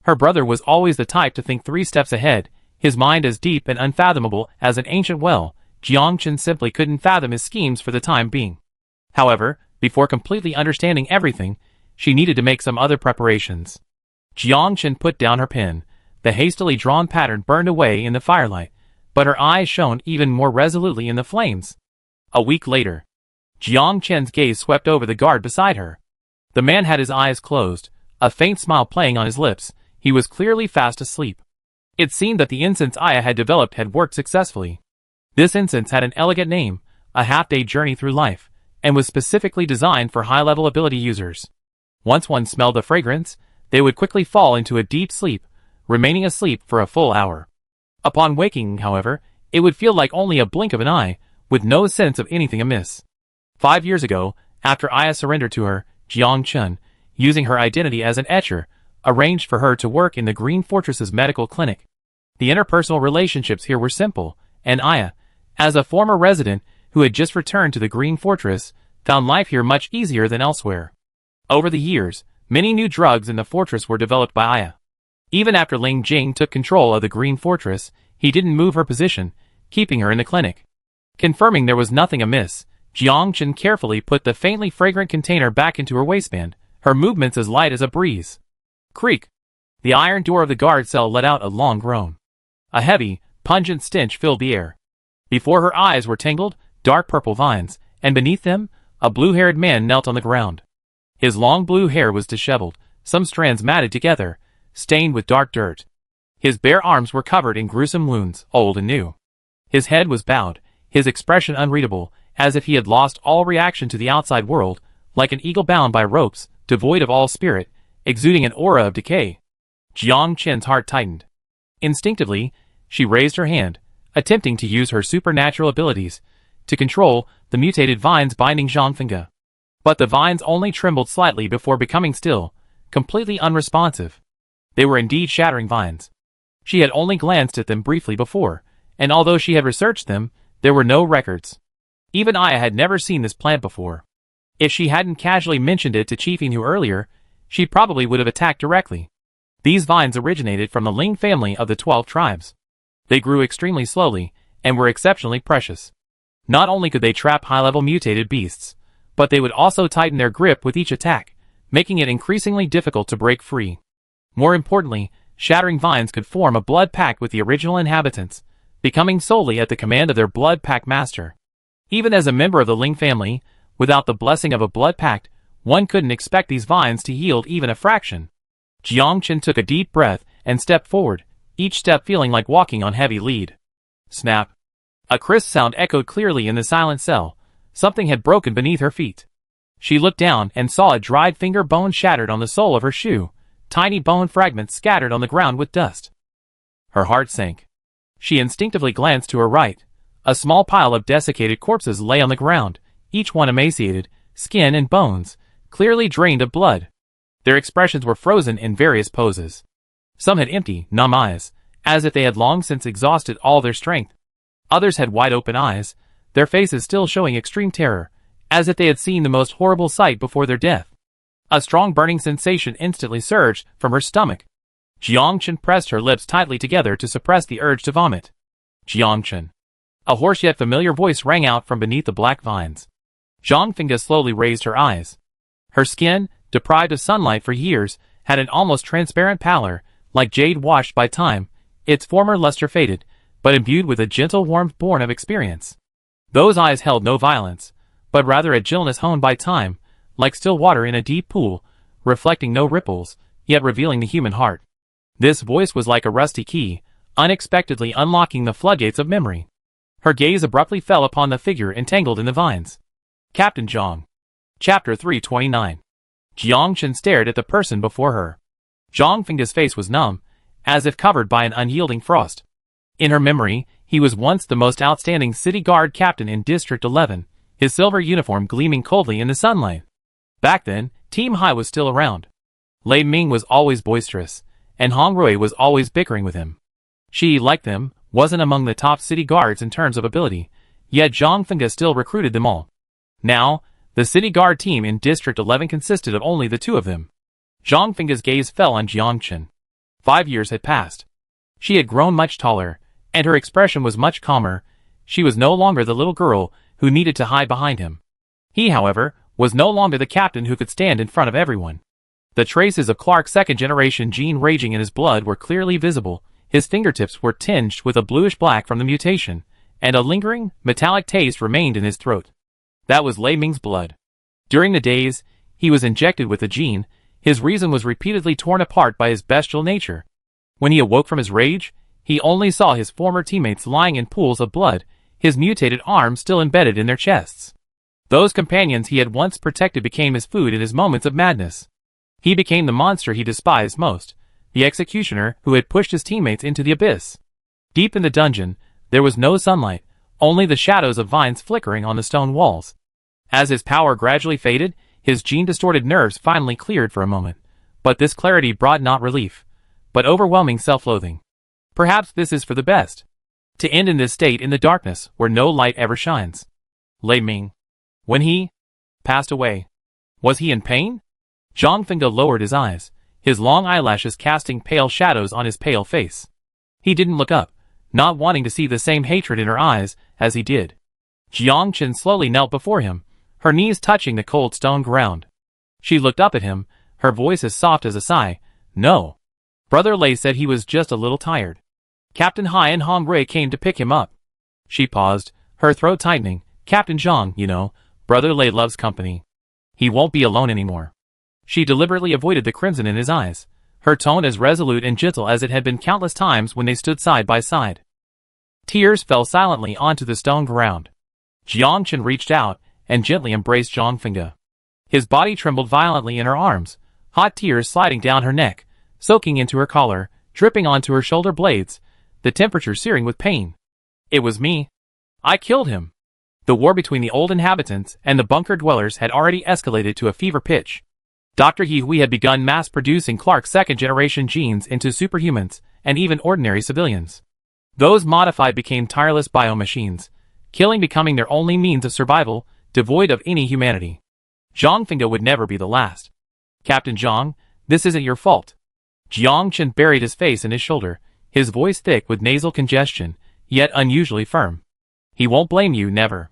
Her brother was always the type to think 3 steps ahead, his mind as deep and unfathomable as an ancient well. Jiangchen simply couldn't fathom his schemes for the time being. However, before completely understanding everything, she needed to make some other preparations. Jiangchen put down her pen. The hastily drawn pattern burned away in the firelight, but her eyes shone even more resolutely in the flames. A week later, Jiangchen's gaze swept over the guard beside her. The man had his eyes closed, a faint smile playing on his lips. He was clearly fast asleep. It seemed that the incense Aya had developed had worked successfully. This incense had an elegant name, a half-day journey through life, and was specifically designed for high-level ability users. Once one smelled the fragrance, they would quickly fall into a deep sleep, remaining asleep for a full hour. Upon waking, however, it would feel like only a blink of an eye, with no sense of anything amiss. 5 years ago, after Aya surrendered to her, Jiangchen, using her identity as an etcher, arranged for her to work in the Green Fortress's medical clinic. The interpersonal relationships here were simple, and Aya, as a former resident who had just returned to the Green Fortress, found life here much easier than elsewhere. Over the years, many new drugs in the fortress were developed by Aya. Even after Ling Jing took control of the Green Fortress, he didn't move her position, keeping her in the clinic. Confirming there was nothing amiss, Jiang Chen carefully put the faintly fragrant container back into her waistband, her movements as light as a breeze. Creak! The iron door of the guard cell let out a long groan. A heavy, pungent stench filled the air. Before her eyes were tangled, dark purple vines, and beneath them, a blue-haired man knelt on the ground. His long blue hair was disheveled, some strands matted together, stained with dark dirt. His bare arms were covered in gruesome wounds, old and new. His head was bowed, his expression unreadable, as if he had lost all reaction to the outside world, like an eagle bound by ropes, devoid of all spirit, exuding an aura of decay. Jiang Chen's heart tightened. Instinctively, she raised her hand, attempting to use her supernatural abilities to control the mutated vines binding Zhang Fengge. But the vines only trembled slightly before becoming still, completely unresponsive. They were indeed shattering vines. She had only glanced at them briefly before, and although she had researched them, there were no records. Even Aya had never seen this plant before. If she hadn't casually mentioned it to Chief Inu earlier, she probably would have attacked directly. These vines originated from the Ling family of the 12 tribes. They grew extremely slowly, and were exceptionally precious. Not only could they trap high-level mutated beasts, but they would also tighten their grip with each attack, making it increasingly difficult to break free. More importantly, shattering vines could form a blood pact with the original inhabitants, becoming solely at the command of their blood pact master. Even as a member of the Ling family, without the blessing of a blood pact, one couldn't expect these vines to yield even a fraction. Jiang Chen took a deep breath and stepped forward, each step feeling like walking on heavy lead. Snap! A crisp sound echoed clearly in the silent cell. Something had broken beneath her feet. She looked down and saw a dried finger bone shattered on the sole of her shoe, tiny bone fragments scattered on the ground with dust. Her heart sank. She instinctively glanced to her right. A small pile of desiccated corpses lay on the ground, each one emaciated, skin and bones, clearly drained of blood. Their expressions were frozen in various poses. Some had empty, numb eyes, as if they had long since exhausted all their strength. Others had wide-open eyes, their faces still showing extreme terror, as if they had seen the most horrible sight before their death. A strong burning sensation instantly surged from her stomach. Jiang Chen pressed her lips tightly together to suppress the urge to vomit. Jiang Chen. A hoarse yet familiar voice rang out from beneath the black vines. Zhang Fengge slowly raised her eyes. Her skin, deprived of sunlight for years, had an almost transparent pallor, like jade washed by time, its former luster faded, but imbued with a gentle warmth born of experience. Those eyes held no violence, but rather a gentleness honed by time, like still water in a deep pool, reflecting no ripples, yet revealing the human heart. This voice was like a rusty key, unexpectedly unlocking the floodgates of memory. Her gaze abruptly fell upon the figure entangled in the vines. Captain Zhang. Chapter 329. Jiang Chen stared at the person before her. Zhang Fengge's face was numb, as if covered by an unyielding frost. In her memory, he was once the most outstanding city guard captain in District 11, his silver uniform gleaming coldly in the sunlight. Back then, Team Hai was still around. Lei Ming was always boisterous, and Hong Rui was always bickering with him. She, like them, wasn't among the top city guards in terms of ability, yet Zhang Fengge still recruited them all. Now, the city guard team in District 11 consisted of only the two of them. Zhang Fengge's gaze fell on Jiang Chen. 5 years had passed. She had grown much taller, and her expression was much calmer. She was no longer the little girl who needed to hide behind him. He, however, was no longer the captain who could stand in front of everyone. The traces of Clark's second-generation gene raging in his blood were clearly visible. His fingertips were tinged with a bluish-black from the mutation, and a lingering, metallic taste remained in his throat. That was Lei Ming's blood. During the days he was injected with the gene, his reason was repeatedly torn apart by his bestial nature. When he awoke from his rage, he only saw his former teammates lying in pools of blood, his mutated arms still embedded in their chests. Those companions he had once protected became his food in his moments of madness. He became the monster he despised most, the executioner who had pushed his teammates into the abyss. Deep in the dungeon, there was no sunlight, only the shadows of vines flickering on the stone walls. As his power gradually faded, his gene-distorted nerves finally cleared for a moment. But this clarity brought not relief, but overwhelming self-loathing. Perhaps this is for the best. To end in this state in the darkness where no light ever shines. Lei Ming. When he passed away, was he in pain? Zhang Fengge lowered his eyes, his long eyelashes casting pale shadows on his pale face. He didn't look up, not wanting to see the same hatred in her eyes as he did. Jiang Chen slowly knelt before him, her knees touching the cold stone ground. She looked up at him, her voice as soft as a sigh. No. Brother Lei said he was just a little tired. Captain Hai and Hong Rui came to pick him up. She paused, her throat tightening. Captain Zhang, you know, Brother Lei loves company. He won't be alone anymore. She deliberately avoided the crimson in his eyes, her tone as resolute and gentle as it had been countless times when they stood side by side. Tears fell silently onto the stone ground. Jiang Chen reached out and gently embraced Zhang Fengde. His body trembled violently in her arms, hot tears sliding down her neck, soaking into her collar, dripping onto her shoulder blades, the temperature searing with pain. It was me. I killed him. The war between the old inhabitants and the bunker dwellers had already escalated to a fever pitch. Dr. Yi had begun mass-producing Clark's second-generation genes into superhumans and even ordinary civilians. Those modified became tireless biomachines, killing becoming their only means of survival, devoid of any humanity. Zhang Fengde would never be the last. Captain Zhang, this isn't your fault. Jiang Chen buried his face in his shoulder, his voice thick with nasal congestion, yet unusually firm. He won't blame you, never.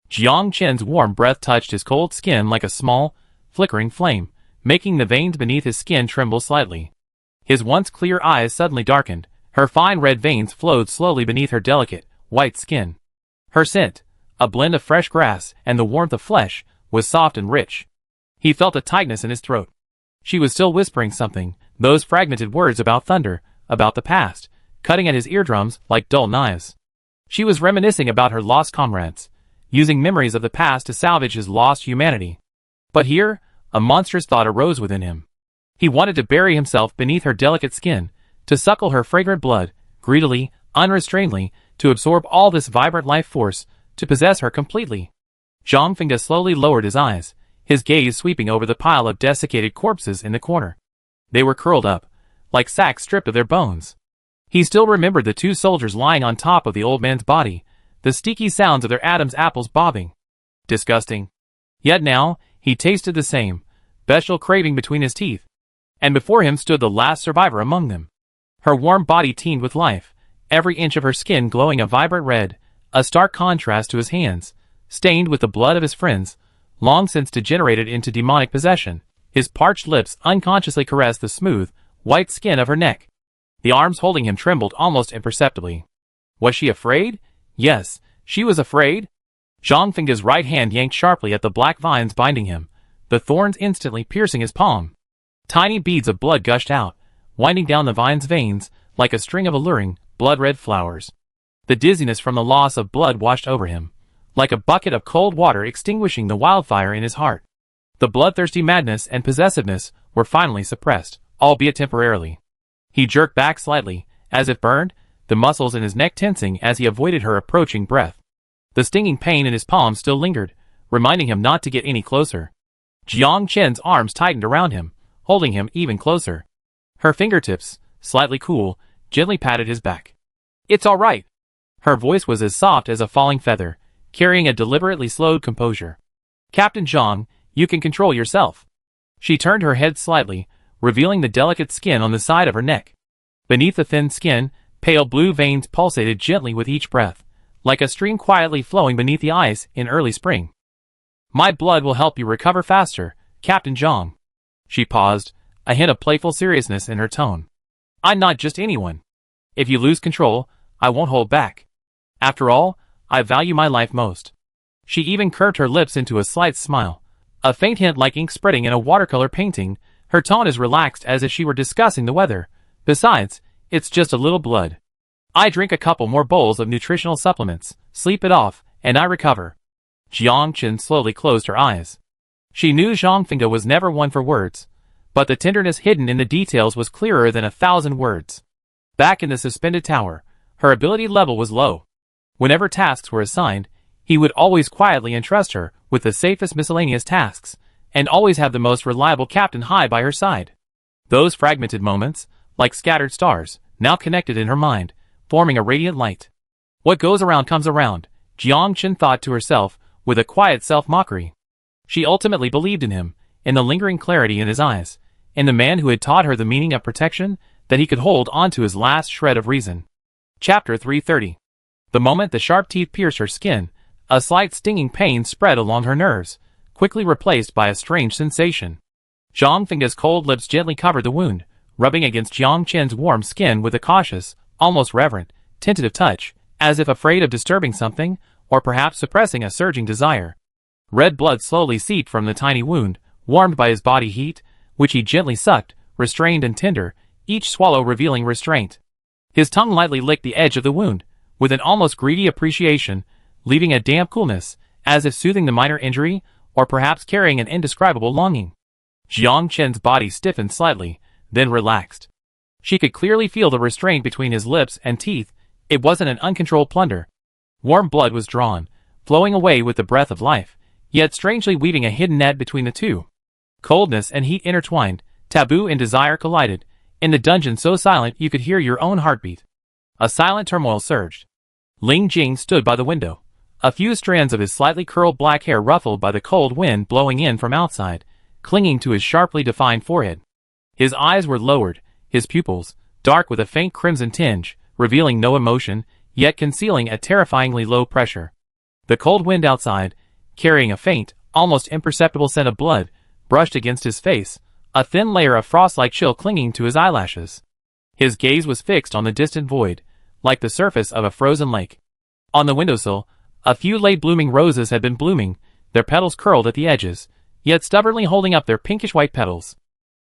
Jiang Chen's warm breath touched his cold skin like a small, flickering flame, making the veins beneath his skin tremble slightly. His once clear eyes suddenly darkened, her fine red veins flowed slowly beneath her delicate, white skin. Her scent, a blend of fresh grass and the warmth of flesh, was soft and rich. He felt a tightness in his throat. She was still whispering something, those fragmented words about thunder, about the past, cutting at his eardrums like dull knives. She was reminiscing about her lost comrades, using memories of the past to salvage his lost humanity. But here, a monstrous thought arose within him. He wanted to bury himself beneath her delicate skin, to suckle her fragrant blood, greedily, unrestrainedly, to absorb all this vibrant life force, to possess her completely. Zhang Fengde slowly lowered his eyes, his gaze sweeping over the pile of desiccated corpses in the corner. They were curled up, like sacks stripped of their bones. He still remembered the two soldiers lying on top of the old man's body, the sticky sounds of their Adam's apples bobbing. Disgusting. Yet now, he tasted the same, bestial craving between his teeth. And before him stood the last survivor among them. Her warm body teemed with life, every inch of her skin glowing a vibrant red, a stark contrast to his hands, stained with the blood of his friends, long since degenerated into demonic possession. His parched lips unconsciously caressed the smooth, white skin of her neck. The arms holding him trembled almost imperceptibly. Was she afraid? Yes, she was afraid. Zhang Fengde's right hand yanked sharply at the black vines binding him, the thorns instantly piercing his palm. Tiny beads of blood gushed out, winding down the vine's veins like a string of alluring, blood-red flowers. The dizziness from the loss of blood washed over him, like a bucket of cold water extinguishing the wildfire in his heart. The bloodthirsty madness and possessiveness were finally suppressed, albeit temporarily. He jerked back slightly, as if burned, the muscles in his neck tensing as he avoided her approaching breath. The stinging pain in his palm still lingered, reminding him not to get any closer. Jiang Chen's arms tightened around him, holding him even closer. Her fingertips, slightly cool, gently patted his back. It's all right. Her voice was as soft as a falling feather, carrying a deliberately slowed composure. Captain Zhang, you can control yourself. She turned her head slightly, revealing the delicate skin on the side of her neck. Beneath the thin skin, pale blue veins pulsated gently with each breath, like a stream quietly flowing beneath the ice in early spring. My blood will help you recover faster, Captain Zhang. She paused, a hint of playful seriousness in her tone. I'm not just anyone. If you lose control, I won't hold back. After all, I value my life most. She even curved her lips into a slight smile, a faint hint like ink spreading in a watercolor painting, her tone as relaxed as if she were discussing the weather. Besides, it's just a little blood. I drink a couple more bowls of nutritional supplements, sleep it off, and I recover. Jiang Chen slowly closed her eyes. She knew Zhang Fengde was never one for words, but the tenderness hidden in the details was clearer than 1,000 words. Back in the suspended tower, her ability level was low. Whenever tasks were assigned, he would always quietly entrust her with the safest miscellaneous tasks, and always have the most reliable Captain Hai by her side. Those fragmented moments, like scattered stars, now connected in her mind, forming a radiant light. What goes around comes around, Jiang Chen thought to herself, with a quiet self-mockery. She ultimately believed in him, in the lingering clarity in his eyes, in the man who had taught her the meaning of protection, that he could hold on to his last shred of reason. Chapter 330. The moment the sharp teeth pierced her skin, A slight stinging pain spread along her nerves, quickly replaced by a strange sensation. Zhang Fengda's cold lips gently covered the wound, rubbing against Jiang Chen's warm skin with a cautious, almost reverent, tentative touch, as if afraid of disturbing something, or perhaps suppressing a surging desire. Red blood slowly seeped from the tiny wound, warmed by his body heat, which he gently sucked, restrained and tender, each swallow revealing restraint. His tongue lightly licked the edge of the wound, with an almost greedy appreciation, leaving a damp coolness, as if soothing the minor injury, or perhaps carrying an indescribable longing. Jiang Chen's body stiffened slightly, then relaxed. She could clearly feel the restraint between his lips and teeth. It wasn't an uncontrolled plunder. Warm blood was drawn, flowing away with the breath of life, yet strangely weaving a hidden net between the two. Coldness and heat intertwined, taboo and desire collided, in the dungeon so silent you could hear your own heartbeat. A silent turmoil surged. Ling Jing stood by the window, a few strands of his slightly curled black hair ruffled by the cold wind blowing in from outside, clinging to his sharply defined forehead. His eyes were lowered, his pupils, dark with a faint crimson tinge, revealing no emotion, yet concealing a terrifyingly low pressure. The cold wind outside, carrying a faint, almost imperceptible scent of blood, brushed against his face, a thin layer of frost-like chill clinging to his eyelashes. His gaze was fixed on the distant void, like the surface of a frozen lake. On the windowsill, a few late-blooming roses had been blooming, their petals curled at the edges, yet stubbornly holding up their pinkish-white petals.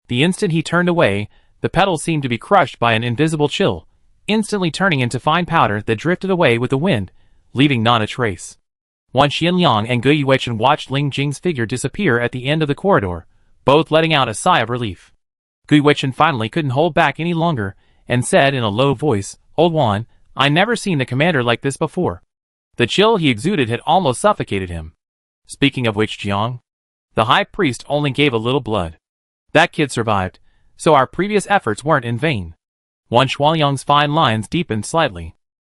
The instant he turned away, the petals seemed to be crushed by an invisible chill, instantly turning into fine powder that drifted away with the wind, leaving not a trace. Wan Xianliang and Gu Yuechen watched Ling Jing's figure disappear at the end of the corridor, both letting out a sigh of relief. Gu Yuechen finally couldn't hold back any longer, and said in a low voice, "Old Wan, I never seen the commander like this before." The chill he exuded had almost suffocated him. Speaking of which, Jiang, the high priest only gave a little blood. That kid survived, so our previous efforts weren't in vain. Wan Shualiang's fine lines deepened slightly.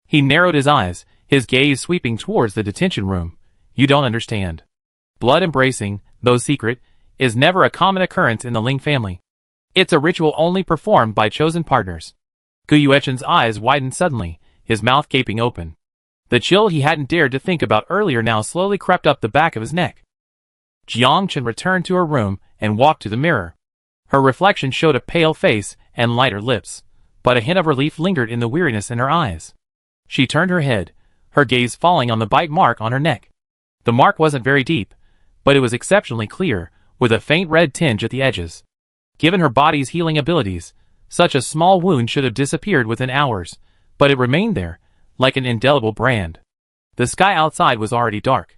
He narrowed his eyes, his gaze sweeping towards the detention room. You don't understand. Blood embracing, though secret, is never a common occurrence in the Ling family. It's a ritual only performed by chosen partners. Gu Yuechen's eyes widened suddenly, his mouth gaping open. The chill he hadn't dared to think about earlier now slowly crept up the back of his neck. Jiang Chen returned to her room and walked to the mirror. Her reflection showed a pale face and lighter lips, but a hint of relief lingered in the weariness in her eyes. She turned her head, her gaze falling on the bite mark on her neck. The mark wasn't very deep, but it was exceptionally clear, with a faint red tinge at the edges. Given her body's healing abilities, such a small wound should have disappeared within hours, but it remained there, like an indelible brand. The sky outside was already dark.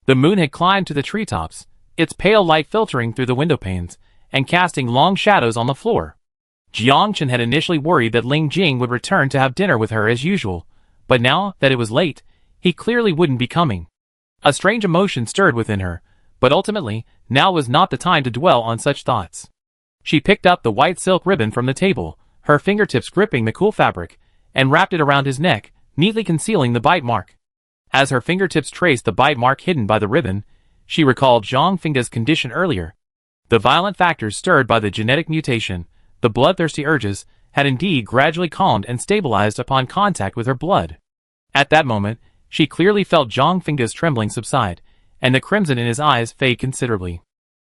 The moon had climbed to the treetops, its pale light filtering through the window panes, and casting long shadows on the floor. Jiang Chen had initially worried that Ling Jing would return to have dinner with her as usual, but now that it was late, he clearly wouldn't be coming. A strange emotion stirred within her, but ultimately, now was not the time to dwell on such thoughts. She picked up the white silk ribbon from the table, her fingertips gripping the cool fabric, and wrapped it around his neck, neatly concealing the bite mark. As her fingertips traced the bite mark hidden by the ribbon, she recalled Zhang Fengda's condition earlier. The violent factors stirred by the genetic mutation, the bloodthirsty urges, had indeed gradually calmed and stabilized upon contact with her blood. At that moment, she clearly felt Zhang Fengda's trembling subside, and the crimson in his eyes fade considerably.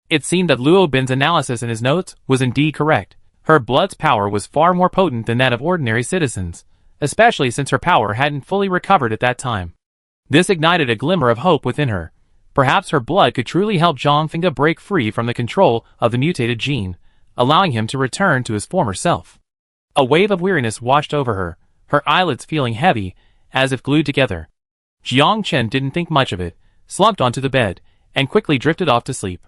It seemed that Luo Bin's analysis in his notes was indeed correct. Her blood's power was far more potent than that of ordinary citizens, especially since her power hadn't fully recovered at that time. This ignited a glimmer of hope within her. Perhaps her blood could truly help Zhang Fengda break free from the control of the mutated gene, allowing him to return to his former self. A wave of weariness washed over her, her eyelids feeling heavy, as if glued together. Jiang Chen didn't think much of it, slumped onto the bed, and quickly drifted off to sleep.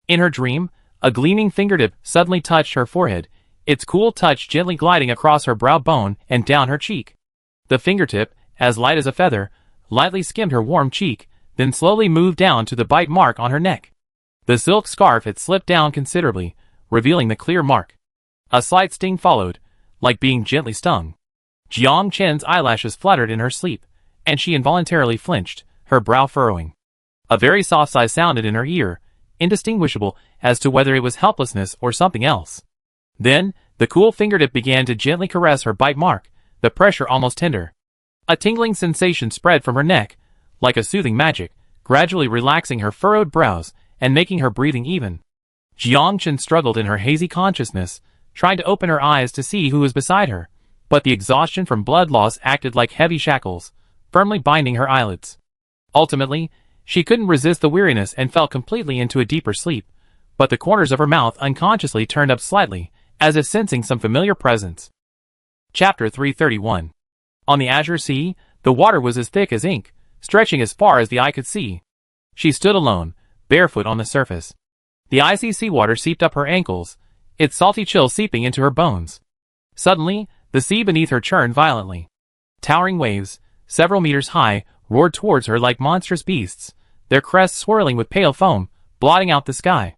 In her dream, a gleaming fingertip suddenly touched her forehead, its cool touch gently gliding across her brow bone and down her cheek. The fingertip, as light as a feather, lightly skimmed her warm cheek, then slowly moved down to the bite mark on her neck. The silk scarf had slipped down considerably, revealing the clear mark. A slight sting followed, like being gently stung. Jiang Chen's eyelashes fluttered in her sleep, and she involuntarily flinched, her brow furrowing. A very soft sigh sounded in her ear, indistinguishable as to whether it was helplessness or something else. Then, the cool fingertip began to gently caress her bite mark, the pressure almost tender. A tingling sensation spread from her neck, like a soothing magic, gradually relaxing her furrowed brows and making her breathing even. Jiang Chen struggled in her hazy consciousness, trying to open her eyes to see who was beside her, but the exhaustion from blood loss acted like heavy shackles, firmly binding her eyelids. Ultimately, she couldn't resist the weariness and fell completely into a deeper sleep, but the corners of her mouth unconsciously turned up slightly, as if sensing some familiar presence. Chapter 331. On the azure sea, the water was as thick as ink, stretching as far as the eye could see. She stood alone, barefoot on the surface. The icy seawater seeped up her ankles, its salty chill seeping into her bones. Suddenly, the sea beneath her churned violently. Towering waves, several meters high, roared towards her like monstrous beasts, their crests swirling with pale foam, blotting out the sky.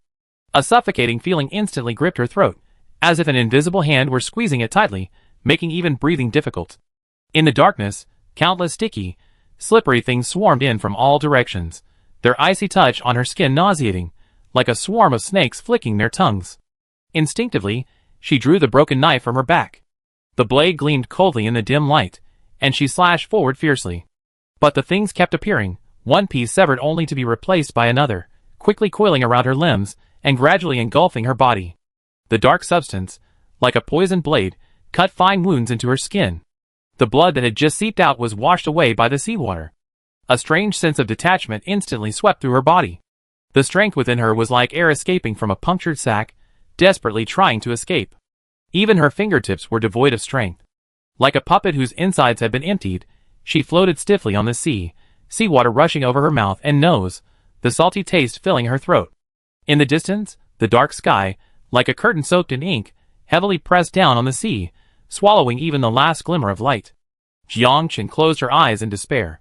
A suffocating feeling instantly gripped her throat, as if an invisible hand were squeezing it tightly, making even breathing difficult. In the darkness, countless sticky, slippery things swarmed in from all directions, their icy touch on her skin nauseating, like a swarm of snakes flicking their tongues. Instinctively, she drew the broken knife from her back. The blade gleamed coldly in the dim light, and she slashed forward fiercely. But the things kept appearing, one piece severed only to be replaced by another, quickly coiling around her limbs and gradually engulfing her body. The dark substance, like a poisoned blade, cut fine wounds into her skin. The blood that had just seeped out was washed away by the seawater. A strange sense of detachment instantly swept through her body. The strength within her was like air escaping from a punctured sac, desperately trying to escape. Even her fingertips were devoid of strength. Like a puppet whose insides had been emptied, she floated stiffly on the sea, seawater rushing over her mouth and nose, the salty taste filling her throat. In the distance, the dark sky, like a curtain soaked in ink, heavily pressed down on the sea, swallowing even the last glimmer of light. Jiang Chen closed her eyes in despair.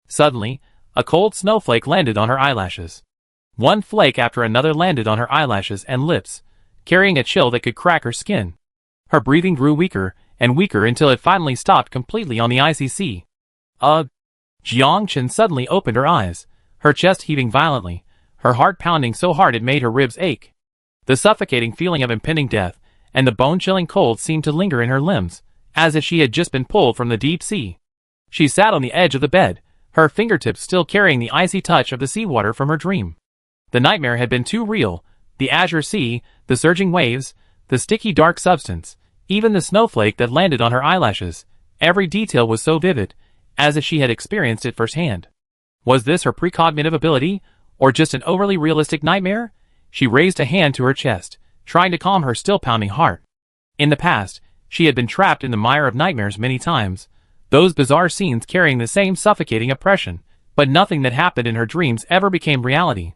Suddenly, a cold snowflake landed on her eyelashes. One flake after another landed on her eyelashes and lips, carrying a chill that could crack her skin. Her breathing grew weaker and weaker until it finally stopped completely on the icy sea. Jiang Chen suddenly opened her eyes, her chest heaving violently, her heart pounding so hard it made her ribs ache. The suffocating feeling of impending death and the bone-chilling cold seemed to linger in her limbs, as if she had just been pulled from the deep sea. She sat on the edge of the bed, her fingertips still carrying the icy touch of the seawater from her dream. The nightmare had been too real, the azure sea, the surging waves, the sticky dark substance, even the snowflake that landed on her eyelashes, every detail was so vivid, as if she had experienced it firsthand. Was this her precognitive ability, or just an overly realistic nightmare? She raised a hand to her chest, trying to calm her still-pounding heart. In the past, she had been trapped in the mire of nightmares many times, those bizarre scenes carrying the same suffocating oppression, but nothing that happened in her dreams ever became reality.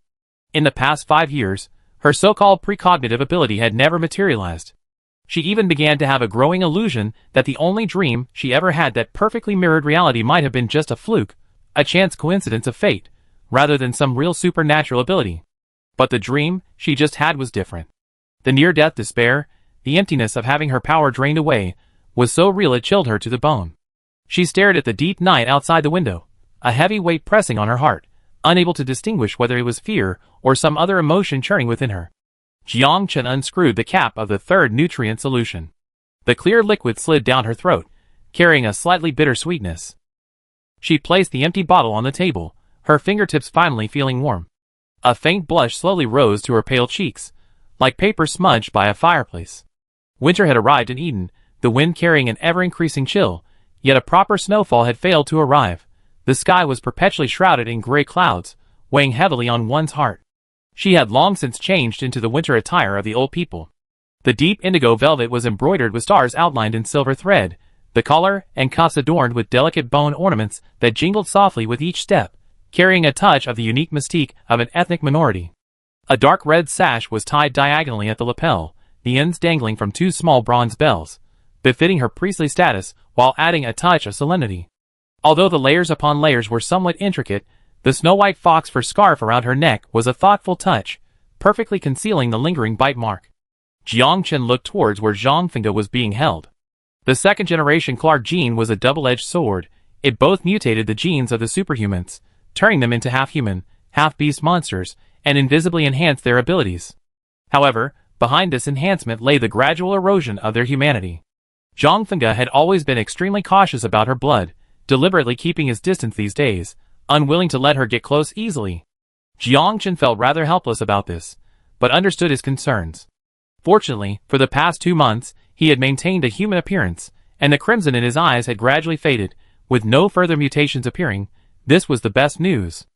In the past 5 years, her so-called precognitive ability had never materialized. She even began to have a growing illusion that the only dream she ever had that perfectly mirrored reality might have been just a fluke, a chance coincidence of fate, rather than some real supernatural ability. But the dream she just had was different. The near-death despair, the emptiness of having her power drained away, was so real it chilled her to the bone. She stared at the deep night outside the window, a heavy weight pressing on her heart, unable to distinguish whether it was fear or some other emotion churning within her. Jiang Chen unscrewed the cap of the third nutrient solution. The clear liquid slid down her throat, carrying a slightly bitter sweetness. She placed the empty bottle on the table, her fingertips finally feeling warm. A faint blush slowly rose to her pale cheeks, like paper smudged by a fireplace. Winter had arrived in Eden, the wind carrying an ever-increasing chill, yet a proper snowfall had failed to arrive. The sky was perpetually shrouded in gray clouds, weighing heavily on one's heart. She had long since changed into the winter attire of the old people. The deep indigo velvet was embroidered with stars outlined in silver thread, the collar and cuffs adorned with delicate bone ornaments that jingled softly with each step, carrying a touch of the unique mystique of an ethnic minority. A dark red sash was tied diagonally at the lapel, the ends dangling from 2 small bronze bells, befitting her priestly status while adding a touch of solemnity. Although the layers upon layers were somewhat intricate, the snow-white fox fur scarf around her neck was a thoughtful touch, perfectly concealing the lingering bite mark. Jiang Chen looked towards where Zhang Fengde was being held. The second-generation Clark gene was a double-edged sword. It both mutated the genes of the superhumans, turning them into half-human, half-beast monsters, and invisibly enhanced their abilities. However, behind this enhancement lay the gradual erosion of their humanity. Zhang Fengde had always been extremely cautious about her blood, deliberately keeping his distance these days, unwilling to let her get close easily. Jiang Chen felt rather helpless about this, but understood his concerns. Fortunately, for the past 2 months, he had maintained a human appearance, and the crimson in his eyes had gradually faded, with no further mutations appearing. This was the best news.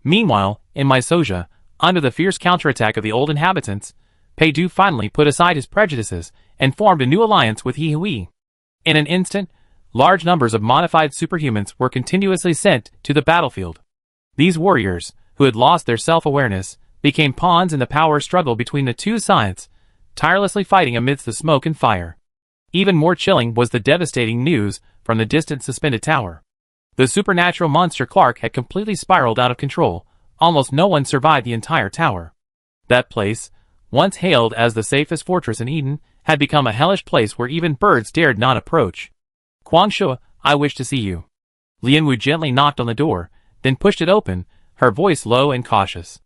Meanwhile, in Mysoja, under the fierce counterattack of the old inhabitants, Pei Du finally put aside his prejudices and formed a new alliance with He Hui. In an instant, large numbers of modified superhumans were continuously sent to the battlefield. These warriors, who had lost their self-awareness, became pawns in the power struggle between the two sides, tirelessly fighting amidst the smoke and fire. Even more chilling was the devastating news from the distant suspended tower. The supernatural monster Clark had completely spiraled out of control. Almost no one survived the entire tower. That place, once hailed as the safest fortress in Eden, had become a hellish place where even birds dared not approach. Guangshuo, I wish to see you. Lianwu gently knocked on the door, then pushed it open, her voice low and cautious.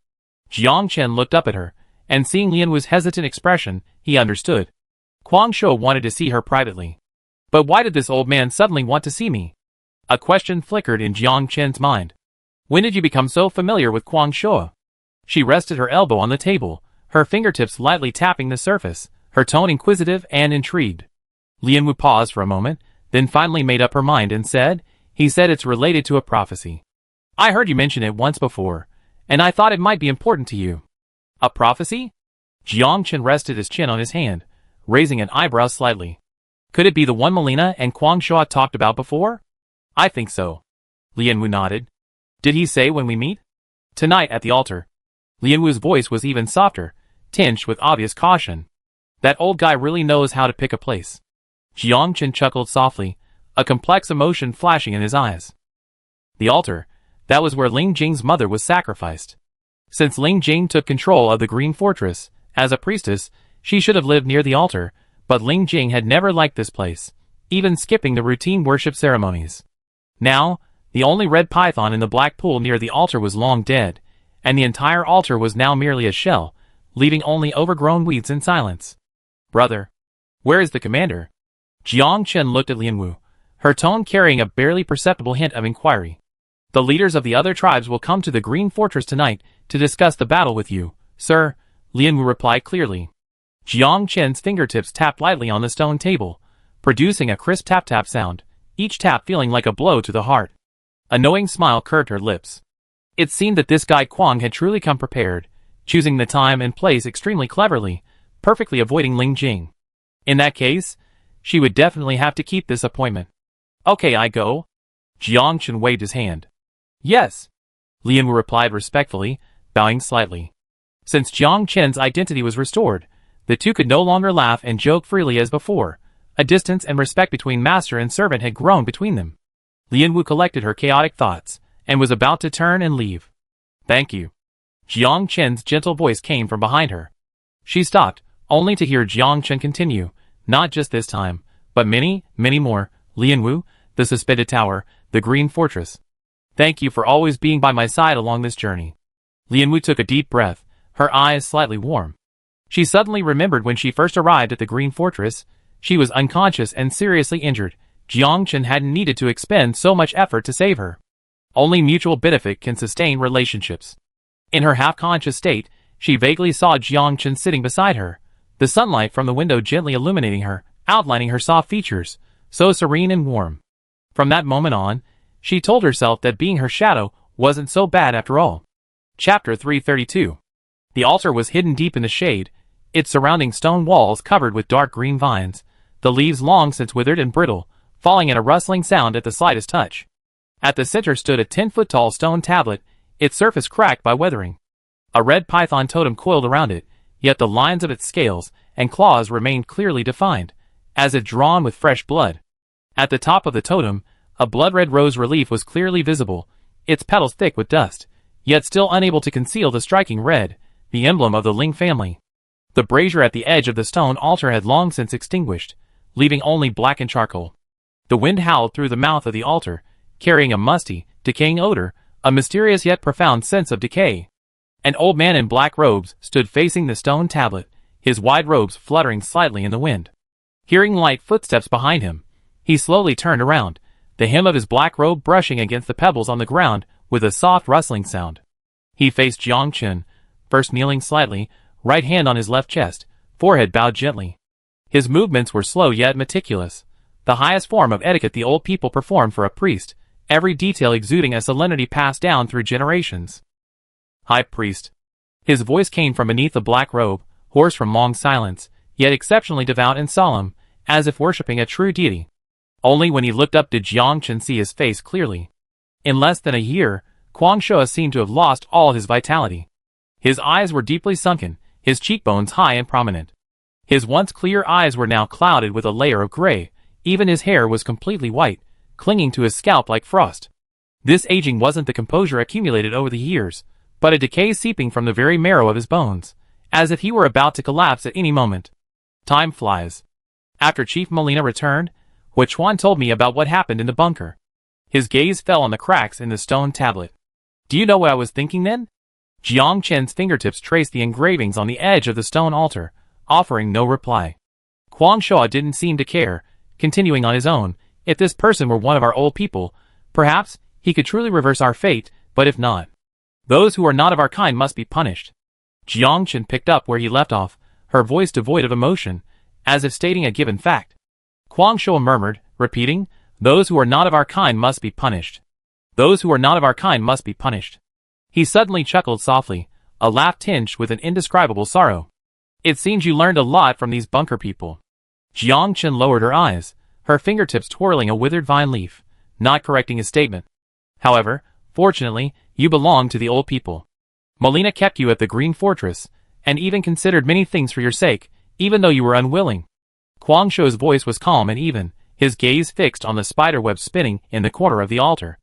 Jiang Chen looked up at her, and seeing Lianwu's hesitant expression, he understood. Guangshuo wanted to see her privately. But why did this old man suddenly want to see me? A question flickered in Jiang Chen's mind. When did you become so familiar with Guangshuo? She rested her elbow on the table, her fingertips lightly tapping the surface, her tone inquisitive and intrigued. Lianwu paused for a moment, then finally made up her mind and said, he said it's related to a prophecy. I heard you mention it once before, and I thought it might be important to you. A prophecy? Jiang Chen rested his chin on his hand, raising an eyebrow slightly. Could it be the one Melina and Guangshuo talked about before? I think so. Lianwu nodded. Did he say when we meet? Tonight at the altar. Lianwu's voice was even softer, tinged with obvious caution. That old guy really knows how to pick a place. Jiang Chen chuckled softly, a complex emotion flashing in his eyes. The altar, that was where Ling Jing's mother was sacrificed. Since Ling Jing took control of the Green Fortress, as a priestess, she should have lived near the altar, but Ling Jing had never liked this place, even skipping the routine worship ceremonies. Now, the only red python in the black pool near the altar was long dead, and the entire altar was now merely a shell, leaving only overgrown weeds and silence. Brother, where is the commander? Jiang Chen looked at Lianwu, her tone carrying a barely perceptible hint of inquiry. The leaders of the other tribes will come to the Green Fortress tonight to discuss the battle with you, sir, Lianwu replied clearly. Jiang Chen's fingertips tapped lightly on the stone table, producing a crisp tap-tap sound, each tap feeling like a blow to the heart. A knowing smile curved her lips. It seemed that this guy Quang had truly come prepared, choosing the time and place extremely cleverly, perfectly avoiding Ling Jing. In that case, she would definitely have to keep this appointment. Okay, I go. Jiang Chen waved his hand. Yes. Lianwu replied respectfully, bowing slightly. Since Jiang Chen's identity was restored, the two could no longer laugh and joke freely as before. A distance and respect between master and servant had grown between them. Lianwu collected her chaotic thoughts, and was about to turn and leave. Thank you. Jiang Chen's gentle voice came from behind her. She stopped, only to hear Jiang Chen continue, not just this time, but many, many more. Lianwu, the suspended tower, the Green Fortress. Thank you for always being by my side along this journey. Lianwu took a deep breath, her eyes slightly warm. She suddenly remembered when she first arrived at the Green Fortress. She was unconscious and seriously injured. Jiang Chen hadn't needed to expend so much effort to save her. Only mutual benefit can sustain relationships. In her half-conscious state, she vaguely saw Jiang Chen sitting beside her, the sunlight from the window gently illuminating her, outlining her soft features, so serene and warm. From that moment on, she told herself that being her shadow wasn't so bad after all. Chapter 332. The altar was hidden deep in the shade, its surrounding stone walls covered with dark green vines, the leaves long since withered and brittle, falling in a rustling sound at the slightest touch. At the center stood a 10-foot-tall stone tablet, its surface cracked by weathering. A red python totem coiled around it, yet the lines of its scales and claws remained clearly defined, as if drawn with fresh blood. At the top of the totem, a blood-red rose relief was clearly visible, its petals thick with dust, yet still unable to conceal the striking red, the emblem of the Ling family. The brazier at the edge of the stone altar had long since extinguished, leaving only blackened charcoal. The wind howled through the mouth of the altar, carrying a musty, decaying odor, a mysterious yet profound sense of decay. An old man in black robes stood facing the stone tablet, his wide robes fluttering slightly in the wind. Hearing light footsteps behind him, he slowly turned around, the hem of his black robe brushing against the pebbles on the ground with a soft rustling sound. He faced Jiang Chen, first kneeling slightly, right hand on his left chest, forehead bowed gently. His movements were slow yet meticulous, the highest form of etiquette the old people performed for a priest, every detail exuding a solemnity passed down through generations. High priest. His voice came from beneath the black robe, hoarse from long silence, yet exceptionally devout and solemn, as if worshipping a true deity. Only when he looked up did Jiang Chen see his face clearly. In less than a year, Kwang Shua seemed to have lost all his vitality. His eyes were deeply sunken, his cheekbones high and prominent. His once clear eyes were now clouded with a layer of gray, even his hair was completely white, clinging to his scalp like frost. This aging wasn't the composure accumulated over the years, but a decay seeping from the very marrow of his bones, as if he were about to collapse at any moment. Time flies. After Chief Molina returned, Hui Chuan told me about what happened in the bunker. His gaze fell on the cracks in the stone tablet. Do you know what I was thinking then? Jiang Chen's fingertips traced the engravings on the edge of the stone altar, offering no reply. Kwang Shua didn't seem to care, continuing on his own. If this person were one of our old people, perhaps he could truly reverse our fate, but if not, those who are not of our kind must be punished. Jiang Chen picked up where he left off, her voice devoid of emotion, as if stating a given fact. Kwang Shua murmured, repeating, "Those who are not of our kind must be punished. Those who are not of our kind must be punished." He suddenly chuckled softly, a laugh tinged with an indescribable sorrow. "It seems you learned a lot from these bunker people." Jiang Chen lowered her eyes, her fingertips twirling a withered vine leaf, not correcting his statement. "However, fortunately, you belong to the old people. Molina kept you at the Green Fortress, and even considered many things for your sake, even though you were unwilling." Kwang Shua's voice was calm and even, his gaze fixed on the spiderweb spinning in the corner of the altar.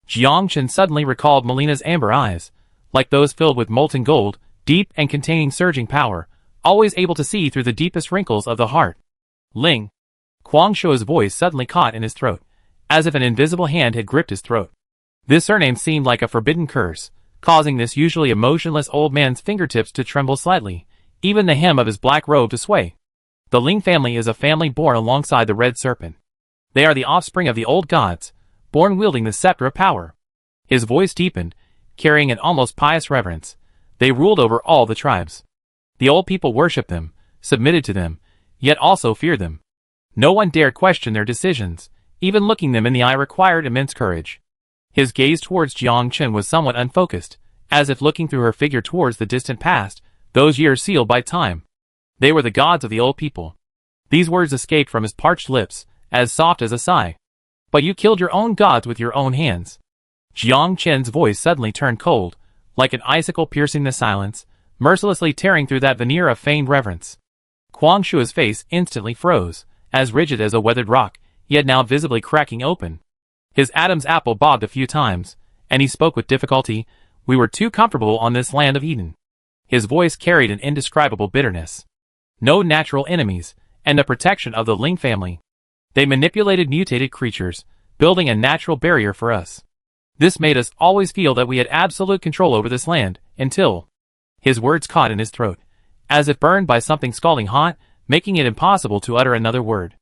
Jiang Chen suddenly recalled Molina's amber eyes, like those filled with molten gold, deep and containing surging power, always able to see through the deepest wrinkles of the heart. Ling. Kwang Shua's voice suddenly caught in his throat, as if an invisible hand had gripped his throat. This surname seemed like a forbidden curse, causing this usually emotionless old man's fingertips to tremble slightly, even the hem of his black robe to sway. The Ling family is a family born alongside the Red Serpent. They are the offspring of the old gods, born wielding the scepter of power. His voice deepened, carrying an almost pious reverence. They ruled over all the tribes. The old people worshipped them, submitted to them, yet also feared them. No one dared question their decisions, even looking them in the eye required immense courage. His gaze towards Jiang Chen was somewhat unfocused, as if looking through her figure towards the distant past, those years sealed by time. They were the gods of the old people. These words escaped from his parched lips, as soft as a sigh. "But you killed your own gods with your own hands." Jiang Chen's voice suddenly turned cold, like an icicle piercing the silence, mercilessly tearing through that veneer of feigned reverence. Kwang Shua's face instantly froze, as rigid as a weathered rock, yet now visibly cracking open. His Adam's apple bobbed a few times, and he spoke with difficulty. "We were too comfortable on this land of Eden." His voice carried an indescribable bitterness. No natural enemies, and the protection of the Ling family. They manipulated mutated creatures, building a natural barrier for us. This made us always feel that we had absolute control over this land, until... His words caught in his throat, as if burned by something scalding hot, making it impossible to utter another word.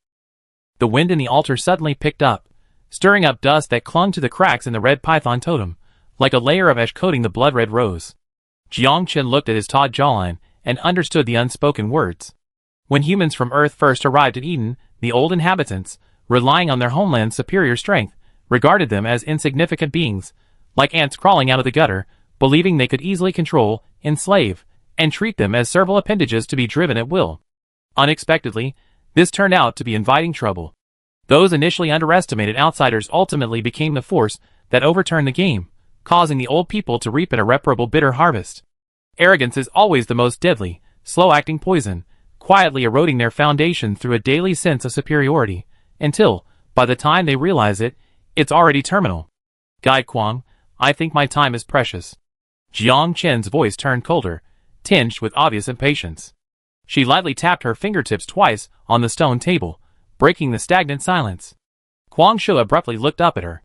The wind in the altar suddenly picked up, stirring up dust that clung to the cracks in the red python totem, like a layer of ash coating the blood-red rose. Jiang Chen looked at his taut jawline, and understood the unspoken words. When humans from Earth first arrived at Eden, the old inhabitants, relying on their homeland's superior strength, regarded them as insignificant beings, like ants crawling out of the gutter, believing they could easily control, enslave, and treat them as servile appendages to be driven at will. Unexpectedly, this turned out to be inviting trouble. Those initially underestimated outsiders ultimately became the force that overturned the game, causing the old people to reap an irreparable bitter harvest. Arrogance is always the most deadly, slow-acting poison, quietly eroding their foundation through a daily sense of superiority, until, by the time they realize it, it's already terminal. "Guide Kwang, I think my time is precious." Jiang Chen's voice turned colder, tinged with obvious impatience. She lightly tapped her fingertips twice on the stone table, breaking the stagnant silence. Kwang Shua abruptly looked up at her.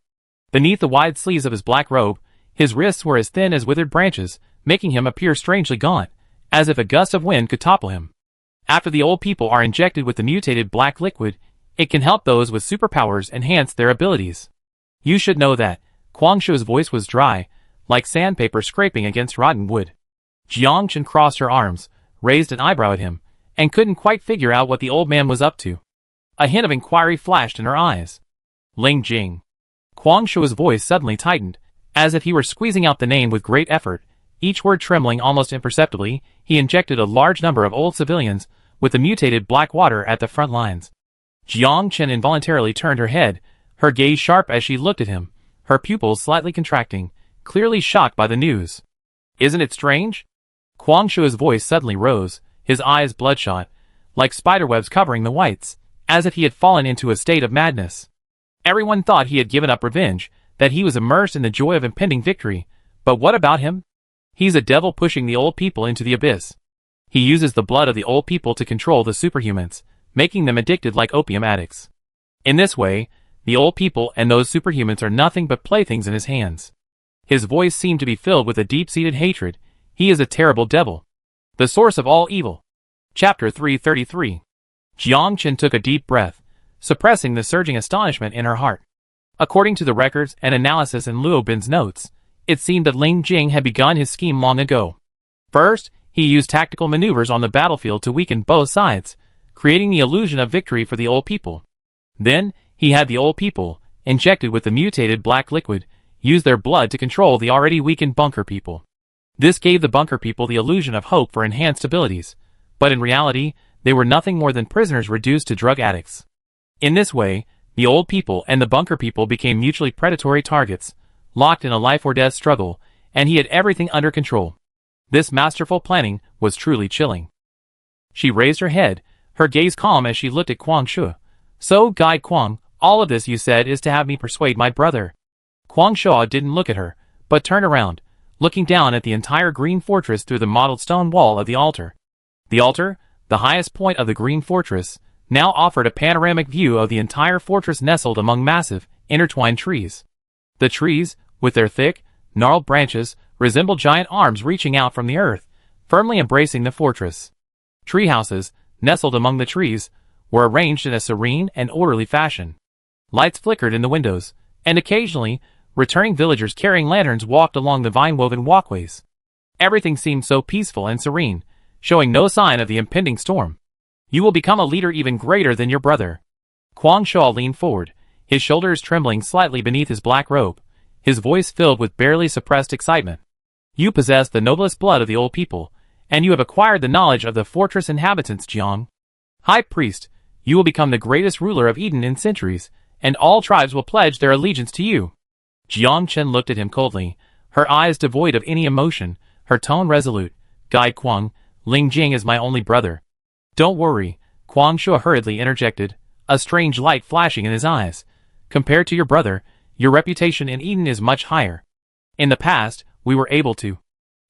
Beneath the wide sleeves of his black robe, his wrists were as thin as withered branches, making him appear strangely gaunt, as if a gust of wind could topple him. After the old people are injected with the mutated black liquid, it can help those with superpowers enhance their abilities. "You should know that," Kwang Shua's voice was dry, like sandpaper scraping against rotten wood. Jiang Chen crossed her arms, raised an eyebrow at him, and couldn't quite figure out what the old man was up to. A hint of inquiry flashed in her eyes. Ling Jing. Kwang Shua's voice suddenly tightened, as if he were squeezing out the name with great effort. Each word trembling almost imperceptibly, he injected a large number of old civilians with the mutated black water at the front lines. Jiang Chen involuntarily turned her head, her gaze sharp as she looked at him, her pupils slightly contracting, clearly shocked by the news. Isn't it strange? Kwang Shua's voice suddenly rose, his eyes bloodshot, like spiderwebs covering the whites, as if he had fallen into a state of madness. Everyone thought he had given up revenge, that he was immersed in the joy of impending victory, but what about him? He's a devil pushing the old people into the abyss. He uses the blood of the old people to control the superhumans, making them addicted like opium addicts. In this way, the old people and those superhumans are nothing but playthings in his hands. His voice seemed to be filled with a deep-seated hatred. He is a terrible devil, the source of all evil. Chapter 333. Jiang Chen took a deep breath, suppressing the surging astonishment in her heart. According to the records and analysis in Luo Bin's notes, it seemed that Ling Jing had begun his scheme long ago. First, he used tactical maneuvers on the battlefield to weaken both sides, creating the illusion of victory for the old people. Then, he had the old people, injected with the mutated black liquid, use their blood to control the already weakened bunker people. This gave the bunker people the illusion of hope for enhanced abilities, but in reality, they were nothing more than prisoners reduced to drug addicts. In this way, the old people and the bunker people became mutually predatory targets, locked in a life-or-death struggle, and he had everything under control. This masterful planning was truly chilling. She raised her head, her gaze calm as she looked at Kwang Shua. So, Guide Kwang, all of this you said is to have me persuade my brother. Kwang Shua didn't look at her, but turned around, looking down at the entire green fortress through the mottled stone wall of the altar. The altar, the highest point of the green fortress, now offered a panoramic view of the entire fortress nestled among massive, intertwined trees. The trees, with their thick, gnarled branches, resembled giant arms reaching out from the earth, firmly embracing the fortress. Tree houses, nestled among the trees, were arranged in a serene and orderly fashion. Lights flickered in the windows, and occasionally, returning villagers carrying lanterns walked along the vine-woven walkways. Everything seemed so peaceful and serene, showing no sign of the impending storm. You will become a leader even greater than your brother. Kwang Shua leaned forward, his shoulders trembling slightly beneath his black robe, his voice filled with barely suppressed excitement. You possess the noblest blood of the old people, and you have acquired the knowledge of the fortress inhabitants, Jiang. High Priest, you will become the greatest ruler of Eden in centuries, and all tribes will pledge their allegiance to you. Jiang Chen looked at him coldly, her eyes devoid of any emotion, her tone resolute. Guide Kwang, Ling Jing is my only brother. Don't worry, Kwang Shua hurriedly interjected, a strange light flashing in his eyes. Compared to your brother, your reputation in Eden is much higher. In the past, we were able to.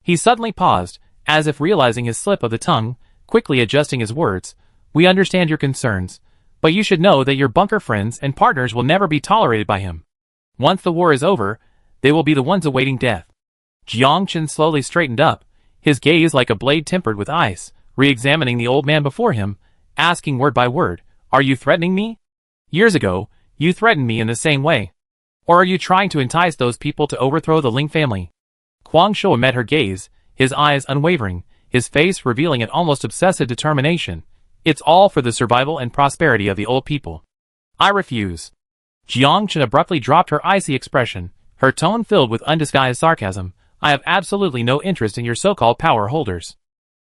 He suddenly paused, as if realizing his slip of the tongue, quickly adjusting his words. We understand your concerns, but you should know that your bunker friends and partners will never be tolerated by him. Once the war is over, they will be the ones awaiting death. Jiang Chen slowly straightened up, his gaze like a blade tempered with ice, re-examining the old man before him, asking word by word, are you threatening me? Years ago, you threatened me in the same way. Or are you trying to entice those people to overthrow the Ling family? Kwang Shua met her gaze, his eyes unwavering, his face revealing an almost obsessive determination. It's all for the survival and prosperity of the old people. I refuse. Jiang Chen abruptly dropped her icy expression, her tone filled with undisguised sarcasm. I have absolutely no interest in your so-called power holders.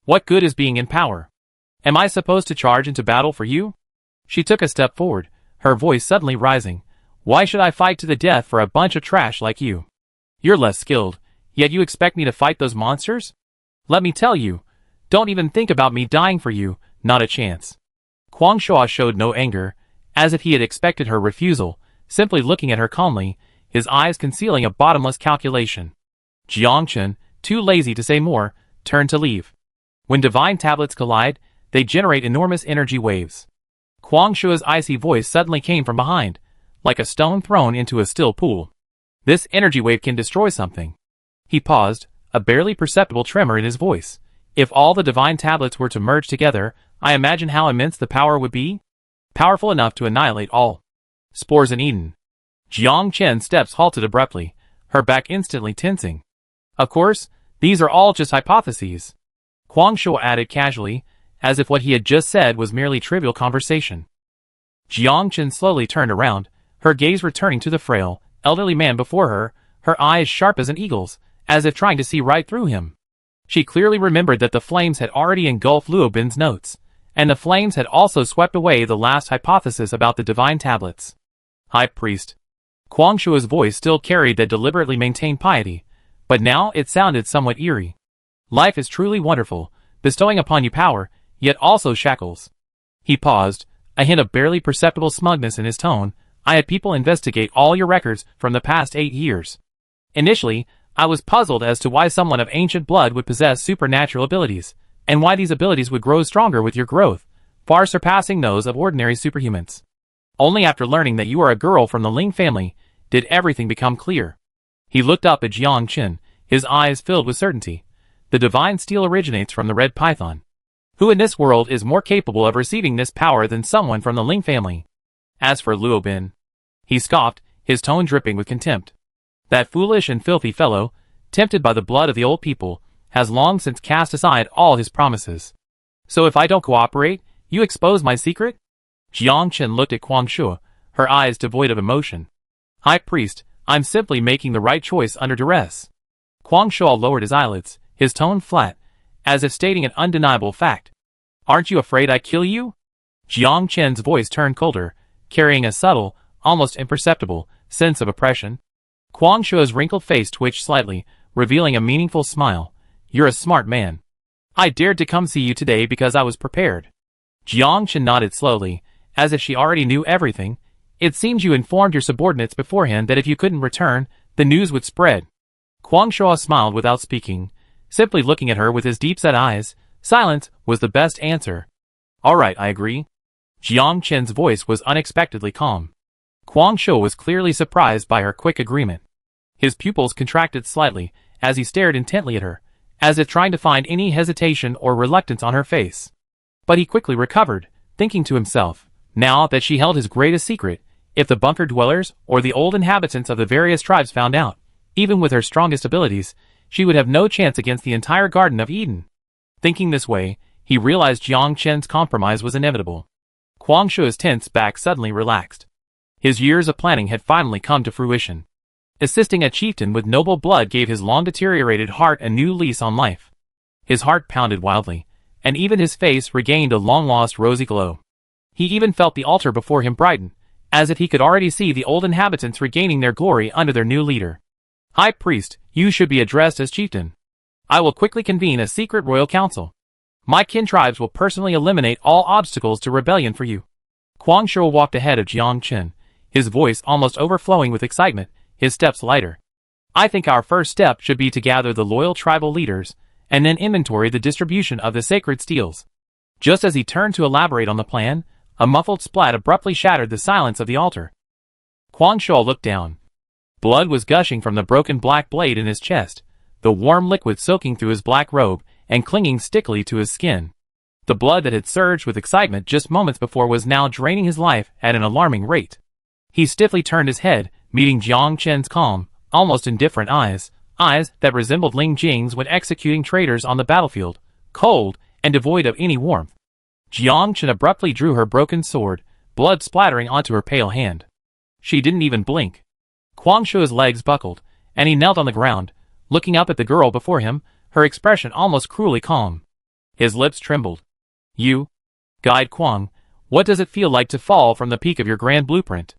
What good is being in power? Am I supposed to charge into battle for you? She took a step forward, her voice suddenly rising. Why should I fight to the death for a bunch of trash like you? You're less skilled, yet you expect me to fight those monsters? Let me tell you, don't even think about me dying for you, not a chance. Kwang Shua showed no anger, as if he had expected her refusal, simply looking at her calmly, his eyes concealing a bottomless calculation. Jiang Chen, too lazy to say more, turned to leave. When divine tablets collide, they generate enormous energy waves. Kwang Shua's icy voice suddenly came from behind, like a stone thrown into a still pool. This energy wave can destroy something. He paused, a barely perceptible tremor in his voice. If all the divine tablets were to merge together, I imagine how immense the power would be. Powerful enough to annihilate all spores in Eden. Jiang Chen's steps halted abruptly, her back instantly tensing. Of course, these are all just hypotheses, Kwang Shuo added casually, as if what he had just said was merely trivial conversation. Jiang Chen slowly turned around, her gaze returning to the frail, elderly man before her, her eyes sharp as an eagle's, as if trying to see right through him. She clearly remembered that the flames had already engulfed Luo Bin's notes, and the flames had also swept away the last hypothesis about the divine tablets. High Priest. Kwang Shuo's voice still carried that deliberately maintained piety, but now it sounded somewhat eerie. Life is truly wonderful, bestowing upon you power, yet also shackles. He paused, a hint of barely perceptible smugness in his tone. I had people investigate all your records from the past 8 years. Initially, I was puzzled as to why someone of ancient blood would possess supernatural abilities, and why these abilities would grow stronger with your growth, far surpassing those of ordinary superhumans. Only after learning that you are a girl from the Ling family, did everything become clear. He looked up at Jiang Chen, his eyes filled with certainty. The divine steel originates from the red python. Who in this world is more capable of receiving this power than someone from the Ling family? As for Luo Bin, he scoffed, his tone dripping with contempt. That foolish and filthy fellow, tempted by the blood of the old people, has long since cast aside all his promises. So if I don't cooperate, you expose my secret? Jiang Chen looked at Kwang Shuo, her eyes devoid of emotion. High Priest, I'm simply making the right choice under duress. Kwang Shuo lowered his eyelids, his tone flat, as if stating an undeniable fact. Aren't you afraid I kill you? Jiang Chen's voice turned colder, carrying a subtle, almost imperceptible, sense of oppression. Kwang Shuo's wrinkled face twitched slightly, revealing a meaningful smile. You're a smart man. I dared to come see you today because I was prepared. Jiang Chen nodded slowly, as if she already knew everything. It seems you informed your subordinates beforehand that if you couldn't return, the news would spread. Kwang Shuo smiled without speaking, simply looking at her with his deep-set eyes. Silence was the best answer. All right, I agree. Jiang Chen's voice was unexpectedly calm. Kwang Shuo was clearly surprised by her quick agreement. His pupils contracted slightly as he stared intently at her, as if trying to find any hesitation or reluctance on her face. But he quickly recovered, thinking to himself, now that she held his greatest secret, if the bunker dwellers or the old inhabitants of the various tribes found out, even with her strongest abilities, she would have no chance against the entire Garden of Eden. Thinking this way, he realized Jiang Chen's compromise was inevitable. Kwang Shuo's tense back suddenly relaxed. His years of planning had finally come to fruition. Assisting a chieftain with noble blood gave his long-deteriorated heart a new lease on life. His heart pounded wildly, and even his face regained a long-lost rosy glow. He even felt the altar before him brighten, as if he could already see the old inhabitants regaining their glory under their new leader. High Priest, you should be addressed as chieftain. I will quickly convene a secret royal council. My kin tribes will personally eliminate all obstacles to rebellion for you. Kwang Shuo walked ahead of Jiang Chen, his voice almost overflowing with excitement, his steps lighter. I think our first step should be to gather the loyal tribal leaders, and then inventory the distribution of the sacred steels. Just as he turned to elaborate on the plan, a muffled splat abruptly shattered the silence of the altar. Kwang Shuo looked down. Blood was gushing from the broken black blade in his chest, the warm liquid soaking through his black robe and clinging stickily to his skin. The blood that had surged with excitement just moments before was now draining his life at an alarming rate. He stiffly turned his head, meeting Jiang Chen's calm, almost indifferent eyes that resembled Ling Jing's when executing traitors on the battlefield, cold and devoid of any warmth. Jiang Chen abruptly drew her broken sword, blood splattering onto her pale hand. She didn't even blink. Kwang Shuo's legs buckled, and he knelt on the ground, looking up at the girl before him, her expression almost cruelly calm. His lips trembled. You, Guide Kwang, what does it feel like to fall from the peak of your grand blueprint?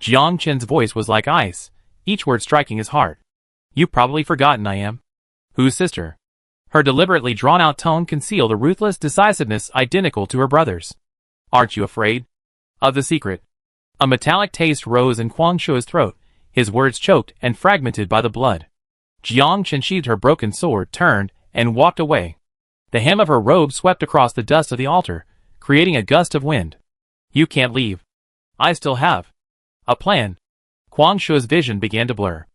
Jiang Chen's voice was like ice, each word striking his heart. You've probably forgotten I am. Whose sister? Her deliberately drawn-out tone concealed a ruthless decisiveness identical to her brother's. Aren't you afraid? Of the secret. A metallic taste rose in Kwang Shuo's throat, his words choked and fragmented by the blood. Jiang Chen sheathed her broken sword, turned, and walked away. The hem of her robe swept across the dust of the altar, creating a gust of wind. You can't leave. I still have a plan. Kwang Shuo's vision began to blur.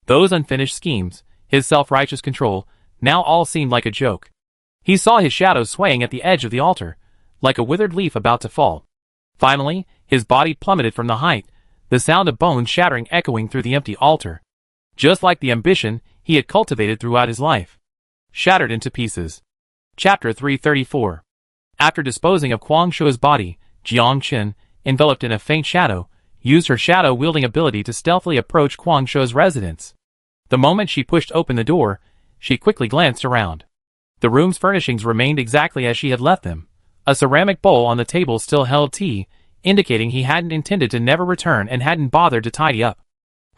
Those unfinished schemes, his self-righteous control, now all seemed like a joke. He saw his shadow swaying at the edge of the altar, like a withered leaf about to fall. Finally, his body plummeted from the height, the sound of bones shattering echoing through the empty altar. just like the ambition he had cultivated throughout his life. Shattered into pieces. Chapter 334. After disposing of Kwang Shua's body, Jiang Chen, enveloped in a faint shadow, used her shadow-wielding ability to stealthily approach Kwang Shua's residence. The moment she pushed open the door, she quickly glanced around. The room's furnishings remained exactly as she had left them. A ceramic bowl on the table still held tea, indicating he hadn't intended to never return and hadn't bothered to tidy up.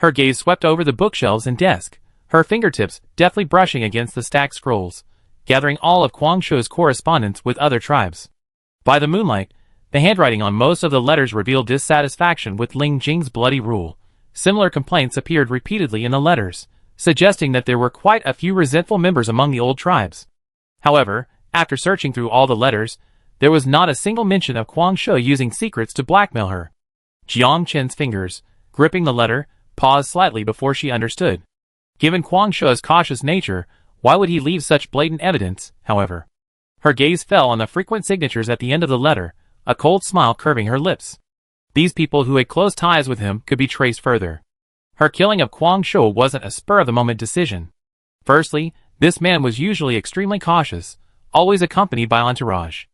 Her gaze swept over the bookshelves and desk, her fingertips deftly brushing against the stacked scrolls, gathering all of Kwang Shua's correspondence with other tribes. By the moonlight, the handwriting on most of the letters revealed dissatisfaction with Ling Jing's bloody rule. Similar complaints appeared repeatedly in the letters, suggesting that there were quite a few resentful members among the old tribes. However, after searching through all the letters, there was not a single mention of Kwang Shu using secrets to blackmail her. Jiang Chen's fingers, gripping the letter, paused slightly before she understood. Given Kwang Shua's cautious nature, why would he leave such blatant evidence, however? Her gaze fell on the frequent signatures at the end of the letter, a cold smile curving her lips. These people who had close ties with him could be traced further. Her killing of Kwang Shu wasn't a spur-of-the-moment decision. Firstly, this man was usually extremely cautious, always accompanied by entourage.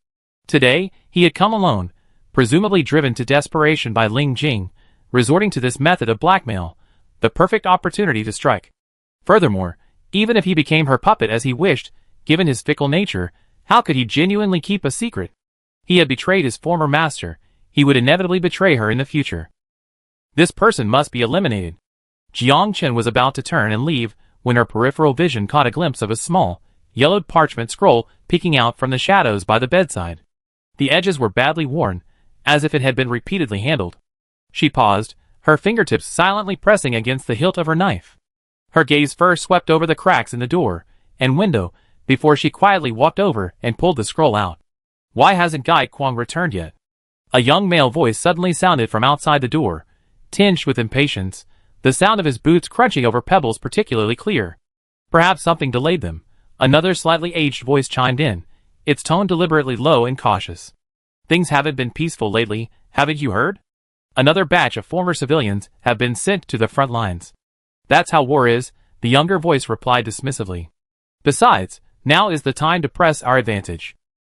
Today, he had come alone, presumably driven to desperation by Ling Jing, resorting to this method of blackmail, the perfect opportunity to strike. Furthermore, even if he became her puppet as he wished, given his fickle nature, how could he genuinely keep a secret? He had betrayed his former master, he would inevitably betray her in the future. This person must be eliminated. Jiang Chen was about to turn and leave, when her peripheral vision caught a glimpse of a small, yellowed parchment scroll peeking out from the shadows by the bedside. The edges were badly worn, as if it had been repeatedly handled. She paused, her fingertips silently pressing against the hilt of her knife. Her gaze first swept over the cracks in the door and window before she quietly walked over and pulled the scroll out. Why hasn't Guy Kwang returned yet? A young male voice suddenly sounded from outside the door, tinged with impatience, the sound of his boots crunching over pebbles particularly clear. Perhaps something delayed them. Another slightly aged voice chimed in, its tone deliberately low and cautious. Things haven't been peaceful lately, haven't you heard? Another batch of former civilians have been sent to the front lines. That's how war is, the younger voice replied dismissively. Besides, now is the time to press our advantage.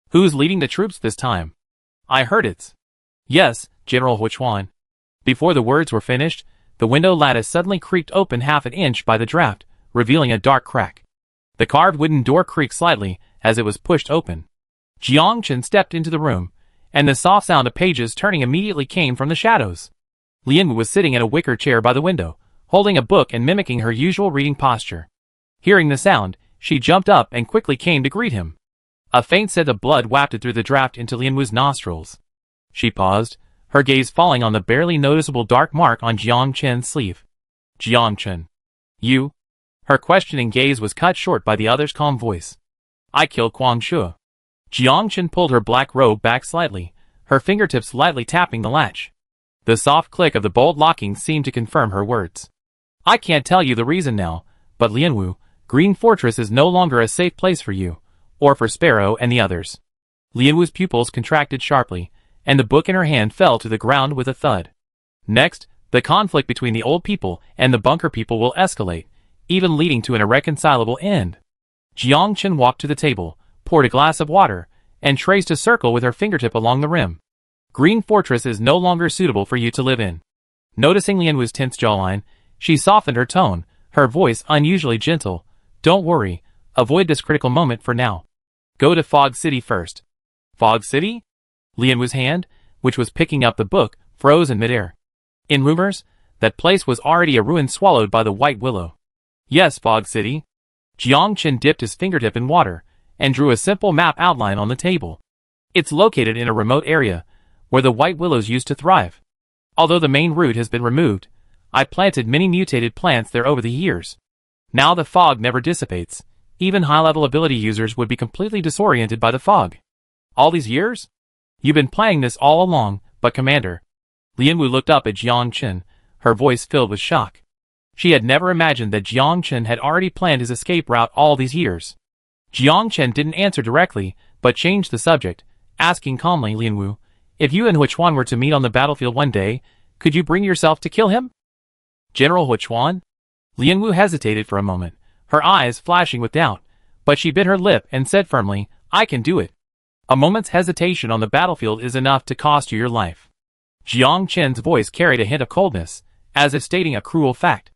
Who's leading the troops this time? I heard it's. Yes, General Huichuan. Before the words were finished, the window lattice suddenly creaked open half an inch by the draft, revealing a dark crack. The carved wooden door creaked slightly as it was pushed open. Jiang Chen stepped into the room, and the soft sound of pages turning immediately came from the shadows. Lian Wu was sitting in a wicker chair by the window, holding a book and mimicking her usual reading posture. Hearing the sound, she jumped up and quickly came to greet him. A faint scent of blood wafted through the draft into Lian Wu's nostrils. She paused, her gaze falling on the barely noticeable dark mark on Jiang Chen's sleeve. Jiang Chen. You? Her questioning gaze was cut short by the other's calm voice. I killed Kwang Shu. Jiang Chen pulled her black robe back slightly, her fingertips lightly tapping the latch. The soft click of the bolt locking seemed to confirm her words. I can't tell you the reason now, but Lian Wu, Green Fortress is no longer a safe place for you, or for Sparrow and the others. Lian Wu's pupils contracted sharply, and the book in her hand fell to the ground with a thud. Next, the conflict between the old people and the bunker people will escalate, even leading to an irreconcilable end. Jiang Chen walked to the table, poured a glass of water, and traced a circle with her fingertip along the rim. Green Fortress is no longer suitable for you to live in. Noticing Lian Wu's tense jawline, she softened her tone, her voice unusually gentle. Don't worry, avoid this critical moment for now. Go to Fog City first. Fog City? Lian Wu's hand, which was picking up the book, froze in midair. In rumors, that place was already a ruin swallowed by the White Willow. Yes, Fog City. Jiang Chen dipped his fingertip in water, and drew a simple map outline on the table. It's located in a remote area, where the White Willows used to thrive. Although the main root has been removed, I planted many mutated plants there over the years. Now the fog never dissipates. Even high-level ability users would be completely disoriented by the fog. All these years? You've been planning this all along, but Commander. Lian Wu looked up at Jiang Chen, her voice filled with shock. She had never imagined that Jiang Chen had already planned his escape route all these years. Jiang Chen didn't answer directly, but changed the subject, asking calmly, Lian Wu, if you and Huichuan were to meet on the battlefield one day, could you bring yourself to kill him? General Huichuan? Lian Wu hesitated for a moment, her eyes flashing with doubt, but she bit her lip and said firmly, I can do it. A moment's hesitation on the battlefield is enough to cost you your life. Jiang Chen's voice carried a hint of coldness, as if stating a cruel fact.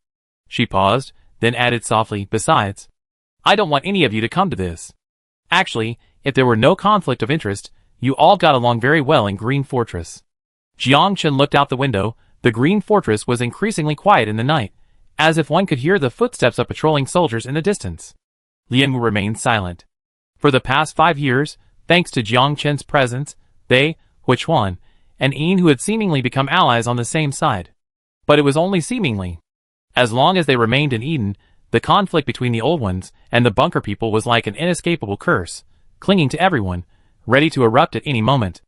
She paused, then added softly, besides, I don't want any of you to come to this. Actually, if there were no conflict of interest, you all got along very well in Green Fortress. Jiang Chen looked out the window. The Green Fortress was increasingly quiet in the night, as if one could hear the footsteps of patrolling soldiers in the distance. Lian Wu remained silent. For the past 5 years, thanks to Jiang Chen's presence, they, Huichuan, and Yin who had seemingly become allies on the same side. But it was only seemingly. As long as they remained in Eden, the conflict between the old ones and the bunker people was like an inescapable curse, clinging to everyone, ready to erupt at any moment.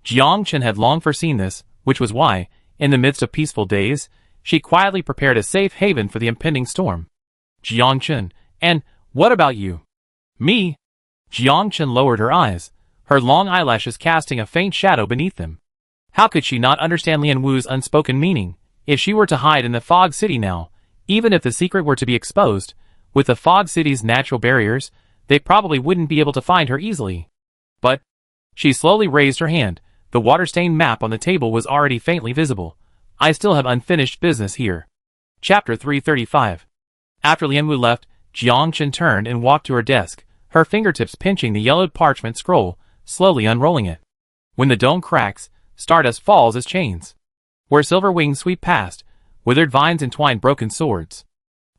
Jiang Chen had long foreseen this, which was why, in the midst of peaceful days, she quietly prepared a safe haven for the impending storm. Jiang Chen, and what about you? Me? Jiang Chen lowered her eyes, her long eyelashes casting a faint shadow beneath them. How could she not understand Lian Wu's unspoken meaning? If she were to hide in the Fog City now, even if the secret were to be exposed, with the Fog City's natural barriers, they probably wouldn't be able to find her easily. But she slowly raised her hand. The water-stained map on the table was already faintly visible. I still have unfinished business here. Chapter 335. After Lian Wu left, Jiang Chen turned and walked to her desk, her fingertips pinching the yellowed parchment scroll, slowly unrolling it. When the dome cracks, stardust falls as chains. Where silver wings sweep past, withered vines entwine broken swords.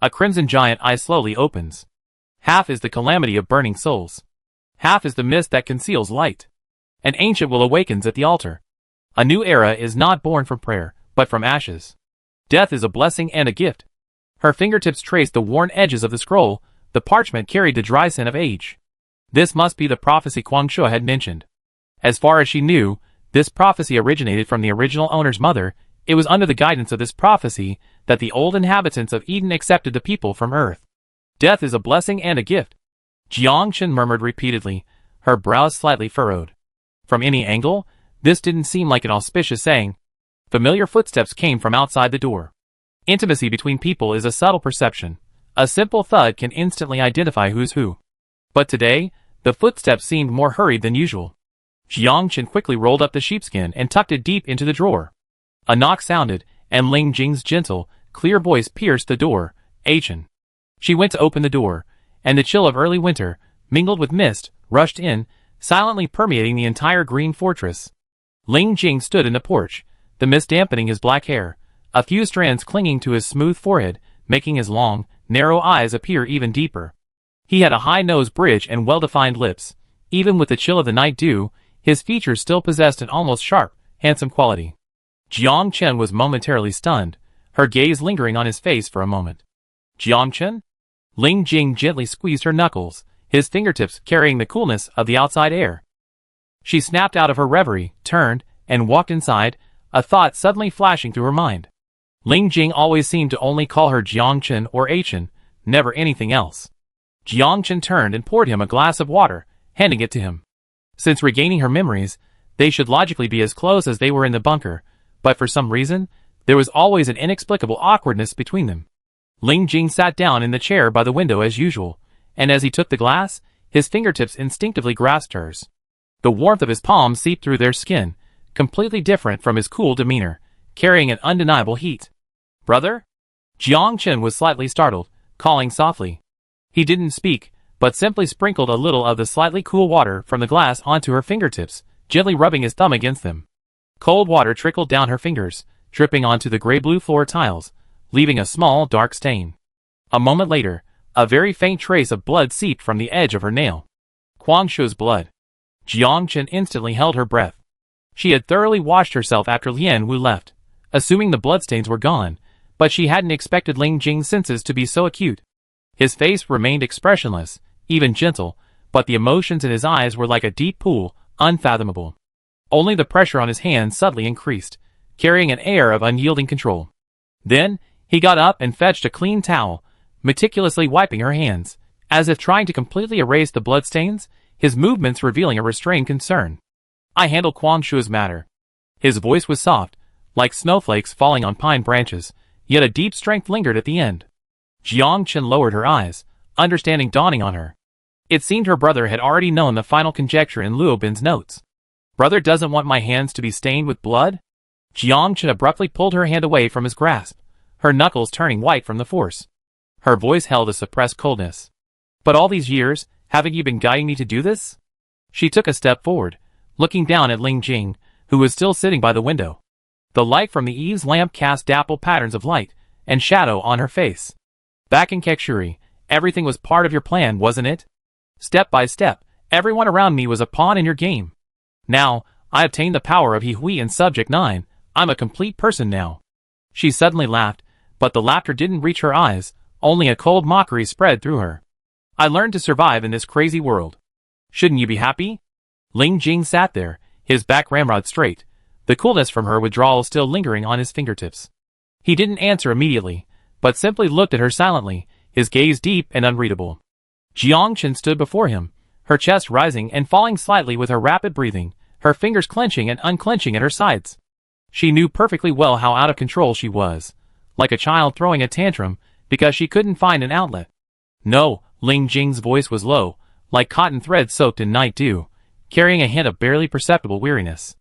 A crimson giant eye slowly opens. Half is the calamity of burning souls. Half is the mist that conceals light. An ancient will awakens at the altar. A new era is not born from prayer, but from ashes. Death is a blessing and a gift. Her fingertips traced the worn edges of the scroll. The parchment carried the dry scent of age. This must be the prophecy Kuang Shuo had mentioned. As far as she knew, this prophecy originated from the original owner's mother. It was under the guidance of this prophecy that the old inhabitants of Eden accepted the people from Earth. Death is a blessing and a gift. Jiang Chen murmured repeatedly, her brows slightly furrowed. From any angle, this didn't seem like an auspicious saying. Familiar footsteps came from outside the door. Intimacy between people is a subtle perception. A simple thud can instantly identify who's who. But today, the footsteps seemed more hurried than usual. Jiang Chen quickly rolled up the sheepskin and tucked it deep into the drawer. A knock sounded, and Ling Jing's gentle, clear voice pierced the door. Achen. She went to open the door, and the chill of early winter, mingled with mist, rushed in, silently permeating the entire Green Fortress. Ling Jing stood in the porch, the mist dampening his black hair, a few strands clinging to his smooth forehead, making his long, narrow eyes appear even deeper. He had a high nose bridge and well-defined lips. Even with the chill of the night dew, his features still possessed an almost sharp, handsome quality. Jiang Chen was momentarily stunned, her gaze lingering on his face for a moment. Jiang Chen? Ling Jing gently squeezed her knuckles, his fingertips carrying the coolness of the outside air. She snapped out of her reverie, turned, and walked inside, a thought suddenly flashing through her mind. Ling Jing always seemed to only call her Jiang Chen or Achen, never anything else. Jiang Chen turned and poured him a glass of water, handing it to him. Since regaining her memories, they should logically be as close as they were in the bunker, but for some reason, there was always an inexplicable awkwardness between them. Ling Jing sat down in the chair by the window as usual, and as he took the glass, his fingertips instinctively grasped hers. The warmth of his palms seeped through their skin, completely different from his cool demeanor, carrying an undeniable heat. Brother? Jiang Chen was slightly startled, calling softly. He didn't speak, but simply sprinkled a little of the slightly cool water from the glass onto her fingertips, gently rubbing his thumb against them. Cold water trickled down her fingers, dripping onto the gray-blue floor tiles, leaving a small, dark stain. A moment later, a very faint trace of blood seeped from the edge of her nail. Kuang Shuo's blood. Jiang Chen instantly held her breath. She had thoroughly washed herself after Lian Wu left, assuming the bloodstains were gone, but she hadn't expected Ling Jing's senses to be so acute. His face remained expressionless, even gentle, but the emotions in his eyes were like a deep pool, unfathomable. Only the pressure on his hands suddenly increased, carrying an air of unyielding control. Then, he got up and fetched a clean towel, meticulously wiping her hands, as if trying to completely erase the bloodstains, his movements revealing a restrained concern. I handled Kuang Shuo's matter. His voice was soft, like snowflakes falling on pine branches, yet a deep strength lingered at the end. Jiang Chen lowered her eyes, understanding dawning on her. It seemed her brother had already known the final conjecture in Luo Bin's notes. Brother doesn't want my hands to be stained with blood? Jiang Chen abruptly pulled her hand away from his grasp, her knuckles turning white from the force. Her voice held a suppressed coldness. But all these years, haven't you been guiding me to do this? She took a step forward, looking down at Ling Jing, who was still sitting by the window. The light from the eaves lamp cast dapple patterns of light and shadow on her face. Back in Kekshuri, everything was part of your plan, wasn't it? Step by step, everyone around me was a pawn in your game. Now, I obtained the power of He Hui in Subject 9, I'm a complete person now. She suddenly laughed, but the laughter didn't reach her eyes, only a cold mockery spread through her. I learned to survive in this crazy world. Shouldn't you be happy? Ling Jing sat there, his back ramrod straight, the coolness from her withdrawal still lingering on his fingertips. He didn't answer immediately, but simply looked at her silently, his gaze deep and unreadable. Jiang Chen stood before him, her chest rising and falling slightly with her rapid breathing, her fingers clenching and unclenching at her sides. She knew perfectly well how out of control she was, like a child throwing a tantrum because she couldn't find an outlet. No, Ling Jing's voice was low, like cotton thread soaked in night dew, carrying a hint of barely perceptible weariness.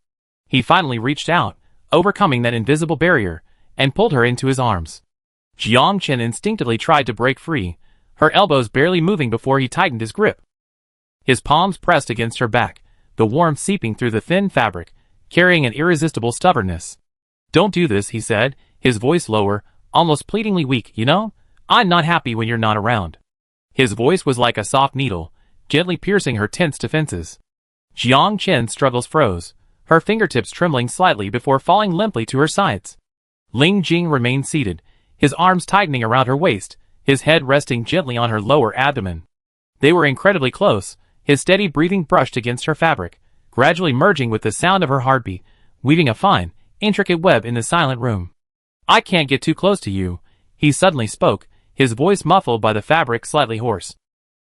He finally reached out, overcoming that invisible barrier, and pulled her into his arms. Jiang Chen instinctively tried to break free, her elbows barely moving before he tightened his grip. His palms pressed against her back, the warmth seeping through the thin fabric, carrying an irresistible stubbornness. Don't do this, he said, his voice lower, almost pleadingly weak, you know? I'm not happy when you're not around. His voice was like a soft needle, gently piercing her tense defenses. Jiang Chen's struggles froze, her fingertips trembling slightly before falling limply to her sides. Ling Jing remained seated, his arms tightening around her waist, his head resting gently on her lower abdomen. They were incredibly close, his steady breathing brushed against her fabric, gradually merging with the sound of her heartbeat, weaving a fine, intricate web in the silent room. I can't get too close to you, he suddenly spoke, his voice muffled by the fabric slightly hoarse.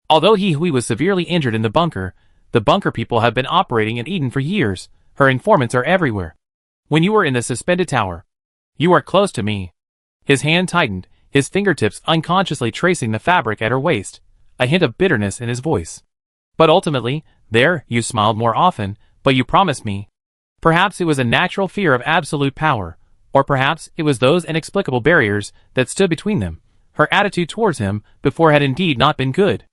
Although He Hui was severely injured in the bunker people have been operating in Eden for years, her informants are everywhere. When you were in the suspended tower, you are close to me. His hand tightened, his fingertips unconsciously tracing the fabric at her waist, a hint of bitterness in his voice. But ultimately, there, you smiled more often, but you promised me. Perhaps it was a natural fear of absolute power, or perhaps it was those inexplicable barriers that stood between them. Her attitude towards him before had indeed not been good.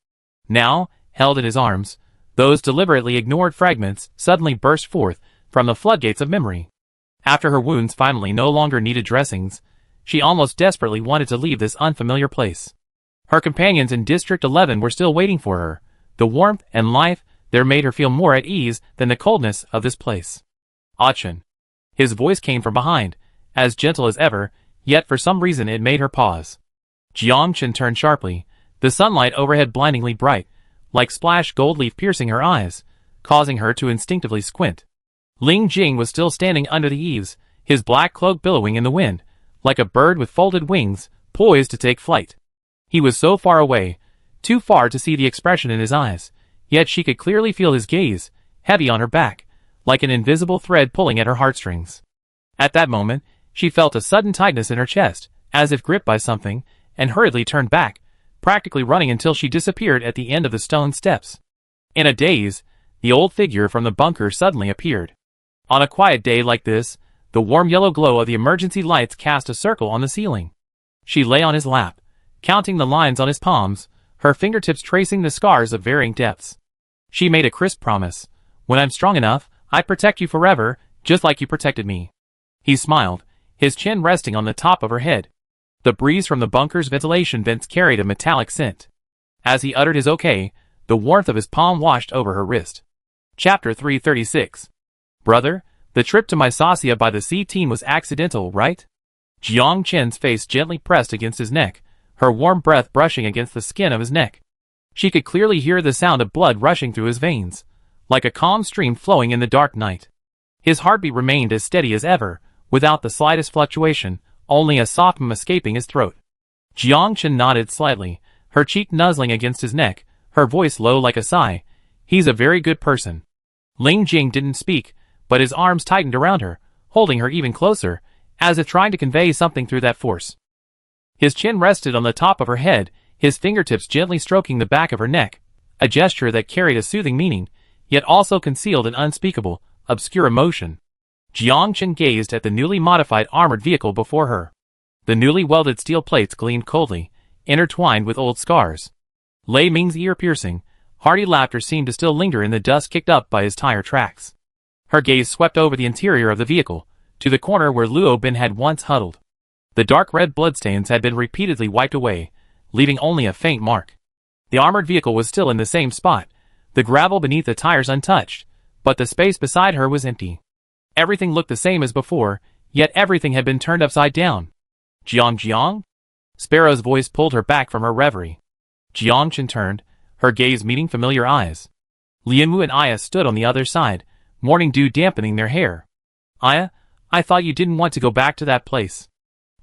Now, held in his arms, those deliberately ignored fragments suddenly burst forth from the floodgates of memory. After her wounds finally no longer needed dressings, she almost desperately wanted to leave this unfamiliar place. Her companions in District 11 were still waiting for her. The warmth and life there made her feel more at ease than the coldness of this place. Achin. His voice came from behind, as gentle as ever, yet for some reason it made her pause. Jiang Chen turned sharply, the sunlight overhead blindingly bright, like splashed gold leaf piercing her eyes, causing her to instinctively squint. Ling Jing was still standing under the eaves, his black cloak billowing in the wind, like a bird with folded wings, poised to take flight. He was so far away, too far to see the expression in his eyes, yet she could clearly feel his gaze, heavy on her back, like an invisible thread pulling at her heartstrings. At that moment, she felt a sudden tightness in her chest, as if gripped by something, and hurriedly turned back, practically running until she disappeared at the end of the stone steps. In a daze, the old figure from the bunker suddenly appeared. On a quiet day like this, the warm yellow glow of the emergency lights cast a circle on the ceiling. She lay on his lap, counting the lines on his palms, her fingertips tracing the scars of varying depths. She made a crisp promise. When I'm strong enough, I protect you forever, just like you protected me. He smiled, his chin resting on the top of her head. The breeze from the bunker's ventilation vents carried a metallic scent. As he uttered his okay, the warmth of his palm washed over her wrist. Chapter 336. Brother, the trip to Mysosia by the C-team was accidental, right? Jiang Chen's face gently pressed against his neck, her warm breath brushing against the skin of his neck. She could clearly hear the sound of blood rushing through his veins, like a calm stream flowing in the dark night. His heartbeat remained as steady as ever, without the slightest fluctuation, only a soft hum escaping his throat. Jiang Chen nodded slightly, her cheek nuzzling against his neck, her voice low like a sigh. He's a very good person. Ling Jing didn't speak, but his arms tightened around her, holding her even closer, as if trying to convey something through that force. His chin rested on the top of her head, his fingertips gently stroking the back of her neck, a gesture that carried a soothing meaning, yet also concealed an unspeakable, obscure emotion. Jiang Chen gazed at the newly modified armored vehicle before her. The newly welded steel plates gleamed coldly, intertwined with old scars. Lei Ming's ear-piercing, hearty laughter seemed to still linger in the dust kicked up by his tire tracks. Her gaze swept over the interior of the vehicle, to the corner where Luo Bin had once huddled. The dark red bloodstains had been repeatedly wiped away, leaving only a faint mark. The armored vehicle was still in the same spot, the gravel beneath the tires untouched, but the space beside her was empty. Everything looked the same as before, yet everything had been turned upside down. Jiang? Sparrow's voice pulled her back from her reverie. Jiang Chen turned, her gaze meeting familiar eyes. Lianwu and Aya stood on the other side, morning dew dampening their hair. Aya, I thought you didn't want to go back to that place.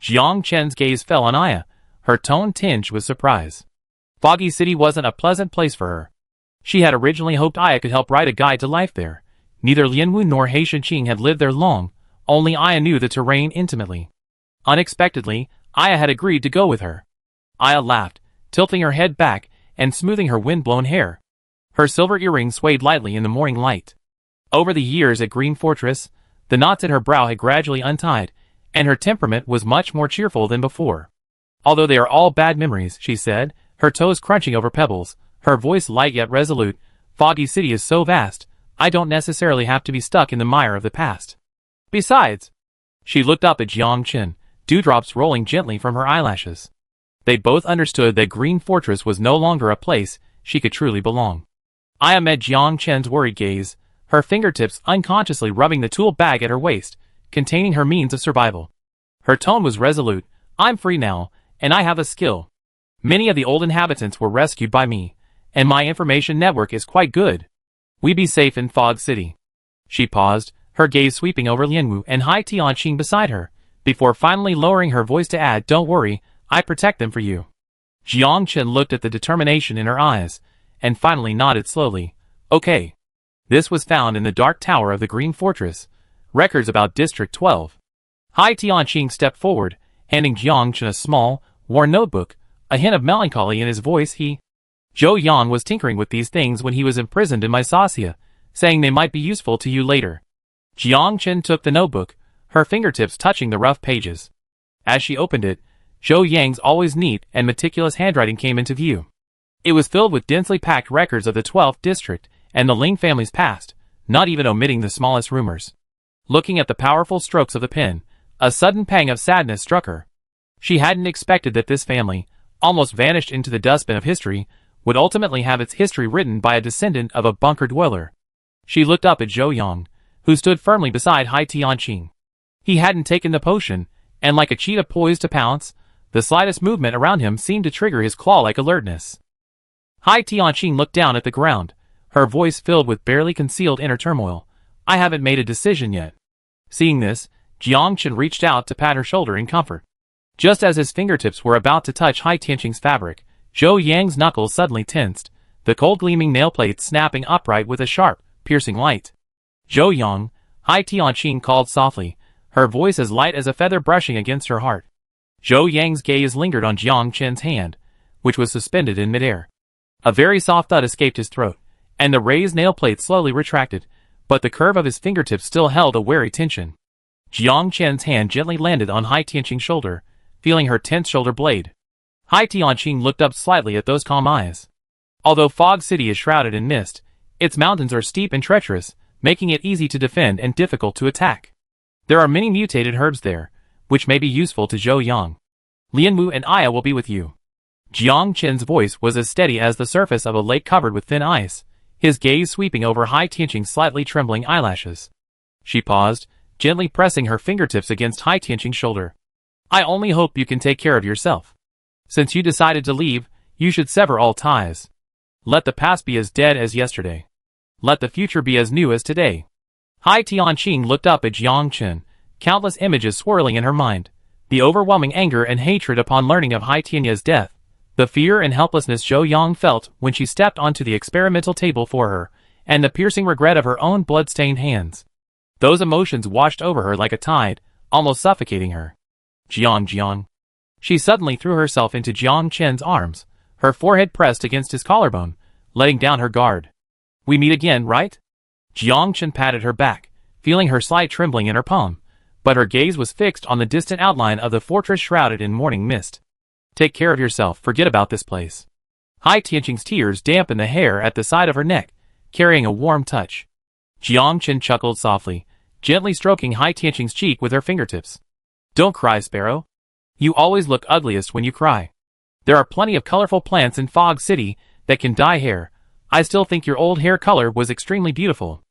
Jiang Chen's gaze fell on Aya, her tone tinged with surprise. Foggy City wasn't a pleasant place for her. She had originally hoped Aya could help write a guide to life there. Neither Lianwu nor He Shenqing had lived there long, only Aya knew the terrain intimately. Unexpectedly, Aya had agreed to go with her. Aya laughed, tilting her head back and smoothing her wind-blown hair. Her silver earrings swayed lightly in the morning light. Over the years at Green Fortress, the knots at her brow had gradually untied, and her temperament was much more cheerful than before. Although they are all bad memories, she said, her toes crunching over pebbles, her voice light yet resolute, Foggy City is so vast, I don't necessarily have to be stuck in the mire of the past. Besides, she looked up at Jiang Chen, dewdrops rolling gently from her eyelashes. They both understood that Green Fortress was no longer a place she could truly belong. Aya met Jiang Chen's worried gaze, her fingertips unconsciously rubbing the tool bag at her waist, containing her means of survival. Her tone was resolute. I'm free now, and I have a skill. Many of the old inhabitants were rescued by me, and my information network is quite good. We be safe in Fog City. She paused, her gaze sweeping over Lianwu and Hai Tianqing beside her, before finally lowering her voice to add, don't worry, I protect them for you. Jiang Chen looked at the determination in her eyes, and finally nodded slowly. Okay. This was found in the dark tower of the Green Fortress, records about District 12. Hai Tianqing stepped forward, handing Jiang Chen a small, worn notebook, a hint of melancholy in his voice. Zhou Yang was tinkering with these things when he was imprisoned in my Sasia, saying they might be useful to you later. Jiang Chen took the notebook, her fingertips touching the rough pages. As she opened it, Zhou Yang's always neat and meticulous handwriting came into view. It was filled with densely packed records of the 12th district and the Ling family's past, not even omitting the smallest rumors. Looking at the powerful strokes of the pen, a sudden pang of sadness struck her. She hadn't expected that this family, almost vanished into the dustbin of history, would ultimately have its history written by a descendant of a bunker dweller. She looked up at Zhou Yang, who stood firmly beside Hai Tianqing. He hadn't taken the potion, and like a cheetah poised to pounce, the slightest movement around him seemed to trigger his claw-like alertness. Hai Tianqing looked down at the ground, her voice filled with barely concealed inner turmoil. I haven't made a decision yet. Seeing this, Jiang Chen reached out to pat her shoulder in comfort. Just as his fingertips were about to touch Hai Tianqing's fabric, Zhou Yang's knuckles suddenly tensed, the cold gleaming nail plates snapping upright with a sharp, piercing light. Zhou Yang, Hai Tianqing called softly, her voice as light as a feather brushing against her heart. Zhou Yang's gaze lingered on Jiang Chen's hand, which was suspended in midair. A very soft thud escaped his throat, and the raised nail plate slowly retracted, but the curve of his fingertips still held a wary tension. Jiang Chen's hand gently landed on Hai Tianqing's shoulder, feeling her tense shoulder blade. Hai Tianqing looked up slightly at those calm eyes. Although Fog City is shrouded in mist, its mountains are steep and treacherous, making it easy to defend and difficult to attack. There are many mutated herbs there, which may be useful to Zhou Yang. Lianwu and Aya will be with you. Jiang Chen's voice was as steady as the surface of a lake covered with thin ice, his gaze sweeping over Hai Tianqing's slightly trembling eyelashes. She paused, gently pressing her fingertips against Hai Tianqing's shoulder. I only hope you can take care of yourself. Since you decided to leave, you should sever all ties. Let the past be as dead as yesterday. Let the future be as new as today. Hai Tianqing looked up at Jiang Chen, countless images swirling in her mind. The overwhelming anger and hatred upon learning of Hai Tianya's death, the fear and helplessness Zhou Yang felt when she stepped onto the experimental table for her, and the piercing regret of her own blood-stained hands. Those emotions washed over her like a tide, almost suffocating her. Jiang. She suddenly threw herself into Jiang Chen's arms, her forehead pressed against his collarbone, letting down her guard. "We meet again, right?" Jiang Chen patted her back, feeling her slight trembling in her palm, but her gaze was fixed on the distant outline of the fortress shrouded in morning mist. "Take care of yourself, forget about this place." Hai Tianqing's tears dampened the hair at the side of her neck, carrying a warm touch. Jiang Chen chuckled softly, gently stroking Hai Tianqing's cheek with her fingertips. "Don't cry, Sparrow. You always look ugliest when you cry. There are plenty of colorful plants in Fog City that can dye hair. I still think your old hair color was extremely beautiful."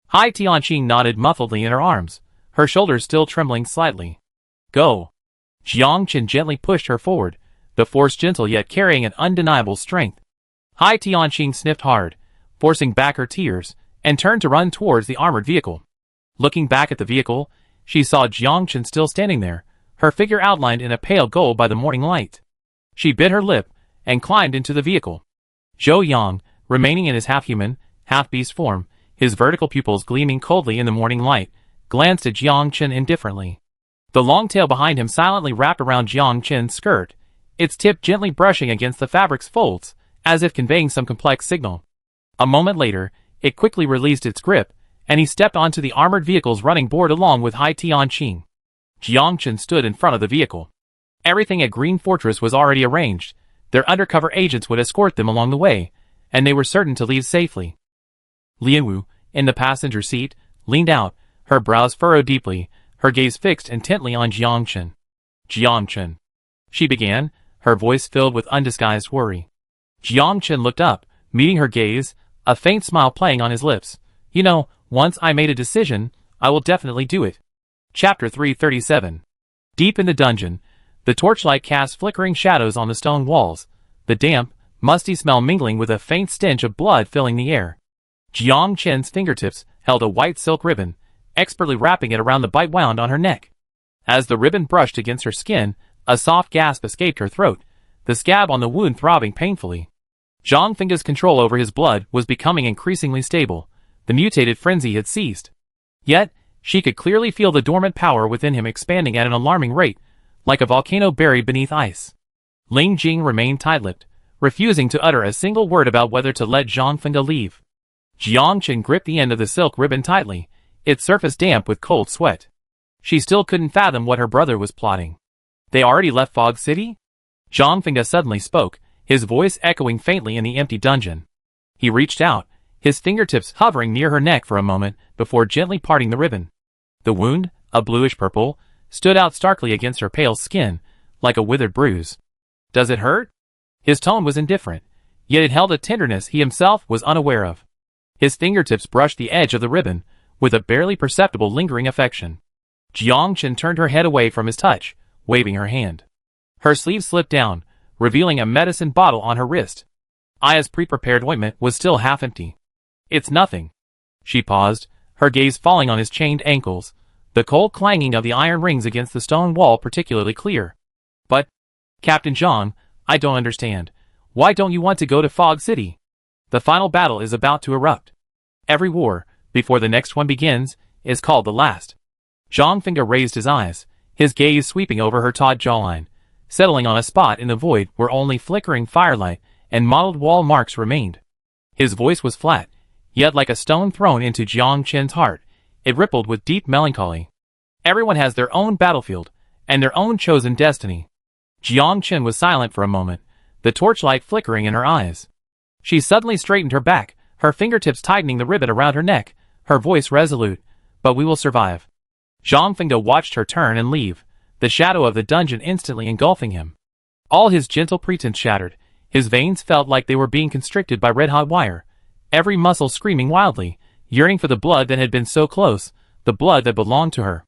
Hai Tianqing nodded muffledly in her arms, her shoulders still trembling slightly. "Go." Jiang Chen gently pushed her forward, the force gentle yet carrying an undeniable strength. Hai Tianqing sniffed hard, forcing back her tears, and turned to run towards the armored vehicle. Looking back at the vehicle, she saw Jiang Chen still standing there, her figure outlined in a pale gold by the morning light. She bit her lip, and climbed into the vehicle. Zhou Yang, remaining in his half-human, half-beast form, his vertical pupils gleaming coldly in the morning light, glanced at Jiang Chen indifferently. The long tail behind him silently wrapped around Jiang Chen's skirt, its tip gently brushing against the fabric's folds, as if conveying some complex signal. A moment later, it quickly released its grip, and he stepped onto the armored vehicle's running board along with Hai Tianqing. Jiang Chen stood in front of the vehicle. Everything at Green Fortress was already arranged. Their undercover agents would escort them along the way, and they were certain to leave safely. Lian Wu, in the passenger seat, leaned out, her brows furrowed deeply, her gaze fixed intently on Jiang Chen. "Jiang Chen," she began, her voice filled with undisguised worry. Jiang Chen looked up, meeting her gaze, a faint smile playing on his lips. "You know, once I made a decision, I will definitely do it." Chapter 337. Deep in the dungeon, the torchlight cast flickering shadows on the stone walls, the damp, musty smell mingling with a faint stench of blood filling the air. Jiang Chen's fingertips held a white silk ribbon, expertly wrapping it around the bite wound on her neck. As the ribbon brushed against her skin, a soft gasp escaped her throat, the scab on the wound throbbing painfully. Zhang Feng's control over his blood was becoming increasingly stable. The mutated frenzy had ceased. Yet, she could clearly feel the dormant power within him expanding at an alarming rate, like a volcano buried beneath ice. Ling Jing remained tight-lipped, refusing to utter a single word about whether to let Zhang Feng leave. Jiang Chen gripped the end of the silk ribbon tightly, its surface damp with cold sweat. She still couldn't fathom what her brother was plotting. They already left Fog City? Zhang Feng suddenly spoke, his voice echoing faintly in the empty dungeon. He reached out, his fingertips hovering near her neck for a moment before gently parting the ribbon. The wound, a bluish purple, stood out starkly against her pale skin, like a withered bruise. "Does it hurt?" His tone was indifferent, yet it held a tenderness he himself was unaware of. His fingertips brushed the edge of the ribbon, with a barely perceptible lingering affection. Jiang Chen turned her head away from his touch, waving her hand. Her sleeve slipped down, revealing a medicine bottle on her wrist. Aya's pre-prepared ointment was still half empty. "It's nothing." She paused, her gaze falling on his chained ankles, the cold clanging of the iron rings against the stone wall particularly clear. "But, Captain Zhang, I don't understand. Why don't you want to go to Fog City? The final battle is about to erupt. Every war, before the next one begins, is called the last." Zhang Feng raised his eyes, his gaze sweeping over her taut jawline, settling on a spot in the void where only flickering firelight and mottled wall marks remained. His voice was flat, yet like a stone thrown into Jiang Chen's heart, it rippled with deep melancholy. Everyone has their own battlefield, and their own chosen destiny. Jiang Chen was silent for a moment, the torchlight flickering in her eyes. She suddenly straightened her back, her fingertips tightening the ribbon around her neck, her voice resolute. "But we will survive." Zhang Feng watched her turn and leave, the shadow of the dungeon instantly engulfing him. All his gentle pretense shattered, his veins felt like they were being constricted by red-hot wire, every muscle screaming wildly, yearning for the blood that had been so close, the blood that belonged to her.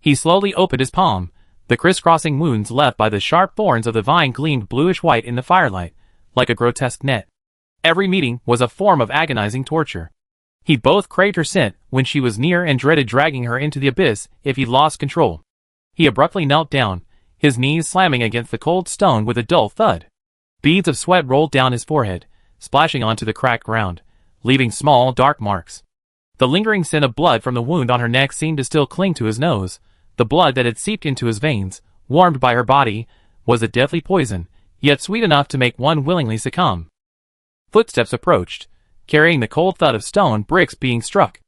He slowly opened his palm, the crisscrossing wounds left by the sharp thorns of the vine gleamed bluish-white in the firelight, like a grotesque net. Every meeting was a form of agonizing torture. He both craved her scent when she was near and dreaded dragging her into the abyss if he lost control. He abruptly knelt down, his knees slamming against the cold stone with a dull thud. Beads of sweat rolled down his forehead, splashing onto the cracked ground, leaving small, dark marks. The lingering scent of blood from the wound on her neck seemed to still cling to his nose, the blood that had seeped into his veins, warmed by her body, was a deadly poison, yet sweet enough to make one willingly succumb. Footsteps approached, carrying the cold thud of stone bricks being struck.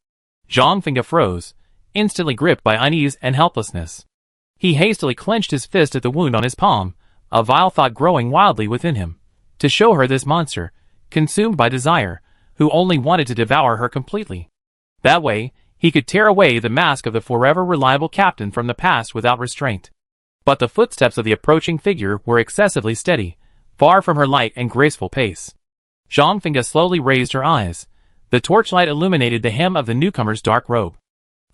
Zhang Fengge froze, instantly gripped by unease and helplessness. He hastily clenched his fist at the wound on his palm, a vile thought growing wildly within him. To show her this monster, consumed by desire, who only wanted to devour her completely. That way, he could tear away the mask of the forever reliable captain from the past without restraint. But the footsteps of the approaching figure were excessively steady, far from her light and graceful pace. Zhang Fengge slowly raised her eyes. The torchlight illuminated the hem of the newcomer's dark robe.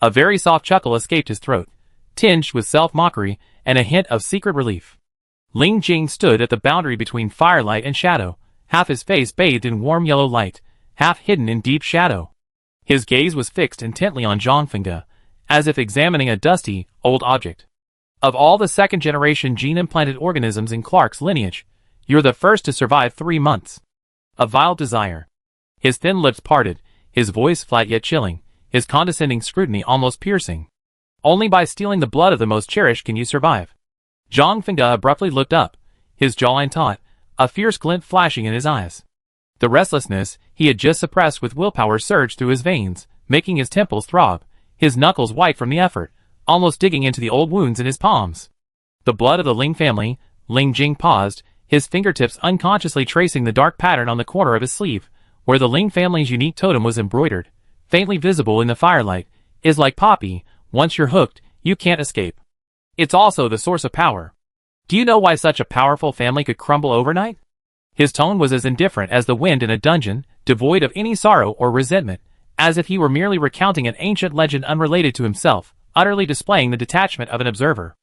A very soft chuckle escaped his throat, tinged with self-mockery and a hint of secret relief. Ling Jing stood at the boundary between firelight and shadow, half his face bathed in warm yellow light, half hidden in deep shadow. His gaze was fixed intently on Zhang Fengge, as if examining a dusty, old object. Of all the second-generation gene-implanted organisms in Clark's lineage, you're the first to survive 3 months. A vile desire. His thin lips parted, his voice flat yet chilling, his condescending scrutiny almost piercing. Only by stealing the blood of the most cherished can you survive. Zhang Fengge abruptly looked up, his jawline taut, a fierce glint flashing in his eyes. The restlessness he had just suppressed with willpower surged through his veins, making his temples throb, his knuckles white from the effort, almost digging into the old wounds in his palms. The blood of the Ling family. Ling Jing paused, his fingertips unconsciously tracing the dark pattern on the corner of his sleeve, where the Ling family's unique totem was embroidered, faintly visible in the firelight, is like poppy. Once you're hooked, you can't escape. It's also the source of power. Do you know why such a powerful family could crumble overnight? His tone was as indifferent as the wind in a dungeon, devoid of any sorrow or resentment, as if he were merely recounting an ancient legend unrelated to himself, utterly displaying the detachment of an observer.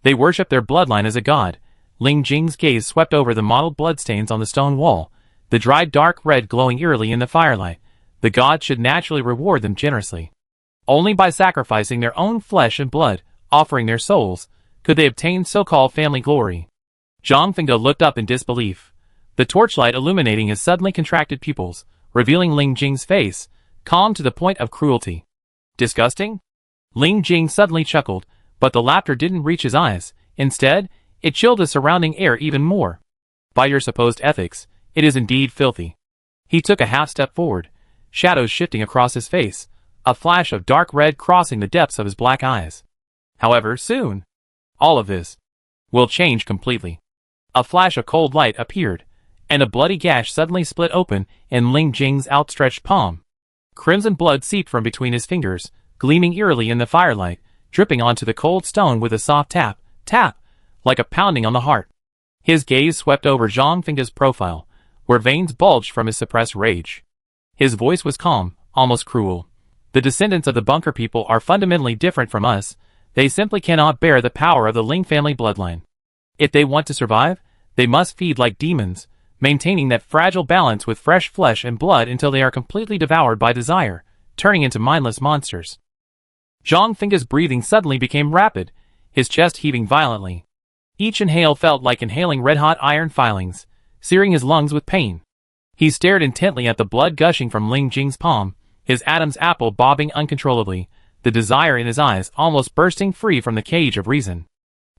They worship their bloodline as a god. Ling Jing's gaze swept over the mottled bloodstains on the stone wall, the dried dark red glowing eerily in the firelight. The gods should naturally reward them generously. Only by sacrificing their own flesh and blood, offering their souls, could they obtain so-called family glory. Zhang Fengge looked up in disbelief, the torchlight illuminating his suddenly contracted pupils, revealing Ling Jing's face, calm to the point of cruelty. Disgusting? Ling Jing suddenly chuckled, but the laughter didn't reach his eyes. Instead, it chilled the surrounding air even more. By your supposed ethics, it is indeed filthy. He took a half-step forward, shadows shifting across his face, a flash of dark red crossing the depths of his black eyes. However, soon, all of this will change completely. A flash of cold light appeared, and a bloody gash suddenly split open in Ling Jing's outstretched palm. Crimson blood seeped from between his fingers, gleaming eerily in the firelight, dripping onto the cold stone with a soft tap, tap, like a pounding on the heart. His gaze swept over Zhang Fengge's profile, where veins bulged from his suppressed rage. His voice was calm, almost cruel. The descendants of the Bunker people are fundamentally different from us. They simply cannot bear the power of the Ling family bloodline. If they want to survive, they must feed like demons, maintaining that fragile balance with fresh flesh and blood until they are completely devoured by desire, turning into mindless monsters. Zhang Fengge's breathing suddenly became rapid, his chest heaving violently. Each inhale felt like inhaling red-hot iron filings, searing his lungs with pain. He stared intently at the blood gushing from Ling Jing's palm, his Adam's apple bobbing uncontrollably, the desire in his eyes almost bursting free from the cage of reason.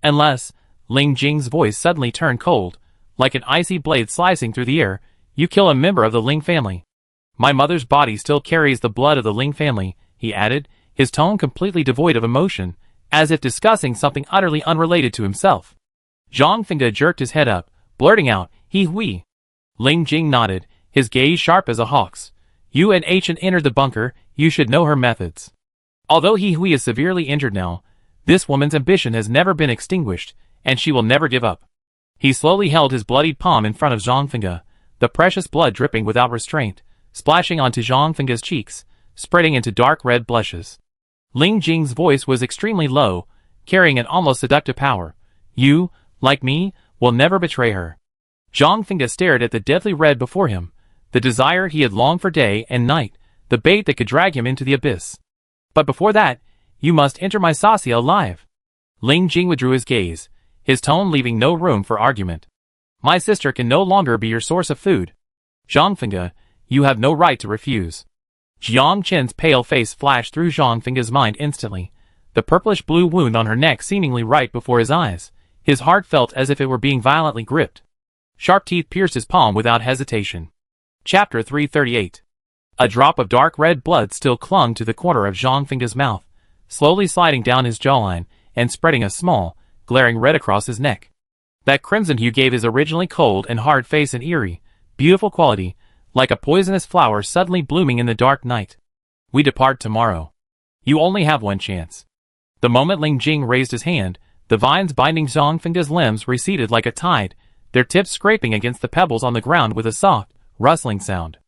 Unless, Ling Jing's voice suddenly turned cold, like an icy blade slicing through the air, you kill a member of the Ling family. My mother's body still carries the blood of the Ling family, he added, his tone completely devoid of emotion, as if discussing something utterly unrelated to himself. Zhang Fengge jerked his head up, blurting out, "He hui." Ling Jing nodded, his gaze sharp as a hawk's. You and Ancient entered the bunker, you should know her methods. Although He Hui is severely injured now, this woman's ambition has never been extinguished, and she will never give up. He slowly held his bloodied palm in front of Zhang Fengge, the precious blood dripping without restraint, splashing onto Zhang Fengge's cheeks, spreading into dark red blushes. Ling Jing's voice was extremely low, carrying an almost seductive power. You, like me, will never betray her. Zhang Fengge stared at the deadly red before him, the desire he had longed for day and night, the bait that could drag him into the abyss. But before that, you must enter my sasia alive. Ling Jing withdrew his gaze, his tone leaving no room for argument. My sister can no longer be your source of food. Zhang Fengge, you have no right to refuse. Jiang Chen's pale face flashed through Zhang Fengge's mind instantly, the purplish-blue wound on her neck seemingly right before his eyes, His heart felt as if it were being violently gripped. Sharp teeth pierced his palm without hesitation. Chapter 338. A drop of dark red blood still clung to the corner of Zhang Fengde's mouth, slowly sliding down his jawline and spreading a small, glaring red across his neck. That crimson hue gave his originally cold and hard face an eerie, beautiful quality, like a poisonous flower suddenly blooming in the dark night. We depart tomorrow. You only have one chance. The moment Ling Jing raised his hand, the vines binding Zhang Fengde's limbs receded like a tide, their tips scraping against the pebbles on the ground with a soft, rustling sound.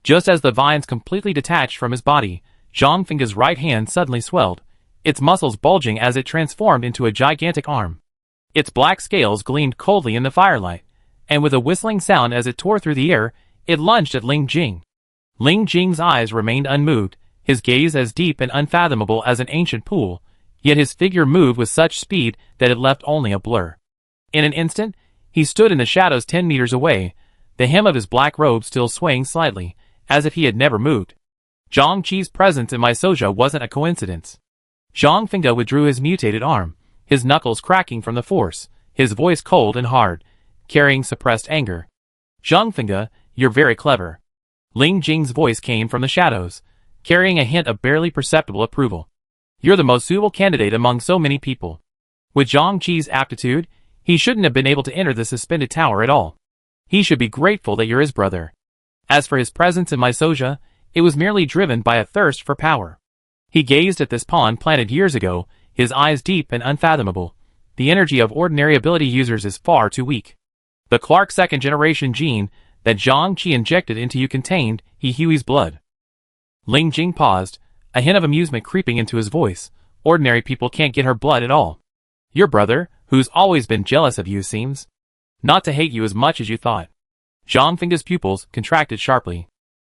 Just as the vines completely detached from his body, Zhang Fengde's right hand suddenly swelled, its muscles bulging as it transformed into a gigantic arm. Its black scales gleamed coldly in the firelight, and with a whistling sound as it tore through the air, it lunged at Ling Jing. Ling Jing's eyes remained unmoved, his gaze as deep and unfathomable as an ancient pool, yet his figure moved with such speed that it left only a blur. In an instant, he stood in the shadows 10 meters away, the hem of his black robe still swaying slightly, as if he had never moved. Zhang Qi's presence in my soja wasn't a coincidence. Zhang Fengde withdrew his mutated arm, his knuckles cracking from the force, his voice cold and hard, carrying suppressed anger. Zhang Fengde, you're very clever. Ling Jing's voice came from the shadows, carrying a hint of barely perceptible approval. You're the most suitable candidate among so many people. With Zhang Qi's aptitude, he shouldn't have been able to enter the suspended tower at all. He should be grateful that you're his brother. As for his presence in my soja, it was merely driven by a thirst for power. He gazed at this pawn planted years ago, his eyes deep and unfathomable. The energy of ordinary ability users is far too weak. The Clark second-generation gene that Zhang Qi injected into you contained He Hui's blood. Ling Jing paused, a hint of amusement creeping into his voice. Ordinary people can't get her blood at all. Your brother, who's always been jealous of you, seems not to hate you as much as you thought. Zhang Fengde's pupils contracted sharply.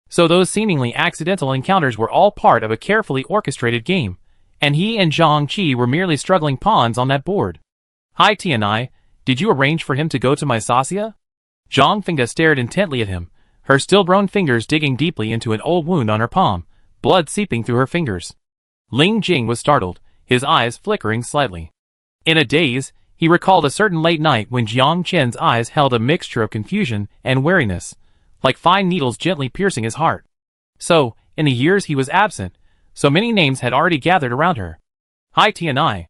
So those seemingly accidental encounters were all part of a carefully orchestrated game, and he and Zhang Qi were merely struggling pawns on that board. Hi Tianai, did you arrange for him to go to my Sasia? Zhang Fengde stared intently at him, her still-grown fingers digging deeply into an old wound on her palm, blood seeping through her fingers. Ling Jing was startled, his eyes flickering slightly. In a daze, he recalled a certain late night when Jiang Chen's eyes held a mixture of confusion and wariness, like fine needles gently piercing his heart. So, in the years he was absent, so many names had already gathered around her. Hi Tianai.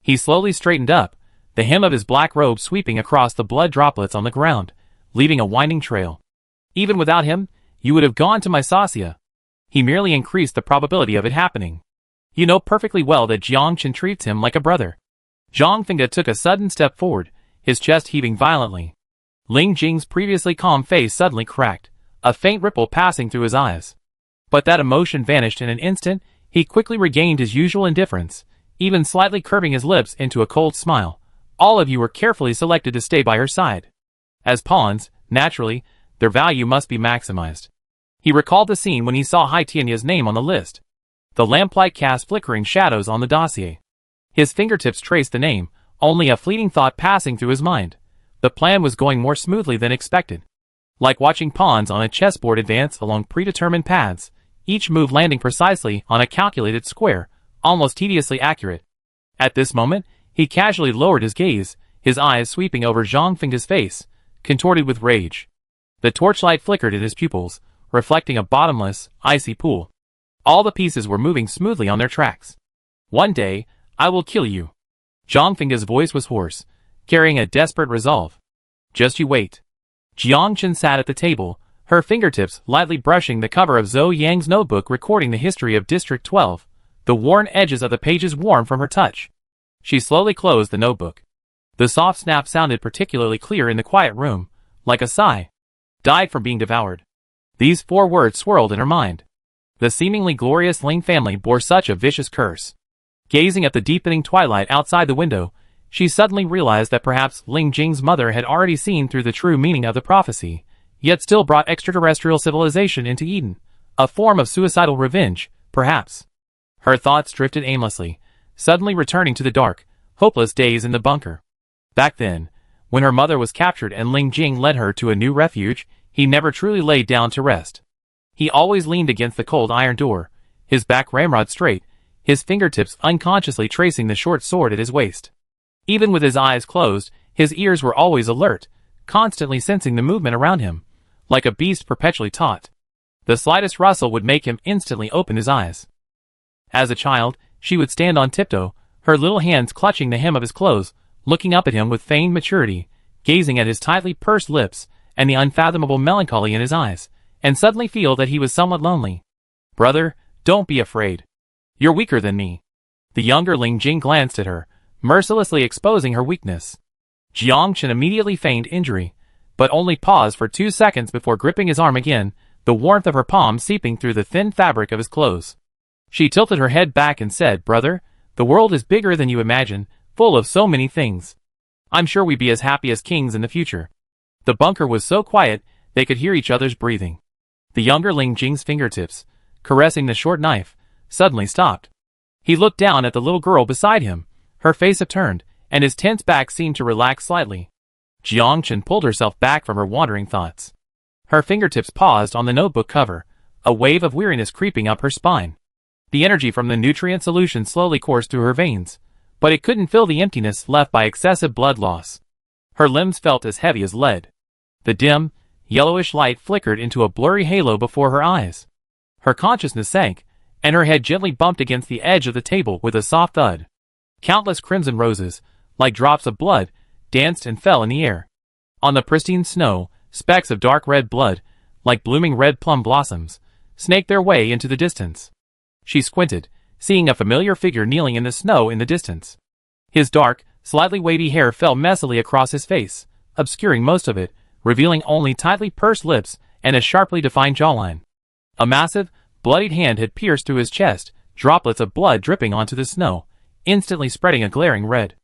He slowly straightened up, the hem of his black robe sweeping across the blood droplets on the ground, leaving a winding trail. Even without him, you would have gone to my Sasia. He merely increased the probability of it happening. You know perfectly well that Jiang Chen treats him like a brother. Zhang Fengde took a sudden step forward, his chest heaving violently. Ling Jing's previously calm face suddenly cracked, a faint ripple passing through his eyes. But that emotion vanished in an instant, he quickly regained his usual indifference, even slightly curving his lips into a cold smile. All of you were carefully selected to stay by her side. As pawns, naturally, their value must be maximized. He recalled the scene when he saw Hai Tianya's name on the list. The lamplight cast flickering shadows on the dossier. His fingertips traced the name, only a fleeting thought passing through his mind. The plan was going more smoothly than expected. Like watching pawns on a chessboard advance along predetermined paths, each move landing precisely on a calculated square, almost tediously accurate. At this moment, he casually lowered his gaze, his eyes sweeping over Zhang Fengde's face, contorted with rage. The torchlight flickered at his pupils, reflecting a bottomless, icy pool. All the pieces were moving smoothly on their tracks. One day, I will kill you. Zhang Fengde's voice was hoarse, carrying a desperate resolve. Just you wait. Jiang Chen sat at the table, her fingertips lightly brushing the cover of Zhou Yang's notebook recording the history of District 12, the worn edges of the pages warm from her touch. She slowly closed the notebook. The soft snap sounded particularly clear in the quiet room, like a sigh. Died from being devoured. These 4 words swirled in her mind. The seemingly glorious Ling family bore such a vicious curse. Gazing at the deepening twilight outside the window, she suddenly realized that perhaps Ling Jing's mother had already seen through the true meaning of the prophecy, yet still brought extraterrestrial civilization into Eden, a form of suicidal revenge, perhaps. Her thoughts drifted aimlessly, suddenly returning to the dark, hopeless days in the bunker. Back then, when her mother was captured and Ling Jing led her to a new refuge, he never truly laid down to rest. He always leaned against the cold iron door, his back ramrod straight, his fingertips unconsciously tracing the short sword at his waist. Even with his eyes closed, his ears were always alert, constantly sensing the movement around him, like a beast perpetually taut. The slightest rustle would make him instantly open his eyes. As a child, she would stand on tiptoe, her little hands clutching the hem of his clothes, looking up at him with feigned maturity, gazing at his tightly pursed lips and the unfathomable melancholy in his eyes, and suddenly feel that he was somewhat lonely. "Brother, don't be afraid. You're weaker than me." The younger Ling Jing glanced at her, mercilessly exposing her weakness. Jiang Chen immediately feigned injury, but only paused for 2 seconds before gripping his arm again, the warmth of her palm seeping through the thin fabric of his clothes. She tilted her head back and said, "Brother, the world is bigger than you imagine, full of so many things. I'm sure we'd be as happy as kings in the future." The bunker was so quiet, they could hear each other's breathing. The younger Ling Jing's fingertips, caressing the short knife, suddenly stopped. He looked down at the little girl beside him, her face upturned, and his tense back seemed to relax slightly. Jiang Chen pulled herself back from her wandering thoughts. Her fingertips paused on the notebook cover, a wave of weariness creeping up her spine. The energy from the nutrient solution slowly coursed through her veins, but it couldn't fill the emptiness left by excessive blood loss. Her limbs felt as heavy as lead. The dim, yellowish light flickered into a blurry halo before her eyes. Her consciousness sank, and her head gently bumped against the edge of the table with a soft thud. Countless crimson roses, like drops of blood, danced and fell in the air. On the pristine snow, specks of dark red blood, like blooming red plum blossoms, snaked their way into the distance. She squinted, seeing a familiar figure kneeling in the snow in the distance. His dark, slightly wavy hair fell messily across his face, obscuring most of it, revealing only tightly pursed lips and a sharply defined jawline. A massive, bloodied hand had pierced through his chest, droplets of blood dripping onto the snow, instantly spreading a glaring red.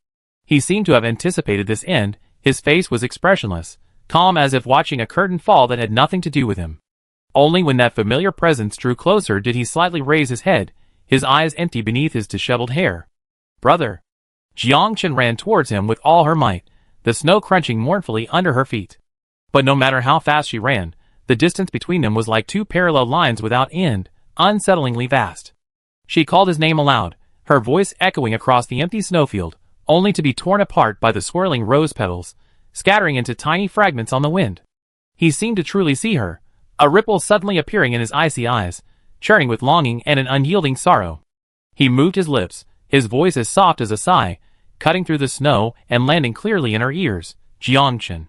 He seemed to have anticipated this end. His face was expressionless, calm as if watching a curtain fall that had nothing to do with him. Only when that familiar presence drew closer did he slightly raise his head, his eyes empty beneath his disheveled hair. "Brother!" Jiang Chen ran towards him with all her might, the snow crunching mournfully under her feet. But no matter how fast she ran, the distance between them was like two parallel lines without end, unsettlingly vast. She called his name aloud, her voice echoing across the empty snowfield, only to be torn apart by the swirling rose petals, scattering into tiny fragments on the wind. He seemed to truly see her, a ripple suddenly appearing in his icy eyes, churning with longing and an unyielding sorrow. He moved his lips, his voice as soft as a sigh, cutting through the snow and landing clearly in her ears. Jiang Chen.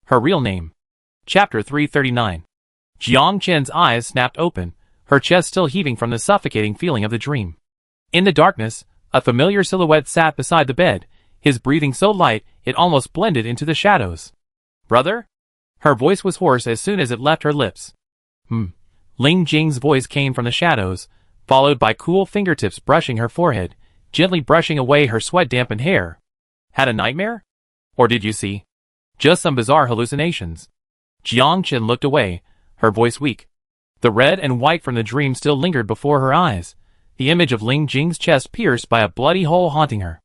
Her real name. Chapter 339. Jiang Chen's eyes snapped open, her chest still heaving from the suffocating feeling of the dream. In the darkness, a familiar silhouette sat beside the bed, his breathing so light it almost blended into the shadows. "Brother?" Her voice was hoarse as soon as it left her lips. Ling Jing's voice came from the shadows, followed by cool fingertips brushing her forehead, gently brushing away her sweat-dampened hair. "Had a nightmare? Or did you see just some bizarre hallucinations?" Jiang Chen looked away, her voice weak. The red and white from the dream still lingered before her eyes, the image of Ling Jing's chest pierced by a bloody hole haunting her.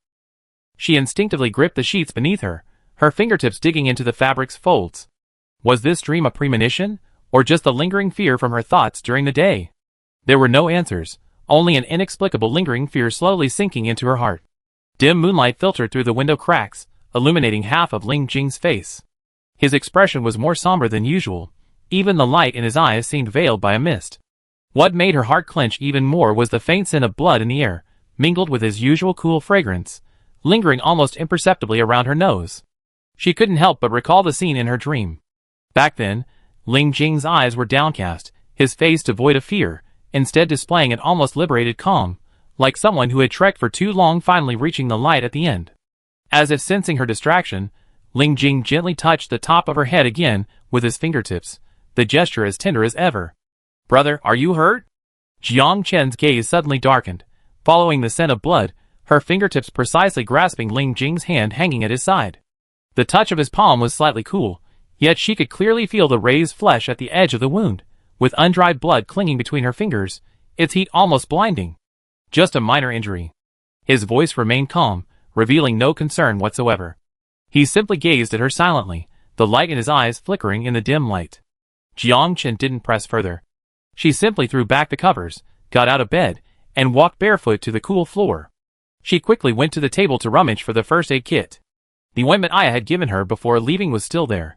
She instinctively gripped the sheets beneath her, her fingertips digging into the fabric's folds. Was this dream a premonition, or just the lingering fear from her thoughts during the day? There were no answers, only an inexplicable lingering fear slowly sinking into her heart. Dim moonlight filtered through the window cracks, illuminating half of Ling Jing's face. His expression was more somber than usual, even the light in his eyes seemed veiled by a mist. What made her heart clench even more was the faint scent of blood in the air, mingled with his usual cool fragrance, lingering almost imperceptibly around her nose. She couldn't help but recall the scene in her dream. Back then, Ling Jing's eyes were downcast, his face devoid of fear, instead displaying an almost liberated calm, like someone who had trekked for too long finally reaching the light at the end. As if sensing her distraction, Ling Jing gently touched the top of her head again with his fingertips, the gesture as tender as ever. "Brother, are you hurt?" Jiang Chen's gaze suddenly darkened, following the scent of blood, her fingertips precisely grasping Ling Jing's hand hanging at his side. The touch of his palm was slightly cool, yet she could clearly feel the raised flesh at the edge of the wound, with undried blood clinging between her fingers, its heat almost blinding. "Just a minor injury." His voice remained calm, revealing no concern whatsoever. He simply gazed at her silently, the light in his eyes flickering in the dim light. Jiang Chen didn't press further. She simply threw back the covers, got out of bed, and walked barefoot to the cool floor. She quickly went to the table to rummage for the first aid kit. The ointment Aya had given her before leaving was still there.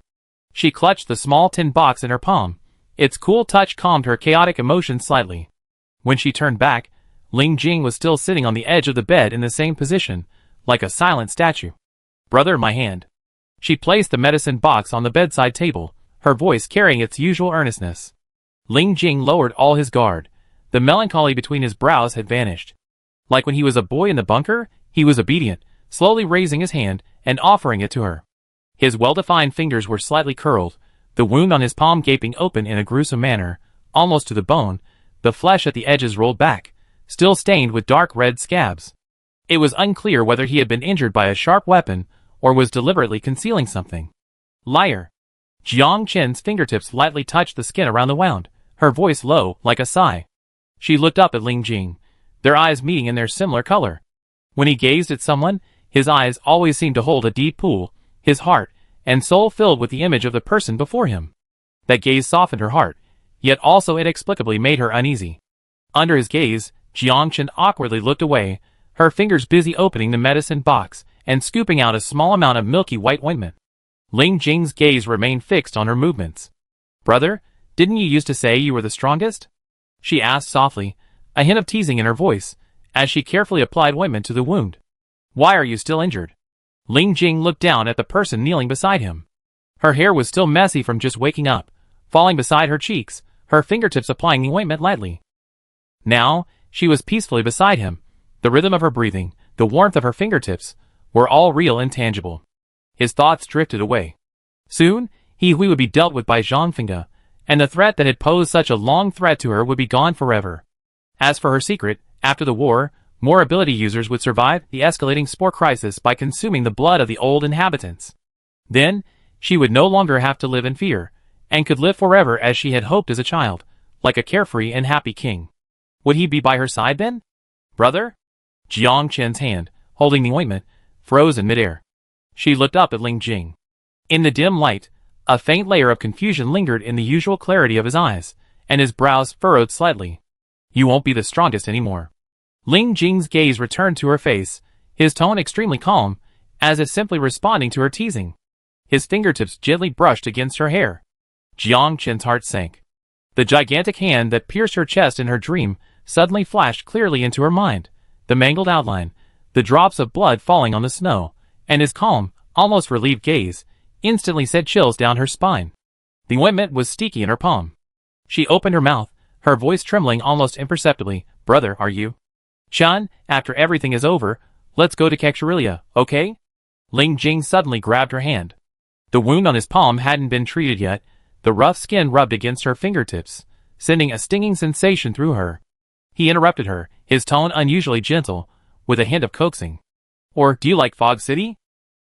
She clutched the small tin box in her palm. Its cool touch calmed her chaotic emotions slightly. When she turned back, Ling Jing was still sitting on the edge of the bed in the same position, like a silent statue. "Brother, my hand." She placed the medicine box on the bedside table, her voice carrying its usual earnestness. Ling Jing lowered all his guard. The melancholy between his brows had vanished. Like when he was a boy in the bunker, he was obedient, slowly raising his hand and offering it to her. His well-defined fingers were slightly curled, the wound on his palm gaping open in a gruesome manner, almost to the bone, the flesh at the edges rolled back, still stained with dark red scabs. It was unclear whether he had been injured by a sharp weapon or was deliberately concealing something. "Liar." Jiang Chen's fingertips lightly touched the skin around the wound, her voice low, like a sigh. She looked up at Ling Jing, their eyes meeting in their similar color. When he gazed at someone, his eyes always seemed to hold a deep pool, his heart and soul filled with the image of the person before him. That gaze softened her heart, yet also inexplicably made her uneasy. Under his gaze, Jiang Chen awkwardly looked away, her fingers busy opening the medicine box and scooping out a small amount of milky white ointment. Ling Jing's gaze remained fixed on her movements. "Brother, didn't you used to say you were the strongest?" she asked softly, a hint of teasing in her voice, as she carefully applied ointment to the wound. "Why are you still injured?" Ling Jing looked down at the person kneeling beside him. Her hair was still messy from just waking up, falling beside her cheeks, her fingertips applying the ointment lightly. Now, she was peacefully beside him. The rhythm of her breathing, the warmth of her fingertips, were all real and tangible. His thoughts drifted away. Soon, he would be dealt with by Zhangfenga, and the threat that had posed such a long threat to her would be gone forever. As for her secret, after the war, more ability users would survive the escalating spore crisis by consuming the blood of the old inhabitants. Then, she would no longer have to live in fear, and could live forever as she had hoped as a child, like a carefree and happy king. Would he be by her side then? "Brother?" Jiang Chen's hand, holding the ointment, froze in midair. She looked up at Ling Jing. In the dim light, a faint layer of confusion lingered in the usual clarity of his eyes, and his brows furrowed slightly. "You won't be the strongest anymore." Ling Jing's gaze returned to her face, his tone extremely calm, as if simply responding to her teasing. His fingertips gently brushed against her hair. Jiang Chen's heart sank. The gigantic hand that pierced her chest in her dream suddenly flashed clearly into her mind, the mangled outline, the drops of blood falling on the snow, and his calm, almost relieved gaze, instantly sent chills down her spine. The ointment was sticky in her palm. She opened her mouth, her voice trembling almost imperceptibly. "Brother, are you? Chun, after everything is over, let's go to Keksharilia, okay?" Ling Jing suddenly grabbed her hand. The wound on his palm hadn't been treated yet, the rough skin rubbed against her fingertips, sending a stinging sensation through her. He interrupted her, his tone unusually gentle, with a hint of coaxing. "Or do you like Fog City?"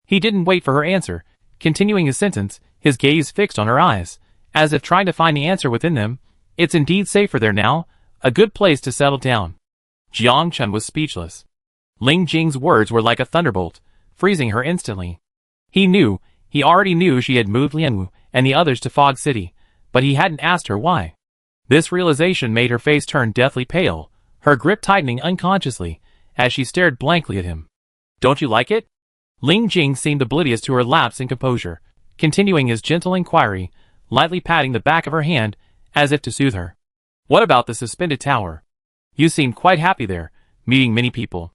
He didn't wait for her answer, continuing his sentence, his gaze fixed on her eyes, as if trying to find the answer within them. "It's indeed safer there now, a good place to settle down." Jiang Chen was speechless. Ling Jing's words were like a thunderbolt, freezing her instantly. He already knew she had moved Lianwu and the others to Fog City, but he hadn't asked her why. This realization made her face turn deathly pale, her grip tightening unconsciously, as she stared blankly at him. "Don't you like it?" Ling Jing seemed oblivious to her lapse in composure, continuing his gentle inquiry, lightly patting the back of her hand, as if to soothe her. "What about the suspended tower? You seemed quite happy there, meeting many people.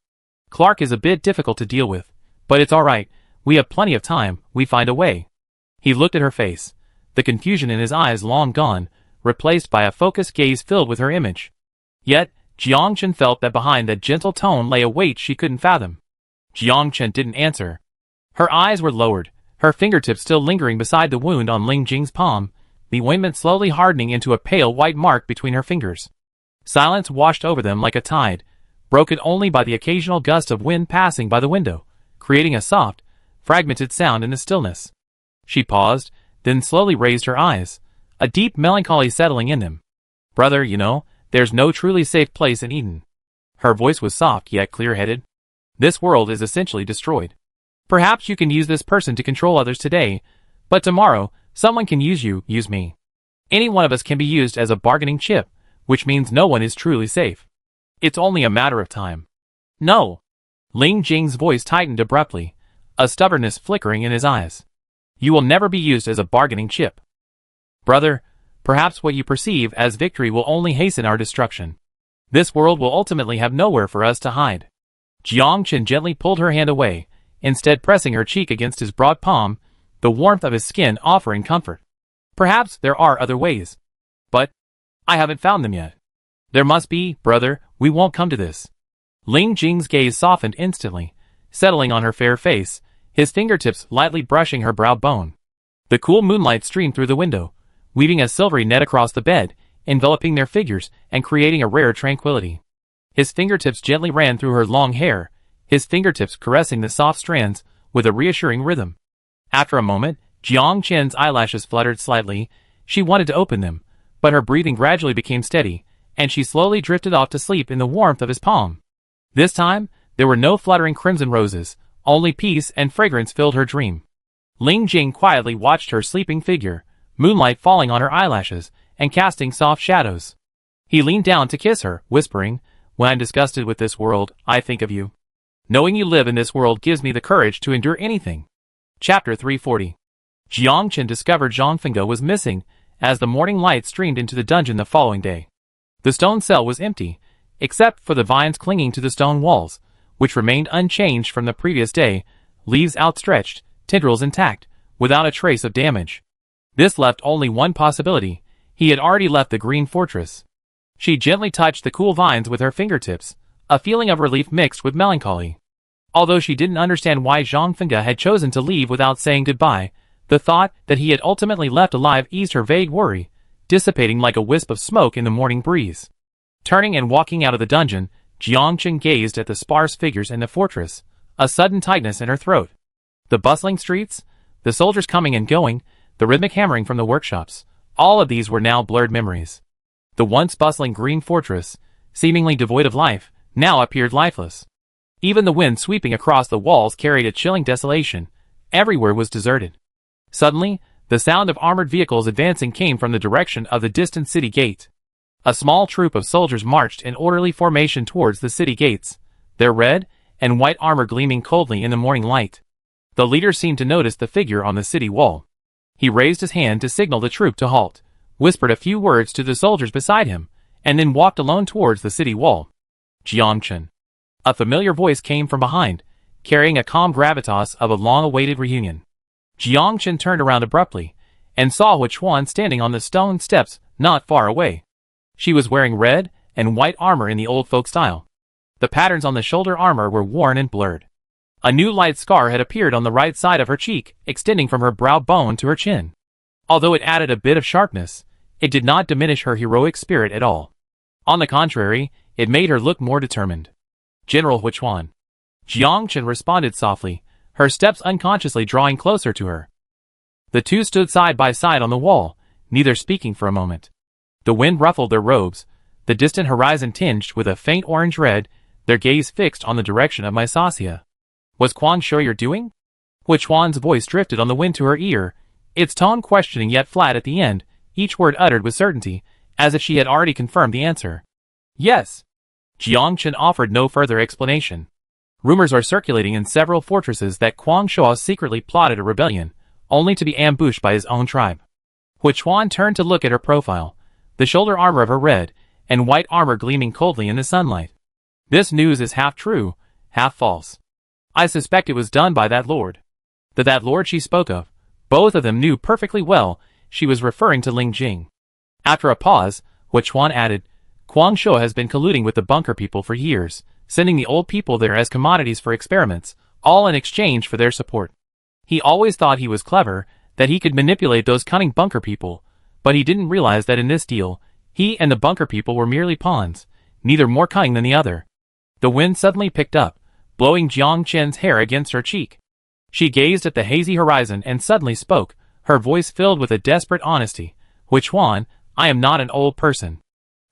Clark is a bit difficult to deal with, but it's alright, we have plenty of time, we find a way." He looked at her face, the confusion in his eyes long gone, replaced by a focused gaze filled with her image. Yet, Jiang Chen felt that behind that gentle tone lay a weight she couldn't fathom. Jiang Chen didn't answer. Her eyes were lowered, her fingertips still lingering beside the wound on Ling Jing's palm, the ointment slowly hardening into a pale white mark between her fingers. Silence washed over them like a tide, broken only by the occasional gust of wind passing by the window, creating a soft, fragmented sound in the stillness. She paused, then slowly raised her eyes, a deep melancholy settling in them. "Brother, you know, there's no truly safe place in Eden." Her voice was soft yet clear-headed. "This world is essentially destroyed. Perhaps you can use this person to control others today, but tomorrow, someone can use you, use me. Any one of us can be used as a bargaining chip, which means no one is truly safe. It's only a matter of time." "No." Ling Jing's voice tightened abruptly, a stubbornness flickering in his eyes. You will never be used as a bargaining chip. Brother, perhaps what you perceive as victory will only hasten our destruction. This world will ultimately have nowhere for us to hide. Jiang Chen gently pulled her hand away, instead pressing her cheek against his broad palm, the warmth of his skin offering comfort. Perhaps there are other ways. But I haven't found them yet. There must be, brother, we won't come to this. Ling Jing's gaze softened instantly, settling on her fair face, his fingertips lightly brushing her brow bone. The cool moonlight streamed through the window, weaving a silvery net across the bed, enveloping their figures and creating a rare tranquility. His fingertips gently ran through her long hair, his fingertips caressing the soft strands with a reassuring rhythm. After a moment, Jiang Chen's eyelashes fluttered slightly. She wanted to open them, but her breathing gradually became steady, and she slowly drifted off to sleep in the warmth of his palm. This time, there were no fluttering crimson roses, only peace and fragrance filled her dream. Ling Jing quietly watched her sleeping figure, moonlight falling on her eyelashes and casting soft shadows. He leaned down to kiss her, whispering, "When I'm disgusted with this world, I think of you. Knowing you live in this world gives me the courage to endure anything." Chapter 340. Jiang Chen discovered Zhang Fengge was missing as the morning light streamed into the dungeon the following day. The stone cell was empty, except for the vines clinging to the stone walls, which remained unchanged from the previous day, leaves outstretched, tendrils intact, without a trace of damage. This left only one possibility: he had already left the green fortress. She gently touched the cool vines with her fingertips, a feeling of relief mixed with melancholy. Although she didn't understand why Zhang Fengge had chosen to leave without saying goodbye, the thought that he had ultimately left alive eased her vague worry, dissipating like a wisp of smoke in the morning breeze. Turning and walking out of the dungeon, Jiang Chen gazed at the sparse figures in the fortress, a sudden tightness in her throat. The bustling streets, the soldiers coming and going, the rhythmic hammering from the workshops, all of these were now blurred memories. The once bustling green fortress, seemingly devoid of life, now appeared lifeless. Even the wind sweeping across the walls carried a chilling desolation. Everywhere was deserted. Suddenly, the sound of armored vehicles advancing came from the direction of the distant city gate. A small troop of soldiers marched in orderly formation towards the city gates, their red and white armor gleaming coldly in the morning light. The leader seemed to notice the figure on the city wall. He raised his hand to signal the troop to halt, whispered a few words to the soldiers beside him, and then walked alone towards the city wall. Jiang Chen. A familiar voice came from behind, carrying a calm gravitas of a long-awaited reunion. Jiang Chen turned around abruptly, and saw Hui Chuan standing on the stone steps not far away. She was wearing red and white armor in the old folk style. The patterns on the shoulder armor were worn and blurred. A new light scar had appeared on the right side of her cheek, extending from her brow bone to her chin. Although it added a bit of sharpness, it did not diminish her heroic spirit at all. On the contrary, it made her look more determined. "General Hui Chuan." Jiang Chen responded softly, her steps unconsciously drawing closer to her. The two stood side by side on the wall, neither speaking for a moment. The wind ruffled their robes, the distant horizon tinged with a faint orange-red, their gaze fixed on the direction of Mysacia. "Was Quan sure you're doing?" Hui Chuan's voice drifted on the wind to her ear, its tone questioning yet flat at the end, each word uttered with certainty, as if she had already confirmed the answer. "Yes." Jiang Chen offered no further explanation. Rumors are circulating in several fortresses that Quang Shua secretly plotted a rebellion, only to be ambushed by his own tribe. Hui Chuan turned to look at her profile, the shoulder armor of her red and white armor gleaming coldly in the sunlight. "This news is half true, half false. I suspect it was done by that lord." That lord she spoke of, both of them knew perfectly well she was referring to Ling Jing. After a pause, Hui Chuan added, "Quang Shua has been colluding with the bunker people for years, sending the old people there as commodities for experiments, all in exchange for their support. He always thought he was clever, that he could manipulate those cunning bunker people, but he didn't realize that in this deal, he and the bunker people were merely pawns, neither more cunning than the other." The wind suddenly picked up, blowing Jiang Chen's hair against her cheek. She gazed at the hazy horizon and suddenly spoke, her voice filled with a desperate honesty. "Hui Chuan, I am not an old person.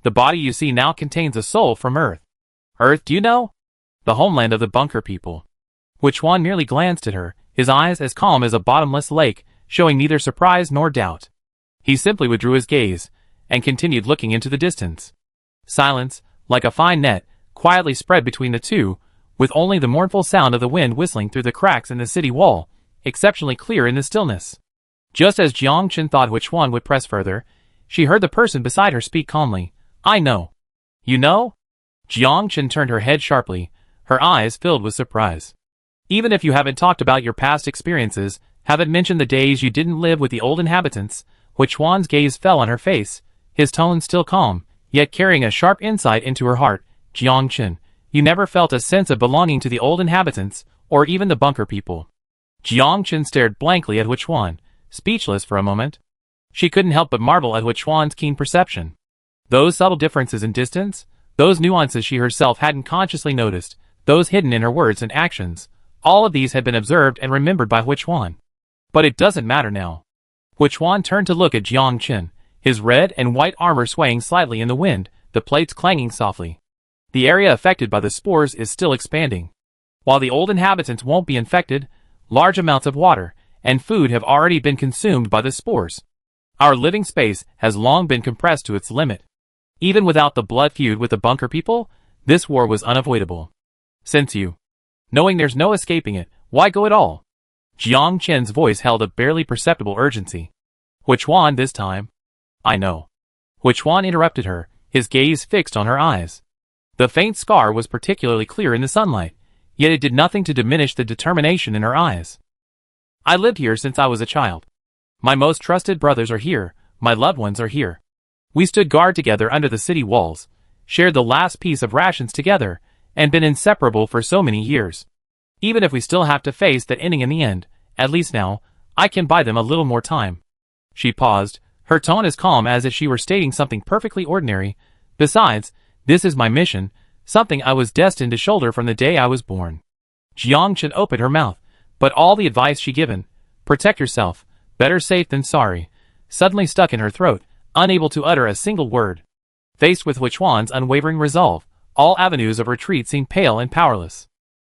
The body you see now contains a soul from Earth." "Earth, do you know?" "The homeland of the bunker people." Hui Chuan merely glanced at her, his eyes as calm as a bottomless lake, showing neither surprise nor doubt. He simply withdrew his gaze, and continued looking into the distance. Silence, like a fine net, quietly spread between the two, with only the mournful sound of the wind whistling through the cracks in the city wall, exceptionally clear in the stillness. Just as Jiang Chen thought which one would press further, she heard the person beside her speak calmly. I know. You know? Jiang Chen turned her head sharply, her eyes filled with surprise. Even if you haven't talked about your past experiences, haven't mentioned the days you didn't live with the old inhabitants, Hui Chuan's gaze fell on her face, his tone still calm, yet carrying a sharp insight into her heart. Jiang Chen, you never felt a sense of belonging to the old inhabitants, or even the bunker people. Jiang Chen stared blankly at Hui Chuan, speechless for a moment. She couldn't help but marvel at Hui Chuan's keen perception. Those subtle differences in distance, those nuances she herself hadn't consciously noticed, those hidden in her words and actions, all of these had been observed and remembered by Hui Chuan. But it doesn't matter now. Hui Chuan turned to look at Jiang Chen, his red and white armor swaying slightly in the wind, the plates clanging softly. The area affected by the spores is still expanding. While the old inhabitants won't be infected, large amounts of water and food have already been consumed by the spores. Our living space has long been compressed to its limit. Even without the blood feud with the bunker people, this war was unavoidable. Since you, knowing there's no escaping it, why go at all? Jiang Chen's voice held a barely perceptible urgency. Hui Chuan this time? I know. Hui Chuan interrupted her, his gaze fixed on her eyes. The faint scar was particularly clear in the sunlight, yet it did nothing to diminish the determination in her eyes. I lived here since I was a child. My most trusted brothers are here, my loved ones are here. We stood guard together under the city walls, shared the last piece of rations together, and been inseparable for so many years. Even if we still have to face that ending in the end, at least now, I can buy them a little more time. She paused, her tone as calm as if she were stating something perfectly ordinary. Besides, this is my mission, something I was destined to shoulder from the day I was born. Jiang Chen opened her mouth, but all the advice she given, protect yourself, better safe than sorry, suddenly stuck in her throat, unable to utter a single word. Faced with Hui Chuan's unwavering resolve, all avenues of retreat seemed pale and powerless.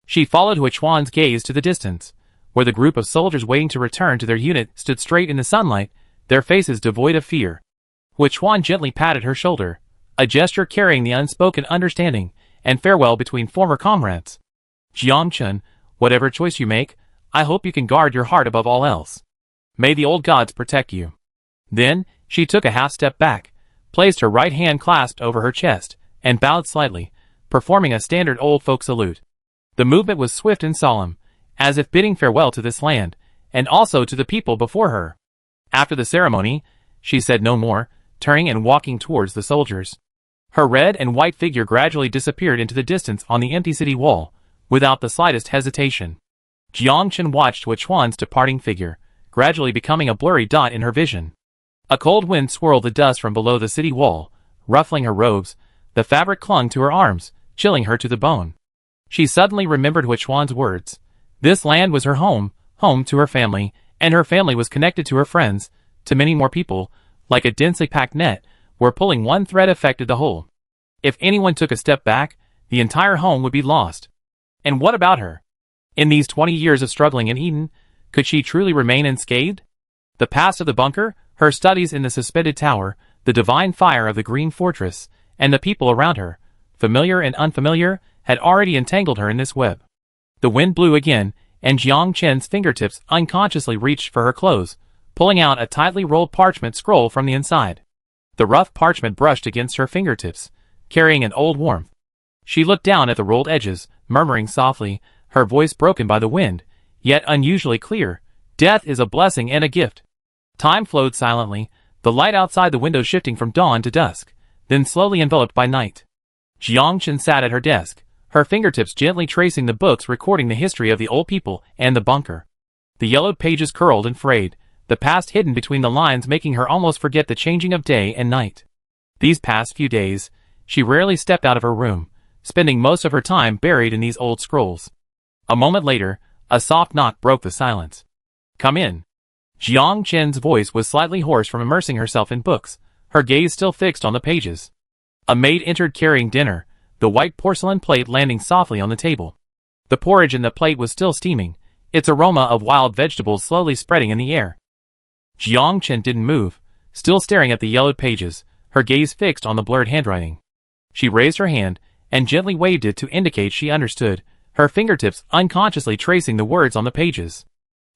She followed Hui Chuan's gaze to the distance, where the group of soldiers waiting to return to their unit stood straight in the sunlight, their faces devoid of fear. Hui Chuan gently patted her shoulder, a gesture carrying the unspoken understanding and farewell between former comrades. Jiang Chen, whatever choice you make, I hope you can guard your heart above all else. May the old gods protect you. Then, she took a half step back, placed her right hand clasped over her chest, and bowed slightly, performing a standard old folk salute. The movement was swift and solemn, as if bidding farewell to this land, and also to the people before her. After the ceremony, she said no more, turning and walking towards the soldiers. Her red and white figure gradually disappeared into the distance on the empty city wall, without the slightest hesitation. Jiang Chen watched Hui Chuan's departing figure, gradually becoming a blurry dot in her vision. A cold wind swirled the dust from below the city wall, ruffling her robes, the fabric clung to her arms, chilling her to the bone. She suddenly remembered Hui Chuan's words. This land was her home, home to her family, and her family was connected to her friends, to many more people, like a densely packed net, where pulling one thread affected the whole. If anyone took a step back, the entire home would be lost. And what about her? In these 20 years of struggling in Eden, could she truly remain unscathed? The past of the bunker, her studies in the suspended tower, the divine fire of the green fortress, and the people around her, familiar and unfamiliar, had already entangled her in this web. The wind blew again, and Jiang Chen's fingertips unconsciously reached for her clothes, pulling out a tightly rolled parchment scroll from the inside. The rough parchment brushed against her fingertips, carrying an old warmth. She looked down at the rolled edges, murmuring softly, her voice broken by the wind, yet unusually clear. Death is a blessing and a gift. Time flowed silently, the light outside the window shifting from dawn to dusk, then slowly enveloped by night. Jiang Chen sat at her desk, her fingertips gently tracing the books recording the history of the old people and the bunker. The yellowed pages curled and frayed, the past hidden between the lines making her almost forget the changing of day and night. These past few days, she rarely stepped out of her room, spending most of her time buried in these old scrolls. A moment later, a soft knock broke the silence. Come in. Jiang Chen's voice was slightly hoarse from immersing herself in books, her gaze still fixed on the pages. A maid entered carrying dinner, the white porcelain plate landing softly on the table. The porridge in the plate was still steaming, its aroma of wild vegetables slowly spreading in the air. Jiang Chen didn't move, still staring at the yellowed pages, her gaze fixed on the blurred handwriting. She raised her hand and gently waved it to indicate she understood, her fingertips unconsciously tracing the words on the pages.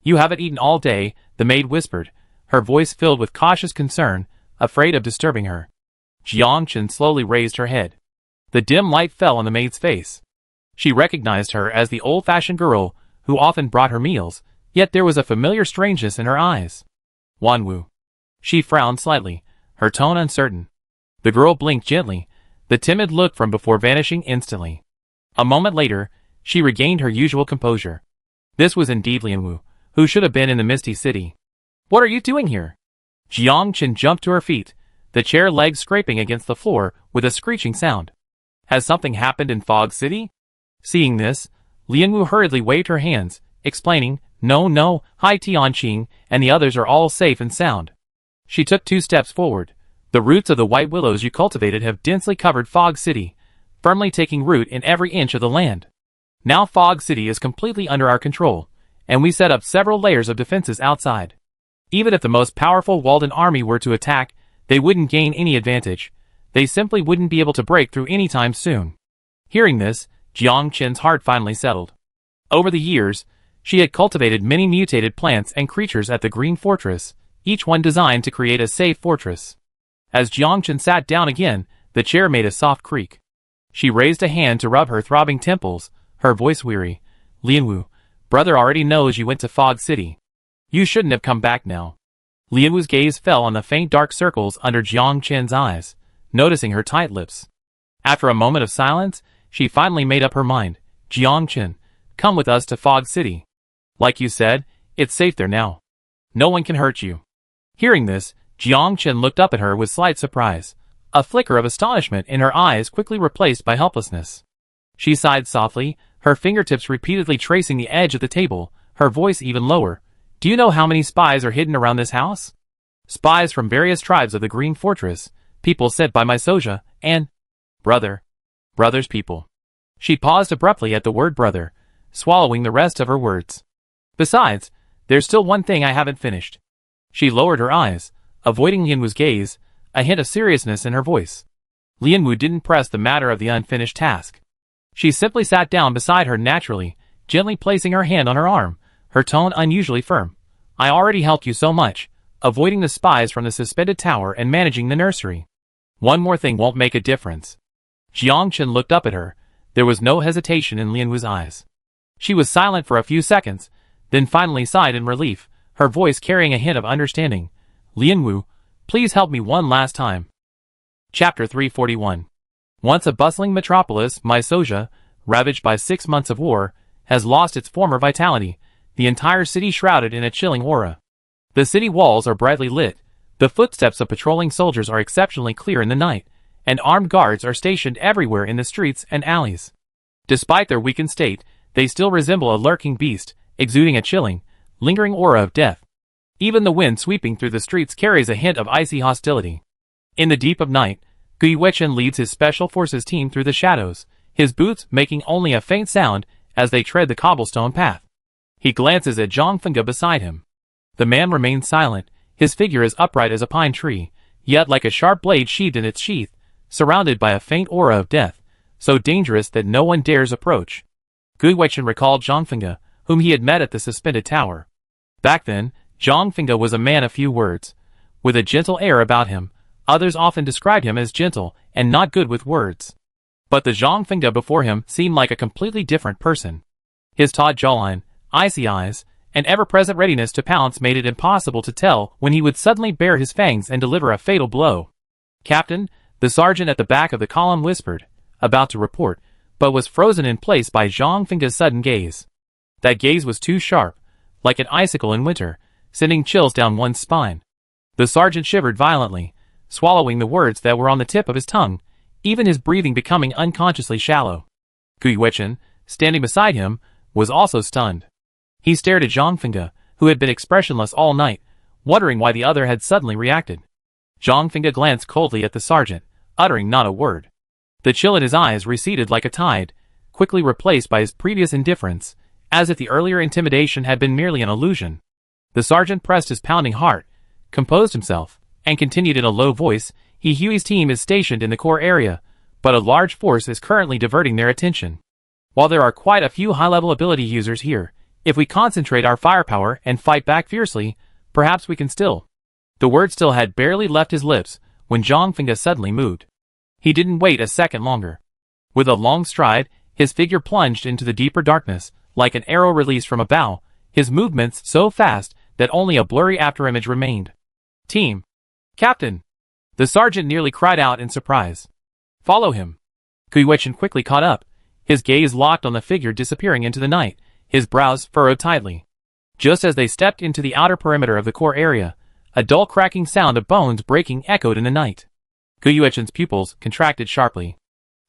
"You haven't eaten all day," the maid whispered, her voice filled with cautious concern, afraid of disturbing her. Jiang Chen slowly raised her head. The dim light fell on the maid's face. She recognized her as the old-fashioned girl who often brought her meals, yet there was a familiar strangeness in her eyes. "Wanwu." She frowned slightly, her tone uncertain. The girl blinked gently, the timid look from before vanishing instantly. A moment later, she regained her usual composure. This was indeed Lianwu, who should have been in the Misty City. "What are you doing here?" Jiang Chen jumped to her feet, the chair legs scraping against the floor with a screeching sound. "Has something happened in Fog City?" Seeing this, Lianwu hurriedly waved her hands, explaining, No, Hai Tianqing and the others are all safe and sound." She took 2 steps forward. "The roots of the white willows you cultivated have densely covered Fog City, firmly taking root in every inch of the land. Now Fog City is completely under our control, and we set up several layers of defenses outside. Even if the most powerful Walden army were to attack, they wouldn't gain any advantage. They simply wouldn't be able to break through anytime soon." Hearing this, Jiang Chen's heart finally settled. Over the years, she had cultivated many mutated plants and creatures at the Green Fortress, each one designed to create a safe fortress. As Jiang Chen sat down again, the chair made a soft creak. She raised a hand to rub her throbbing temples, her voice weary. "Lianwu, brother already knows you went to Fog City. You shouldn't have come back now." Lianwu's gaze fell on the faint dark circles under Jiang Chen's eyes, noticing her tight lips. After a moment of silence, she finally made up her mind. "Jiang Chen, come with us to Fog City. Like you said, it's safe there now. No one can hurt you." Hearing this, Jiang Chen looked up at her with slight surprise, a flicker of astonishment in her eyes quickly replaced by helplessness. She sighed softly, her fingertips repeatedly tracing the edge of the table, her voice even lower. "Do you know how many spies are hidden around this house?" "Spies from various tribes of the Green Fortress, people sent by my Soja, and brother's people." She paused abruptly at the word brother, swallowing the rest of her words. "Besides, there's still one thing I haven't finished." She lowered her eyes, avoiding Lianwu's gaze, a hint of seriousness in her voice. Lianwu didn't press the matter of the unfinished task. She simply sat down beside her naturally, gently placing her hand on her arm, her tone unusually firm. "I already helped you so much, avoiding the spies from the suspended tower and managing the nursery. One more thing won't make a difference." Jiang Chen looked up at her. There was no hesitation in Lianwu's eyes. She was silent for a few seconds, then finally sighed in relief, her voice carrying a hint of understanding. "Lianwu, please help me one last time." Chapter 341. Once a bustling metropolis, Mysoja, ravaged by 6 months of war, has lost its former vitality, the entire city shrouded in a chilling aura. The city walls are brightly lit, the footsteps of patrolling soldiers are exceptionally clear in the night, and armed guards are stationed everywhere in the streets and alleys. Despite their weakened state, they still resemble a lurking beast, exuding a chilling, lingering aura of death. Even the wind sweeping through the streets carries a hint of icy hostility. In the deep of night, Gui Wechen leads his special forces team through the shadows, his boots making only a faint sound as they tread the cobblestone path. He glances at Zhang Fengge beside him. The man remains silent, his figure as upright as a pine tree, yet like a sharp blade sheathed in its sheath, surrounded by a faint aura of death, so dangerous that no one dares approach. Gui Wechen recalled Zhang Fengge, whom he had met at the suspended tower. Back then, Zhang Fengge was a man of few words. With a gentle air about him, others often described him as gentle and not good with words. But the Zhang Fengde before him seemed like a completely different person. His taut jawline, icy eyes, and ever-present readiness to pounce made it impossible to tell when he would suddenly bare his fangs and deliver a fatal blow. "Captain," the sergeant at the back of the column whispered, about to report, but was frozen in place by Zhang Fengde's sudden gaze. That gaze was too sharp, like an icicle in winter, sending chills down one's spine. The sergeant shivered violently, swallowing the words that were on the tip of his tongue, even his breathing becoming unconsciously shallow. Gui Wechen, standing beside him, was also stunned. He stared at Zhang Fengde, who had been expressionless all night, wondering why the other had suddenly reacted. Zhang Fengde glanced coldly at the sergeant, uttering not a word. The chill in his eyes receded like a tide, quickly replaced by his previous indifference, as if the earlier intimidation had been merely an illusion. The sergeant pressed his pounding heart, composed himself, and continued in a low voice, Hui's team is stationed in the core area, but a large force is currently diverting their attention. While there are quite a few high-level ability users here, if we concentrate our firepower and fight back fiercely, perhaps we can still. The word still had barely left his lips when Zhang suddenly moved. He didn't wait a second longer. With a long stride, his figure plunged into the deeper darkness, like an arrow released from a bow, his movements so fast that only a blurry afterimage remained. Team! Captain! The sergeant nearly cried out in surprise. Follow him. Guiweichen quickly caught up, his gaze locked on the figure disappearing into the night, his brows furrowed tightly. Just as they stepped into the outer perimeter of the core area, a dull cracking sound of bones breaking echoed in the night. Guiweichen's pupils contracted sharply.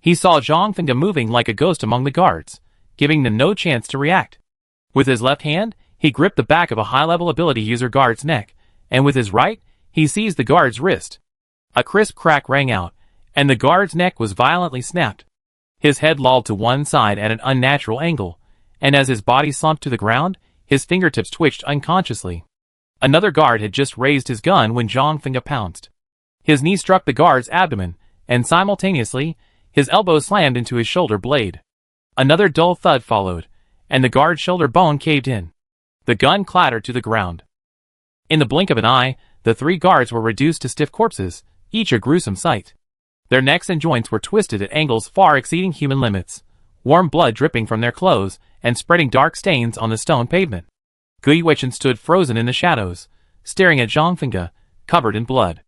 He saw Zhang moving like a ghost among the guards, giving them no chance to react. With his left hand, he gripped the back of a high-level ability user guard's neck, and with his right, he seized the guard's wrist. A crisp crack rang out, and the guard's neck was violently snapped. His head lolled to one side at an unnatural angle, and as his body slumped to the ground, his fingertips twitched unconsciously. Another guard had just raised his gun when Zhang pounced. His knee struck the guard's abdomen, and simultaneously, his elbow slammed into his shoulder blade. Another dull thud followed, and the guard's shoulder bone caved in. The gun clattered to the ground. In the blink of an eye, the three guards were reduced to stiff corpses, each a gruesome sight. Their necks and joints were twisted at angles far exceeding human limits, warm blood dripping from their clothes and spreading dark stains on the stone pavement. Guiweichen stood frozen in the shadows, staring at Zhang covered in blood.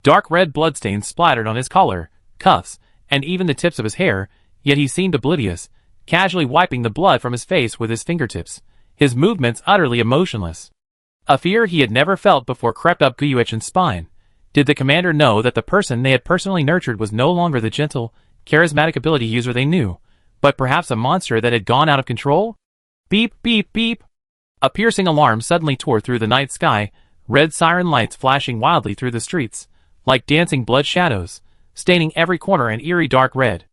Dark red bloodstains splattered on his collar, cuffs, and even the tips of his hair, yet he seemed oblivious, casually wiping the blood from his face with his fingertips, his movements utterly emotionless. A fear he had never felt before crept up Guiweichen's spine. Did the commander know that the person they had personally nurtured was no longer the gentle, charismatic ability user they knew, but perhaps a monster that had gone out of control? Beep, beep, beep. A piercing alarm suddenly tore through the night sky, red siren lights flashing wildly through the streets, like dancing blood shadows, staining every corner an eerie dark red.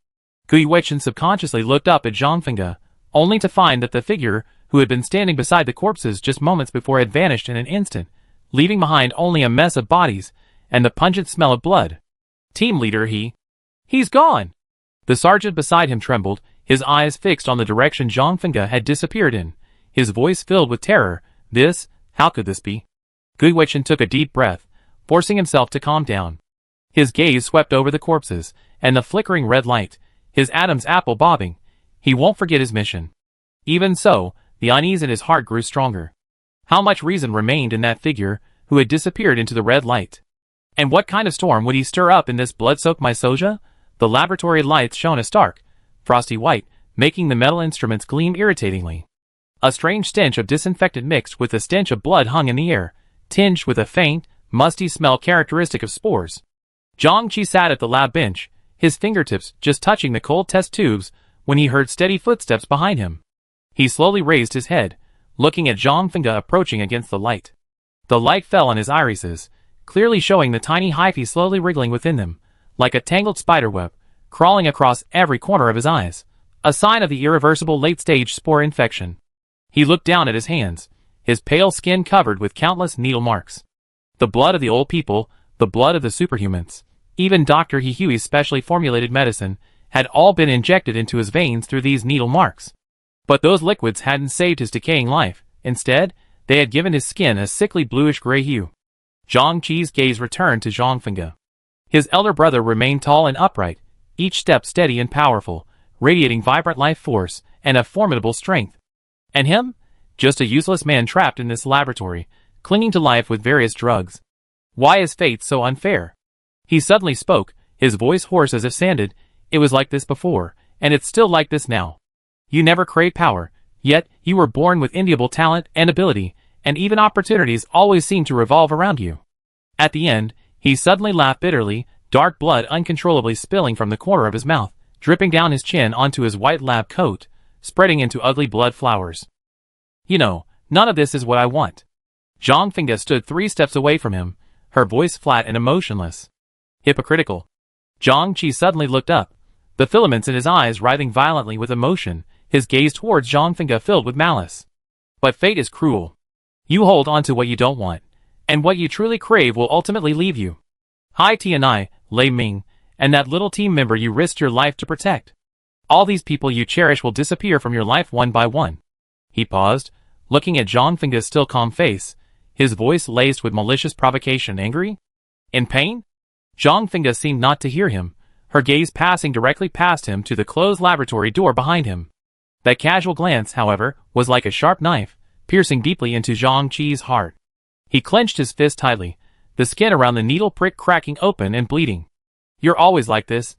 Guiweichen subconsciously looked up at Zhang only to find that the figure, who had been standing beside the corpses just moments before, had vanished in an instant, leaving behind only a mess of bodies and the pungent smell of blood. Team leader, he's gone! The sergeant beside him trembled, his eyes fixed on the direction Zhang had disappeared in, his voice filled with terror. How could this be? Guiweichen took a deep breath, forcing himself to calm down. His gaze swept over the corpses, and the flickering red light, his Adam's apple bobbing. He won't forget his mission. Even so, the unease in his heart grew stronger. How much reason remained in that figure, who had disappeared into the red light? And what kind of storm would he stir up in this blood-soaked Mysoja? The laboratory lights shone a stark, frosty white, making the metal instruments gleam irritatingly. A strange stench of disinfectant mixed with the stench of blood hung in the air, tinged with a faint, musty smell characteristic of spores. Zhang sat at the lab bench, his fingertips just touching the cold test tubes, when he heard steady footsteps behind him. He slowly raised his head, looking at Zhang approaching against the light. The light fell on his irises, clearly showing the tiny hyphae slowly wriggling within them, like a tangled spiderweb, crawling across every corner of his eyes, a sign of the irreversible late-stage spore infection. He looked down at his hands, his pale skin covered with countless needle marks. The blood of the old people, the blood of the superhumans, even Dr. Huey's specially formulated medicine, had all been injected into his veins through these needle marks. But those liquids hadn't saved his decaying life. Instead, they had given his skin a sickly bluish-gray hue. Zhang Qi's gaze returned to Zhang. His elder brother remained tall and upright, each step steady and powerful, radiating vibrant life force and a formidable strength. And him? Just a useless man trapped in this laboratory, clinging to life with various drugs. Why is fate so unfair? He suddenly spoke, his voice hoarse as if sanded. It was like this before, and it's still like this now. You never craved power, yet you were born with enviable talent and ability, and even opportunities always seem to revolve around you. At the end, he suddenly laughed bitterly, dark blood uncontrollably spilling from the corner of his mouth, dripping down his chin onto his white lab coat, spreading into ugly blood flowers. You know, none of this is what I want. Zhang stood 3 steps away from him, her voice flat and emotionless. Hypocritical. Zhang Qi suddenly looked up, the filaments in his eyes writhing violently with emotion, his gaze towards Zhang filled with malice. But fate is cruel. You hold on to what you don't want, and what you truly crave will ultimately leave you. Hai Tianai, Lei Ming, and that little team member you risked your life to protect. All these people you cherish will disappear from your life one by one. He paused, looking at Zhangfenge's still calm face, his voice laced with malicious provocation. Angry? In pain? Zhangfenge seemed not to hear him, her gaze passing directly past him to the closed laboratory door behind him. That casual glance, however, was like a sharp knife, piercing deeply into Zhang Qi's heart. He clenched his fist tightly, the skin around the needle prick cracking open and bleeding. You're always like this.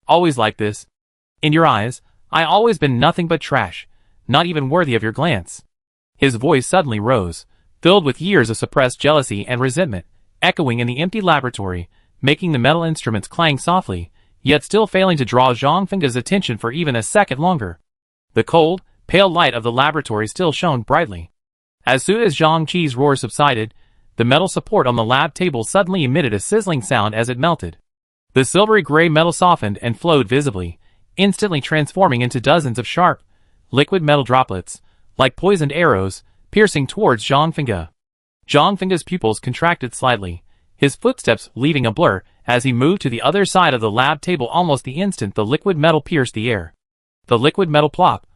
Always like this. In your eyes, I always been nothing but trash, not even worthy of your glance. His voice suddenly rose, filled with years of suppressed jealousy and resentment, echoing in the empty laboratory, making the metal instruments clang softly, yet still failing to draw Zhangfenge's attention for even a second longer. The cold, pale light of the laboratory still shone brightly. As soon as Zhang Qi's roar subsided, the metal support on the lab table suddenly emitted a sizzling sound as it melted. The silvery gray metal softened and flowed visibly, instantly transforming into dozens of sharp, liquid metal droplets, like poisoned arrows, piercing towards Zhangfenge. Zhangfenge's pupils contracted slightly, his footsteps leaving a blur as he moved to the other side of the lab table almost the instant the liquid metal pierced the air. The liquid metal plop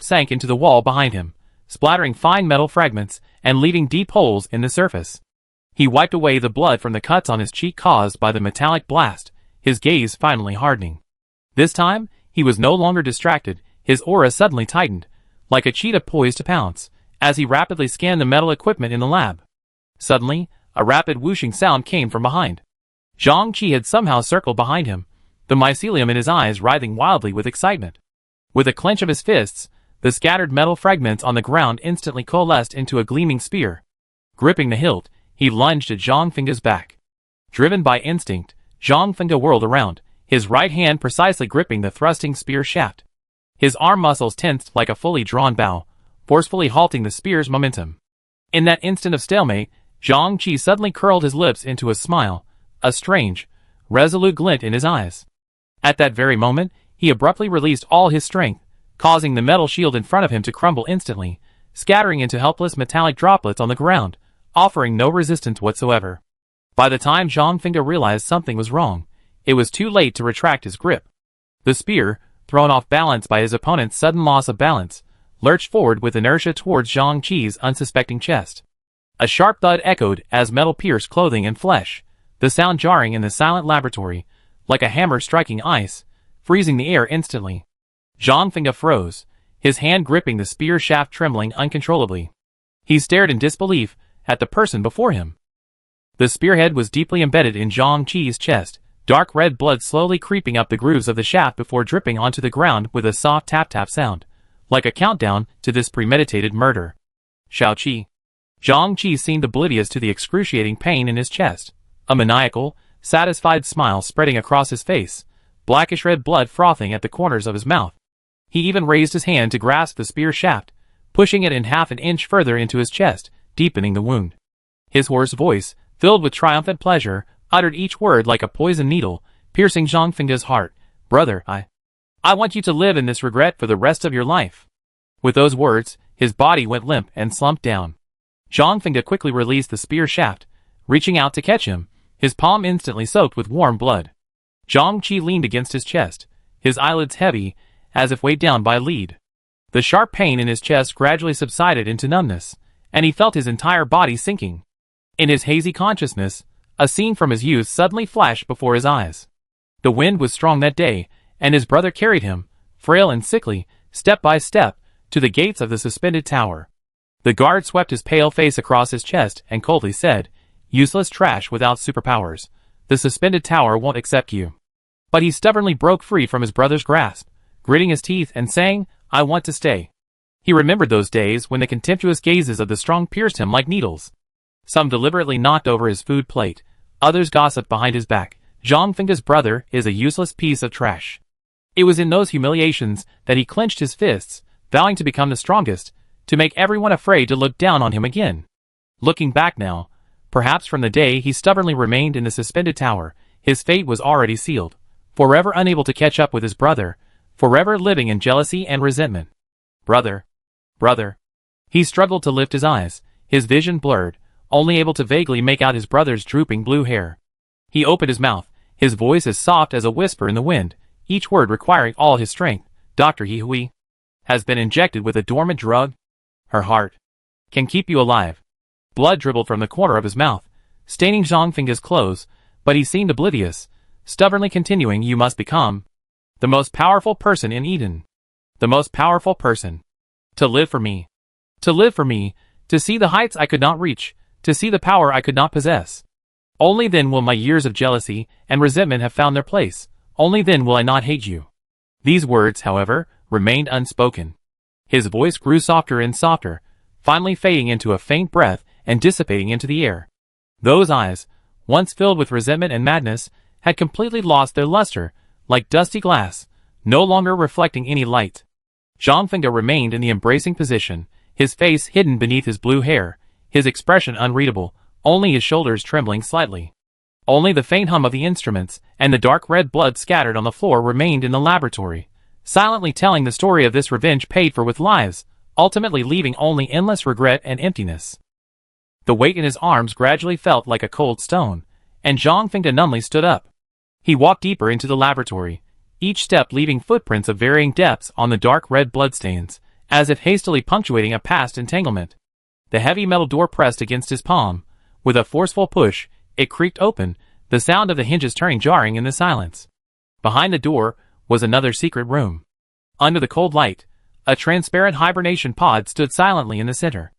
sank into the wall behind him, splattering fine metal fragments and leaving deep holes in the surface. He wiped away the blood from the cuts on his cheek caused by the metallic blast, his gaze finally hardening. This time, he was no longer distracted, his aura suddenly tightened, like a cheetah poised to pounce, as he rapidly scanned the metal equipment in the lab. Suddenly, a rapid whooshing sound came from behind. Zhang Qi had somehow circled behind him, the mycelium in his eyes writhing wildly with excitement. With a clench of his fists, the scattered metal fragments on the ground instantly coalesced into a gleaming spear. Gripping the hilt, he lunged at Zhangfenge's back. Driven by instinct, Zhangfenge whirled around, his right hand precisely gripping the thrusting spear shaft. His arm muscles tensed like a fully drawn bow, forcefully halting the spear's momentum. In that instant of stalemate, Zhang Qi suddenly curled his lips into a smile, a strange, resolute glint in his eyes. At that very moment, he abruptly released all his strength, causing the metal shield in front of him to crumble instantly, scattering into helpless metallic droplets on the ground, offering no resistance whatsoever. By the time Zhangfenge realized something was wrong, it was too late to retract his grip. The spear, thrown off balance by his opponent's sudden loss of balance, lurched forward with inertia towards Zhang Qi's unsuspecting chest. A sharp thud echoed as metal pierced clothing and flesh, the sound jarring in the silent laboratory, like a hammer striking ice, freezing the air instantly. Zhangfenge froze, his hand gripping the spear shaft trembling uncontrollably. He stared in disbelief at the person before him. The spearhead was deeply embedded in Zhang Qi's chest, dark red blood slowly creeping up the grooves of the shaft before dripping onto the ground with a soft tap-tap sound, like a countdown to this premeditated murder. Shao Qi. Zhang Qi seemed oblivious to the excruciating pain in his chest, a maniacal, satisfied smile spreading across his face, blackish red blood frothing at the corners of his mouth. He even raised his hand to grasp the spear shaft, pushing it in half an inch further into his chest, deepening the wound. His hoarse voice, filled with triumphant pleasure, uttered each word like a poisoned needle, piercing Zhangfenge's heart. Brother, I want you to live in this regret for the rest of your life. With those words, his body went limp and slumped down. Zhangfenge quickly released the spear shaft, reaching out to catch him, his palm instantly soaked with warm blood. Zhang Qi leaned against his chest, his eyelids heavy, as if weighed down by a lead. The sharp pain in his chest gradually subsided into numbness, and he felt his entire body sinking. In his hazy consciousness, a scene from his youth suddenly flashed before his eyes. The wind was strong that day, and his brother carried him, frail and sickly, step by step, to the gates of the suspended tower. The guard swept his pale face across his chest and coldly said, "Useless trash without superpowers. The suspended tower won't accept you." But he stubbornly broke free from his brother's grasp, gritting his teeth and saying, "I want to stay." He remembered those days when the contemptuous gazes of the strong pierced him like needles. Some deliberately knocked over his food plate, others gossiped behind his back. Zhangfenge's brother is a useless piece of trash. It was in those humiliations that he clenched his fists, vowing to become the strongest, to make everyone afraid to look down on him again. Looking back now, perhaps from the day he stubbornly remained in the suspended tower, his fate was already sealed, forever unable to catch up with his brother, forever living in jealousy and resentment. Brother. Brother. He struggled to lift his eyes, his vision blurred, only able to vaguely make out his brother's drooping blue hair. He opened his mouth, his voice as soft as a whisper in the wind, each word requiring all his strength, Dr. Hui has been injected with a dormant drug. Her heart can keep you alive. Blood dribbled from the corner of his mouth, staining Zhang Fengge's clothes, but he seemed oblivious, stubbornly continuing, you must become the most powerful person in Eden. The most powerful person. To live for me. To live for me, to see the heights I could not reach, to see the power I could not possess. Only then will my years of jealousy and resentment have found their place. Only then will I not hate you. These words, however, remained unspoken. His voice grew softer and softer, finally fading into a faint breath and dissipating into the air. Those eyes, once filled with resentment and madness, had completely lost their luster, like dusty glass, no longer reflecting any light. Zhang Fengge remained in the embracing position, his face hidden beneath his blue hair, his expression unreadable, only his shoulders trembling slightly. Only the faint hum of the instruments and the dark red blood scattered on the floor remained in the laboratory, silently telling the story of this revenge paid for with lives, ultimately leaving only endless regret and emptiness. The weight in his arms gradually felt like a cold stone, and Zhang Fengge numbly stood up. He walked deeper into the laboratory, each step leaving footprints of varying depths on the dark red bloodstains, as if hastily punctuating a past entanglement. The heavy metal door pressed against his palm. With a forceful push, it creaked open, the sound of the hinges turning jarring in the silence. Behind the door was another secret room. Under the cold light, a transparent hibernation pod stood silently in the center.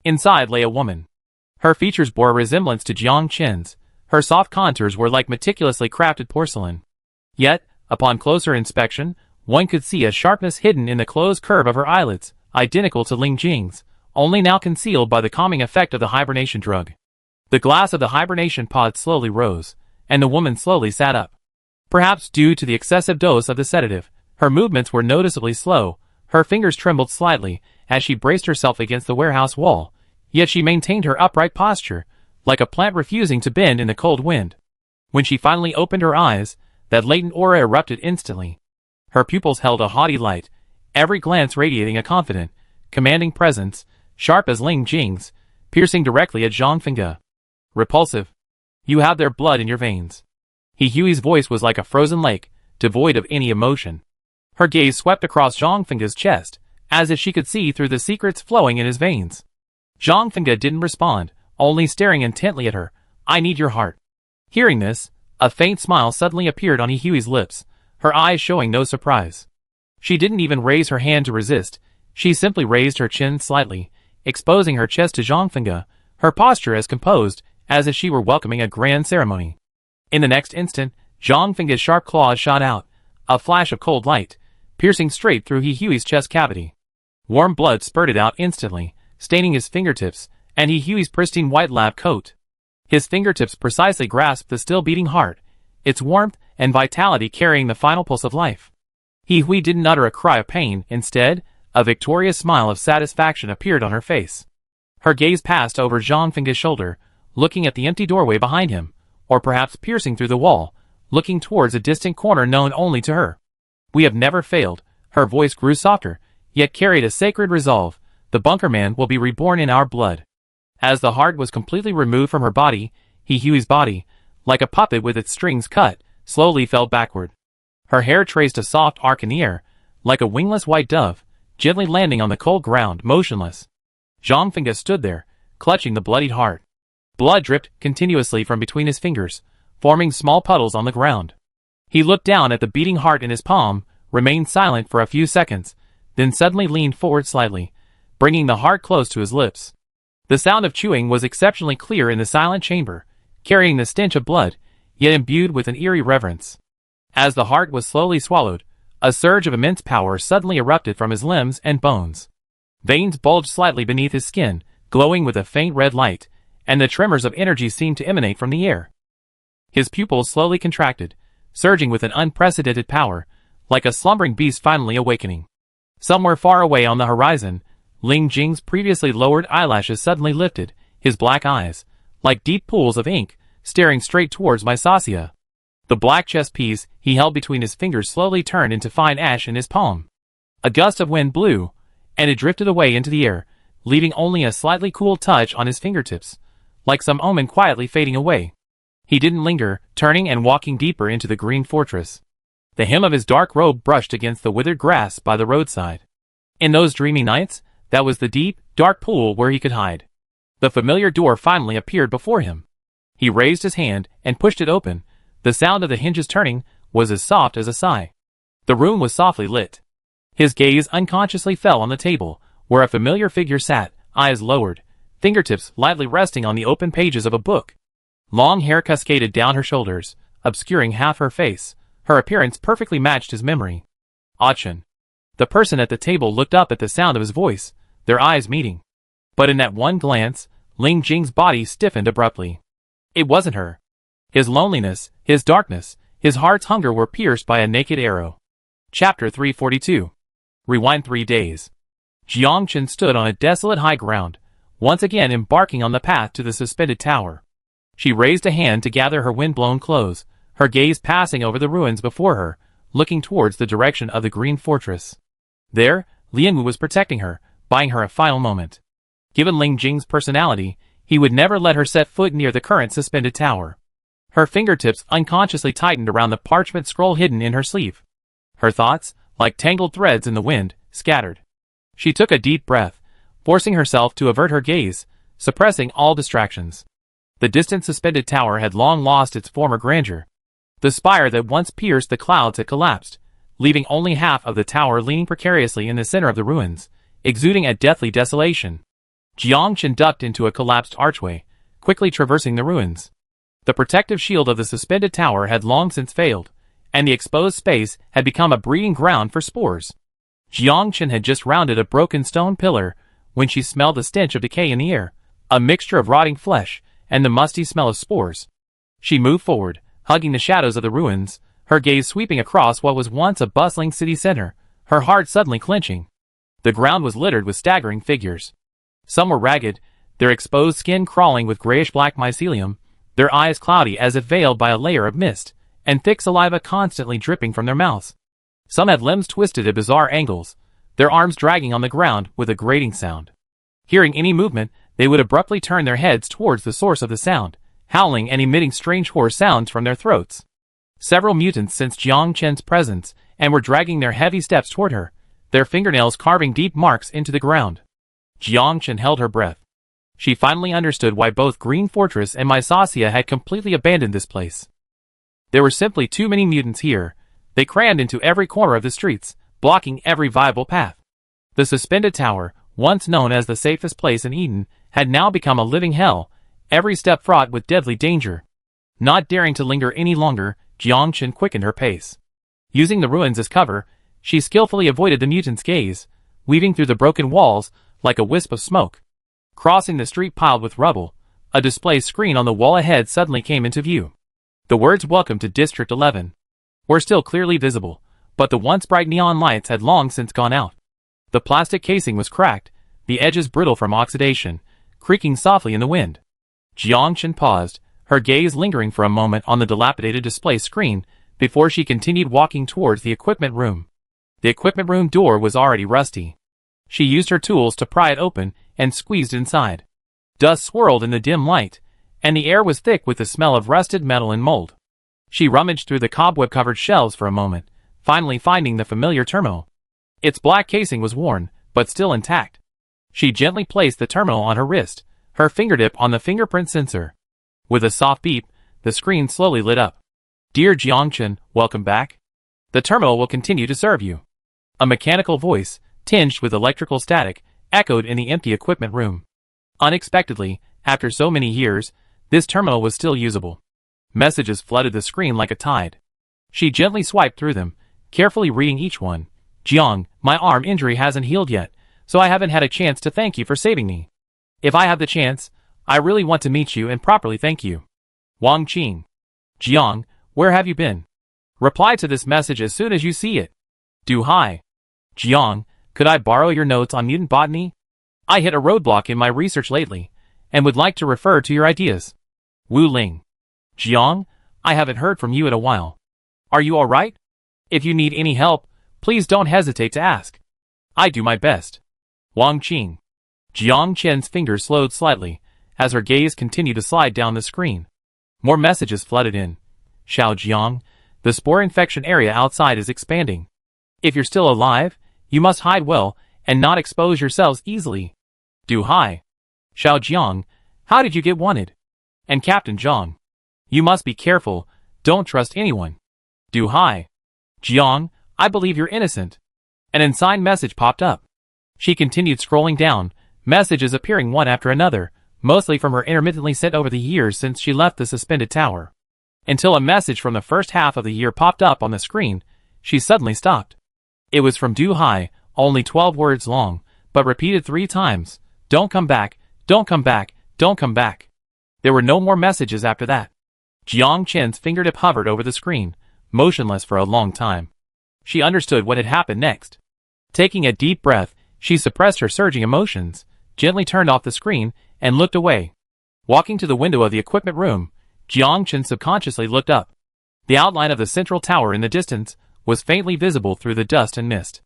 Inside lay a woman. Her features bore a resemblance to Jiang Qin's. Her soft contours were like meticulously crafted porcelain. Yet, upon closer inspection, one could see a sharpness hidden in the closed curve of her eyelids, identical to Ling Jing's, only now concealed by the calming effect of the hibernation drug. The glass of the hibernation pod slowly rose, and the woman slowly sat up. Perhaps due to the excessive dose of the sedative, her movements were noticeably slow, her fingers trembled slightly as she braced herself against the warehouse wall, yet she maintained her upright posture, like a plant refusing to bend in the cold wind. When she finally opened her eyes, that latent aura erupted instantly. Her pupils held a haughty light, every glance radiating a confident, commanding presence, sharp as Ling Jing's, piercing directly at Zhang Fengge. Repulsive. You have their blood in your veins. Hui's voice was like a frozen lake, devoid of any emotion. Her gaze swept across Zhang Fengge's chest, as if she could see through the secrets flowing in his veins. Zhang Fengge didn't respond, only staring intently at her. I need your heart. Hearing this, a faint smile suddenly appeared on Hui's lips, her eyes showing no surprise. She didn't even raise her hand to resist, she simply raised her chin slightly, exposing her chest to Zhang Fengge, her posture as composed as if she were welcoming a grand ceremony. In the next instant, Zhang Fengge's sharp claws shot out, a flash of cold light, piercing straight through Hui's chest cavity. Warm blood spurted out instantly, staining his fingertips and Hui's pristine white lab coat. His fingertips precisely grasped the still beating heart, its warmth and vitality carrying the final pulse of life. Hui didn't utter a cry of pain, instead, a victorious smile of satisfaction appeared on her face. Her gaze passed over Zhang Fengge's shoulder, looking at the empty doorway behind him, or perhaps piercing through the wall, looking towards a distant corner known only to her. We have never failed. Her voice grew softer, yet carried a sacred resolve. The bunker man will be reborn in our blood. As the heart was completely removed from her body, Hui's body, like a puppet with its strings cut, slowly fell backward. Her hair traced a soft arc in the air, like a wingless white dove, gently landing on the cold ground, motionless. Zhang Fengge stood there, clutching the bloodied heart. Blood dripped continuously from between his fingers, forming small puddles on the ground. He looked down at the beating heart in his palm, remained silent for a few seconds, then suddenly leaned forward slightly, bringing the heart close to his lips. The sound of chewing was exceptionally clear in the silent chamber, carrying the stench of blood, yet imbued with an eerie reverence. As the heart was slowly swallowed, a surge of immense power suddenly erupted from his limbs and bones. Veins bulged slightly beneath his skin, glowing with a faint red light, and the tremors of energy seemed to emanate from the air. His pupils slowly contracted, surging with an unprecedented power, like a slumbering beast finally awakening. Somewhere far away on the horizon, Ling Jing's previously lowered eyelashes suddenly lifted, his black eyes, like deep pools of ink, staring straight towards my Sasia. The black chess piece he held between his fingers slowly turned into fine ash in his palm. A gust of wind blew, and it drifted away into the air, leaving only a slightly cool touch on his fingertips, like some omen quietly fading away. He didn't linger, turning and walking deeper into the green fortress. The hem of his dark robe brushed against the withered grass by the roadside. In those dreamy nights, that was the deep, dark pool where he could hide. The familiar door finally appeared before him. He raised his hand and pushed it open. The sound of the hinges turning was as soft as a sigh. The room was softly lit. His gaze unconsciously fell on the table, where a familiar figure sat, eyes lowered, fingertips lightly resting on the open pages of a book. Long hair cascaded down her shoulders, obscuring half her face. Her appearance perfectly matched his memory. Achin. The person at the table looked up at the sound of his voice, their eyes meeting. But in that one glance, Ling Jing's body stiffened abruptly. It wasn't her. His loneliness, his darkness, his heart's hunger were pierced by a naked arrow. Chapter 342. Rewind 3 days. Jiangchen stood on a desolate high ground, once again embarking on the path to the suspended tower. She raised a hand to gather her wind-blown clothes, her gaze passing over the ruins before her, looking towards the direction of the green fortress. There, Lianwu was protecting her, buying her a final moment. Given Ling Jing's personality, he would never let her set foot near the current suspended tower. Her fingertips unconsciously tightened around the parchment scroll hidden in her sleeve. Her thoughts, like tangled threads in the wind, scattered. She took a deep breath, forcing herself to avert her gaze, suppressing all distractions. The distant suspended tower had long lost its former grandeur. The spire that once pierced the clouds had collapsed, leaving only half of the tower leaning precariously in the center of the ruins, exuding a deathly desolation. Jiangchen ducked into a collapsed archway, quickly traversing the ruins. The protective shield of the suspended tower had long since failed, and the exposed space had become a breeding ground for spores. Jiangchen had just rounded a broken stone pillar when she smelled the stench of decay in the air, a mixture of rotting flesh and the musty smell of spores. She moved forward, hugging the shadows of the ruins, her gaze sweeping across what was once a bustling city center, her heart suddenly clenching. The ground was littered with staggering figures. Some were ragged, their exposed skin crawling with grayish-black mycelium, their eyes cloudy as if veiled by a layer of mist, and thick saliva constantly dripping from their mouths. Some had limbs twisted at bizarre angles, their arms dragging on the ground with a grating sound. Hearing any movement, they would abruptly turn their heads towards the source of the sound, howling and emitting strange hoarse sounds from their throats. Several mutants sensed Jiangchen's presence and were dragging their heavy steps toward her, their fingernails carving deep marks into the ground. Jiangchen held her breath. She finally understood why both Green Fortress and Mysacia had completely abandoned this place. There were simply too many mutants here. They crammed into every corner of the streets, blocking every viable path. The suspended tower, once known as the safest place in Eden, had now become a living hell, every step fraught with deadly danger. Not daring to linger any longer, Jiangchen quickened her pace. Using the ruins as cover, she skillfully avoided the mutants' gaze, weaving through the broken walls like a wisp of smoke. Crossing the street piled with rubble, a display screen on the wall ahead suddenly came into view. The words "Welcome to District 11" were still clearly visible, but the once bright neon lights had long since gone out. The plastic casing was cracked, the edges brittle from oxidation, creaking softly in the wind. Jiangchen paused, her gaze lingering for a moment on the dilapidated display screen before she continued walking towards the equipment room. The equipment room door was already rusty. She used her tools to pry it open and squeezed inside. Dust swirled in the dim light, and the air was thick with the smell of rusted metal and mold. She rummaged through the cobweb-covered shelves for a moment, finally finding the familiar terminal. Its black casing was worn, but still intact. She gently placed the terminal on her wrist, her fingertip on the fingerprint sensor. With a soft beep, the screen slowly lit up. "Dear Jiangchen, welcome back. The terminal will continue to serve you." A mechanical voice, tinged with electrical static, echoed in the empty equipment room. Unexpectedly, after so many years, this terminal was still usable. Messages flooded the screen like a tide. She gently swiped through them, carefully reading each one. "Jiang, my arm injury hasn't healed yet, so I haven't had a chance to thank you for saving me. If I have the chance, I really want to meet you and properly thank you. Wang Qing. Jiang, where have you been? Reply to this message as soon as you see it. Du Hai. Jiang, could I borrow your notes on mutant botany? I hit a roadblock in my research lately, and would like to refer to your ideas. Wu Ling. Jiang, I haven't heard from you in a while. Are you alright? If you need any help, please don't hesitate to ask. I do my best. Wang Qing. Jiang Chen's fingers slowed slightly, as her gaze continued to slide down the screen. More messages flooded in. Xiao Jiang, The spore infection area outside is expanding. If you're still alive, you must hide well and not expose yourselves easily. Du Hai. Xiao Jiang, how did you get wanted? And Captain Zhang. You must be careful, don't trust anyone. Du Hai. Jiang, I believe you're innocent. An unsigned message popped up. She continued scrolling down, messages appearing one after another, mostly from her intermittently sent over the years since she left the suspended tower. Until a message from the first half of the year popped up on the screen, she suddenly stopped. It was from Du Hai, only 12 words long, but repeated 3 times. Don't come back, don't come back, don't come back. There were no more messages after that. Jiang Chen's fingertip hovered over the screen, motionless for a long time. She understood what had happened next. Taking a deep breath, she suppressed her surging emotions, gently turned off the screen, and looked away. Walking to the window of the equipment room, Jiang Chen subconsciously looked up. The outline of the central tower in the distance was faintly visible through the dust and mist.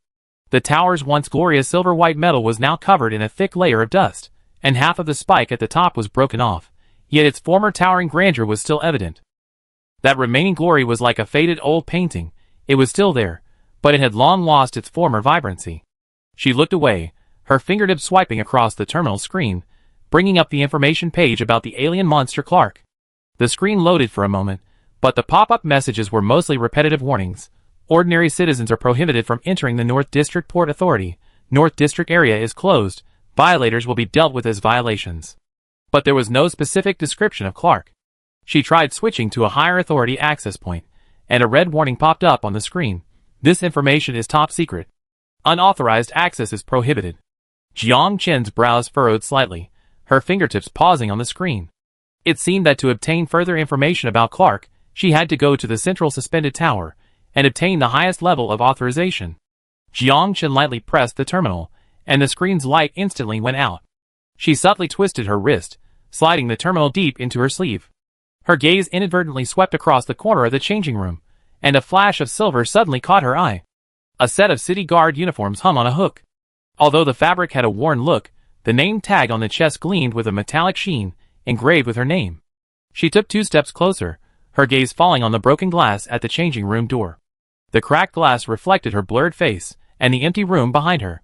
The tower's once glorious silver-white metal was now covered in a thick layer of dust, and half of the spike at the top was broken off, yet its former towering grandeur was still evident. That remaining glory was like a faded old painting. It was still there, but it had long lost its former vibrancy. She looked away, her fingertips swiping across the terminal screen, bringing up the information page about the alien monster Clark. The screen loaded for a moment, but the pop-up messages were mostly repetitive warnings. Ordinary citizens are prohibited from entering the North District Port Authority. North District area is closed. Violators will be dealt with as violations. But there was no specific description of Clark. She tried switching to a higher authority access point, and a red warning popped up on the screen. This information is top secret. Unauthorized access is prohibited. Jiang Chen's brows furrowed slightly, her fingertips pausing on the screen. It seemed that to obtain further information about Clark, she had to go to the central suspended tower and obtain the highest level of authorization. Jiang Chen lightly pressed the terminal, and the screen's light instantly went out. She subtly twisted her wrist, sliding the terminal deep into her sleeve. Her gaze inadvertently swept across the corner of the changing room, and a flash of silver suddenly caught her eye. A set of city guard uniforms hung on a hook. Although the fabric had a worn look, the name tag on the chest gleamed with a metallic sheen, engraved with her name. She took 2 steps closer, her gaze falling on the broken glass at the changing room door. The cracked glass reflected her blurred face and the empty room behind her.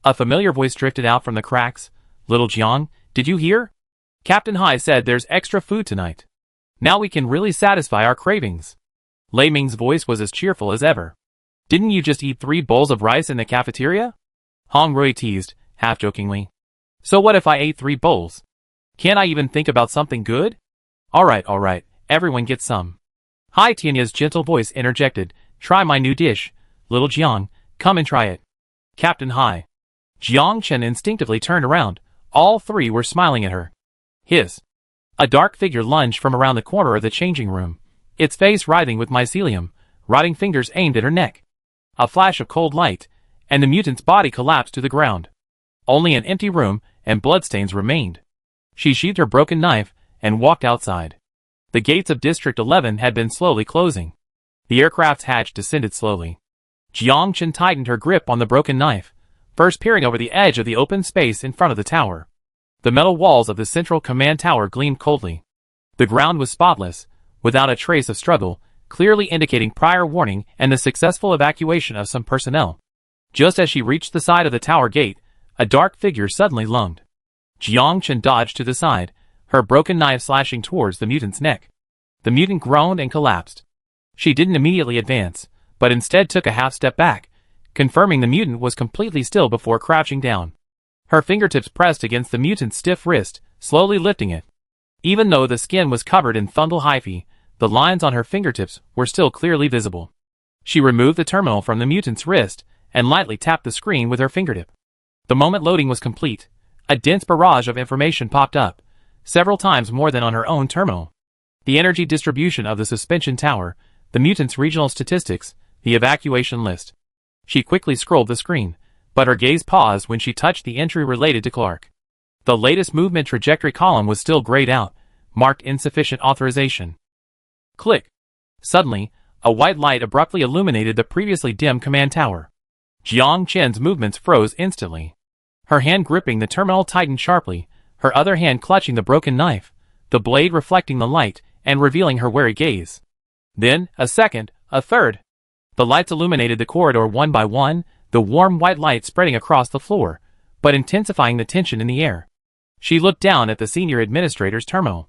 A familiar voice drifted out from the cracks. Little Jiang, did you hear? Captain Hai said there's extra food tonight. Now we can really satisfy our cravings. Lei Ming's voice was as cheerful as ever. Didn't you just eat 3 bowls of rice in the cafeteria? Hong Rui teased, half-jokingly. So what if I ate 3 bowls? Can't I even think about something good? Alright, everyone get some. Hai Tianya's gentle voice interjected, try my new dish. Little Jiang, come and try it. Captain Hai. Jiang Chen instinctively turned around. All 3 were smiling at her. Hiss. A dark figure lunged from around the corner of the changing room, its face writhing with mycelium, rotting fingers aimed at her neck. A flash of cold light, and the mutant's body collapsed to the ground. Only an empty room and bloodstains remained. She sheathed her broken knife and walked outside. The gates of District 11 had been slowly closing. The aircraft's hatch descended slowly. Jiang Chen tightened her grip on the broken knife, first peering over the edge of the open space in front of the tower. The metal walls of the central command tower gleamed coldly. The ground was spotless, without a trace of struggle, clearly indicating prior warning and the successful evacuation of some personnel. Just as she reached the side of the tower gate, a dark figure suddenly lunged. Jiang Chen dodged to the side, her broken knife slashing towards the mutant's neck. The mutant groaned and collapsed. She didn't immediately advance, but instead took a half step back, confirming the mutant was completely still before crouching down. Her fingertips pressed against the mutant's stiff wrist, slowly lifting it. Even though the skin was covered in fungal hyphae, the lines on her fingertips were still clearly visible. She removed the terminal from the mutant's wrist and lightly tapped the screen with her fingertip. The moment loading was complete, a dense barrage of information popped up, several times more than on her own terminal. The energy distribution of the suspension tower, the mutant's regional statistics, the evacuation list. She quickly scrolled the screen, but her gaze paused when she touched the entry related to Clark. The latest movement trajectory column was still grayed out, marked insufficient authorization. Click. Suddenly, a white light abruptly illuminated the previously dim command tower. Jiang Chen's movements froze instantly. Her hand gripping the terminal tightened sharply, her other hand clutching the broken knife, the blade reflecting the light and revealing her wary gaze. Then, a second, A third. The lights illuminated the corridor one by one, the warm white light spreading across the floor, but intensifying the tension in the air. She looked down at the senior administrator's terminal.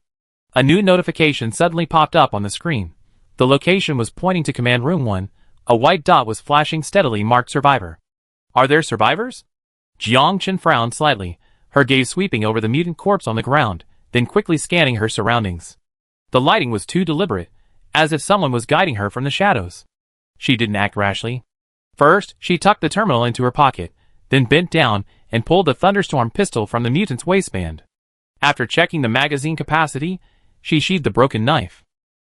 A new notification suddenly popped up on the screen. The location was pointing to Command Room 1. A white dot was flashing steadily marked Survivor. Are there survivors? Jiang Chen frowned slightly, her gaze sweeping over the mutant corpse on the ground, then quickly scanning her surroundings. The lighting was too deliberate, as if someone was guiding her from the shadows. She didn't act rashly. First, she tucked the terminal into her pocket, then bent down and pulled the thunderstorm pistol from the mutant's waistband. After checking the magazine capacity, she sheathed the broken knife.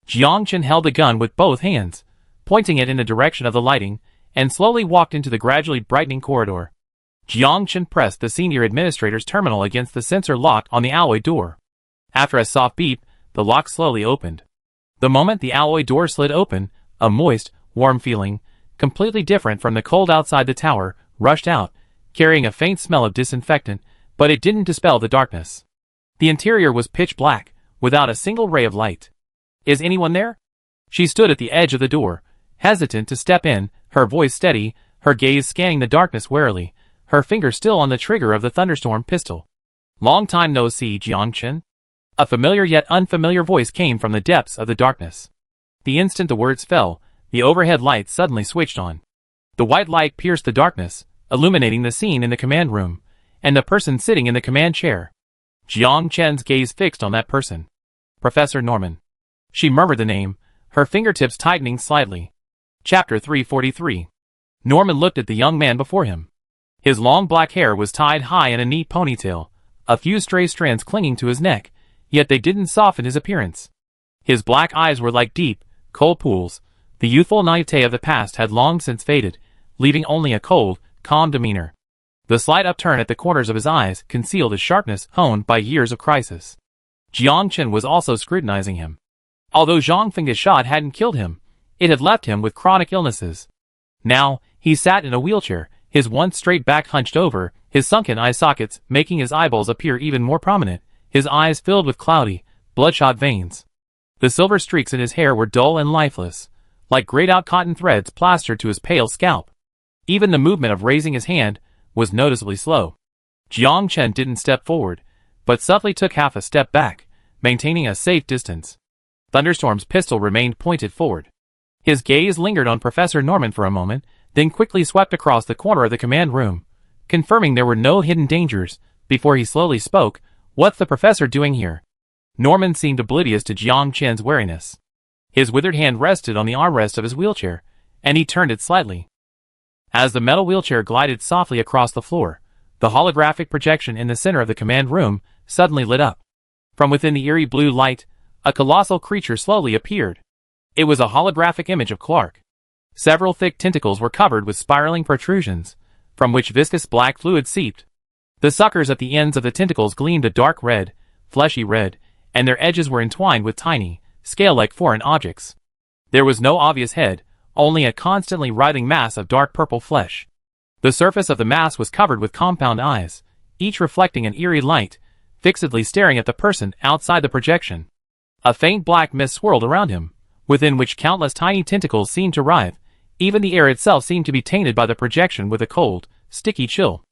Jiang Chen held the gun with both hands, pointing it in the direction of the lighting, and slowly walked into the gradually brightening corridor. Jiang Chen pressed the senior administrator's terminal against the sensor lock on the alloy door. After a soft beep, the lock slowly opened. The moment the alloy door slid open, a moist, warm feeling, completely different from the cold outside the tower, rushed out, carrying a faint smell of disinfectant, but it didn't dispel the darkness. The interior was pitch black, without a single ray of light. Is anyone there? She stood at the edge of the door, hesitant to step in, her voice steady, her gaze scanning the darkness warily, her finger still on the trigger of the thunderstorm pistol. Long time no see, Jiang Chen. A familiar yet unfamiliar voice came from the depths of the darkness. The instant the words fell, the overhead lights suddenly switched on. The white light pierced the darkness, illuminating the scene in the command room, and the person sitting in the command chair. Jiang Chen's gaze fixed on that person. Professor Norman. She murmured the name, her fingertips tightening slightly. Chapter 343. Norman looked at the young man before him. His long black hair was tied high in a neat ponytail, a few stray strands clinging to his neck, yet they didn't soften his appearance. His black eyes were like deep, cold pools. The youthful naivete of the past had long since faded, leaving only a cold, calm demeanor. The slight upturn at the corners of his eyes concealed his sharpness honed by years of crisis. Jiang Chen was also scrutinizing him. Although Zhang Feng's shot hadn't killed him, it had left him with chronic illnesses. Now, he sat in a wheelchair, his once straight back hunched over, his sunken eye sockets making his eyeballs appear even more prominent, his eyes filled with cloudy, bloodshot veins. The silver streaks in his hair were dull and lifeless, like grayed-out cotton threads plastered to his pale scalp. Even the movement of raising his hand was noticeably slow. Jiang Chen didn't step forward, but subtly took half a step back, maintaining a safe distance. Thunderstorm's pistol remained pointed forward. His gaze lingered on Professor Norman for a moment, then quickly swept across the corner of the command room, confirming there were no hidden dangers, before he slowly spoke, "What's the professor doing here?" Norman seemed oblivious to Jiang Chen's wariness. His withered hand rested on the armrest of his wheelchair, and he turned it slightly. As the metal wheelchair glided softly across the floor, the holographic projection in the center of the command room suddenly lit up. From within the eerie blue light, a colossal creature slowly appeared. It was a holographic image of Clark. Several thick tentacles were covered with spiraling protrusions, from which viscous black fluid seeped. The suckers at the ends of the tentacles gleamed a dark red, fleshy red, and their edges were entwined with tiny, scale-like foreign objects. There was no obvious head, only a constantly writhing mass of dark purple flesh. The surface of the mass was covered with compound eyes, each reflecting an eerie light, fixedly staring at the person outside the projection. A faint black mist swirled around him, within which countless tiny tentacles seemed to writhe. Even the air itself seemed to be tainted by the projection with a cold, sticky chill.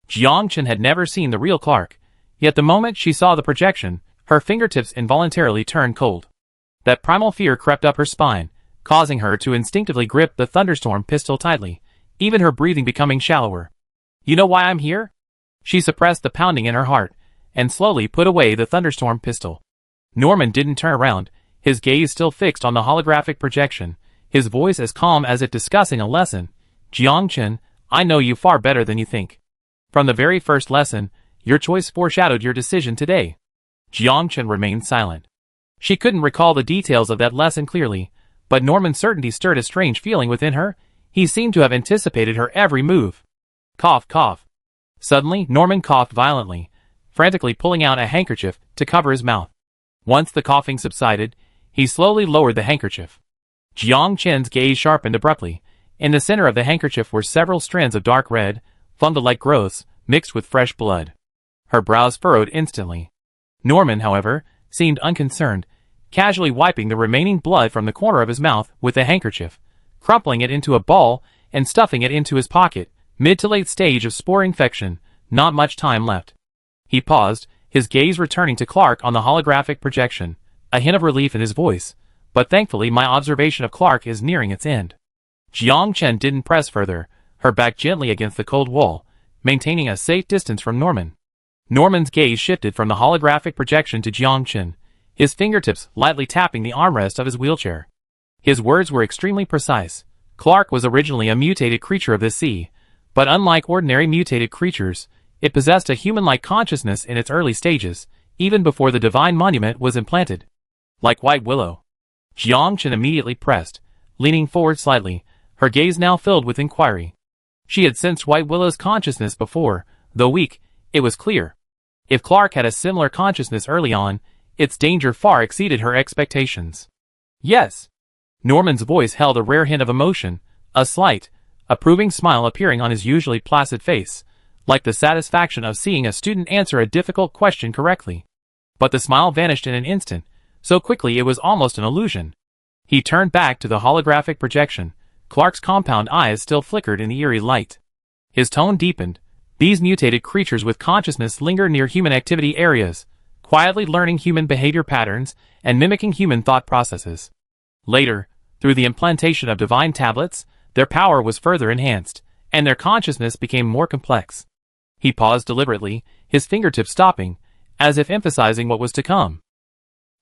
Jiang Chen had never seen the real Clark, yet the moment she saw the projection, her fingertips involuntarily turned cold. That primal fear crept up her spine, causing her to instinctively grip the thunderstorm pistol tightly, even her breathing becoming shallower. "You know why I'm here?" She suppressed the pounding in her heart, and slowly put away the thunderstorm pistol. Norman didn't turn around, his gaze still fixed on the holographic projection, his voice as calm as if discussing a lesson. "Jiang Chen, I know you far better than you think. From the very first lesson, your choice foreshadowed your decision today." Jiang Chen remained silent. She couldn't recall the details of that lesson clearly, but Norman's certainty stirred a strange feeling within her. He seemed to have anticipated her every move. Cough, cough. Suddenly, Norman coughed violently, frantically pulling out a handkerchief to cover his mouth. Once the coughing subsided, he slowly lowered the handkerchief. Jiang Chen's gaze sharpened abruptly. In the center of the handkerchief were several strands of dark red, fungal-like growths, mixed with fresh blood. Her brows furrowed instantly. Norman, however, seemed unconcerned, casually wiping the remaining blood from the corner of his mouth with the handkerchief, crumpling it into a ball and stuffing it into his pocket. Mid to late stage of spore infection, not much time left. He paused, his gaze returning to Clark on the holographic projection, a hint of relief in his voice. But thankfully my observation of Clark is nearing its end. Jiang Chen didn't press further, her back gently against the cold wall, maintaining a safe distance from Norman. Norman's gaze shifted from the holographic projection to Jiang Chen, his fingertips lightly tapping the armrest of his wheelchair. His words were extremely precise. Clark was originally a mutated creature of the sea, but unlike ordinary mutated creatures, it possessed a human-like consciousness in its early stages, even before the divine monument was implanted. Like White Willow. Jiang Chen immediately pressed, leaning forward slightly, her gaze now filled with inquiry. She had sensed White Willow's consciousness before, though weak, it was clear. If Clark had a similar consciousness early on, its danger far exceeded her expectations. Yes. Norman's voice held a rare hint of emotion, a slight, approving smile appearing on his usually placid face, like the satisfaction of seeing a student answer a difficult question correctly. But the smile vanished in an instant, so quickly it was almost an illusion. He turned back to the holographic projection. Clark's compound eyes still flickered in the eerie light. His tone deepened. These mutated creatures with consciousness linger near human activity areas, quietly learning human behavior patterns and mimicking human thought processes. Later, through the implantation of divine tablets, their power was further enhanced, and their consciousness became more complex. He paused deliberately, his fingertips stopping, as if emphasizing what was to come.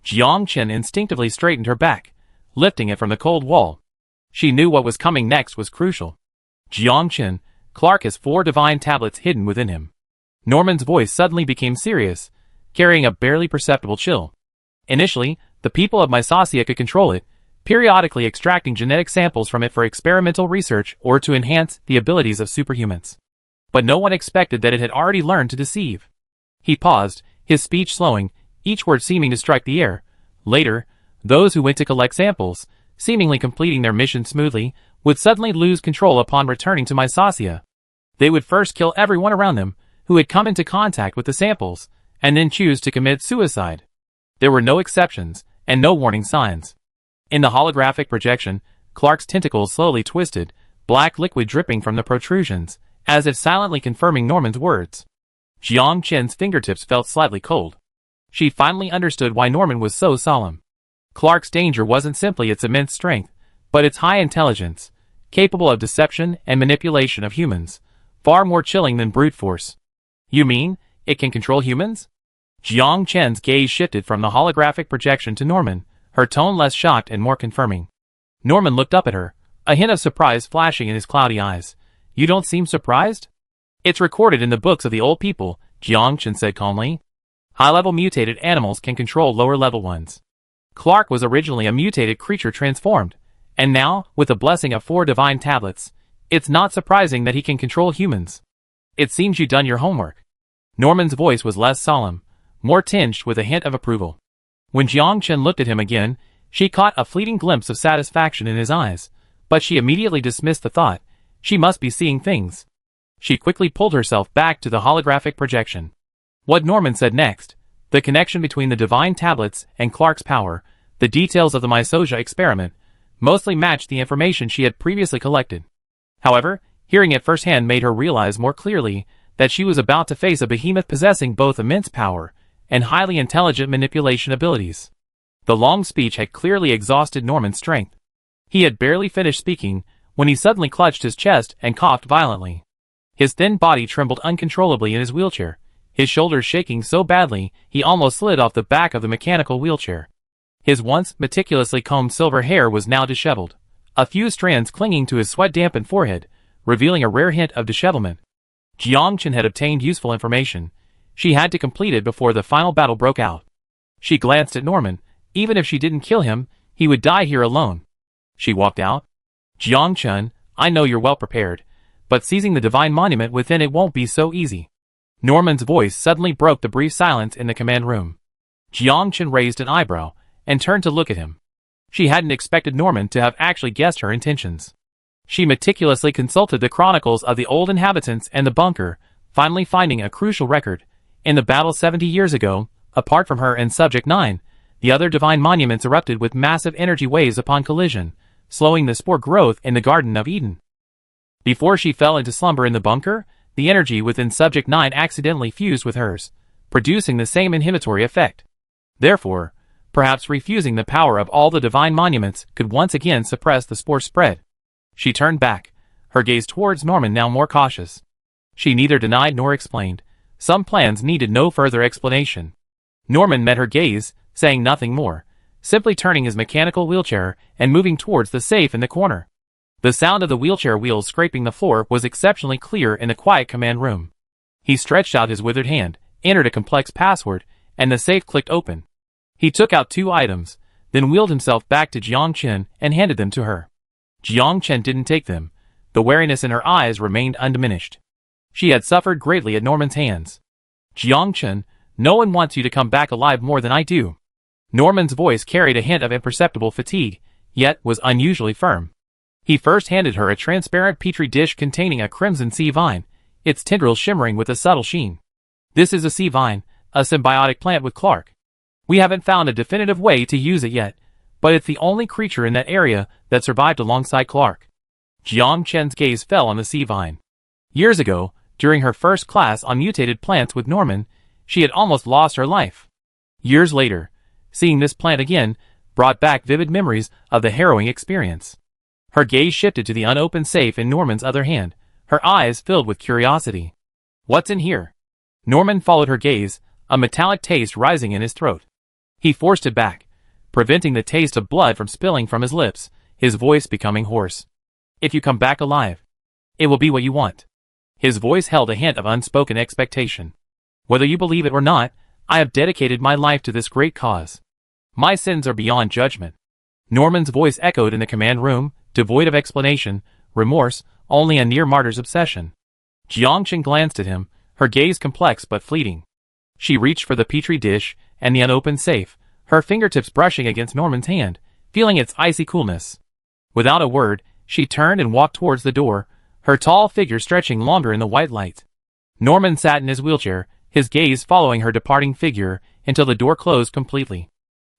Jiang Chen instinctively straightened her back, lifting it from the cold wall. She knew what was coming next was crucial. Jiang Chen, Clark has 4 divine tablets hidden within him. Norman's voice suddenly became serious, carrying a barely perceptible chill. Initially, the people of Mysocia could control it, periodically extracting genetic samples from it for experimental research or to enhance the abilities of superhumans. But no one expected that it had already learned to deceive. He paused, his speech slowing, each word seeming to strike the air. Later, those who went to collect samples, seemingly completing their mission smoothly, would suddenly lose control upon returning to Mysocia. They would first kill everyone around them who had come into contact with the samples, and then choose to commit suicide. There were no exceptions, and no warning signs. In the holographic projection, Clark's tentacles slowly twisted, black liquid dripping from the protrusions, as if silently confirming Norman's words. Jiang Chen's fingertips felt slightly cold. She finally understood why Norman was so solemn. Clark's danger wasn't simply its immense strength, but its high intelligence, capable of deception and manipulation of humans, far more chilling than brute force. You mean, it can control humans? Jiang Chen's gaze shifted from the holographic projection to Norman, her tone less shocked and more confirming. Norman looked up at her, a hint of surprise flashing in his cloudy eyes. You don't seem surprised? It's recorded in the books of the old people, Jiang Chen said calmly. High-level mutated animals can control lower-level ones. Clark was originally a mutated creature transformed, and now, with the blessing of 4 divine tablets, it's not surprising that he can control humans. It seems you've done your homework. Norman's voice was less solemn, more tinged with a hint of approval. When Jiang Chen looked at him again, she caught a fleeting glimpse of satisfaction in his eyes, but she immediately dismissed the thought. She must be seeing things. She quickly pulled herself back to the holographic projection. What Norman said next, the connection between the divine tablets and Clark's power, the details of the Mysocia experiment, mostly matched the information she had previously collected. However, hearing it firsthand made her realize more clearly that she was about to face a behemoth possessing both immense power and highly intelligent manipulation abilities. The long speech had clearly exhausted Norman's strength. He had barely finished speaking when he suddenly clutched his chest and coughed violently. His thin body trembled uncontrollably in his wheelchair, his shoulders shaking so badly he almost slid off the back of the mechanical wheelchair. His once meticulously combed silver hair was now disheveled, a few strands clinging to his sweat-dampened forehead, revealing a rare hint of dishevelment. Jiang Chen had obtained useful information. She had to complete it before the final battle broke out. She glanced at Norman. Even if she didn't kill him, he would die here alone. She walked out. Jiang Chen, I know you're well prepared, but seizing the divine monument within it won't be so easy. Norman's voice suddenly broke the brief silence in the command room. Jiang Chen raised an eyebrow and turned to look at him. She hadn't expected Norman to have actually guessed her intentions. She meticulously consulted the chronicles of the old inhabitants and the bunker, finally finding a crucial record. In the battle 70 years ago, apart from her and Subject 9, the other divine monuments erupted with massive energy waves upon collision, slowing the spore growth in the Garden of Eden. Before she fell into slumber in the bunker, the energy within Subject 9 accidentally fused with hers, producing the same inhibitory effect. Therefore, perhaps refusing the power of all the divine monuments could once again suppress the spore spread. She turned back, her gaze towards Norman now more cautious. She neither denied nor explained. Some plans needed no further explanation. Norman met her gaze, saying nothing more, simply turning his mechanical wheelchair and moving towards the safe in the corner. The sound of the wheelchair wheels scraping the floor was exceptionally clear in the quiet command room. He stretched out his withered hand, entered a complex password, and the safe clicked open. He took out 2 items, then wheeled himself back to Jiang Chen and handed them to her. Jiang Chen didn't take them. The wariness in her eyes remained undiminished. She had suffered greatly at Norman's hands. Jiang Chen, no one wants you to come back alive more than I do. Norman's voice carried a hint of imperceptible fatigue, yet was unusually firm. He first handed her a transparent petri dish containing a crimson sea vine, its tendrils shimmering with a subtle sheen. This is a sea vine, a symbiotic plant with Clark. We haven't found a definitive way to use it yet, but it's the only creature in that area that survived alongside Clark. Jiang Chen's gaze fell on the sea vine. Years ago, during her first class on mutated plants with Norman, she had almost lost her life. Years later, seeing this plant again brought back vivid memories of the harrowing experience. Her gaze shifted to the unopened safe in Norman's other hand, her eyes filled with curiosity. What's in here? Norman followed her gaze, a metallic taste rising in his throat. He forced it back, preventing the taste of blood from spilling from his lips, his voice becoming hoarse. If you come back alive, it will be what you want. His voice held a hint of unspoken expectation. Whether you believe it or not, I have dedicated my life to this great cause. My sins are beyond judgment. Norman's voice echoed in the command room, devoid of explanation, remorse, only a near martyr's obsession. Jiang Chen glanced at him, her gaze complex but fleeting. She reached for the petri dish and the unopened safe, her fingertips brushing against Norman's hand, feeling its icy coolness. Without a word, she turned and walked towards the door, her tall figure stretching longer in the white light. Norman sat in his wheelchair, his gaze following her departing figure until the door closed completely.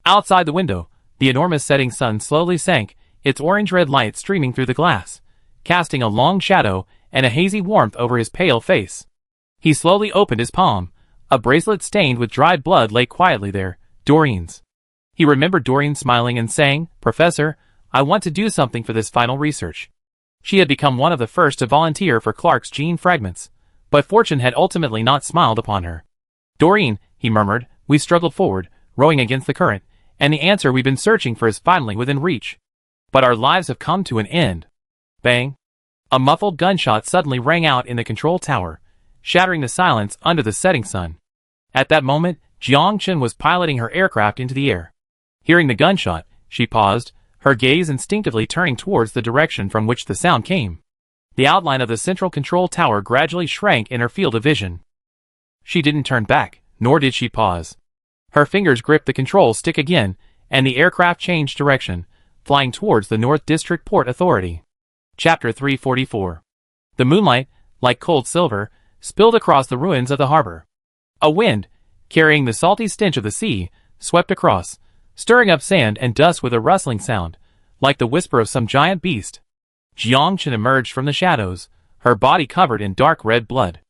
Outside the window, the enormous setting sun slowly sank, its orange-red light streaming through the glass, casting a long shadow and a hazy warmth over his pale face. He slowly opened his palm. A bracelet stained with dried blood lay quietly there, Doreen's. He remembered Doreen smiling and saying, "Professor, I want to do something for this final research." She had become one of the first to volunteer for Clark's gene fragments, but fortune had ultimately not smiled upon her. "Doreen," he murmured, "we struggled forward, rowing against the current, and the answer we've been searching for is finally within reach. But our lives have come to an end." Bang! A muffled gunshot suddenly rang out in the control tower, shattering the silence under the setting sun. At that moment, Jiang Chen was piloting her aircraft into the air. Hearing the gunshot, she paused, her gaze instinctively turning towards the direction from which the sound came. The outline of the central control tower gradually shrank in her field of vision. She didn't turn back, nor did she pause. Her fingers gripped the control stick again, and the aircraft changed direction, flying towards the North District Port Authority. Chapter 344. The moonlight, like cold silver, spilled across the ruins of the harbor. A wind, carrying the salty stench of the sea, swept across, stirring up sand and dust with a rustling sound, like the whisper of some giant beast. Jiang Chen emerged from the shadows, her body covered in dark red blood.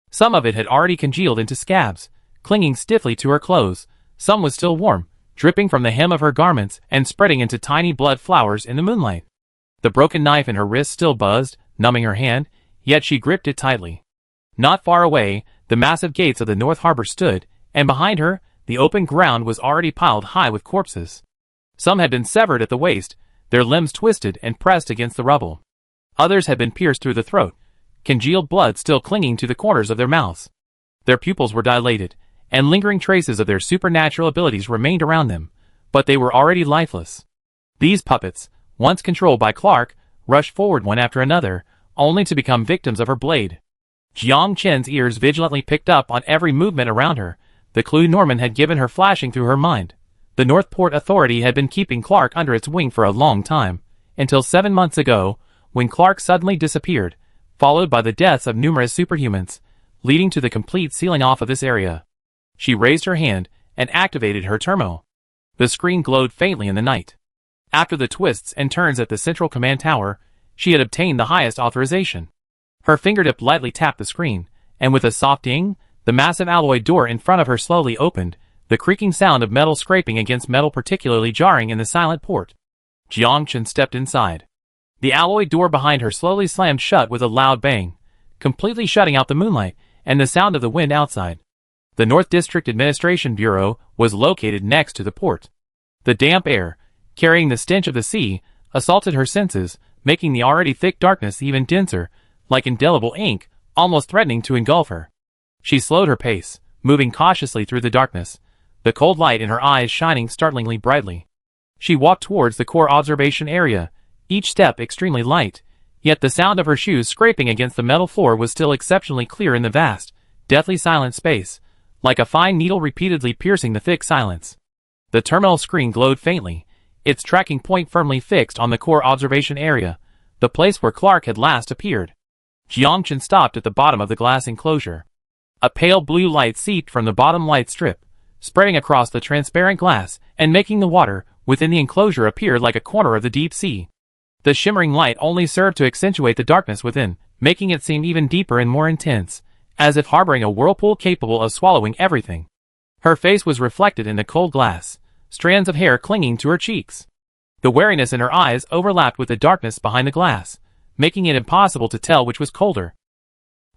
Some of it had already congealed into scabs, clinging stiffly to her clothes. Some was still warm, dripping from the hem of her garments and spreading into tiny blood flowers in the moonlight. The broken knife in her wrist still buzzed, numbing her hand, yet she gripped it tightly. Not far away, the massive gates of the North Harbor stood, and behind her, the open ground was already piled high with corpses. Some had been severed at the waist, their limbs twisted and pressed against the rubble. Others had been pierced through the throat, congealed blood still clinging to the corners of their mouths. Their pupils were dilated, and lingering traces of their supernatural abilities remained around them, but they were already lifeless. These puppets, once controlled by Clark, rushed forward one after another, only to become victims of her blade. Jiang Chen's ears vigilantly picked up on every movement around her, the clue Norman had given her flashing through her mind. The North Port Authority had been keeping Clark under its wing for a long time, until 7 months ago, when Clark suddenly disappeared, followed by the deaths of numerous superhumans, leading to the complete sealing off of this area. She raised her hand and activated her terminal. The screen glowed faintly in the night. After the twists and turns at the central command tower, she had obtained the highest authorization. Her fingertip lightly tapped the screen, and with a soft ding, the massive alloy door in front of her slowly opened, the creaking sound of metal scraping against metal particularly jarring in the silent port. Jiang Chen stepped inside. The alloy door behind her slowly slammed shut with a loud bang, completely shutting out the moonlight and the sound of the wind outside. The North District Administration Bureau was located next to the port. The damp air, carrying the stench of the sea, assaulted her senses, making the already thick darkness even denser, like indelible ink, almost threatening to engulf her. She slowed her pace, moving cautiously through the darkness, the cold light in her eyes shining startlingly brightly. She walked towards the core observation area, each step extremely light, yet the sound of her shoes scraping against the metal floor was still exceptionally clear in the vast, deathly silent space, like a fine needle repeatedly piercing the thick silence. The terminal screen glowed faintly, its tracking point firmly fixed on the core observation area, the place where Clark had last appeared. Jiang Chen stopped at the bottom of the glass enclosure. A pale blue light seeped from the bottom light strip, spreading across the transparent glass and making the water within the enclosure appear like a corner of the deep sea. The shimmering light only served to accentuate the darkness within, making it seem even deeper and more intense, as if harboring a whirlpool capable of swallowing everything. Her face was reflected in the cold glass, strands of hair clinging to her cheeks. The wariness in her eyes overlapped with the darkness behind the glass, making it impossible to tell which was colder.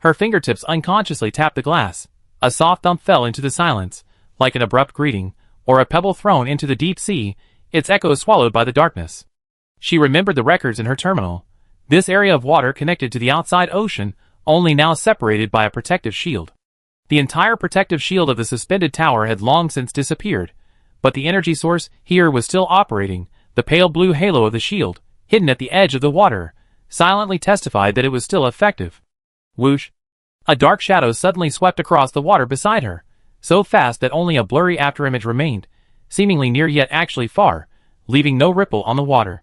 Her fingertips unconsciously tapped the glass. A soft thump fell into the silence, like an abrupt greeting, or a pebble thrown into the deep sea, its echo swallowed by the darkness. She remembered the records in her terminal. This area of water connected to the outside ocean, only now separated by a protective shield. The entire protective shield of the suspended tower had long since disappeared, but the energy source here was still operating. The pale blue halo of the shield, hidden at the edge of the water, silently testified that it was still effective. Whoosh! A dark shadow suddenly swept across the water beside her, so fast that only a blurry afterimage remained, seemingly near yet actually far, leaving no ripple on the water.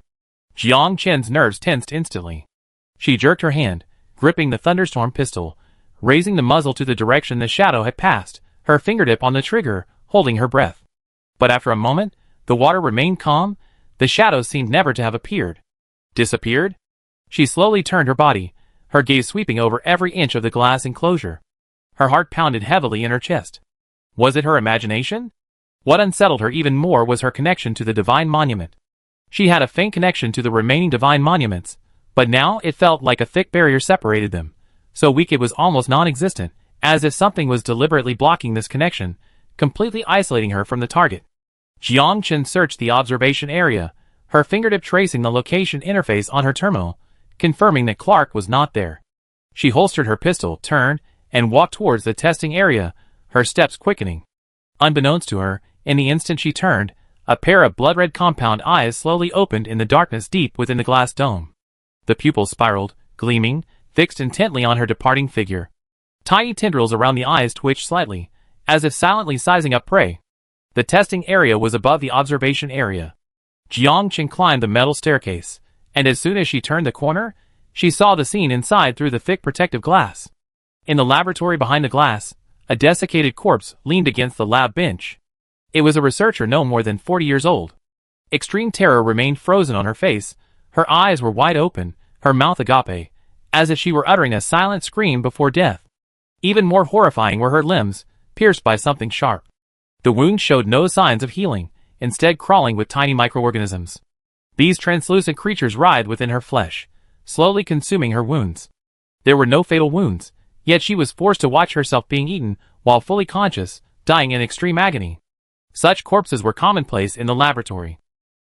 Jiang Chen's nerves tensed instantly. She jerked her hand, gripping the thunderstorm pistol, raising the muzzle to the direction the shadow had passed, her fingertip on the trigger, holding her breath. But after a moment, the water remained calm. The shadow seemed never to have appeared. Disappeared? She slowly turned her body, her gaze sweeping over every inch of the glass enclosure. Her heart pounded heavily in her chest. Was it her imagination? What unsettled her even more was her connection to the divine monument. She had a faint connection to the remaining divine monuments, but now it felt like a thick barrier separated them, so weak it was almost non-existent, as if something was deliberately blocking this connection, completely isolating her from the target. Jiang Chen searched the observation area, her fingertip tracing the location interface on her terminal, confirming that Clark was not there. She holstered her pistol, turned, and walked towards the testing area, her steps quickening. Unbeknownst to her, in the instant she turned, a pair of blood-red compound eyes slowly opened in the darkness deep within the glass dome. The pupils spiraled, gleaming, fixed intently on her departing figure. Tiny tendrils around the eyes twitched slightly, as if silently sizing up prey. The testing area was above the observation area. Jiang Chen climbed the metal staircase, and as soon as she turned the corner, she saw the scene inside through the thick protective glass. In the laboratory behind the glass, a desiccated corpse leaned against the lab bench. It was a researcher no more than 40 years old. Extreme terror remained frozen on her face, her eyes were wide open, her mouth agape, as if she were uttering a silent scream before death. Even more horrifying were her limbs, pierced by something sharp. The wound showed no signs of healing, instead crawling with tiny microorganisms. These translucent creatures writhed within her flesh, slowly consuming her wounds. There were no fatal wounds, yet she was forced to watch herself being eaten, while fully conscious, dying in extreme agony. Such corpses were commonplace in the laboratory.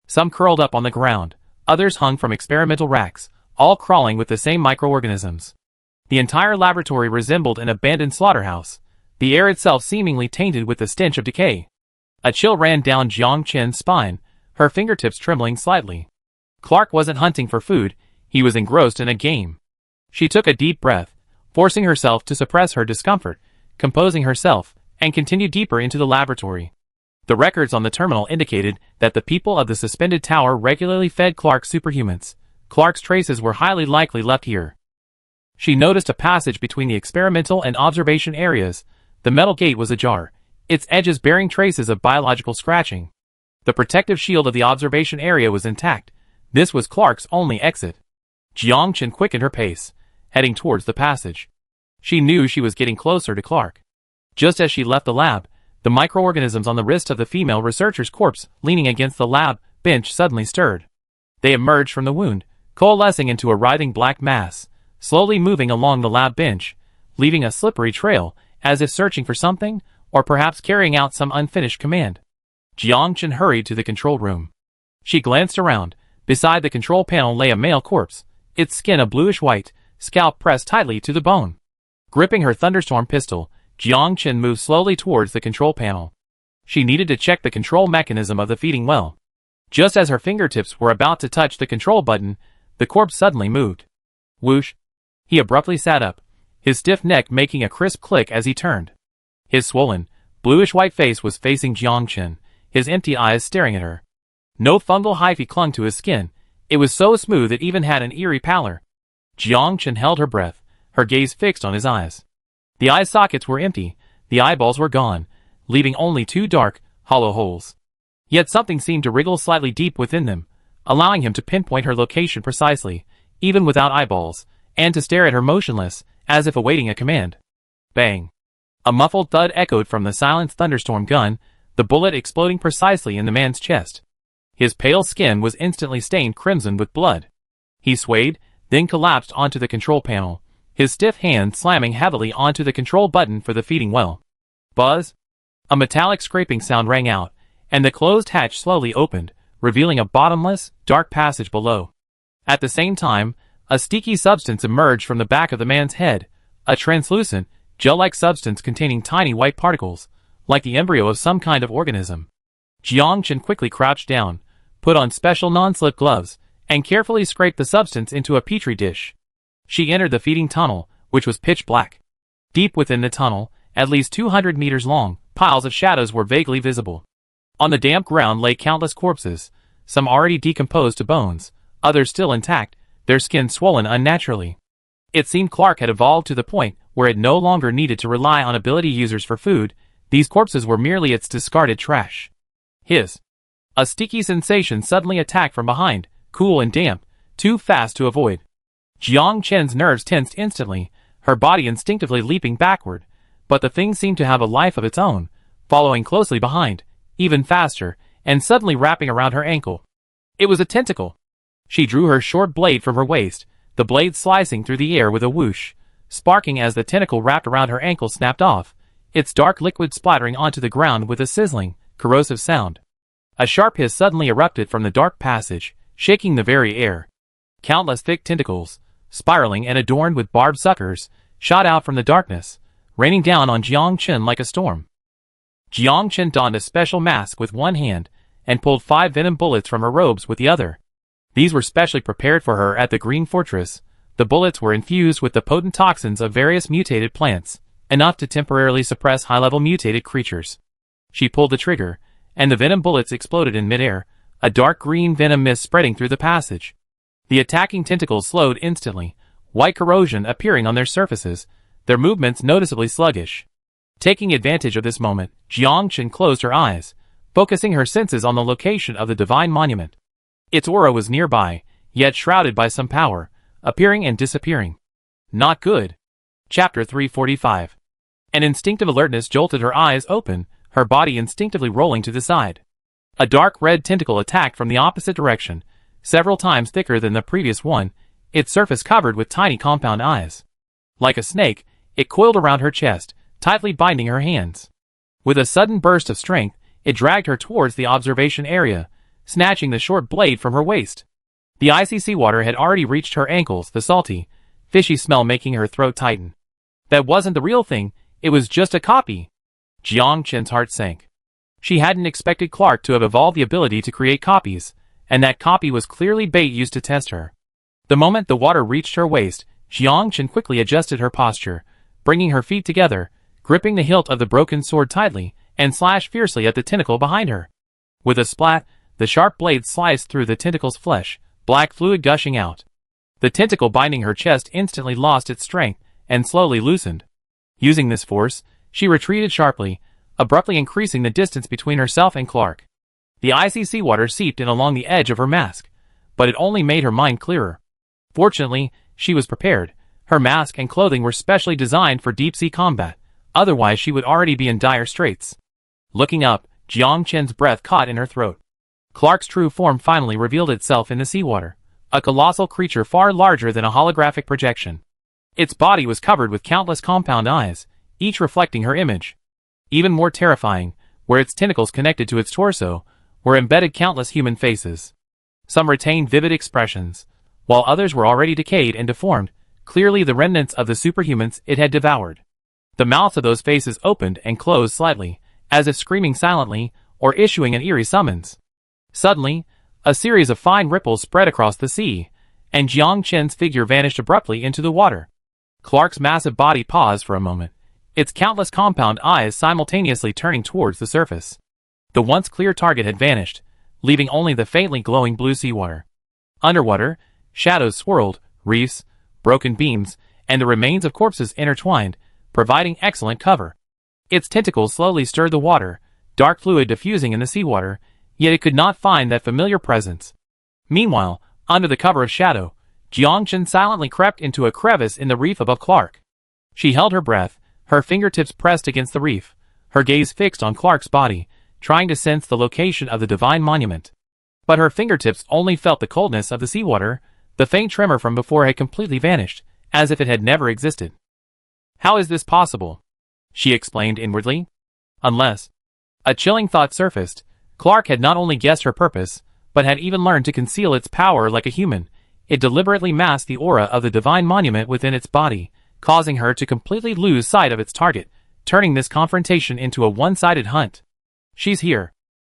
Some curled up on the ground, others hung from experimental racks, all crawling with the same microorganisms. The entire laboratory resembled an abandoned slaughterhouse, the air itself seemingly tainted with the stench of decay. A chill ran down Jiang Chen's spine, her fingertips trembling slightly. Clark wasn't hunting for food, he was engrossed in a game. She took a deep breath, forcing herself to suppress her discomfort, composing herself, and continued deeper into the laboratory. The records on the terminal indicated that the people of the suspended tower regularly fed Clark superhumans. Clark's traces were highly likely left here. She noticed a passage between the experimental and observation areas. The metal gate was ajar, its edges bearing traces of biological scratching. The protective shield of the observation area was intact. This was Clark's only exit. Jiang Chen quickened her pace, heading towards the passage. She knew she was getting closer to Clark. Just as she left the lab, the microorganisms on the wrist of the female researcher's corpse leaning against the lab bench suddenly stirred. They emerged from the wound, coalescing into a writhing black mass, slowly moving along the lab bench, leaving a slippery trail, as if searching for something, or perhaps carrying out some unfinished command. Jiang Chen hurried to the control room. She glanced around. Beside the control panel lay a male corpse, its skin a bluish-white, scalp pressed tightly to the bone. Gripping her thunderstorm pistol, Jiang Chen moved slowly towards the control panel. She needed to check the control mechanism of the feeding well. Just as her fingertips were about to touch the control button, the corpse suddenly moved. Whoosh! He abruptly sat up, his stiff neck making a crisp click as he turned. His swollen, bluish-white face was facing Jiang Chen, his empty eyes staring at her. No fungal hyphae clung to his skin. It was so smooth it even had an eerie pallor. Jiang Chen held her breath, her gaze fixed on his eyes. The eye sockets were empty, the eyeballs were gone, leaving only two dark, hollow holes. Yet something seemed to wriggle slightly deep within them, allowing him to pinpoint her location precisely, even without eyeballs, and to stare at her motionless, as if awaiting a command. Bang! A muffled thud echoed from the silenced thunderstorm gun, the bullet exploding precisely in the man's chest. His pale skin was instantly stained crimson with blood. He swayed, then collapsed onto the control panel, his stiff hand slamming heavily onto the control button for the feeding well. Buzz! A metallic scraping sound rang out, and the closed hatch slowly opened, revealing a bottomless, dark passage below. At the same time, a sticky substance emerged from the back of the man's head, a translucent, gel-like substance containing tiny white particles, like the embryo of some kind of organism. Jiang Chen quickly crouched down, put on special non-slip gloves, and carefully scraped the substance into a petri dish. She entered the feeding tunnel, which was pitch black. Deep within the tunnel, at least 200 meters long, piles of shadows were vaguely visible. On the damp ground lay countless corpses, some already decomposed to bones, others still intact, their skin swollen unnaturally. It seemed Clark had evolved to the point where it no longer needed to rely on ability users for food. These corpses were merely its discarded trash. A sticky sensation suddenly attacked from behind, cool and damp, too fast to avoid. Jiang Chen's nerves tensed instantly, her body instinctively leaping backward, but the thing seemed to have a life of its own, following closely behind, even faster, and suddenly wrapping around her ankle. It was a tentacle. She drew her short blade from her waist, the blade slicing through the air with a whoosh, sparking as the tentacle wrapped around her ankle snapped off, its dark liquid splattering onto the ground with a sizzling, corrosive sound. A sharp hiss suddenly erupted from the dark passage, shaking the very air. Countless thick tentacles, spiraling and adorned with barbed suckers, shot out from the darkness, raining down on Jiang Chen like a storm. Jiang Chen donned a special mask with one hand, and pulled 5 venom bullets from her robes with the other. These were specially prepared for her at the Green Fortress. The bullets were infused with the potent toxins of various mutated plants, enough to temporarily suppress high-level mutated creatures. She pulled the trigger, and the venom bullets exploded in midair, a dark green venom mist spreading through the passage. The attacking tentacles slowed instantly, white corrosion appearing on their surfaces, their movements noticeably sluggish. Taking advantage of this moment, Jiang Chen closed her eyes, focusing her senses on the location of the divine monument. Its aura was nearby, yet shrouded by some power, appearing and disappearing. Not good. Chapter 345. An instinctive alertness jolted her eyes open, her body instinctively rolling to the side. A dark red tentacle attacked from the opposite direction, several times thicker than the previous one, its surface covered with tiny compound eyes. Like a snake, it coiled around her chest, tightly binding her hands. With a sudden burst of strength, it dragged her towards the observation area, snatching the short blade from her waist. The icy seawater had already reached her ankles, the salty, fishy smell making her throat tighten. That wasn't the real thing, it was just a copy. Jiang Chen's heart sank. She hadn't expected Clark to have evolved the ability to create copies, and that copy was clearly bait used to test her. The moment the water reached her waist, Jiang Chen quickly adjusted her posture, bringing her feet together, gripping the hilt of the broken sword tightly, and slashed fiercely at the tentacle behind her. With a splat, the sharp blade sliced through the tentacle's flesh, black fluid gushing out. The tentacle binding her chest instantly lost its strength, and slowly loosened. Using this force, she retreated sharply, abruptly increasing the distance between herself and Clark. The icy seawater seeped in along the edge of her mask, but it only made her mind clearer. Fortunately, she was prepared. Her mask and clothing were specially designed for deep-sea combat, otherwise she would already be in dire straits. Looking up, Jiang Chen's breath caught in her throat. Clark's true form finally revealed itself in the seawater, a colossal creature far larger than a holographic projection. Its body was covered with countless compound eyes, each reflecting her image. Even more terrifying, where its tentacles connected to its torso, were embedded countless human faces. Some retained vivid expressions, while others were already decayed and deformed, clearly the remnants of the superhumans it had devoured. The mouths of those faces opened and closed slightly, as if screaming silently or issuing an eerie summons. Suddenly, a series of fine ripples spread across the sea, and Jiang Chen's figure vanished abruptly into the water. Clark's massive body paused for a moment, its countless compound eyes simultaneously turning towards the surface. The once clear target had vanished, leaving only the faintly glowing blue seawater. Underwater, shadows swirled, reefs, broken beams, and the remains of corpses intertwined, providing excellent cover. Its tentacles slowly stirred the water, dark fluid diffusing in the seawater, yet it could not find that familiar presence. Meanwhile, under the cover of shadow, Jiang Chen silently crept into a crevice in the reef above Clark. She held her breath, her fingertips pressed against the reef, her gaze fixed on Clark's body, trying to sense the location of the divine monument. But her fingertips only felt the coldness of the seawater. The faint tremor from before had completely vanished, as if it had never existed. How is this possible? She exclaimed inwardly. Unless... A chilling thought surfaced. Clark had not only guessed her purpose, but had even learned to conceal its power like a human. It deliberately masked the aura of the divine monument within its body, causing her to completely lose sight of its target, turning this confrontation into a one-sided hunt. She's here.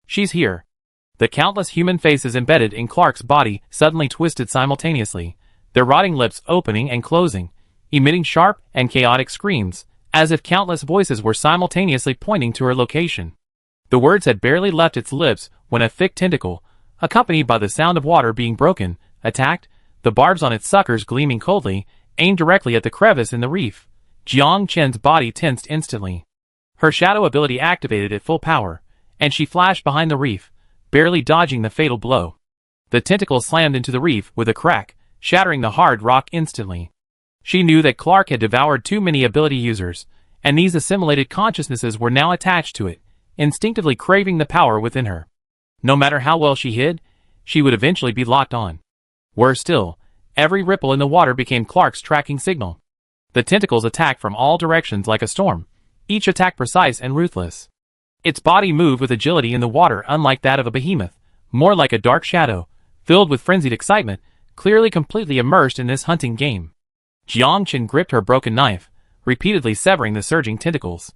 She's here. The countless human faces embedded in Clark's body suddenly twisted simultaneously, their rotting lips opening and closing, emitting sharp and chaotic screams, as if countless voices were simultaneously pointing to her location. The words had barely left its lips when a thick tentacle, accompanied by the sound of water being broken, attacked, the barbs on its suckers gleaming coldly, aimed directly at the crevice in the reef. Jiang Chen's body tensed instantly. Her shadow ability activated at full power, and she flashed behind the reef, barely dodging the fatal blow. The tentacle slammed into the reef with a crack, shattering the hard rock instantly. She knew that Clark had devoured too many ability users, and these assimilated consciousnesses were now attached to it, instinctively craving the power within her. No matter how well she hid, she would eventually be locked on. Worse still, every ripple in the water became Clark's tracking signal. The tentacles attacked from all directions like a storm, each attack precise and ruthless. Its body moved with agility in the water unlike that of a behemoth, more like a dark shadow, filled with frenzied excitement, clearly completely immersed in this hunting game. Jiang Chen gripped her broken knife, repeatedly severing the surging tentacles.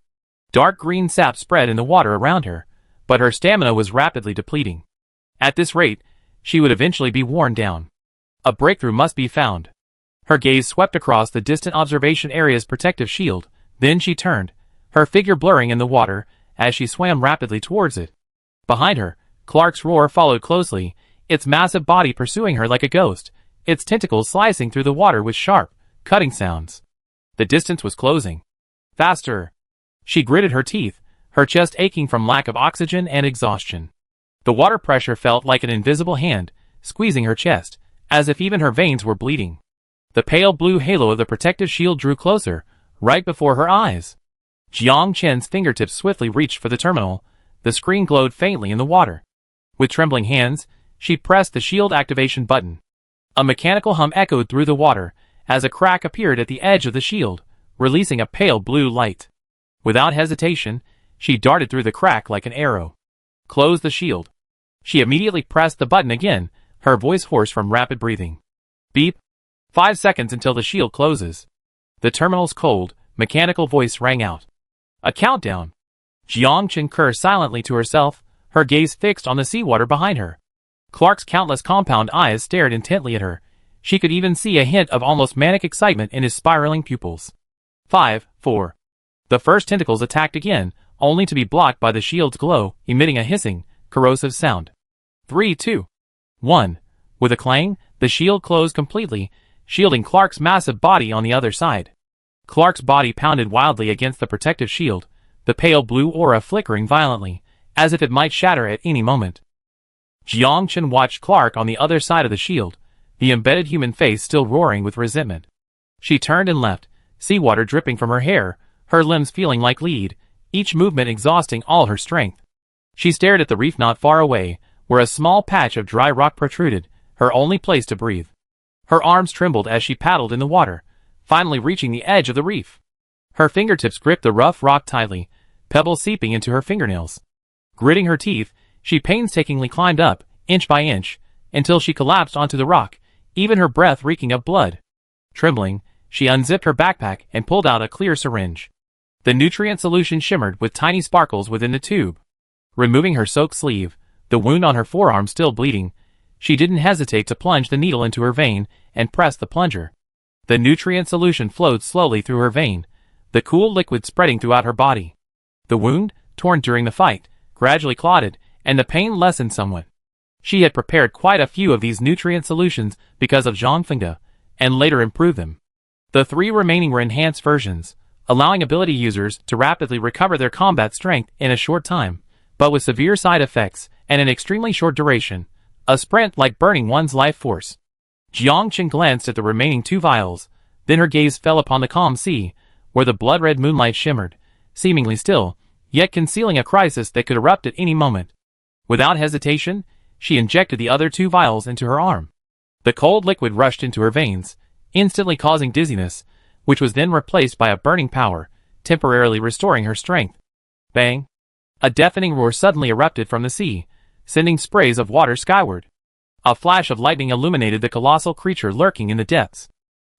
Dark green sap spread in the water around her, but her stamina was rapidly depleting. At this rate, she would eventually be worn down. A breakthrough must be found. Her gaze swept across the distant observation area's protective shield, then she turned, her figure blurring in the water, as she swam rapidly towards it. Behind her, Clark's roar followed closely, its massive body pursuing her like a ghost, its tentacles slicing through the water with sharp, cutting sounds. The distance was closing. Faster! She gritted her teeth, her chest aching from lack of oxygen and exhaustion. The water pressure felt like an invisible hand, squeezing her chest, as if even her veins were bleeding. The pale blue halo of the protective shield drew closer, right before her eyes. Jiang Chen's fingertips swiftly reached for the terminal. The screen glowed faintly in the water. With trembling hands, she pressed the shield activation button. A mechanical hum echoed through the water, as a crack appeared at the edge of the shield, releasing a pale blue light. Without hesitation, she darted through the crack like an arrow. Close the shield. She immediately pressed the button again, her voice hoarse from rapid breathing. Beep. 5 seconds until the shield closes. The terminal's cold, mechanical voice rang out. A countdown. Jiang Chen cursed silently to herself, her gaze fixed on the seawater behind her. Clark's countless compound eyes stared intently at her. She could even see a hint of almost manic excitement in his spiraling pupils. 5, 4. The first tentacles attacked again, only to be blocked by the shield's glow, emitting a hissing, corrosive sound. 3, 2, 1. With a clang, the shield closed completely, shielding Clark's massive body on the other side. Clark's body pounded wildly against the protective shield, the pale blue aura flickering violently, as if it might shatter at any moment. Jiang Chen watched Clark on the other side of the shield, the embedded human face still roaring with resentment. She turned and left, seawater dripping from her hair, her limbs feeling like lead, each movement exhausting all her strength. She stared at the reef not far away, where a small patch of dry rock protruded, her only place to breathe. Her arms trembled as she paddled in the water, finally reaching the edge of the reef. Her fingertips gripped the rough rock tightly, pebbles seeping into her fingernails. Gritting her teeth, she painstakingly climbed up, inch by inch, until she collapsed onto the rock, even her breath reeking of blood. Trembling, she unzipped her backpack and pulled out a clear syringe. The nutrient solution shimmered with tiny sparkles within the tube. Removing her soaked sleeve, the wound on her forearm still bleeding, she didn't hesitate to plunge the needle into her vein and press the plunger. The nutrient solution flowed slowly through her vein, the cool liquid spreading throughout her body. The wound, torn during the fight, gradually clotted, and the pain lessened somewhat. She had prepared quite a few of these nutrient solutions because of Zhang Fengde, and later improved them. The 3 remaining were enhanced versions, allowing ability users to rapidly recover their combat strength in a short time, but with severe side effects and an extremely short duration, a sprint like burning one's life force. Jiang Chen glanced at the remaining 2 vials, then her gaze fell upon the calm sea, where the blood-red moonlight shimmered, seemingly still, yet concealing a crisis that could erupt at any moment. Without hesitation, she injected the other 2 vials into her arm. The cold liquid rushed into her veins, instantly causing dizziness, which was then replaced by a burning power, temporarily restoring her strength. Bang! A deafening roar suddenly erupted from the sea, sending sprays of water skyward. A flash of lightning illuminated the colossal creature lurking in the depths.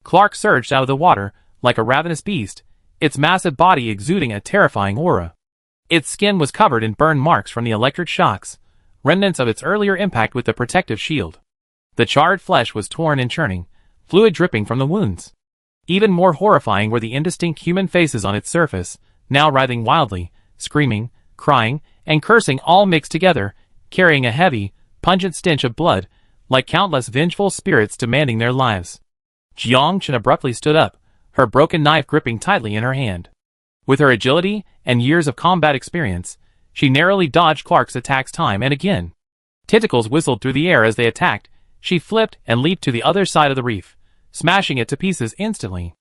Clark surged out of the water, like a ravenous beast, its massive body exuding a terrifying aura. Its skin was covered in burn marks from the electric shocks, remnants of its earlier impact with the protective shield. The charred flesh was torn and churning, fluid dripping from the wounds. Even more horrifying were the indistinct human faces on its surface, now writhing wildly, screaming, crying, and cursing all mixed together, carrying a heavy, pungent stench of blood, like countless vengeful spirits demanding their lives. Jiang Chen abruptly stood up, her broken knife gripping tightly in her hand. With her agility and years of combat experience, she narrowly dodged Clark's attacks time and again. Tentacles whistled through the air as they attacked. She flipped and leaped to the other side of the reef, smashing it to pieces instantly.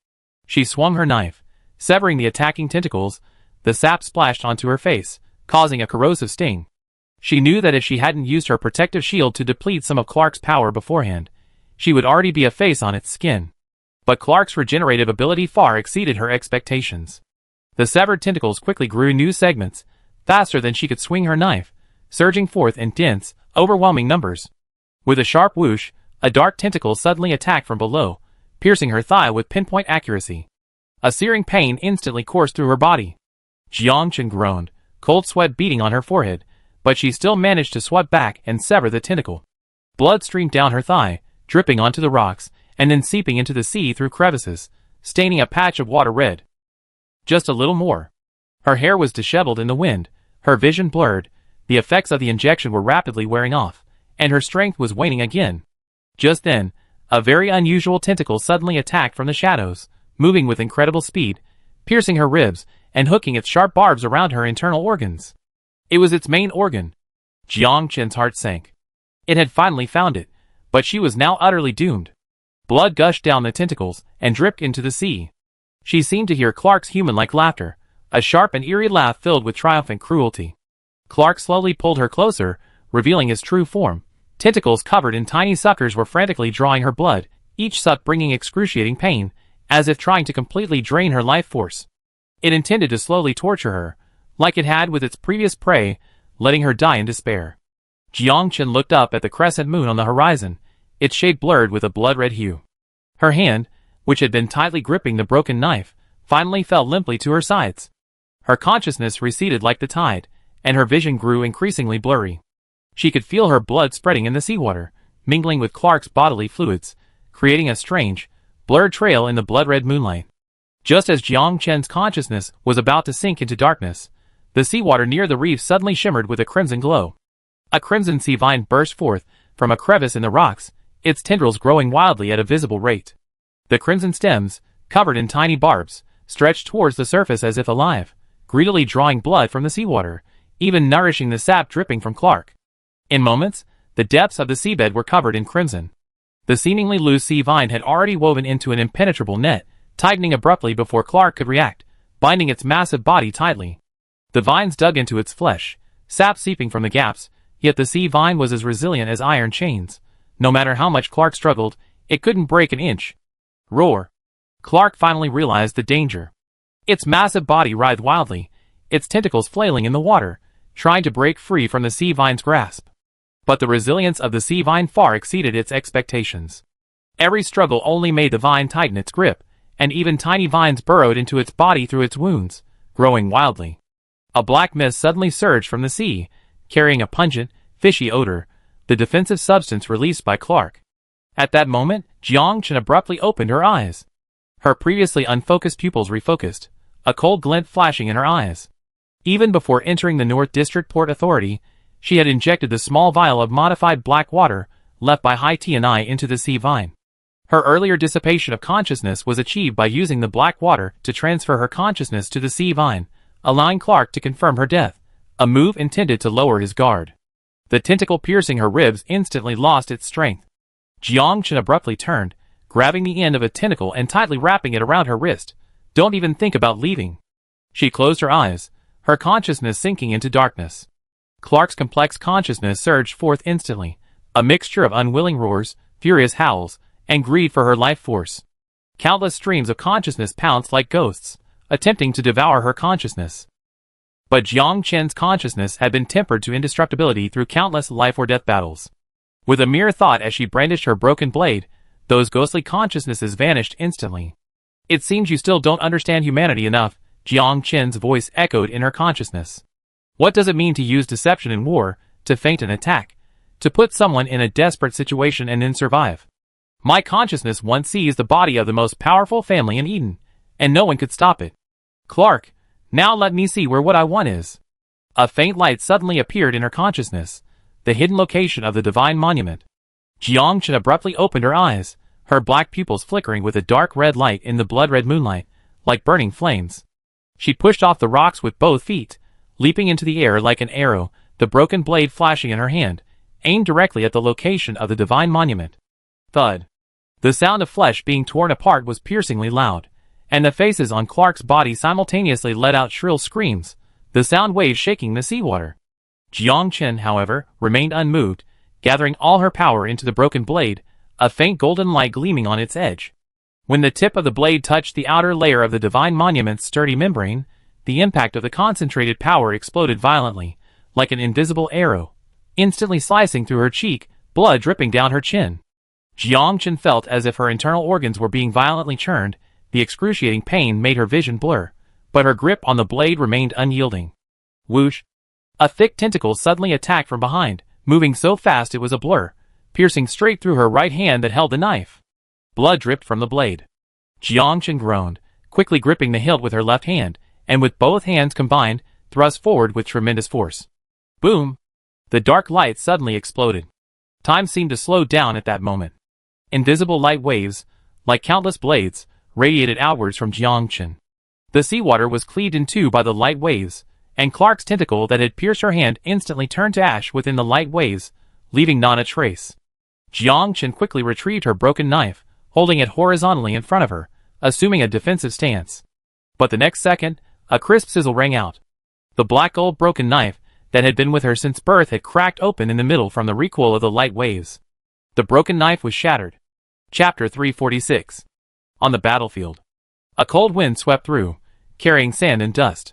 She swung her knife, severing the attacking tentacles. The sap splashed onto her face, causing a corrosive sting. She knew that if she hadn't used her protective shield to deplete some of Clark's power beforehand, she would already be a face on its skin. But Clark's regenerative ability far exceeded her expectations. The severed tentacles quickly grew new segments, faster than she could swing her knife, surging forth in dense, overwhelming numbers. With a sharp whoosh, a dark tentacle suddenly attacked from below, piercing her thigh with pinpoint accuracy. A searing pain instantly coursed through her body. Jiang Chen groaned, cold sweat beading on her forehead, but she still managed to swipe back and sever the tentacle. Blood streamed down her thigh, dripping onto the rocks, and then seeping into the sea through crevices, staining a patch of water red. Just a little more. Her hair was disheveled in the wind, her vision blurred, the effects of the injection were rapidly wearing off, and her strength was waning again. Just then, a very unusual tentacle suddenly attacked from the shadows, moving with incredible speed, piercing her ribs, and hooking its sharp barbs around her internal organs. It was its main organ. Jiang Chen's heart sank. It had finally found it, but she was now utterly doomed. Blood gushed down the tentacles and dripped into the sea. She seemed to hear Clark's human-like laughter, a sharp and eerie laugh filled with triumphant cruelty. Clark slowly pulled her closer, revealing his true form. Tentacles covered in tiny suckers were frantically drawing her blood, each suck bringing excruciating pain, as if trying to completely drain her life force. It intended to slowly torture her, like it had with its previous prey, letting her die in despair. Jiang Chen looked up at the crescent moon on the horizon, its shade blurred with a blood-red hue. Her hand, which had been tightly gripping the broken knife, finally fell limply to her sides. Her consciousness receded like the tide, and her vision grew increasingly blurry. She could feel her blood spreading in the seawater, mingling with Clark's bodily fluids, creating a strange, blurred trail in the blood-red moonlight. Just as Jiang Chen's consciousness was about to sink into darkness, the seawater near the reef suddenly shimmered with a crimson glow. A crimson sea vine burst forth from a crevice in the rocks, its tendrils growing wildly at a visible rate. The crimson stems, covered in tiny barbs, stretched towards the surface as if alive, greedily drawing blood from the seawater, even nourishing the sap dripping from Clark. In moments, the depths of the seabed were covered in crimson. The seemingly loose sea vine had already woven into an impenetrable net, tightening abruptly before Clark could react, binding its massive body tightly. The vines dug into its flesh, sap seeping from the gaps, yet the sea vine was as resilient as iron chains. No matter how much Clark struggled, it couldn't break an inch. Roar! Clark finally realized the danger. Its massive body writhed wildly, its tentacles flailing in the water, trying to break free from the sea vine's grasp. But the resilience of the sea vine far exceeded its expectations. Every struggle only made the vine tighten its grip, and even tiny vines burrowed into its body through its wounds, growing wildly. A black mist suddenly surged from the sea, carrying a pungent, fishy odor, the defensive substance released by Clark. At that moment, Jiang Chen abruptly opened her eyes. Her previously unfocused pupils refocused, a cold glint flashing in her eyes. Even before entering the North District Port Authority, she had injected the small vial of modified black water left by Hai Tianai into the sea vine. Her earlier dissipation of consciousness was achieved by using the black water to transfer her consciousness to the sea vine, allowing Clark to confirm her death, a move intended to lower his guard. The tentacle piercing her ribs instantly lost its strength. Jiang Chen abruptly turned, grabbing the end of a tentacle and tightly wrapping it around her wrist. Don't even think about leaving. She closed her eyes, her consciousness sinking into darkness. Clark's complex consciousness surged forth instantly, a mixture of unwilling roars, furious howls, and greed for her life force. Countless streams of consciousness pounced like ghosts, attempting to devour her consciousness. But Jiang Chen's consciousness had been tempered to indestructibility through countless life-or-death battles. With a mere thought as she brandished her broken blade, those ghostly consciousnesses vanished instantly. It seems you still don't understand humanity enough, Jiang Chen's voice echoed in her consciousness. What does it mean to use deception in war, to feint an attack, to put someone in a desperate situation and then survive? My consciousness once seized the body of the most powerful family in Eden, and no one could stop it. Clark, now let me see where what I want is. A faint light suddenly appeared in her consciousness, the hidden location of the divine monument. Jiang Chen abruptly opened her eyes, her black pupils flickering with a dark red light in the blood-red moonlight, like burning flames. She pushed off the rocks with both feet, leaping into the air like an arrow, the broken blade flashing in her hand, aimed directly at the location of the divine monument. Thud. The sound of flesh being torn apart was piercingly loud, and the faces on Clark's body simultaneously let out shrill screams, the sound waves shaking the seawater. Jiang Chen, however, remained unmoved, gathering all her power into the broken blade, a faint golden light gleaming on its edge. When the tip of the blade touched the outer layer of the divine monument's sturdy membrane, the impact of the concentrated power exploded violently, like an invisible arrow, instantly slicing through her cheek, blood dripping down her chin. Jiang Chen felt as if her internal organs were being violently churned. The excruciating pain made her vision blur, but her grip on the blade remained unyielding. Whoosh! A thick tentacle suddenly attacked from behind, moving so fast it was a blur, piercing straight through her right hand that held the knife. Blood dripped from the blade. Jiang Chen groaned, quickly gripping the hilt with her left hand, and with both hands combined, thrust forward with tremendous force. Boom! The dark light suddenly exploded. Time seemed to slow down at that moment. Invisible light waves, like countless blades, radiated outwards from Jiang Chen. The seawater was cleaved in two by the light waves, and Clark's tentacle that had pierced her hand instantly turned to ash within the light waves, leaving not a trace. Jiang Chen quickly retrieved her broken knife, holding it horizontally in front of her, assuming a defensive stance. But the next second, a crisp sizzle rang out. The black gold broken knife, that had been with her since birth, had cracked open in the middle from the recoil of the light waves. The broken knife was shattered. Chapter 346. On the battlefield. A cold wind swept through, carrying sand and dust.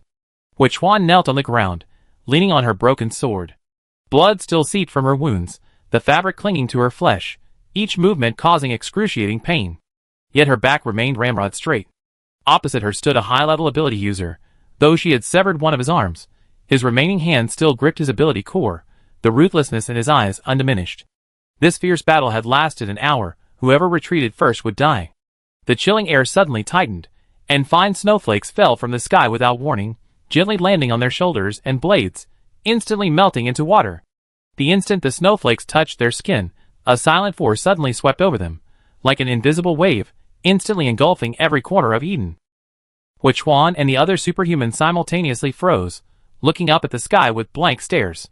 Huan knelt on the ground, leaning on her broken sword. Blood still seeped from her wounds, the fabric clinging to her flesh, each movement causing excruciating pain. Yet her back remained ramrod straight. Opposite her stood a high-level ability user. Though she had severed one of his arms, his remaining hand still gripped his ability core, the ruthlessness in his eyes undiminished. This fierce battle had lasted an hour. Whoever retreated first would die. The chilling air suddenly tightened, and fine snowflakes fell from the sky without warning, gently landing on their shoulders and blades, instantly melting into water. The instant the snowflakes touched their skin, a silent force suddenly swept over them, like an invisible wave, instantly engulfing every corner of Eden. Huan and the other superhumans simultaneously froze, looking up at the sky with blank stares.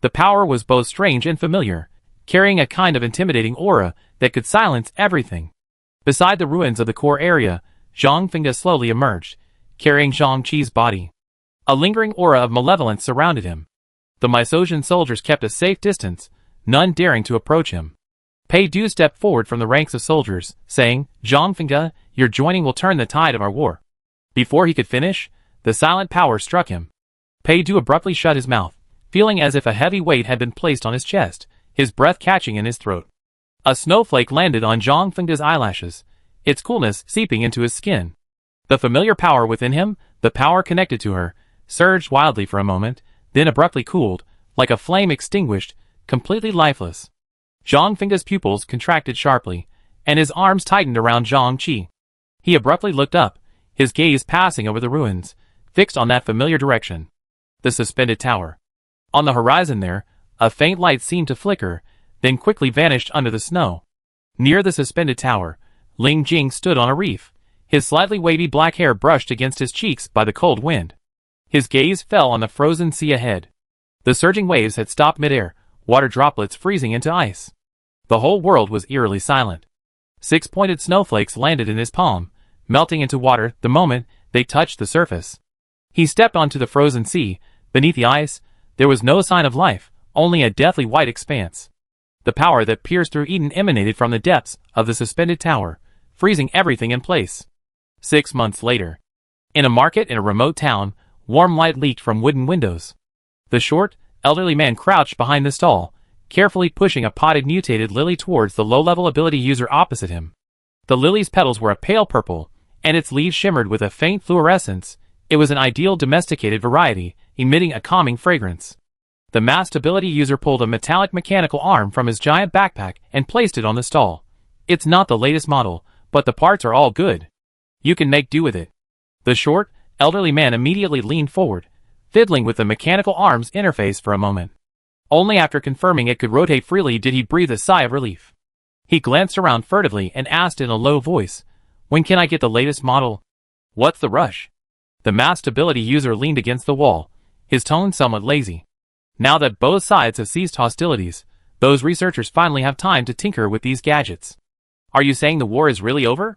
The power was both strange and familiar, carrying a kind of intimidating aura that could silence everything. Beside the ruins of the core area, Zhang Fengde slowly emerged, carrying Zhang Qi's body. A lingering aura of malevolence surrounded him. The Mysozian soldiers kept a safe distance, none daring to approach him. Pei Du stepped forward from the ranks of soldiers, saying, "Zhang Fengde, your joining will turn the tide of our war." Before he could finish, the silent power struck him. Pei Du abruptly shut his mouth, feeling as if a heavy weight had been placed on his chest, his breath catching in his throat. A snowflake landed on Zhang Fengde's eyelashes, its coolness seeping into his skin. The familiar power within him, the power connected to her, surged wildly for a moment, then abruptly cooled, like a flame extinguished, completely lifeless. Zhang Fengde's pupils contracted sharply, and his arms tightened around Zhang Qi. He abruptly looked up, his gaze passing over the ruins, fixed on that familiar direction. The suspended tower. On the horizon there, a faint light seemed to flicker, then quickly vanished under the snow. Near the suspended tower, Ling Jing stood on a reef, his slightly wavy black hair brushed against his cheeks by the cold wind. His gaze fell on the frozen sea ahead. The surging waves had stopped midair, water droplets freezing into ice. The whole world was eerily silent. 6-pointed snowflakes landed in his palm, melting into water the moment they touched the surface. He stepped onto the frozen sea. Beneath the ice, there was no sign of life, only a deathly white expanse. The power that pierced through Eden emanated from the depths of the suspended tower, freezing everything in place. 6 months later. In a market in a remote town, warm light leaked from wooden windows. The short, elderly man crouched behind the stall, carefully pushing a potted mutated lily towards the low-level ability user opposite him. The lily's petals were a pale purple, and its leaves shimmered with a faint fluorescence. It was an ideal domesticated variety, emitting a calming fragrance. The masked ability user pulled a metallic mechanical arm from his giant backpack and placed it on the stall. It's not the latest model, but the parts are all good. You can make do with it. The short, elderly man immediately leaned forward, fiddling with the mechanical arm's interface for a moment. Only after confirming it could rotate freely did he breathe a sigh of relief. He glanced around furtively and asked in a low voice, "When can I get the latest model? What's the rush?" The masked ability user leaned against the wall, his tone somewhat lazy. Now that both sides have ceased hostilities, those researchers finally have time to tinker with these gadgets. Are you saying the war is really over?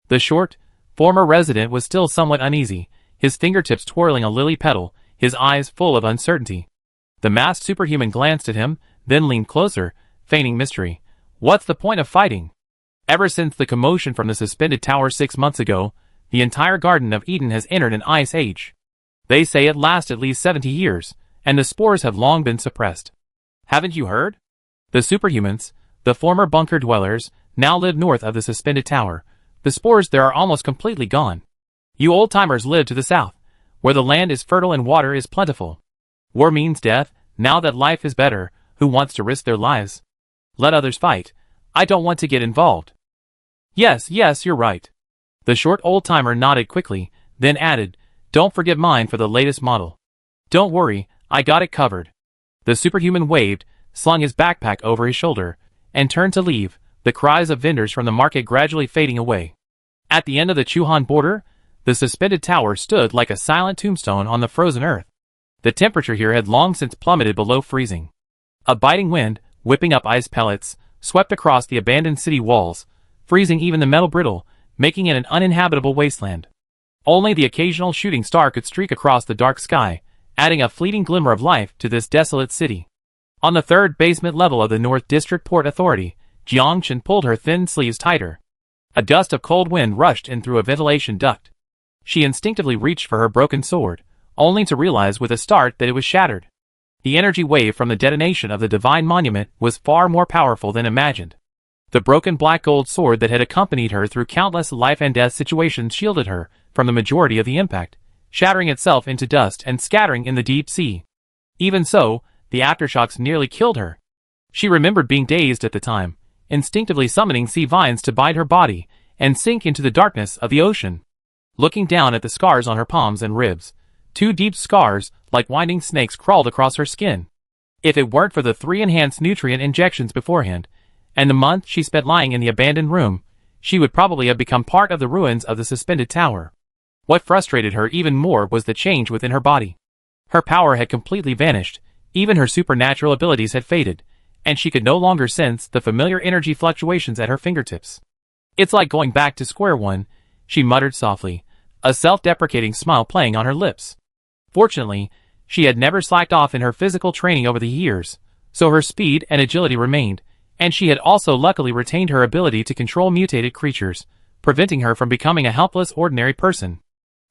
The short, former resident was still somewhat uneasy, his fingertips twirling a lily petal, his eyes full of uncertainty. The masked superhuman glanced at him, then leaned closer, feigning mystery. What's the point of fighting? Ever since the commotion from the suspended tower 6 months ago, the entire Garden of Eden has entered an ice age. They say it lasts at least 70 years, and the spores have long been suppressed. Haven't you heard? The superhumans, the former bunker dwellers, now live north of the suspended tower. The spores there are almost completely gone. You old-timers live to the south, where the land is fertile and water is plentiful. War means death. Now that life is better, who wants to risk their lives? Let others fight. I don't want to get involved. Yes, you're right. The short old-timer nodded quickly, then added, "Don't forget mine for the latest model." "Don't worry, I got it covered." The superhuman waved, slung his backpack over his shoulder, and turned to leave, the cries of vendors from the market gradually fading away. At the end of the Chuhan border, the suspended tower stood like a silent tombstone on the frozen earth. The temperature here had long since plummeted below freezing. A biting wind, whipping up ice pellets, swept across the abandoned city walls, freezing even the metal brittle, making it an uninhabitable wasteland. Only the occasional shooting star could streak across the dark sky, adding a fleeting glimmer of life to this desolate city. On the third basement level of the North District Port Authority, Jiang Chen pulled her thin sleeves tighter. A gust of cold wind rushed in through a ventilation duct. She instinctively reached for her broken sword, only to realize with a start that it was shattered. The energy wave from the detonation of the divine monument was far more powerful than imagined. The broken black gold sword that had accompanied her through countless life and death situations shielded her from the majority of the impact, shattering itself into dust and scattering in the deep sea. Even so, the aftershocks nearly killed her. She remembered being dazed at the time, instinctively summoning sea vines to bite her body and sink into the darkness of the ocean. Looking down at the scars on her palms and ribs, 2 deep scars, like winding snakes, crawled across her skin. If it weren't for the 3 enhanced nutrient injections beforehand, and the month she spent lying in the abandoned room, she would probably have become part of the ruins of the suspended tower. What frustrated her even more was the change within her body. Her power had completely vanished, even her supernatural abilities had faded, and she could no longer sense the familiar energy fluctuations at her fingertips. "It's like going back to square one," she muttered softly, a self-deprecating smile playing on her lips. Fortunately, she had never slacked off in her physical training over the years, so her speed and agility remained, and she had also luckily retained her ability to control mutated creatures, preventing her from becoming a helpless ordinary person.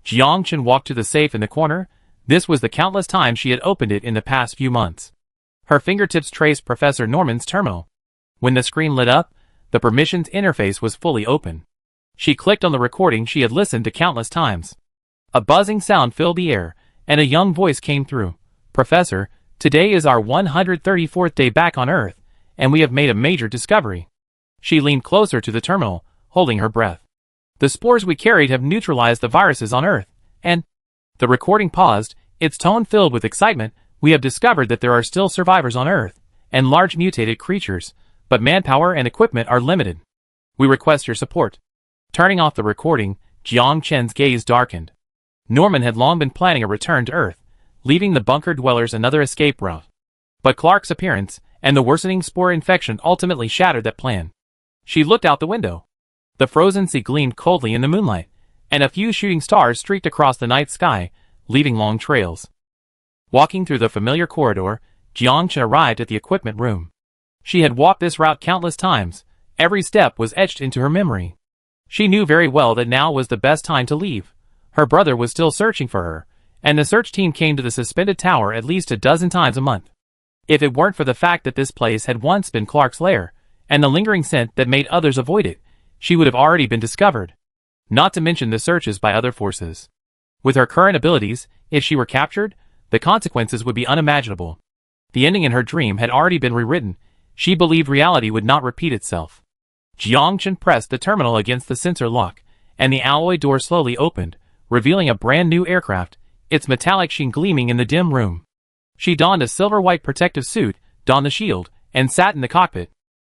Jiang Chen walked to the safe in the corner. This was the countless times she had opened it in the past few months. Her fingertips traced Professor Norman's terminal. When the screen lit up, the permissions interface was fully open. She clicked on the recording she had listened to countless times. A buzzing sound filled the air, and a young voice came through. "Professor, today is our 134th day back on Earth, and we have made a major discovery." She leaned closer to the terminal, holding her breath. "The spores we carried have neutralized the viruses on Earth, and—" The recording paused, its tone filled with excitement. "We have discovered that there are still survivors on Earth, and large mutated creatures, but manpower and equipment are limited. We request your support." Turning off the recording, Jiang Chen's gaze darkened. Norman had long been planning a return to Earth, leaving the bunker dwellers another escape route. But Clark's appearance and the worsening spore infection ultimately shattered that plan. She looked out the window. The frozen sea gleamed coldly in the moonlight, and a few shooting stars streaked across the night sky, leaving long trails. Walking through the familiar corridor, Jiang Chen arrived at the equipment room. She had walked this route countless times. Every step was etched into her memory. She knew very well that now was the best time to leave. Her brother was still searching for her, and the search team came to the suspended tower at least a dozen times a month. If it weren't for the fact that this place had once been Clark's lair, and the lingering scent that made others avoid it, she would have already been discovered. Not to mention the searches by other forces. With her current abilities, if she were captured, the consequences would be unimaginable. The ending in her dream had already been rewritten. She believed reality would not repeat itself. Jiang Chen pressed the terminal against the sensor lock, and the alloy door slowly opened, revealing a brand new aircraft, its metallic sheen gleaming in the dim room. She donned a silver-white protective suit, donned the shield, and sat in the cockpit.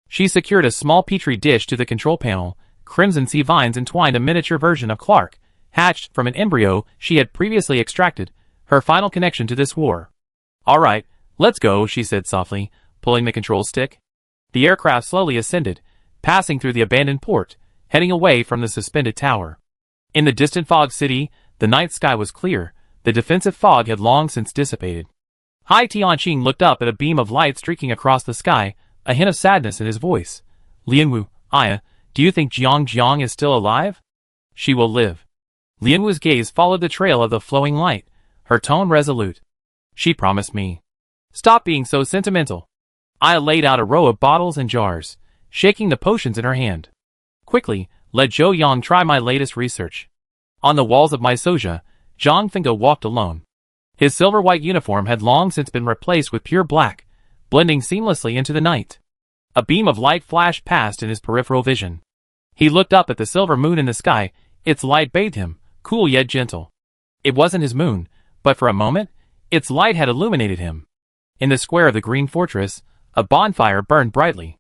She secured a small petri dish to the control panel. Crimson sea vines entwined a miniature version of Clark, hatched from an embryo she had previously extracted, her final connection to this war. "All right, let's go," she said softly, pulling the control stick. The aircraft slowly ascended, passing through the abandoned port, heading away from the suspended tower. In the distant fog city, the night sky was clear. The defensive fog had long since dissipated. Hai Tianqing looked up at a beam of light streaking across the sky, a hint of sadness in his voice. "Lianwu, Aya, do you think Jiang is still alive?" "She will live." Lianwu's gaze followed the trail of the flowing light, her tone resolute. "She promised me." "Stop being so sentimental." Aya laid out a row of bottles and jars, shaking the potions in her hand. "Quickly, let Zhou Yang try my latest research." On the walls of my Soja, Zhang Fengge walked alone. His silver-white uniform had long since been replaced with pure black, blending seamlessly into the night. A beam of light flashed past in his peripheral vision. He looked up at the silver moon in the sky. Its light bathed him, cool yet gentle. It wasn't his moon, but for a moment, its light had illuminated him. In the square of the green fortress, a bonfire burned brightly.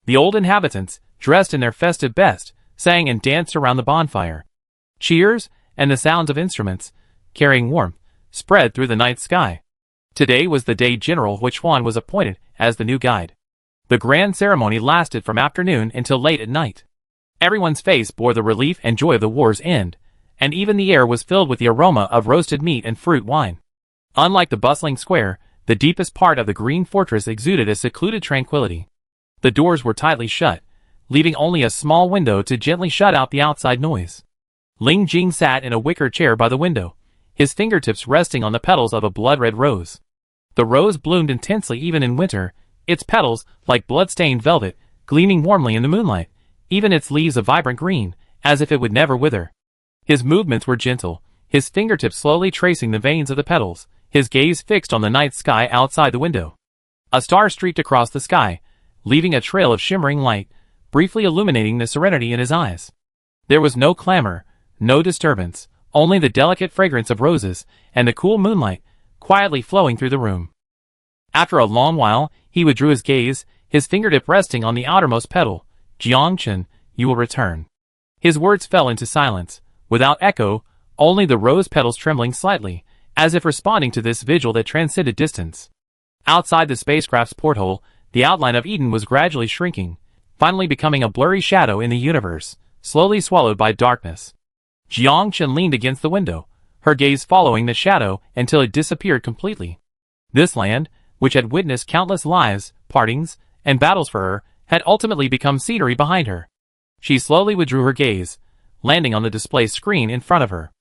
The old inhabitants, dressed in their festive best, sang and danced around the bonfire. Cheers, and the sounds of instruments, carrying warmth, spread through the night sky. Today was the day General Huichuan was appointed as the new guide. The grand ceremony lasted from afternoon until late at night. Everyone's face bore the relief and joy of the war's end, and even the air was filled with the aroma of roasted meat and fruit wine. Unlike the bustling square, the deepest part of the green fortress exuded a secluded tranquility. The doors were tightly shut, leaving only a small window to gently shut out the outside noise. Ling Jing sat in a wicker chair by the window, his fingertips resting on the petals of a blood-red rose. The rose bloomed intensely even in winter, its petals, like blood-stained velvet, gleaming warmly in the moonlight, even its leaves a vibrant green, as if it would never wither. His movements were gentle, his fingertips slowly tracing the veins of the petals, his gaze fixed on the night sky outside the window. A star streaked across the sky, leaving a trail of shimmering light, briefly illuminating the serenity in his eyes. There was no clamor, no disturbance, only the delicate fragrance of roses, and the cool moonlight, quietly flowing through the room. After a long while, he withdrew his gaze, his fingertip resting on the outermost petal. "Jiang Chen, you will return." His words fell into silence, without echo, only the rose petals trembling slightly, as if responding to this vigil that transcended distance. Outside the spacecraft's porthole, The outline of Eden was gradually shrinking, finally becoming a blurry shadow in the universe, slowly swallowed by darkness. Jiang Chen leaned against the window, her gaze following the shadow until it disappeared completely. This land, which had witnessed countless lives, partings, and battles for her, had ultimately become scenery behind her. She slowly withdrew her gaze, landing on the display screen in front of her.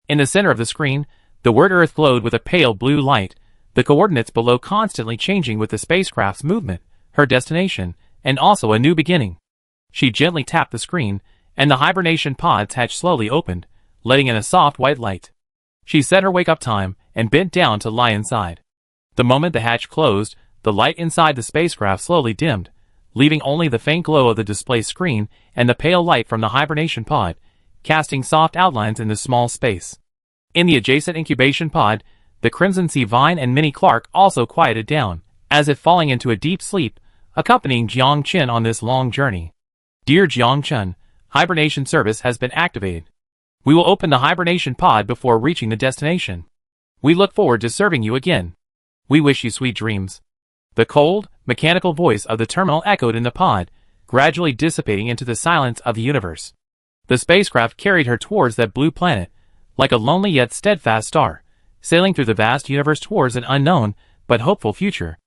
In the center of the screen, the word Earth glowed with a pale blue light, the coordinates below constantly changing with the spacecraft's movement, her destination, and also a new beginning. She gently tapped the screen, and the hibernation pod's hatch slowly opened, letting in a soft white light. She set her wake-up time and bent down to lie inside. The moment the hatch closed, the light inside the spacecraft slowly dimmed, leaving only the faint glow of the display screen and the pale light from the hibernation pod, casting soft outlines in the small space. In the adjacent incubation pod, the Crimson Sea Vine and Minnie Clark also quieted down, as if falling into a deep sleep, accompanying Jiang Chen on this long journey. Dear Jiang Chen, hibernation service has been activated. We will open the hibernation pod before reaching the destination. We look forward to serving you again. We wish you sweet dreams. The cold, mechanical voice of the terminal echoed in the pod, gradually dissipating into the silence of the universe. The spacecraft carried her towards that blue planet, like a lonely yet steadfast star, sailing through the vast universe towards an unknown but hopeful future.